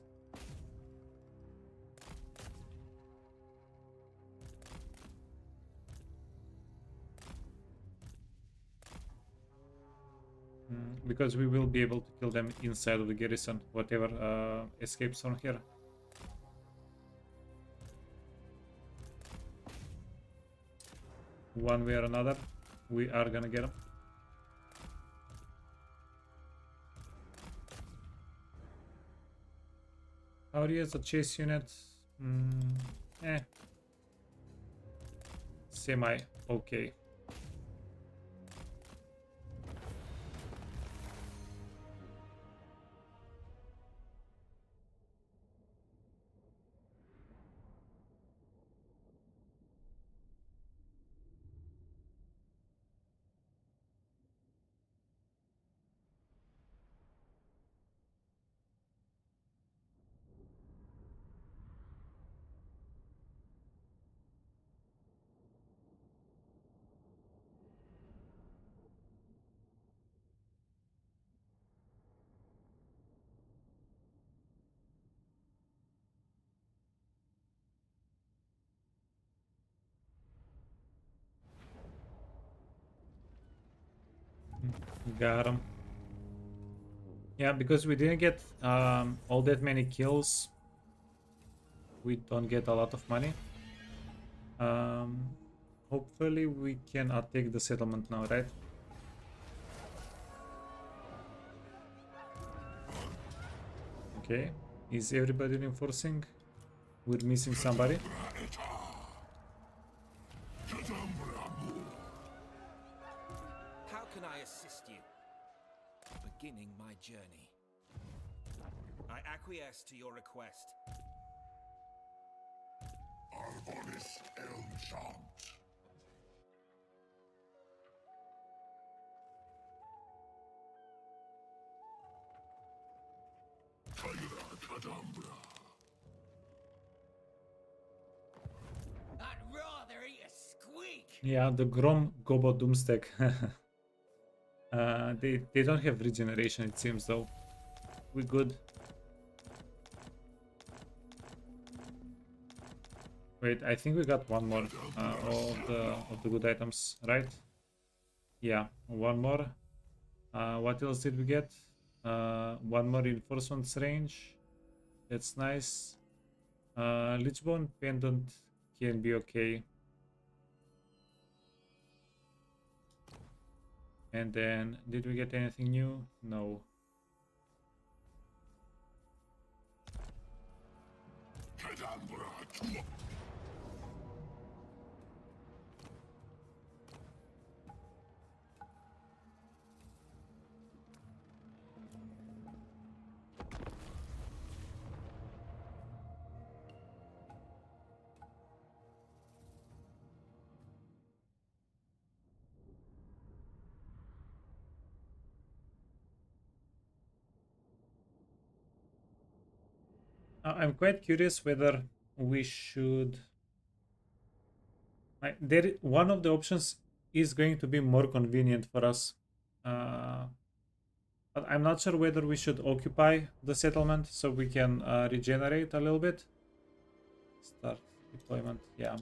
Because we will be able to kill them inside of the garrison, whatever escapes from here. One way or another, we are gonna get them. Cavalry as a chase unit, semi okay. Got him. Yeah, because we didn't get all that many kills, we don't get a lot of money. Hopefully we can take the settlement now, right? Okay, is everybody reinforcing? We're missing somebody. How can I assist you? Beginning my journey. I acquiesce to your request. Arbonis Elmchant. Kadambra. I'd rather eat a squeak. Yeah, the Grom Gobo Doomstack. They don't have regeneration, it seems, though. We good. Wait, I think we got one more of the good items, right? Yeah, one more. What else did we get? One more reinforcements range. That's nice. Lichbone pendant can be okay. And then, did we get anything new? No. I'm quite curious whether we should. One of the options is going to be more convenient for us, but I'm not sure whether we should occupy the settlement so we can regenerate a little bit. Start deployment, yeah.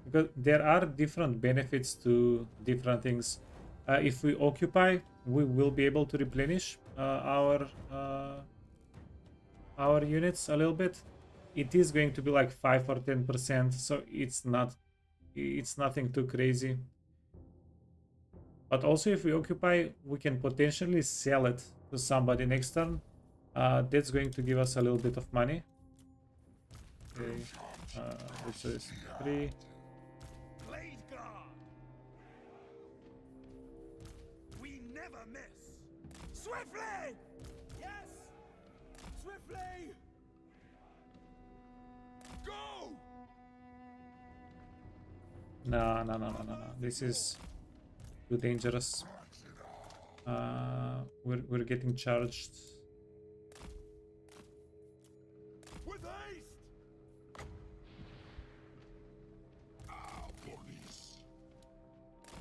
Because there are different benefits to different things. If we occupy, we will be able to replenish our units a little bit. It is going to be like 5 or 10%, so it's nothing too crazy. But also if we occupy, we can potentially sell it to somebody next turn. That's going to give us a little bit of money. Okay, let's do this 3. We never miss. Swiftly! Yes! Swiftly! Go! No. This is too dangerous. We're getting charged. With haste!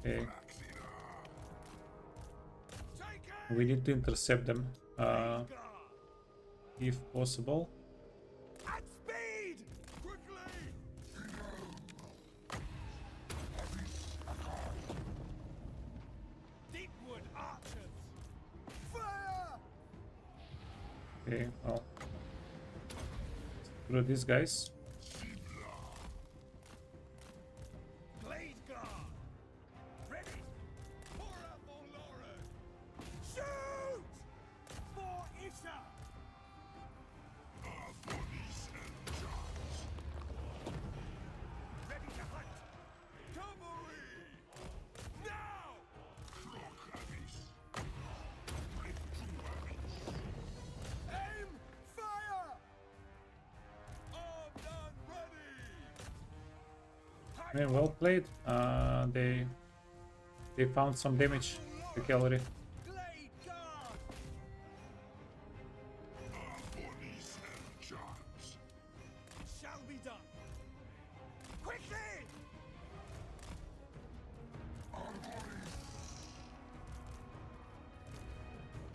Okay. We need to intercept them, if possible. At speed! Quickly! Deepwood archers! Fire! Okay, well, screw these guys. Blade guard! Ready! For Athel Lauren! Shoot! For Isha! Ready to hunt! Cavalry! Now! Aim! Fire! Armed and ready! Yeah, well played. They found some damage, the cavalry. Blade guard! It shall be done! Quickly!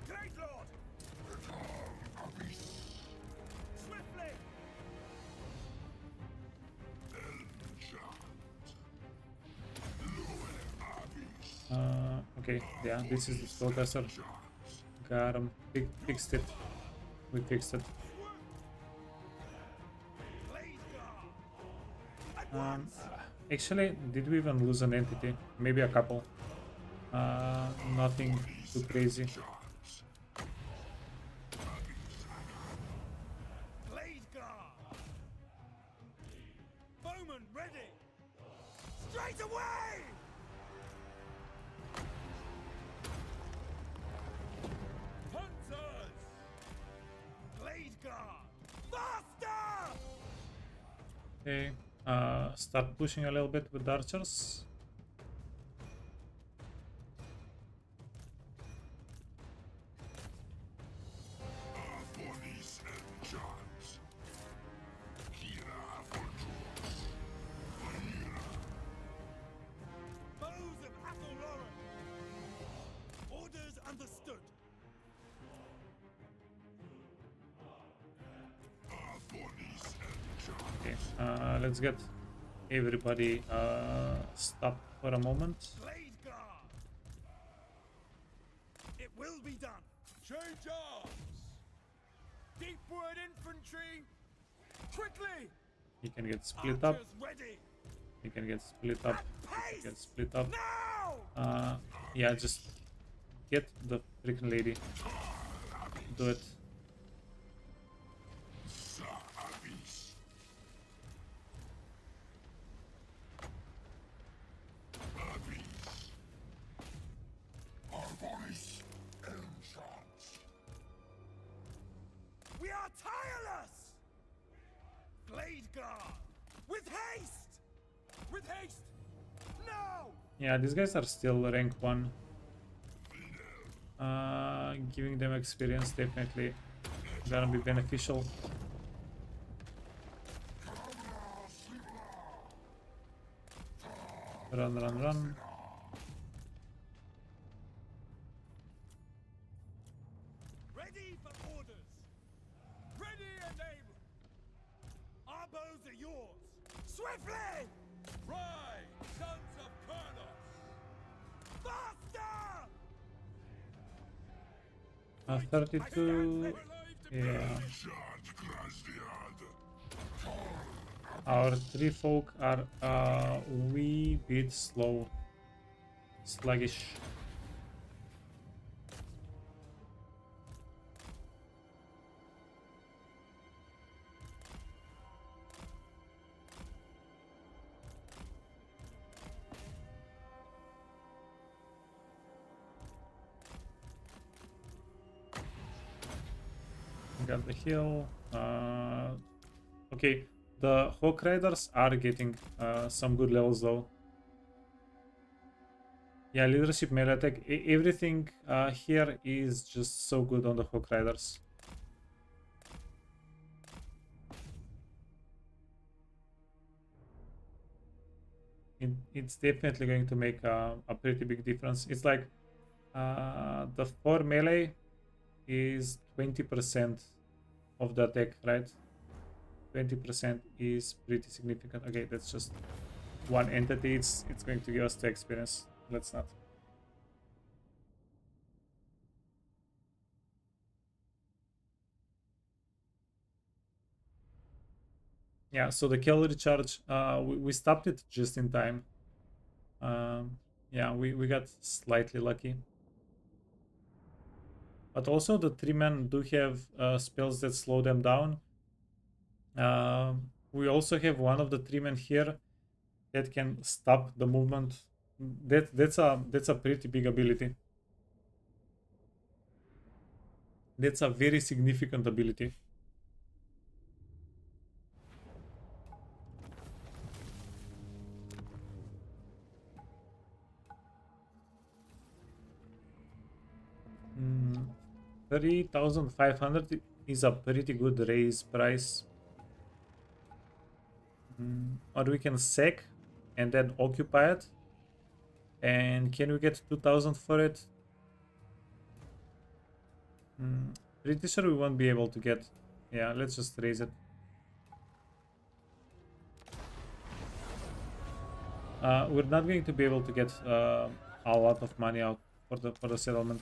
Great Lord! Swiftly! Okay, yeah, this is the spellcaster. Got him. Fixed it. We fixed it. Blade guard! Actually, did we even lose an entity? Maybe a couple. Nothing too crazy. Blade guard! Bowman ready! Straight away! Hunters! Blade guard! Faster! Okay, start pushing a little bit with the archers. Bows of Athel Lauren! Orders understood! Okay, let's get everybody stopped for a moment. Blade guard! It will be done! Change arms! Deepwood infantry! Quickly! He can get split up. Archers ready! He can get split up. He can get split up. Now! Yeah, just get the freaking lady. Do it. We are tireless! Blade guard! With haste! With haste! Now! Yeah, these guys are still rank 1. Giving them experience definitely gonna be beneficial. Run, run, run. Ready for orders. Ready and able. Our bows are yours. Swiftly! Ride, sons of Kurnos! Faster! 32. Yeah. Our three folk are a wee bit slow. Sluggish. Got the hill. Okay, the Hawk Riders are getting some good levels though. Yeah, leadership, melee attack, everything here is just so good on the Hawk Riders. It's definitely going to make a pretty big difference. It's like the 4 melee is 20% of the attack, right? 20% is pretty significant. Okay, that's just one entity. It's going to give us 2 experience. Let's not. Yeah, so the cavalry charge, we stopped it just in time. Yeah, we got slightly lucky. But also the 3 men do have spells that slow them down. We also have one of the 3 men here that can stop the movement. That's a pretty big ability. That's a very significant ability. Mm, 3,500 is a pretty good raise price. Or we can sack and then occupy it. And can we get 2,000 for it? Pretty sure we won't be able to get. Yeah, let's just raise it. We're not going to be able to get a lot of money out for the settlement.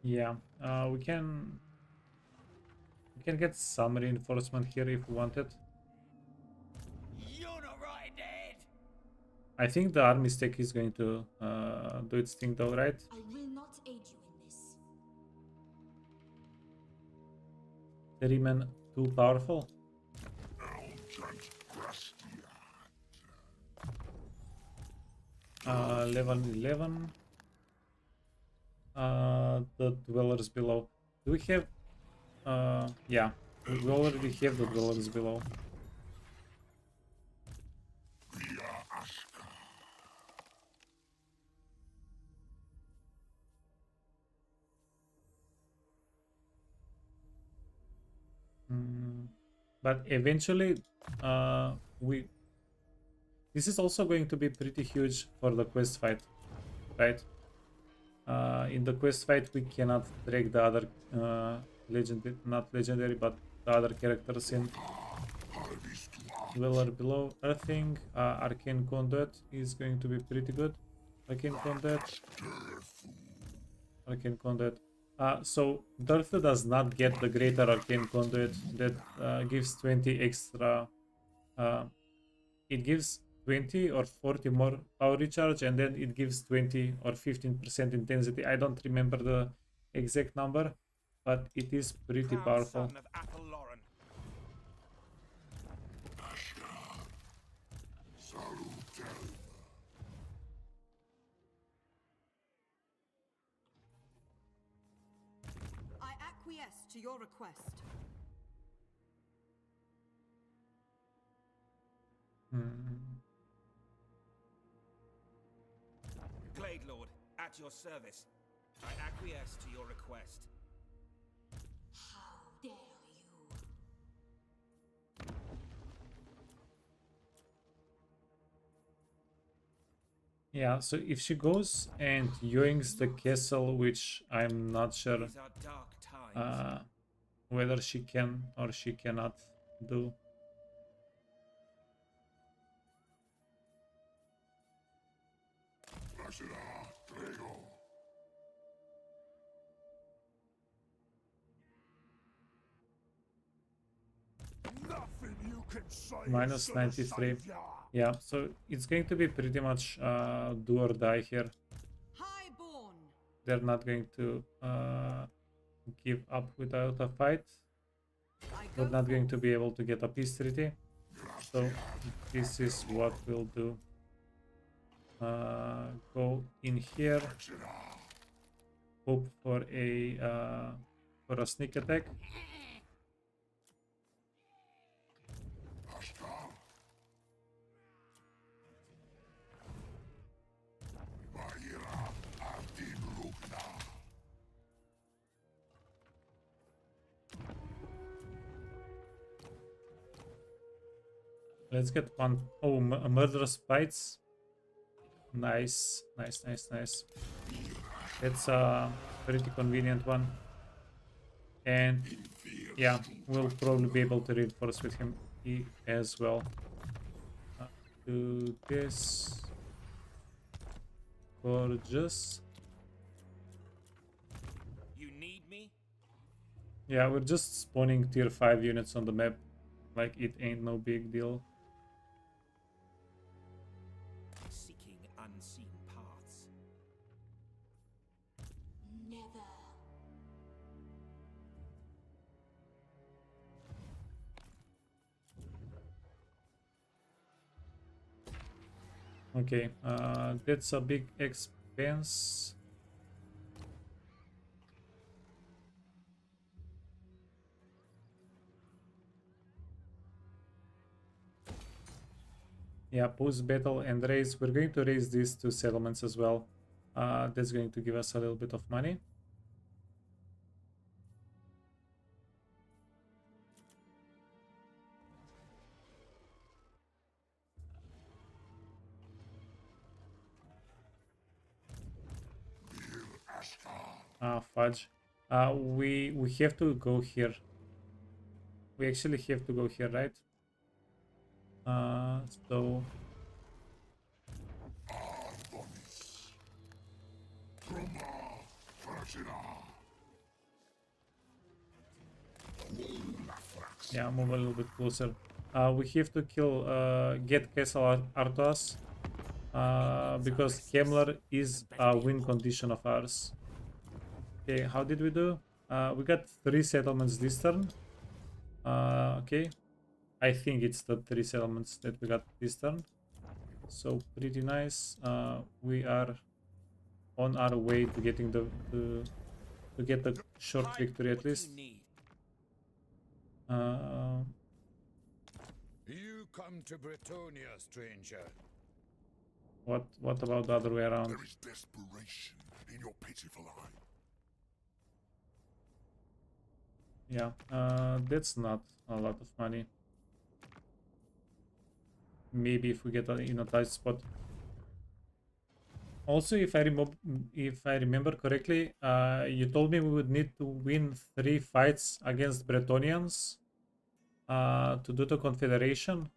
Yeah, we can get some reinforcement here if we want it. You're not right, Dad. I think the army stack is going to do its thing though, right? I will not aid you in this. 3 men too powerful. Level 11. The dwellers below. Do we have? Yeah, we already have the dwellers below. But eventually, this is also going to be pretty huge for the quest fight, right? In the quest fight, we cannot drag the other not legendary, but the other characters in. Dweller below. Earthing, Arcane Conduit is going to be pretty good. Arcane Conduit. Arcane Conduit. So Durthu does not get the greater Arcane Conduit that gives 20 extra. It gives 20 or 40 more power recharge, and then it gives 20 or 15% intensity. I don't remember the exact number, but it is pretty powerful. Son of Athelloren. acquiesce to your request. Glade Lord, at your service. I acquiesce to your request. How dare you? Yeah, so if she goes and yoinks the castle, which I'm not sure These are dark times. whether she can or she cannot do. Nothing you can say Minus is gonna 93. save ya. Yeah, so it's going to be pretty much do or die here. Highborn. They're not going to give up without a fight. We're not going to be able to get a peace treaty. So this is what we'll do. Go in here. Hope for a sneak attack. Let's get one. Oh, murderous bites. Nice, nice, nice, nice. That's a pretty convenient one. And yeah, we'll probably be able to reinforce with him as well. Do this. Gorgeous. You need me? Yeah, we're just spawning tier 5 units on the map. Like, it ain't no big deal. Seeking unseen paths. Never. Okay, that's a big expense. Yeah, post battle and raise. We're going to raise these two settlements as well. That's going to give us a little bit of money. Fudge. We have to go here. We actually have to go here, right? So yeah, move a little bit closer. We have to kill get Castle Artois because Kemler is a win condition of ours. Okay, how did we do? We got 3 settlements this turn. Okay, I think it's the 3 settlements that we got this turn. So pretty nice. We are on our way to getting to get the short victory at least. You come to Bretonia, stranger. What about the other way around? There is desperation in your pitiful eye. Yeah, that's not a lot of money. Maybe if we get in a tight spot. Also, if I remember correctly, you told me we would need to win 3 fights against Bretonians to do the Confederation.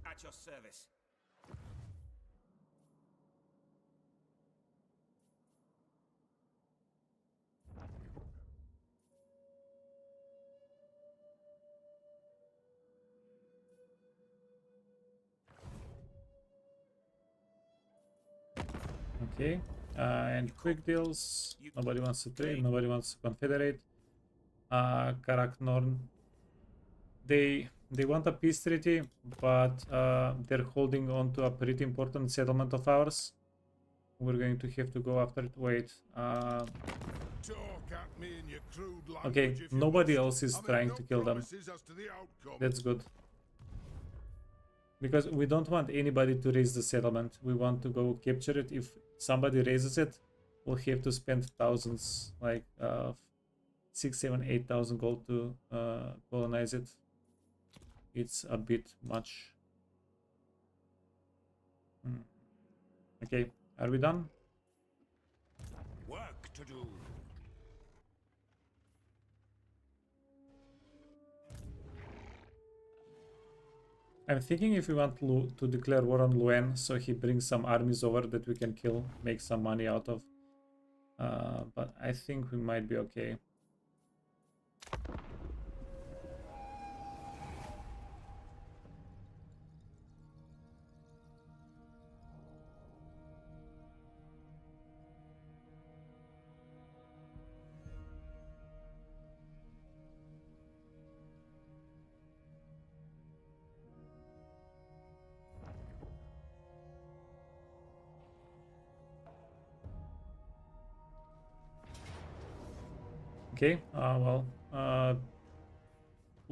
At your service. Okay, and quick deals. Nobody wants to trade. Nobody wants to confederate. Karaknorn. They they want a peace treaty, but they're holding on to a pretty important settlement of ours. We're going to have to go after it. Wait. Talk at me in your crude language Okay, if you nobody must. else is I make trying no to kill them. promises as to the outcome. That's good. Because we don't want anybody to raise the settlement. We want to go capture it. If somebody raises it, we'll have to spend thousands, like 6, 7, 8,000 gold to colonize it. It's a bit much. Okay, are we done? Work to do. I'm thinking if we want to declare war on Luen, so he brings some armies over that we can kill, make some money out of. But I think we might be okay. Okay, well,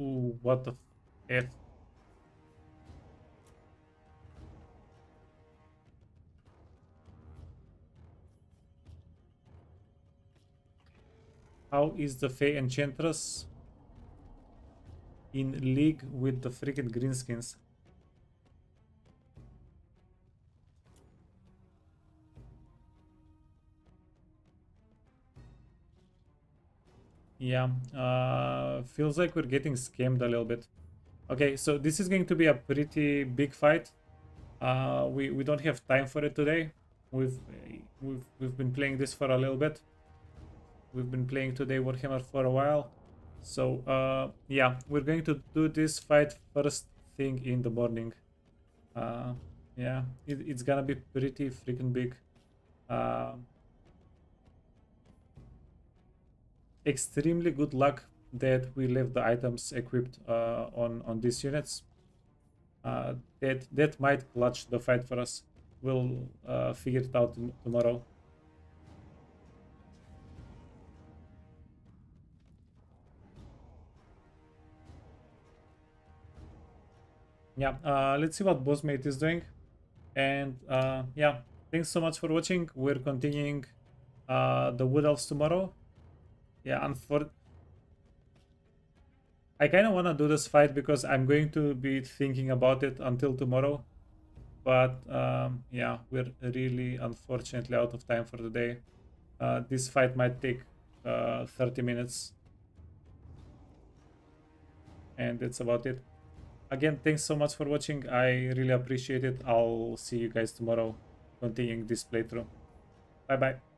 ooh, what the F? How is the Fey Enchantress in league with the freaking Greenskins? Yeah, feels like we're getting scammed a little bit. Okay, so this is going to be a pretty big fight. We don't have time for it today. We've been playing this for a little bit. We've been playing today Warhammer for a while. So yeah, we're going to do this fight first thing in the morning. Yeah, it's gonna be pretty freaking big. Extremely good luck that we left the items equipped on these units. That might clutch the fight for us. We'll figure it out tomorrow. Yeah, let's see what Bossmate is doing. And yeah, thanks so much for watching. We're continuing the Wood Elves tomorrow. Yeah, I kind of want to do this fight because I'm going to be thinking about it until tomorrow. But yeah, we're really unfortunately out of time for today. This fight might take 30 minutes. And that's about it. Again, thanks so much for watching. I really appreciate it. I'll see you guys tomorrow continuing this playthrough. Bye bye.